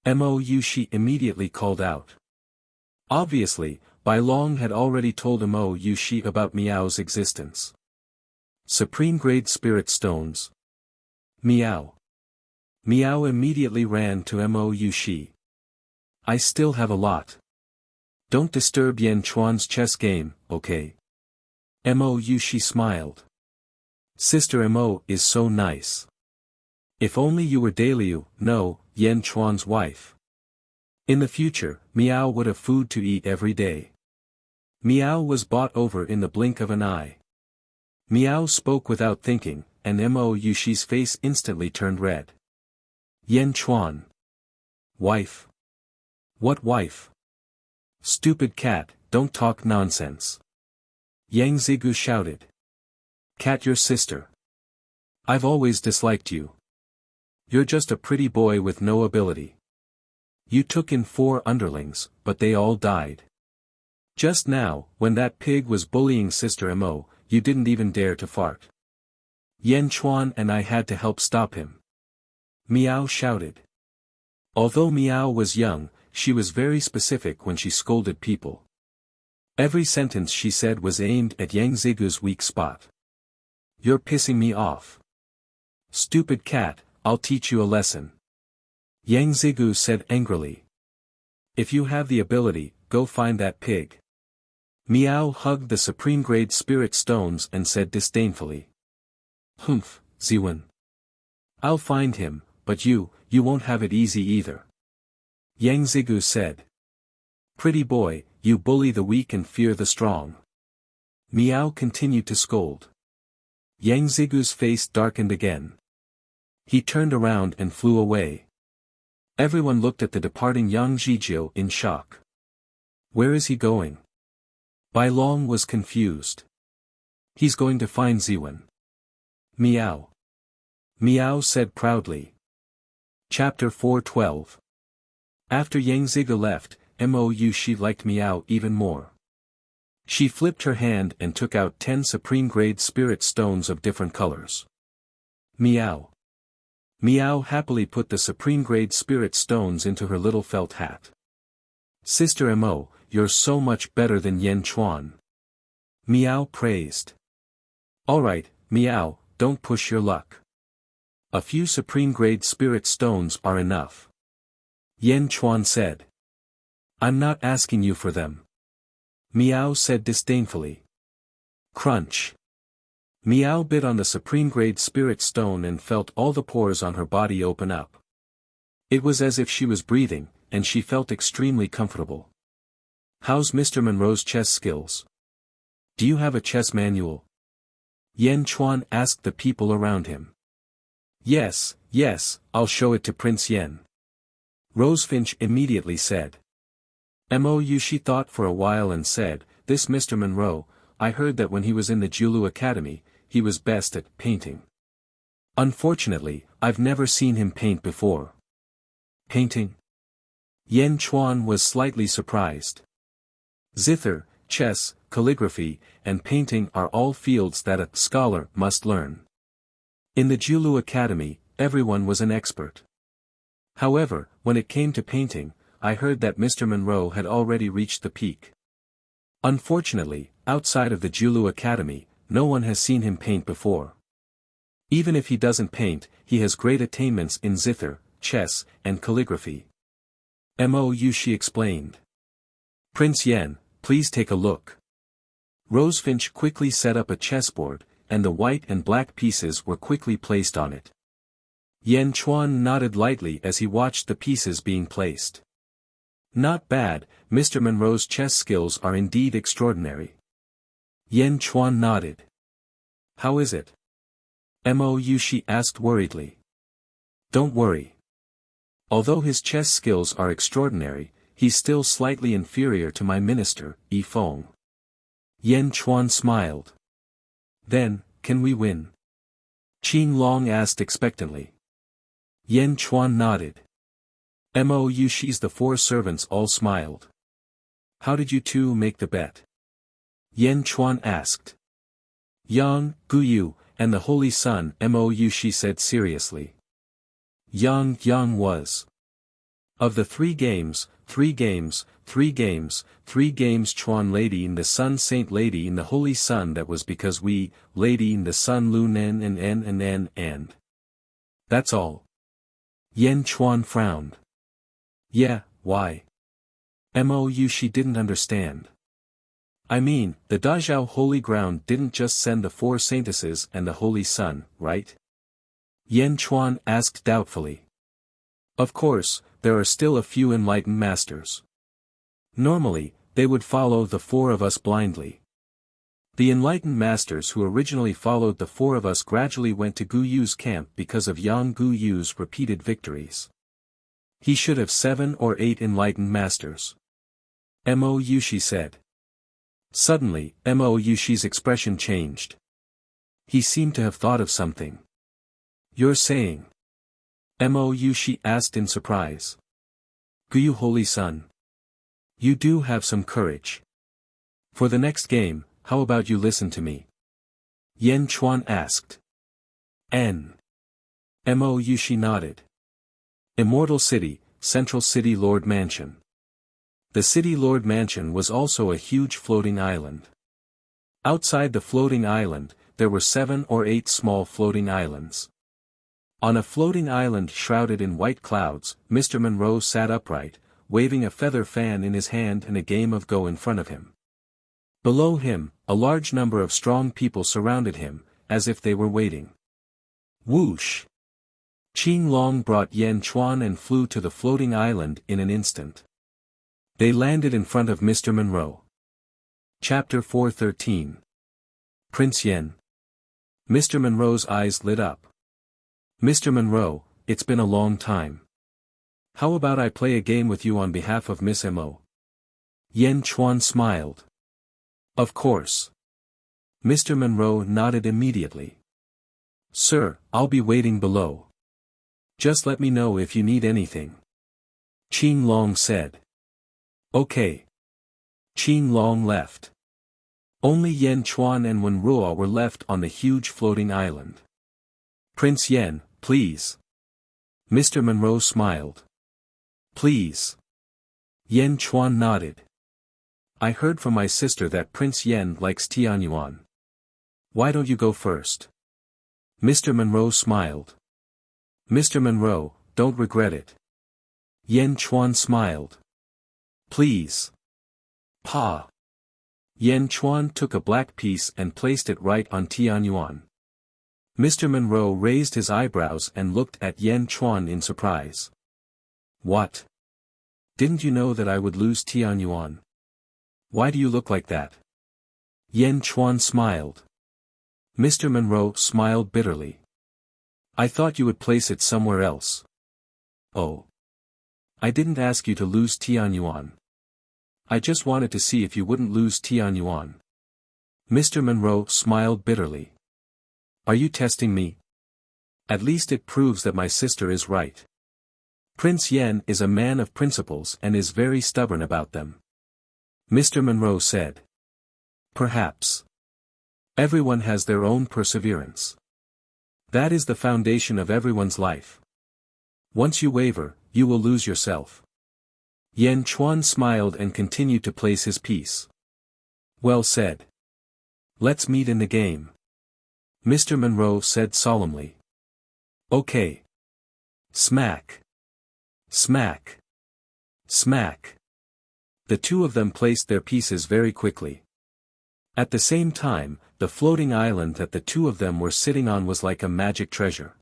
Mo Yushi immediately called out. Obviously, Bai Long had already told Mo Yushi about Miao's existence. Supreme grade spirit stones. Miao. Miao immediately ran to Mo Yushi. I still have a lot. Don't disturb Yan Chuan's chess game, okay? Mo Yushi smiled. Sister Mo is so nice. If only you were Daliu, no, Yan Chuan's wife. In the future, Miao would have food to eat every day. Miao was bought over in the blink of an eye. Miao spoke without thinking, and Mo Yushi's face instantly turned red. Yan Chuan. Wife. What wife? Stupid cat, don't talk nonsense. Yang Zigu shouted. Cat, your sister. I've always disliked you. You're just a pretty boy with no ability. You took in 4 underlings, but they all died. Just now, when that pig was bullying Sister Mo, you didn't even dare to fart. Yan Chuan and I had to help stop him. Miao shouted. Although Miao was young, she was very specific when she scolded people. Every sentence she said was aimed at Yang Zigu's weak spot. You're pissing me off. Stupid cat, I'll teach you a lesson. Yang Zigu said angrily. If you have the ability, go find that pig. Miao hugged the supreme grade spirit stones and said disdainfully. Humph, Ziwen. I'll find him, but you won't have it easy either. Yang Zigu said. Pretty boy, you bully the weak and fear the strong. Miao continued to scold. Yang Zigu's face darkened again. He turned around and flew away. Everyone looked at the departing Yang Zhijie in shock. Where is he going? Bai Long was confused. He's going to find Ziwen. Meow. Meow said proudly. Chapter 4:12. After Yang Ziga left, She liked Meow even more. She flipped her hand and took out 10 supreme-grade spirit stones of different colors. Meow. Meow happily put the supreme-grade spirit stones into her little felt hat. Sister Mo, you're so much better than Yen Chuan. Meow praised. Alright, Meow, don't push your luck. A few supreme-grade spirit stones are enough. Yen Chuan said. I'm not asking you for them. Meow said disdainfully. Crunch. Meow bit on the supreme-grade spirit stone and felt all the pores on her body open up. It was as if she was breathing, and she felt extremely comfortable. How's Mr. Monroe's chess skills? Do you have a chess manual? Yen Chuan asked the people around him. Yes, I'll show it to Prince Yen. Rosefinch immediately said. She thought for a while and said, this Mr. Monroe, I heard that when he was in the Julu Academy, he was best at painting. Unfortunately, I've never seen him paint before. Painting? Yen Chuan was slightly surprised. Zither, chess, calligraphy, and painting are all fields that a scholar must learn. In the Julu Academy, everyone was an expert. However, when it came to painting, I heard that Mr. Monroe had already reached the peak. Unfortunately, outside of the Julu Academy, no one has seen him paint before. Even if he doesn't paint, he has great attainments in zither, chess, and calligraphy. She explained. Prince Yen, please take a look. Rosefinch quickly set up a chessboard, and the white and black pieces were quickly placed on it. Yen Chuan nodded lightly as he watched the pieces being placed. Not bad, Mr. Monroe's chess skills are indeed extraordinary. Yen Chuan nodded. How is it? She asked worriedly. Don't worry. Although his chess skills are extraordinary, he's still slightly inferior to my minister, Yi Feng. Yen Chuan smiled. Then, can we win? Qin Long asked expectantly. Yen Chuan nodded. She's the 4 servants all smiled. How did you two make the bet? Yen Chuan asked. Yang, Guyu, and the Holy Sun, she said seriously. Yang was. Of the 3 games, 3 games, 3 games, 3 games Chuan Lady in the Sun Saint Lady in the Holy Sun that was because we, Lady in the Sun Lu Nen and. That's all. Yen Chuan frowned. Yeah, why? She didn't understand. I mean, the Dazhao Holy Ground didn't just send the 4 saintesses and the Holy Sun, right? Yen Chuan asked doubtfully. Of course, there are still a few enlightened masters. Normally, they would follow the 4 of us blindly. The enlightened masters who originally followed the 4 of us gradually went to Gu Yu's camp because of Yang Gu Yu's repeated victories. He should have 7 or 8 enlightened masters. She said. Suddenly, She's expression changed. He seemed to have thought of something. You're saying? She asked in surprise. Guyu Holy Sun. You do have some courage. For the next game, how about you listen to me? Yen Chuan asked. She nodded. Immortal City, Central City Lord Mansion. The City Lord Mansion was also a huge floating island. Outside the floating island, there were 7 or 8 small floating islands. On a floating island shrouded in white clouds, Mr. Monroe sat upright, waving a feather fan in his hand and a game of Go in front of him. Below him, a large number of strong people surrounded him, as if they were waiting. Whoosh! Qin Long brought Yen Chuan and flew to the floating island in an instant. They landed in front of Mr. Monroe. Chapter 4:13. Prince Yen. Mr. Monroe's eyes lit up. Mr. Monroe, it's been a long time. How about I play a game with you on behalf of Miss Mo? Yen Chuan smiled. Of course. Mr. Monroe nodded immediately. Sir, I'll be waiting below. Just let me know if you need anything. Qin Long said. Okay. Qin Long left. Only Yen Chuan and Wen Ruo were left on the huge floating island. Prince Yen, please. Mr. Monroe smiled. Please. Yen Chuan nodded. I heard from my sister that Prince Yen likes Tianyuan. Why don't you go first? Mr. Monroe smiled. Mr. Monroe, don't regret it. Yen Chuan smiled. Please. Pa. Yen Chuan took a black piece and placed it right on Tianyuan. Mr. Monroe raised his eyebrows and looked at Yen Chuan in surprise. What? Didn't you know that I would lose Tianyuan? Why do you look like that? Yen Chuan smiled. Mr. Monroe smiled bitterly. I thought you would place it somewhere else. Oh. I didn't ask you to lose Tianyuan. I just wanted to see if you wouldn't lose Tianyuan. Mr. Monroe smiled bitterly. Are you testing me? At least it proves that my sister is right. Prince Yen is a man of principles and is very stubborn about them. Mr. Monroe said. Perhaps. Everyone has their own perseverance. That is the foundation of everyone's life. Once you waver, you will lose yourself. Yen Chuan smiled and continued to place his piece. Well said. Let's meet in the game. Mr. Monroe said solemnly. Okay. Smack. Smack. Smack. The two of them placed their pieces very quickly. At the same time, the floating island that the two of them were sitting on was like a magic treasure.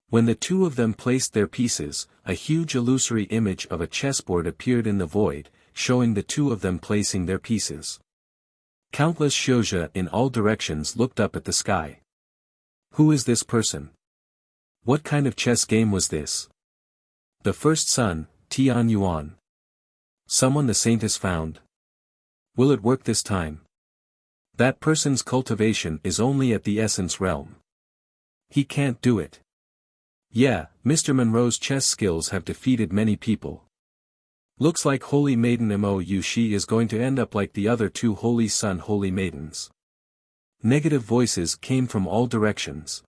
When the two of them placed their pieces, a huge illusory image of a chessboard appeared in the void, showing the two of them placing their pieces. Countless shouja in all directions looked up at the sky. Who is this person? What kind of chess game was this? The first son, Tian Yuan. Someone the saint has found. Will it work this time? That person's cultivation is only at the essence realm. He can't do it. Yeah, Mr. Monroe's chess skills have defeated many people. Looks like Holy Maiden Mo Yushi is going to end up like the other two Holy Sun Holy Maidens. Negative voices came from all directions.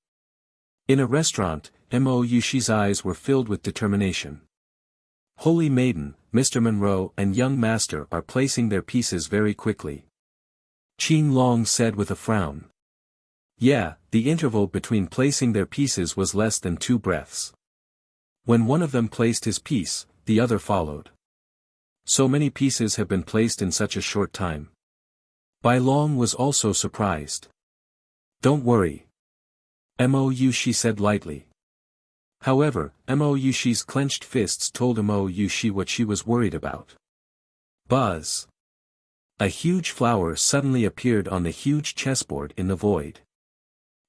In a restaurant, Mo Yushi's eyes were filled with determination. Holy Maiden, Mr. Monroe and Young Master are placing their pieces very quickly. Qin Long said with a frown. Yeah, the interval between placing their pieces was less than 2 breaths. When one of them placed his piece, the other followed. So many pieces have been placed in such a short time. Bai Long was also surprised. Don't worry. Mo Yushi said lightly. However, Mo Yushi's clenched fists told Mo Yushi what she was worried about. Buzz. A huge flower suddenly appeared on the huge chessboard in the void.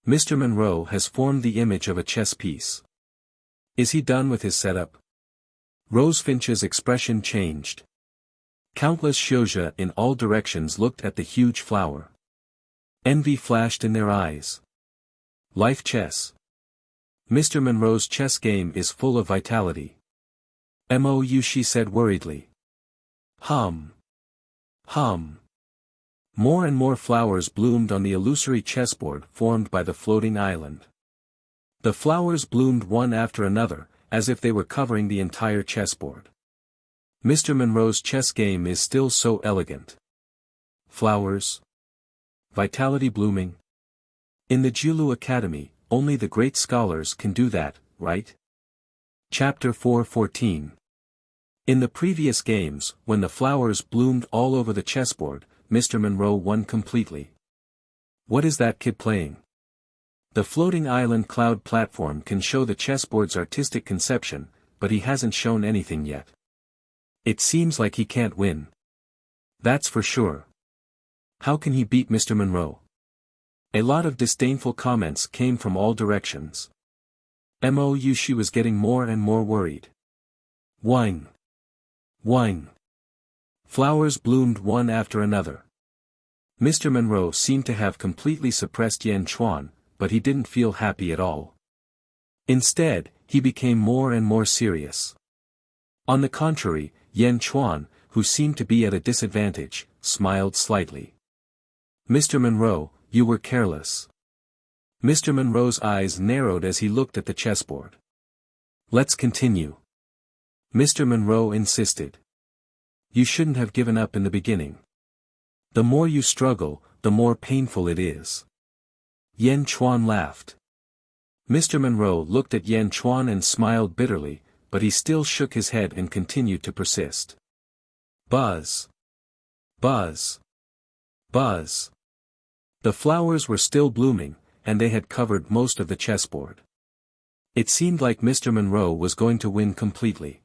Mr. Monroe has formed the image of a chess piece. Is he done with his setup? Rosefinch's expression changed. Countless shouja in all directions looked at the huge flower. Envy flashed in their eyes. Life chess. Mr. Monroe's chess game is full of vitality. Mo Yushi said worriedly. Hum. Hum. More and more flowers bloomed on the illusory chessboard formed by the floating island. The flowers bloomed one after another, as if they were covering the entire chessboard. Mr. Monroe's chess game is still so elegant. Flowers. Vitality blooming. In the Julu Academy, only the great scholars can do that, right? Chapter 4:14. In the previous games, when the flowers bloomed all over the chessboard, Mr. Monroe won completely. What is that kid playing? The floating island cloud platform can show the chessboard's artistic conception, but he hasn't shown anything yet. It seems like he can't win. That's for sure. How can he beat Mr. Monroe? A lot of disdainful comments came from all directions. Mo Yushi was getting more and more worried. Wine. Wine. Flowers bloomed one after another. Mr. Monroe seemed to have completely suppressed Yan Chuan, but he didn't feel happy at all. Instead, he became more and more serious. On the contrary, Yan Chuan, who seemed to be at a disadvantage, smiled slightly. Mr. Monroe, you were careless. Mr. Monroe's eyes narrowed as he looked at the chessboard. Let's continue. Mr. Monroe insisted. You shouldn't have given up in the beginning. The more you struggle, the more painful it is. Yan Chuan laughed. Mr. Monroe looked at Yan Chuan and smiled bitterly, but he still shook his head and continued to persist. Buzz. Buzz. Buzz. The flowers were still blooming, and they had covered most of the chessboard. It seemed like Mr. Monroe was going to win completely.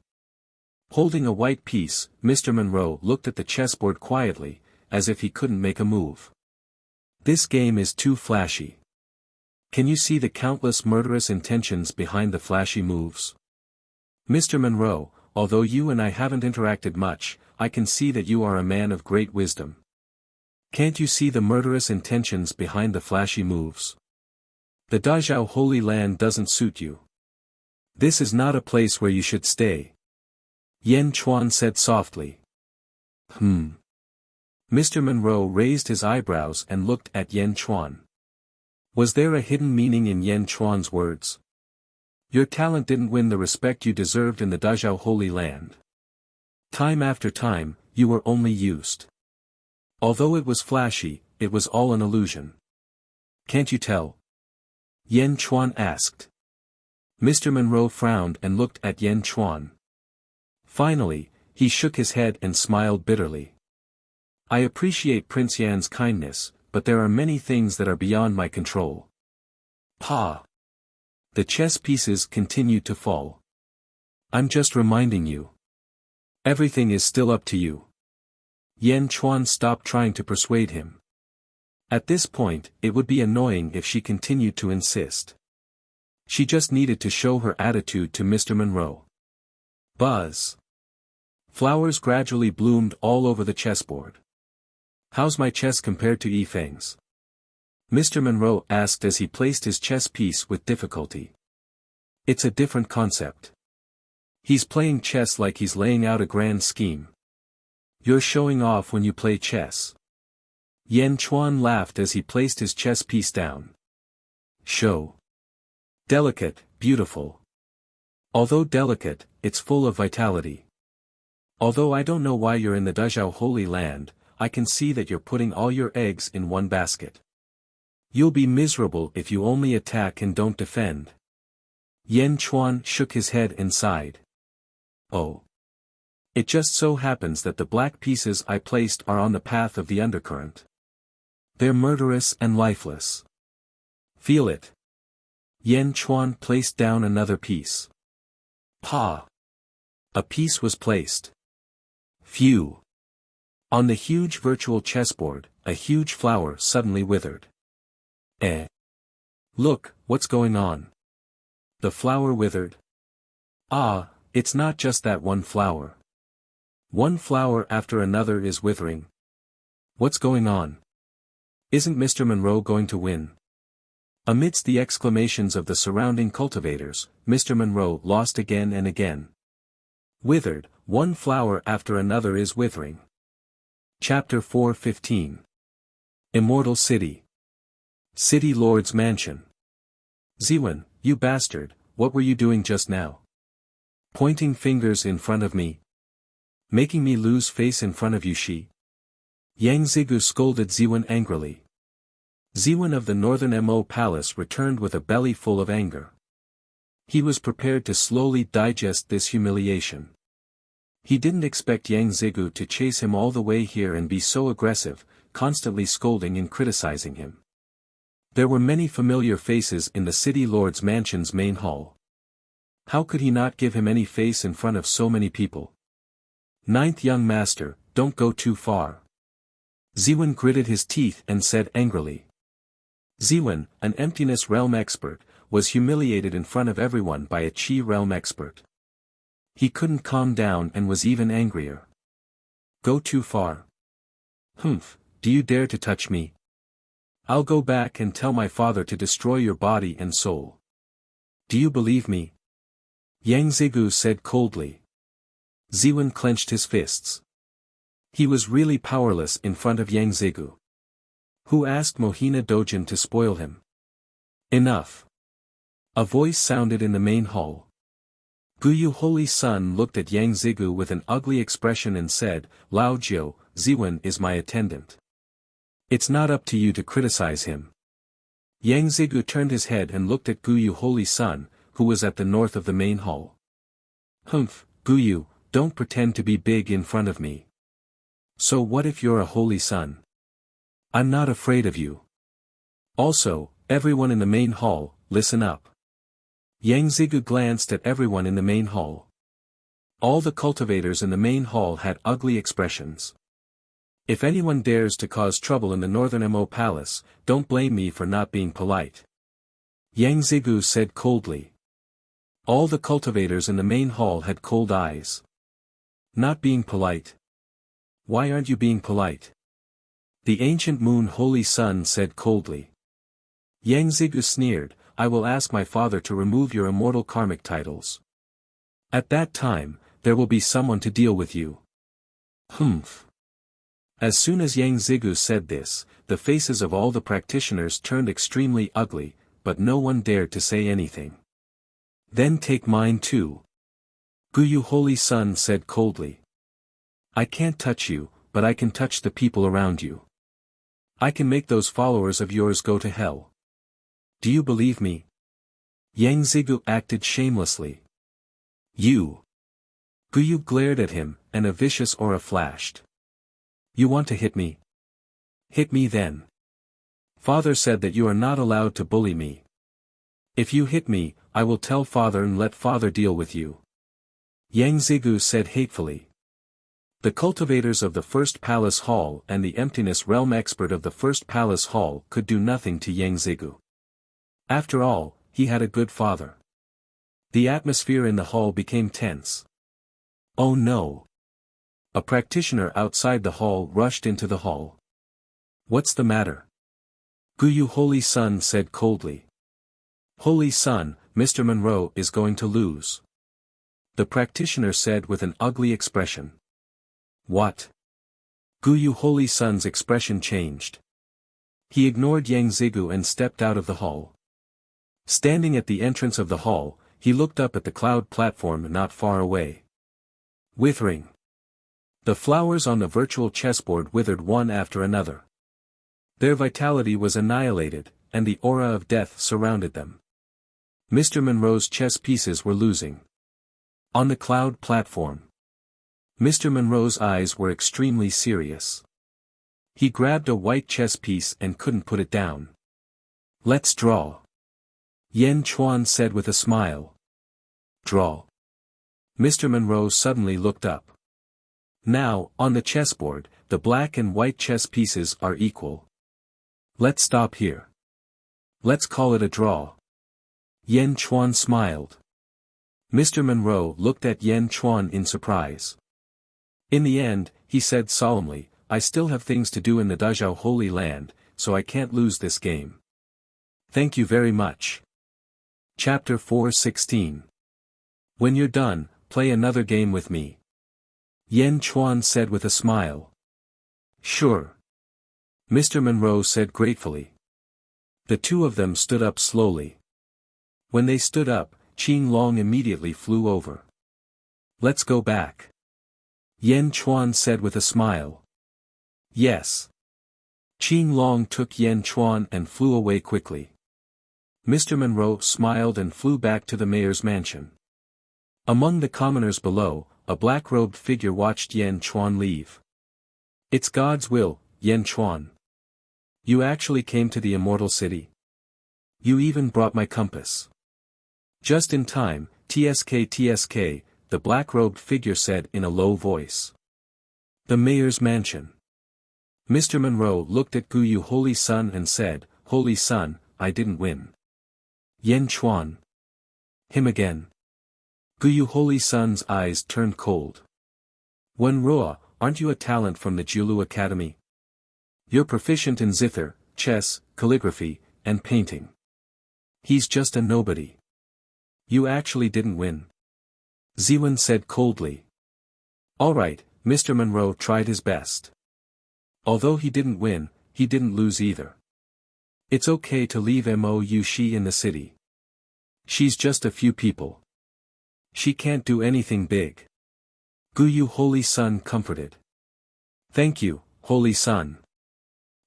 Holding a white piece, Mr. Monroe looked at the chessboard quietly, as if he couldn't make a move. This game is too flashy. Can you see the countless murderous intentions behind the flashy moves? Mr. Monroe, although you and I haven't interacted much, I can see that you are a man of great wisdom. Can't you see the murderous intentions behind the flashy moves? The Dazhao Holy Land doesn't suit you. This is not a place where you should stay. Yan Chuan said softly. Mr. Monroe raised his eyebrows and looked at Yan Chuan. Was there a hidden meaning in Yan Chuan's words? Your talent didn't win the respect you deserved in the Dazhao Holy Land. Time after time, you were only used. Although it was flashy, it was all an illusion. Can't you tell? Yan Chuan asked. Mr. Monroe frowned and looked at Yan Chuan. Finally, he shook his head and smiled bitterly. I appreciate Prince Yan's kindness, but there are many things that are beyond my control. Pa! The chess pieces continued to fall. I'm just reminding you. Everything is still up to you. Yan Chuan stopped trying to persuade him. At this point, it would be annoying if she continued to insist. She just needed to show her attitude to Mr. Monroe. Buzz. Flowers gradually bloomed all over the chessboard. How's my chess compared to Yifeng's? Mr. Monroe asked as he placed his chess piece with difficulty. It's a different concept. He's playing chess like he's laying out a grand scheme. You're showing off when you play chess. Yan Chuan laughed as he placed his chess piece down. Show. Delicate, beautiful. Although delicate, it's full of vitality. Although I don't know why you're in the Dazhao Holy Land, I can see that you're putting all your eggs in one basket. You'll be miserable if you only attack and don't defend. Yan Chuan shook his head and sighed. Oh. It just so happens that the black pieces I placed are on the path of the undercurrent. They're murderous and lifeless. Feel it. Yan Chuan placed down another piece. Pa! A piece was placed. Phew! On the huge virtual chessboard, a huge flower suddenly withered. Look, what's going on? The flower withered. Ah, it's not just that one flower. One flower after another is withering. What's going on? Isn't Mr. Monroe going to win? Amidst the exclamations of the surrounding cultivators, Mr. Monroe lost again and again. Withered, one flower after another is withering. Chapter 4:15. Immortal City. City Lord's Mansion. Ziwen, you bastard, what were you doing just now? Pointing fingers in front of me? Making me lose face in front of you, she? Yang Zigu scolded Ziwen angrily. Ziwen of the Northern Mo Palace returned with a belly full of anger. He was prepared to slowly digest this humiliation. He didn't expect Yang Zigu to chase him all the way here and be so aggressive, constantly scolding and criticizing him. There were many familiar faces in the city lord's mansion's main hall. How could he not give him any face in front of so many people? Ninth young master, don't go too far. Ziwen gritted his teeth and said angrily. Ziwen, an emptiness realm expert, was humiliated in front of everyone by a Qi realm expert. He couldn't calm down and was even angrier. Go too far. Humph, do you dare to touch me? I'll go back and tell my father to destroy your body and soul. Do you believe me? Yang Zigu said coldly. Ziwen clenched his fists. He was really powerless in front of Yang Zigu. Who asked Mohina Dojin to spoil him? Enough. A voice sounded in the main hall. Guyu Holy Sun looked at Yang Zigu with an ugly expression and said, Lao Jiu, Ziwen is my attendant. It's not up to you to criticize him. Yang Zigu turned his head and looked at Guyu Holy Sun, who was at the north of the main hall. Humph, Guyu, don't pretend to be big in front of me. So what if you're a holy sun? I'm not afraid of you. Also, everyone in the main hall, listen up. Yang Zigu glanced at everyone in the main hall. All the cultivators in the main hall had ugly expressions. If anyone dares to cause trouble in the northern Mo Palace, don't blame me for not being polite. Yang Zigu said coldly. All the cultivators in the main hall had cold eyes. Not being polite. Why aren't you being polite? The ancient moon Holy Sun said coldly. Yang Zigu sneered, I will ask my father to remove your immortal karmic titles. At that time, there will be someone to deal with you. Humph. As soon as Yang Zigu said this, the faces of all the practitioners turned extremely ugly, but no one dared to say anything. Then take mine too. Guyu Holy Sun said coldly. I can't touch you, but I can touch the people around you. I can make those followers of yours go to hell. Do you believe me? Yang Zigu acted shamelessly. You. Guyu glared at him, and a vicious aura flashed. You want to hit me? Hit me then. Father said that you are not allowed to bully me. If you hit me, I will tell father and let father deal with you. Yang Zigu said hatefully. The cultivators of the First Palace Hall and the Emptiness Realm expert of the First Palace Hall could do nothing to Yang Zigu. After all, he had a good father. The atmosphere in the hall became tense. Oh no! A practitioner outside the hall rushed into the hall. What's the matter? Guyu Holy Sun said coldly. Holy Sun, Mr. Monroe is going to lose. The practitioner said with an ugly expression. What? Guyu Holy Sun's expression changed. He ignored Yang Zigu and stepped out of the hall. Standing at the entrance of the hall, he looked up at the cloud platform not far away. Withering. The flowers on the virtual chessboard withered one after another. Their vitality was annihilated, and the aura of death surrounded them. Mr. Monroe's chess pieces were losing. On the cloud platform. Mr. Monroe's eyes were extremely serious. He grabbed a white chess piece and couldn't put it down. Let's draw. Yen Chuan said with a smile. Draw. Mr. Monroe suddenly looked up. Now, on the chessboard, the black and white chess pieces are equal. Let's stop here. Let's call it a draw. Yen Chuan smiled. Mr. Monroe looked at Yen Chuan in surprise. In the end, he said solemnly, I still have things to do in the Dazhao Holy Land, so I can't lose this game. Thank you very much. Chapter 4:16. When you're done, play another game with me. Yen Chuan said with a smile. Sure. Mr. Monroe said gratefully. The two of them stood up slowly. When they stood up, Qing Long immediately flew over. Let's go back. Yen Chuan said with a smile. Yes. Qing Long took Yen Chuan and flew away quickly. Mr. Monroe smiled and flew back to the mayor's mansion. Among the commoners below, a black-robed figure watched Yen Chuan leave. It's God's will, Yen Chuan. You actually came to the Immortal City. You even brought my compass. Just in time, TSK, the black-robed figure said in a low voice. The mayor's mansion. Mr. Monroe looked at Guyu Holy Sun and said, Holy Sun, I didn't win. Yen Chuan. Him again. Guyu Holy Sun's eyes turned cold. Wenroa, aren't you a talent from the Julu Academy? You're proficient in zither, chess, calligraphy, and painting. He's just a nobody. You actually didn't win. Ziwen said coldly. Alright, Mr. Monroe tried his best. Although he didn't win, he didn't lose either. It's okay to leave Mo Yushi in the city. She's just a few people. She can't do anything big. Guyu Holy Sun comforted. Thank you, Holy Sun.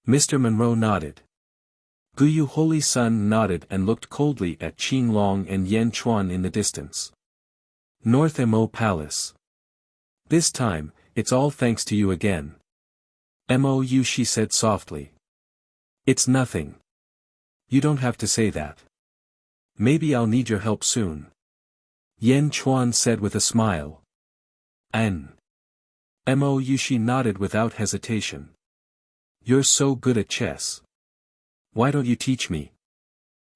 Mr. Monroe nodded. Guyu Holy Sun nodded and looked coldly at Qing Long and Yen Chuan in the distance. North Mo Palace. This time, it's all thanks to you again. Mo Yushi said softly. It's nothing. You don't have to say that. Maybe I'll need your help soon. Yen Chuan said with a smile. Mo Yushi nodded without hesitation. You're so good at chess. Why don't you teach me?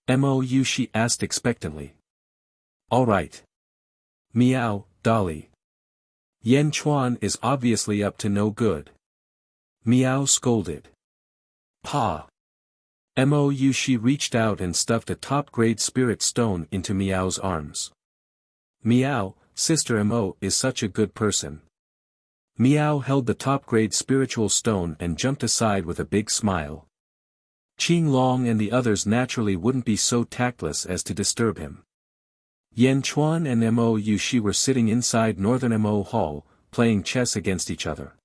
Mo Yushi asked expectantly. All right. Meow, Dolly. Yen Chuan is obviously up to no good. Meow scolded. Pa. Mo Yushi reached out and stuffed a top-grade spirit stone into Meow's arms. Meow, Sister Mo is such a good person. Meow held the top-grade spiritual stone and jumped aside with a big smile. Qing Long and the others naturally wouldn't be so tactless as to disturb him. Yen Chuan and Mo Yushi were sitting inside Northern Mo Hall, playing chess against each other.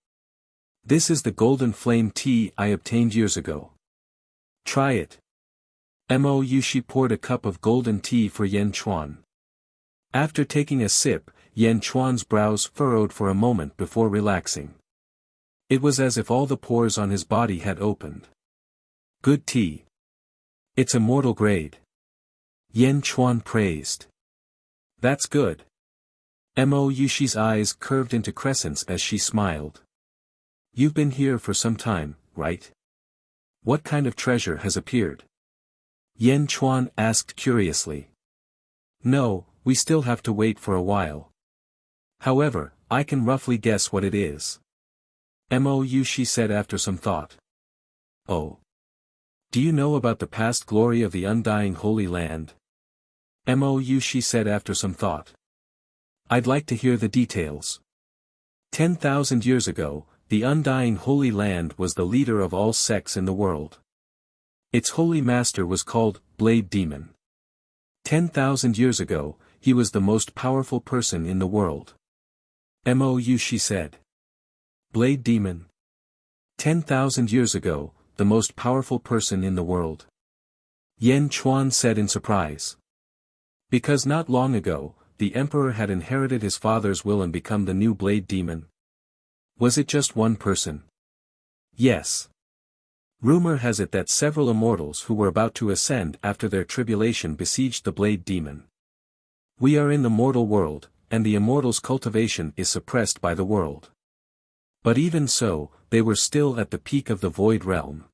This is the golden flame tea I obtained years ago. Try it. Mo Yushi poured a cup of golden tea for Yen Chuan. After taking a sip, Yen Chuan's brows furrowed for a moment before relaxing. It was as if all the pores on his body had opened. Good tea. It's immortal grade. Yen Chuan praised. That's good. Mo Yushi's eyes curved into crescents as she smiled. You've been here for some time, right? What kind of treasure has appeared? Yen Chuan asked curiously. No, we still have to wait for a while. However, I can roughly guess what it is. Mo Yushi said after some thought. Oh. Do you know about the past glory of the undying Holy Land? Mo Yushi said after some thought. I'd like to hear the details. 10,000 years ago, the undying Holy Land was the leader of all sects in the world. Its holy master was called Blade Demon. 10,000 years ago, he was the most powerful person in the world. Mo Yushi said. Blade Demon. 10,000 years ago, the most powerful person in the world. Yen Chuan said in surprise. Because not long ago, the emperor had inherited his father's will and become the new Blade Demon. Was it just one person? Yes. Rumor has it that several immortals who were about to ascend after their tribulation besieged the Blade Demon. We are in the mortal world, and the immortals' cultivation is suppressed by the world. But even so, they were still at the peak of the void realm.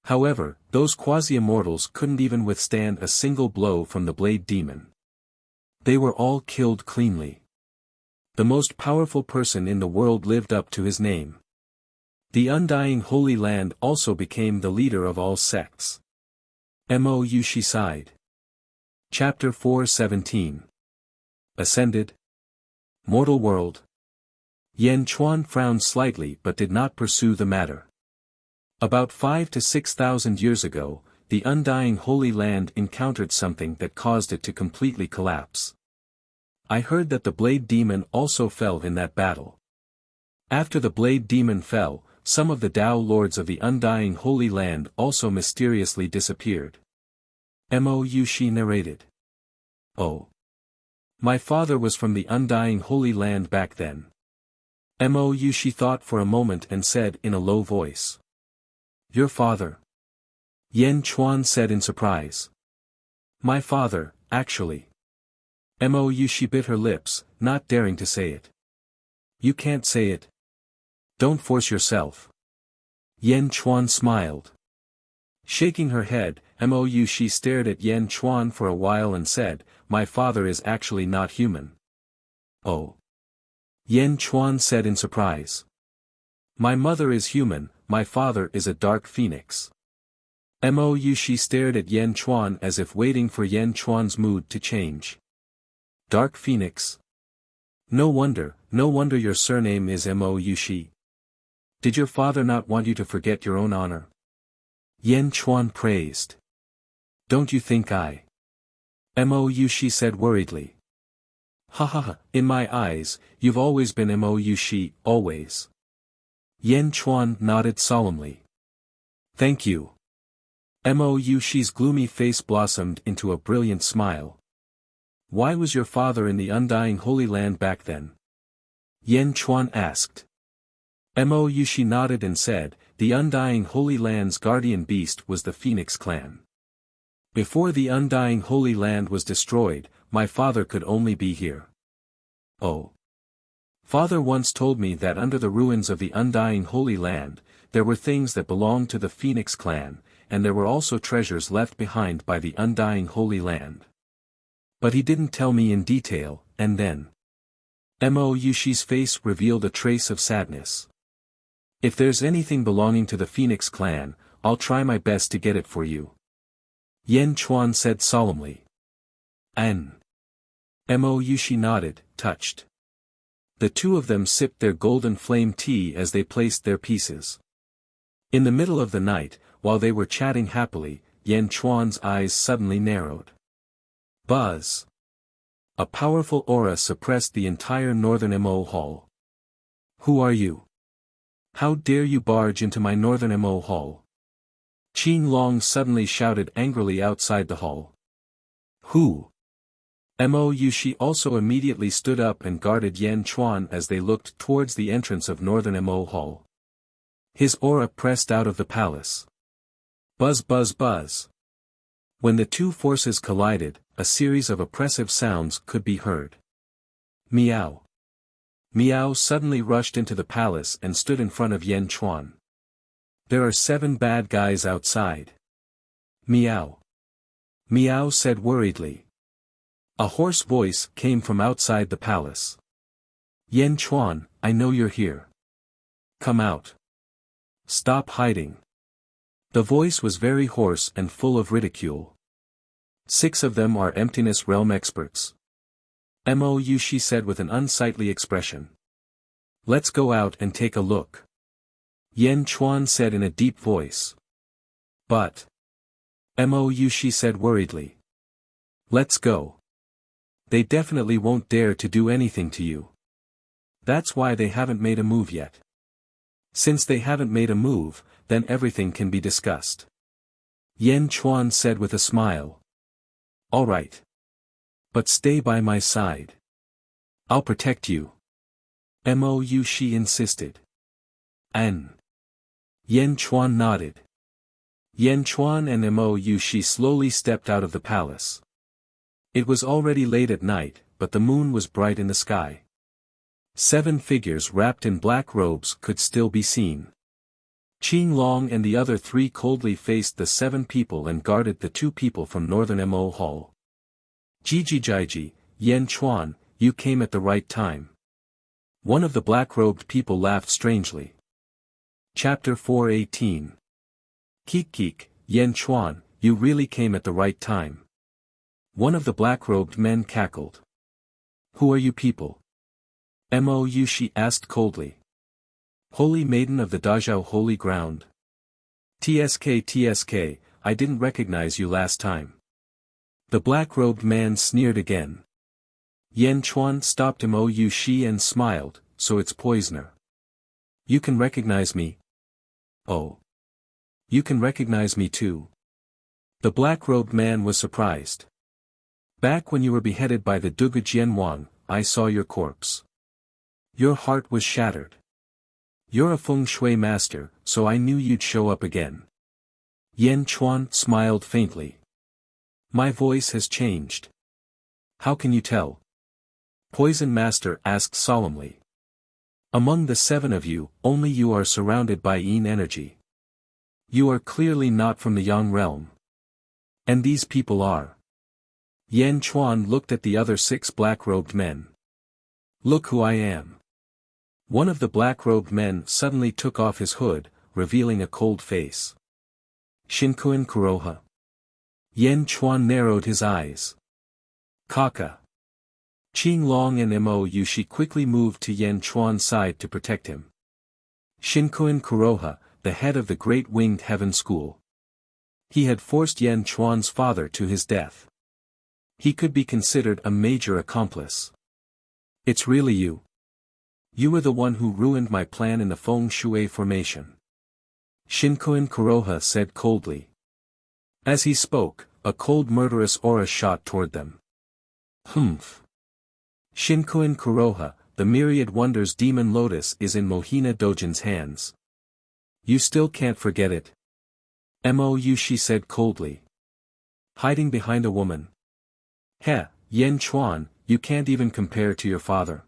However, those quasi-immortals couldn't even withstand a single blow from the Blade Demon. They were all killed cleanly. The most powerful person in the world lived up to his name. The undying Holy Land also became the leader of all sects. Mo Yushi sighed. Chapter 4:17. Ascended. Mortal World. Yen Chuan frowned slightly but did not pursue the matter. About 5,000 to 6,000 years ago, the undying Holy Land encountered something that caused it to completely collapse. I heard that the Blade Demon also fell in that battle. After the Blade Demon fell, some of the Tao Lords of the undying Holy Land also mysteriously disappeared. Mo Yushi narrated. Oh. My father was from the undying Holy Land back then. Mo Yushi thought for a moment and said in a low voice. Your father? Yen Chuan said in surprise. My father, actually. Mo Yushi bit her lips, not daring to say it. You can't say it. Don't force yourself. Yen Chuan smiled. Shaking her head, Mo Yushi stared at Yen Chuan for a while and said, My father is actually not human. Oh. Yan Chuan said in surprise. My mother is human, my father is a dark phoenix. She stared at Yan Chuan as if waiting for Yan Chuan's mood to change. Dark phoenix? No wonder your surname is She. Did your father not want you to forget your own honor? Yan Chuan praised. Don't you think I? She said worriedly. Ha ha ha, in my eyes, you've always been She, always. Yan Chuan nodded solemnly. Thank you. She's gloomy face blossomed into a brilliant smile. Why was your father in the Undying Holy Land back then? Yan Chuan asked. She nodded and said, the Undying Holy Land's guardian beast was the Phoenix clan. Before the Undying Holy Land was destroyed, my father could only be here. Oh. Father once told me that under the ruins of the Undying Holy Land, there were things that belonged to the Phoenix clan, and there were also treasures left behind by the Undying Holy Land. But he didn't tell me in detail, and then. She's face revealed a trace of sadness. If there's anything belonging to the Phoenix clan, I'll try my best to get it for you. Yan Chuan said solemnly. She nodded, touched. The two of them sipped their golden flame tea as they placed their pieces. In the middle of the night, while they were chatting happily, Yan Chuan's eyes suddenly narrowed. Buzz! A powerful aura suppressed the entire northern Mo hall. Who are you? How dare you barge into my northern Mo hall? Qin Long suddenly shouted angrily outside the hall. Who? She also immediately stood up and guarded Yan Chuan as they looked towards the entrance of northern Mo hall. His aura pressed out of the palace. Buzz buzz buzz. When the two forces collided, a series of oppressive sounds could be heard. Meow. Meow suddenly rushed into the palace and stood in front of Yan Chuan. There are 7 bad guys outside. Meow. Meow said worriedly. A hoarse voice came from outside the palace. Yan Chuan, I know you're here. Come out. Stop hiding. The voice was very hoarse and full of ridicule. 6 of them are Emptiness Realm experts. She said with an unsightly expression. Let's go out and take a look. Yan Chuan said in a deep voice. But. She said worriedly. Let's go. They definitely won't dare to do anything to you. That's why they haven't made a move yet. Since they haven't made a move, then everything can be discussed. Yan Chuan said with a smile. All right. But stay by my side. I'll protect you. She insisted. Yan Chuan nodded. Yan Chuan and She slowly stepped out of the palace. It was already late at night, but the moon was bright in the sky. 7 figures wrapped in black robes could still be seen. Qin Long and the other 3 coldly faced the 7 people and guarded the 2 people from northern Mo hall. Jiji, Yan Chuan, you came at the right time. One of the black-robed people laughed strangely. Chapter 418. Kik, Yan Chuan, you really came at the right time. One of the black-robed men cackled. Who are you people? She asked coldly. Holy Maiden of the Dazhao Holy Ground. TSK, I didn't recognize you last time. The black-robed man sneered again. Yan Chuan stopped She and smiled, so it's Poisoner. You can recognize me? Oh. You can recognize me too. The black-robed man was surprised. Back when you were beheaded by the Dugu Jianwang, I saw your corpse. Your heart was shattered. You're a feng shui master, so I knew you'd show up again. Yan Chuan smiled faintly. My voice has changed. How can you tell? Poison Master asked solemnly. Among the 7 of you, only you are surrounded by Yin energy. You are clearly not from the Yang realm. And these people are. Yan Chuan looked at the other 6 black-robed men. Look who I am. One of the black-robed men suddenly took off his hood, revealing a cold face. Shinkuin Kuroha. Yan Chuan narrowed his eyes. Kaka. Qing Long and Mo Yushi quickly moved to Yan Chuan's side to protect him. Shinkuin Kuroha, the head of the Great Winged Heaven School. He had forced Yan Chuan's father to his death. He could be considered a major accomplice. It's really you. You were the one who ruined my plan in the Feng Shui formation. Shinkuin Kuroha said coldly. As he spoke, a cold murderous aura shot toward them. Humph. Shinkuin Kuroha, the Myriad Wonders Demon Lotus is in Mohina Dojin's hands. You still can't forget it. Mo Yushi said coldly. Hiding behind a woman. Heh, Yan Chuan, you can't even compare to your father.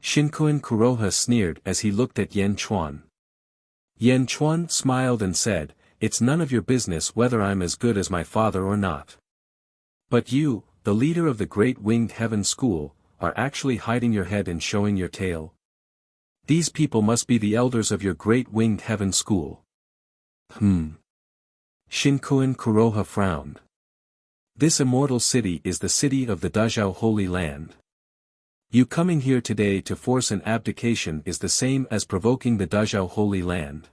Shinkuin Kuroha sneered as he looked at Yan Chuan. Yan Chuan smiled and said, it's none of your business whether I'm as good as my father or not. But you, the leader of the Great Winged Heaven School, are actually hiding your head and showing your tail. These people must be the elders of your Great Winged Heaven School. Shinkuin Kuroha frowned. This immortal city is the city of the Dazhao Holy Land. You coming here today to force an abdication is the same as provoking the Dazhao Holy Land.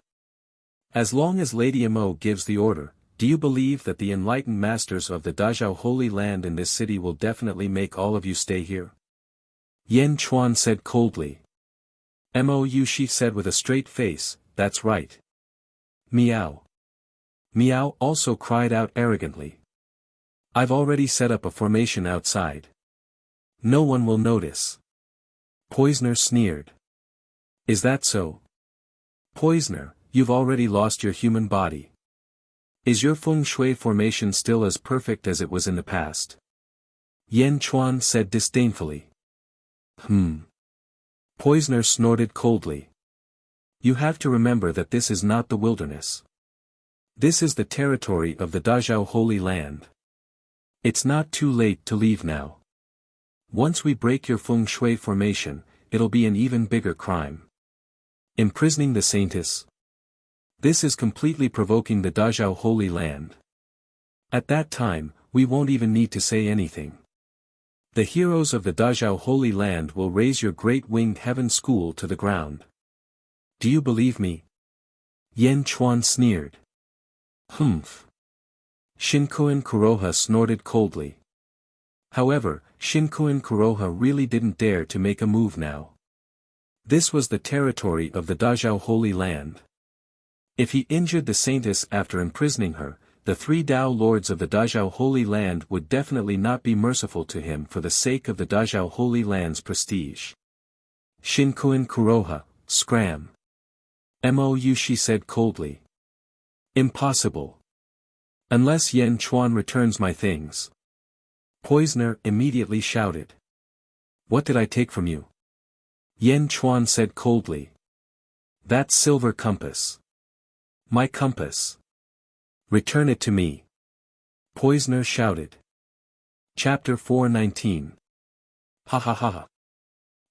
As long as Lady Mo gives the order, do you believe that the enlightened masters of the Dazhao Holy Land in this city will definitely make all of you stay here? Yan Chuan said coldly. Mo Yushi said with a straight face, that's right. Meow. Meow also cried out arrogantly. I've already set up a formation outside. No one will notice. Poisoner sneered. Is that so? Poisoner, you've already lost your human body. Is your feng shui formation still as perfect as it was in the past? Yan Chuan said disdainfully. Poisoner snorted coldly. You have to remember that this is not the wilderness. This is the territory of the Dazhao Holy Land. It's not too late to leave now. Once we break your feng shui formation, it'll be an even bigger crime. Imprisoning the saintess. This is completely provoking the Dazhao Holy Land. At that time, we won't even need to say anything. The heroes of the Dazhao Holy Land will raise your Great Winged Heaven School to the ground. Do you believe me? Yan Chuan sneered. Shinkuin Kuroha snorted coldly. However, Shinkuin Kuroha really didn't dare to make a move now. This was the territory of the Dazhao Holy Land. If he injured the saintess after imprisoning her, the three Dao lords of the Dazhao Holy Land would definitely not be merciful to him for the sake of the Dazhao Holy Land's prestige. Shinkuin Kuroha, scram. Mo Yushi said coldly. Impossible. Unless Yan Chuan returns my things. Poisoner immediately shouted. What did I take from you? Yan Chuan said coldly. That silver compass. My compass. Return it to me. Poisoner shouted. Chapter 419. Ha ha ha ha.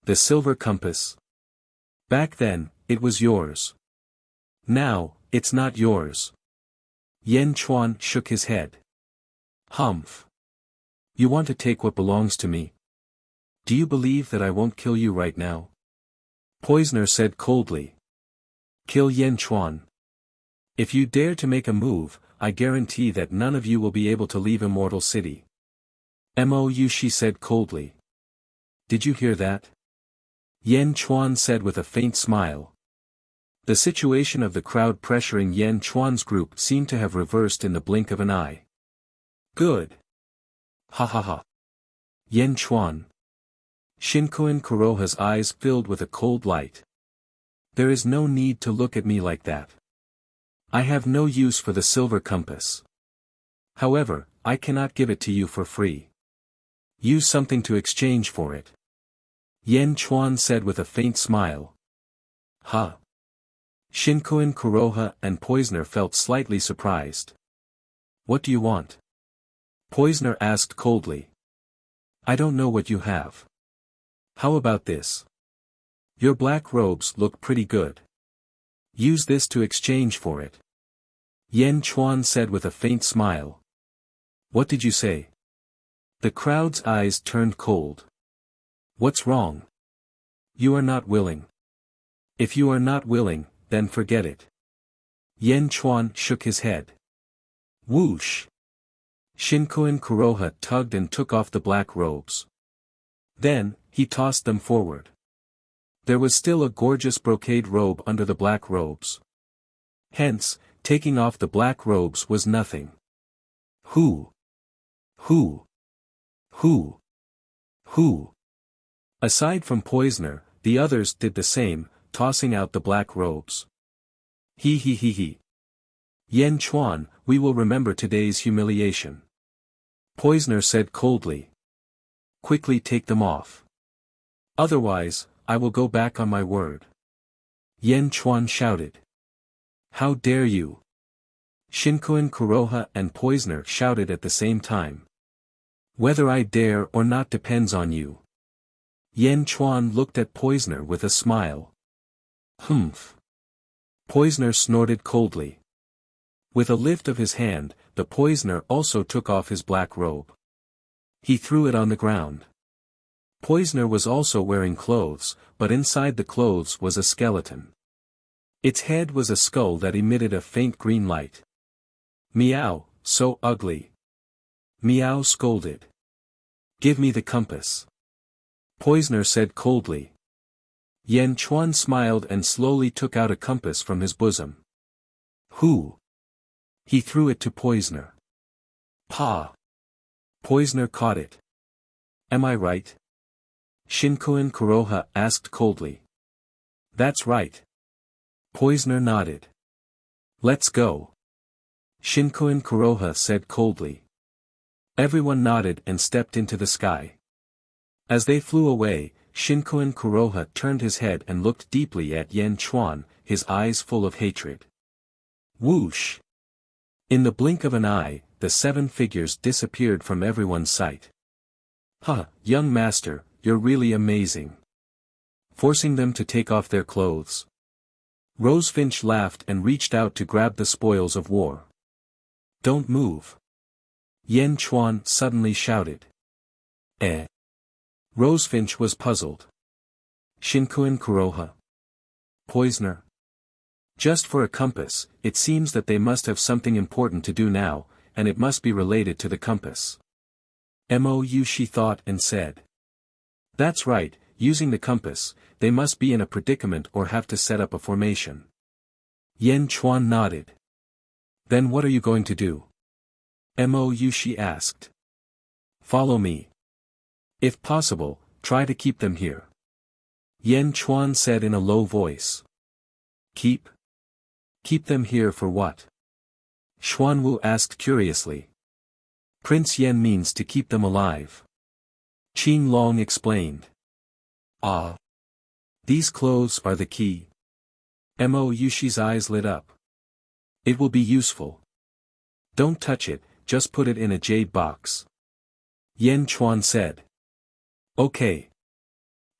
The silver compass. Back then, it was yours. Now, it's not yours. Yan Chuan shook his head. Humph. You want to take what belongs to me? Do you believe that I won't kill you right now? Poisoner said coldly. Kill Yan Chuan. If you dare to make a move, I guarantee that none of you will be able to leave Immortal City. Mo Yushi said coldly. Did you hear that? Yan Chuan said with a faint smile. The situation of the crowd pressuring Yan Chuan's group seemed to have reversed in the blink of an eye. Good. Ha ha ha. Yan Chuan. Shinkuin Kuroha's eyes filled with a cold light. There is no need to look at me like that. I have no use for the silver compass. However, I cannot give it to you for free. Use something to exchange for it. Yan Chuan said with a faint smile. Ha. Shinkuin Kuroha and Poisoner felt slightly surprised. What do you want? Poisoner asked coldly. I don't know what you have. How about this? Your black robes look pretty good. Use this to exchange for it. Yan Chuan said with a faint smile. What did you say? The crowd's eyes turned cold. What's wrong? You are not willing. If you are not willing, then forget it. Yan Chuan shook his head. Whoosh! Shinkoin Kuroha tugged and took off the black robes. Then, he tossed them forward. There was still a gorgeous brocade robe under the black robes. Hence, taking off the black robes was nothing. Who? Aside from Poisoner, the others did the same, tossing out the black robes. He. Yan Chuan, we will remember today's humiliation. Poisoner said coldly. Quickly take them off. Otherwise, I will go back on my word. Yan Chuan shouted. How dare you? Shinkoin Kuroha and Poisoner shouted at the same time. Whether I dare or not depends on you. Yan Chuan looked at Poisoner with a smile. Humph. Poisoner snorted coldly. With a lift of his hand, the Poisoner also took off his black robe. He threw it on the ground. Poisoner was also wearing clothes, but inside the clothes was a skeleton. Its head was a skull that emitted a faint green light. Meow, so ugly. Meow scolded. Give me the compass. Poisoner said coldly. Yan Chuan smiled and slowly took out a compass from his bosom. Who? He threw it to Poisoner. Pa! Poisoner caught it. Am I right? Shinkoin Kuroha asked coldly. That's right. Poisoner nodded. Let's go. Shinkoin Kuroha said coldly. Everyone nodded and stepped into the sky. As they flew away, Shinkoin Kuroha turned his head and looked deeply at Yan Chuan, his eyes full of hatred. Whoosh! In the blink of an eye, the 7 figures disappeared from everyone's sight. Young master, you're really amazing. Forcing them to take off their clothes. Rosefinch laughed and reached out to grab the spoils of war. Don't move. Yan Chuan suddenly shouted. Rosefinch was puzzled. Shinkoin Kuroha. Poisoner. Just for a compass, it seems that they must have something important to do now, and it must be related to the compass. She thought and said. That's right, using the compass, they must be in a predicament or have to set up a formation. Yan Chuan nodded. Then what are you going to do? She asked. Follow me. If possible, try to keep them here. Yan Chuan said in a low voice. Keep them here for what? Xuanwu asked curiously. Prince Yan means to keep them alive. Qin Long explained. These clothes are the key. Yushi's eyes lit up. It will be useful. Don't touch it, just put it in a jade box. Yan Chuan said. Okay.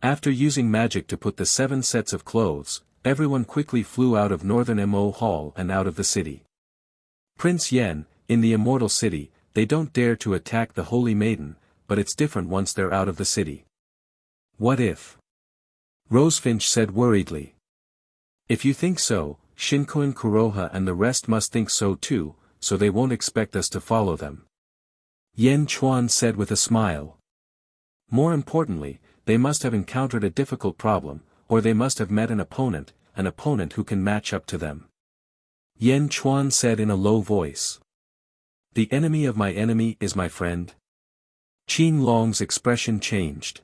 After using magic to put the 7 sets of clothes, everyone quickly flew out of Northern Mo Hall and out of the city. Prince Yan, in the Immortal City, they don't dare to attack the Holy Maiden, but it's different once they're out of the city. What if? Rosefinch said worriedly. If you think so, Shinkoin Kuroha and the rest must think so too, so they won't expect us to follow them. Yan Chuan said with a smile. More importantly, they must have encountered a difficult problem, or they must have met an opponent who can match up to them. Yan Chuan said in a low voice. The enemy of my enemy is my friend. Qin Long's expression changed.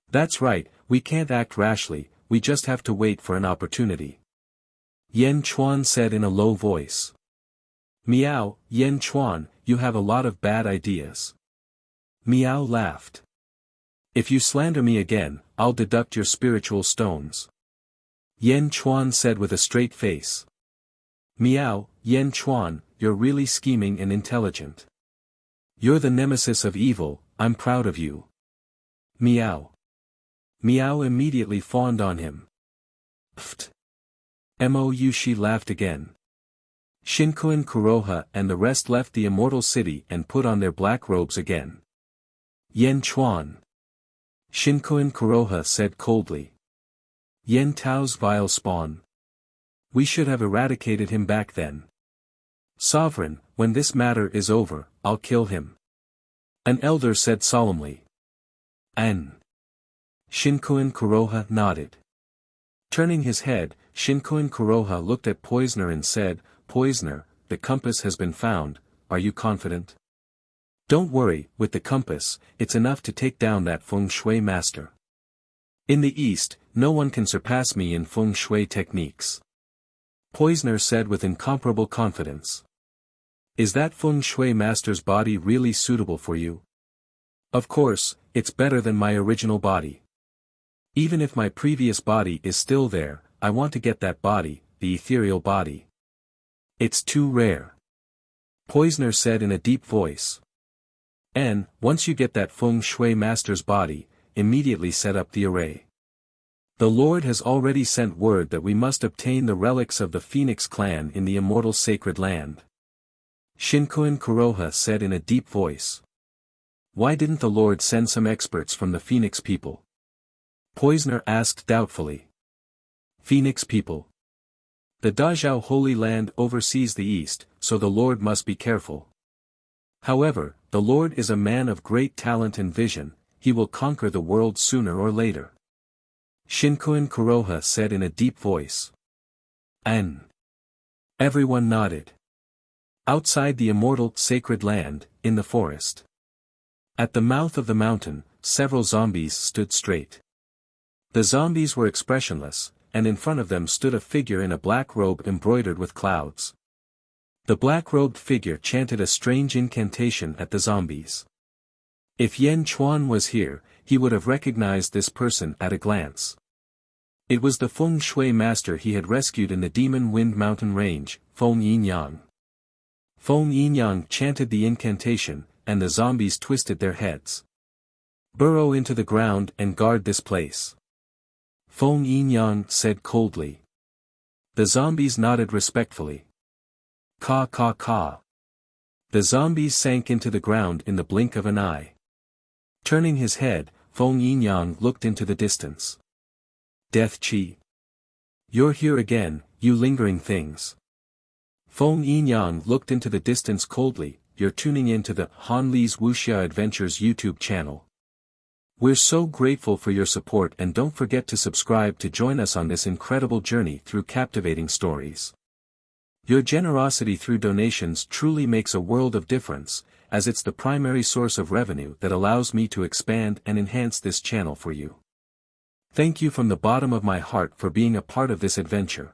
That's right, we can't act rashly, we just have to wait for an opportunity. Yan Chuan said in a low voice. Meow, Yan Chuan, you have a lot of bad ideas. Meow laughed. If you slander me again, I'll deduct your spiritual stones. Yan Chuan said with a straight face. Meow, Yan Chuan, you're really scheming and intelligent. You're the nemesis of evil, I'm proud of you. Meow. Miao immediately fawned on him. Pfft. Mou, she laughed again. Shinkoin Kuroha and the rest left the immortal city and put on their black robes again. Yen Chuan. Shinkoin Kuroha said coldly. Yen Tao's vile spawn. We should have eradicated him back then. Sovereign, when this matter is over, I'll kill him. An elder said solemnly. An. Shinkoin Kuroha nodded. Turning his head, Shinkoin Kuroha looked at Poisoner and said, Poisoner, the compass has been found, are you confident? Don't worry, with the compass, it's enough to take down that feng shui master. In the East, no one can surpass me in feng shui techniques. Poisoner said with incomparable confidence. Is that feng shui master's body really suitable for you? Of course, it's better than my original body. Even if my previous body is still there, I want to get that body, the ethereal body. It's too rare. Poisoner said in a deep voice. And, once you get that feng shui master's body, immediately set up the array. The Lord has already sent word that we must obtain the relics of the Phoenix clan in the immortal sacred land. Shinkoin Kuroha said in a deep voice. Why didn't the Lord send some experts from the Phoenix people? Poisoner asked doubtfully. Phoenix people. The Dazhao Holy Land oversees the East, so the Lord must be careful. However, the Lord is a man of great talent and vision, he will conquer the world sooner or later. Shinkoin Kuroha said in a deep voice. An. Everyone nodded. Outside the immortal sacred land, in the forest. At the mouth of the mountain, several zombies stood straight. The zombies were expressionless, and in front of them stood a figure in a black robe embroidered with clouds. The black-robed figure chanted a strange incantation at the zombies. If Yen Chuan was here, he would have recognized this person at a glance. It was the feng shui master he had rescued in the Demon Wind Mountain Range, Feng Yin-yang. Feng Yin-yang chanted the incantation, and the zombies twisted their heads. Burrow into the ground and guard this place. Feng Yin-yang said coldly. The zombies nodded respectfully. Caw caw caw. The zombies sank into the ground in the blink of an eye. Turning his head, Feng Yin-yang looked into the distance. Death Chi. You're here again, you lingering things. Feng Yin-yang looked into the distance coldly, you're tuning in to the Han Li's Wuxia Adventures YouTube channel. We're so grateful for your support and don't forget to subscribe to join us on this incredible journey through captivating stories. Your generosity through donations truly makes a world of difference, as it's the primary source of revenue that allows me to expand and enhance this channel for you. Thank you from the bottom of my heart for being a part of this adventure.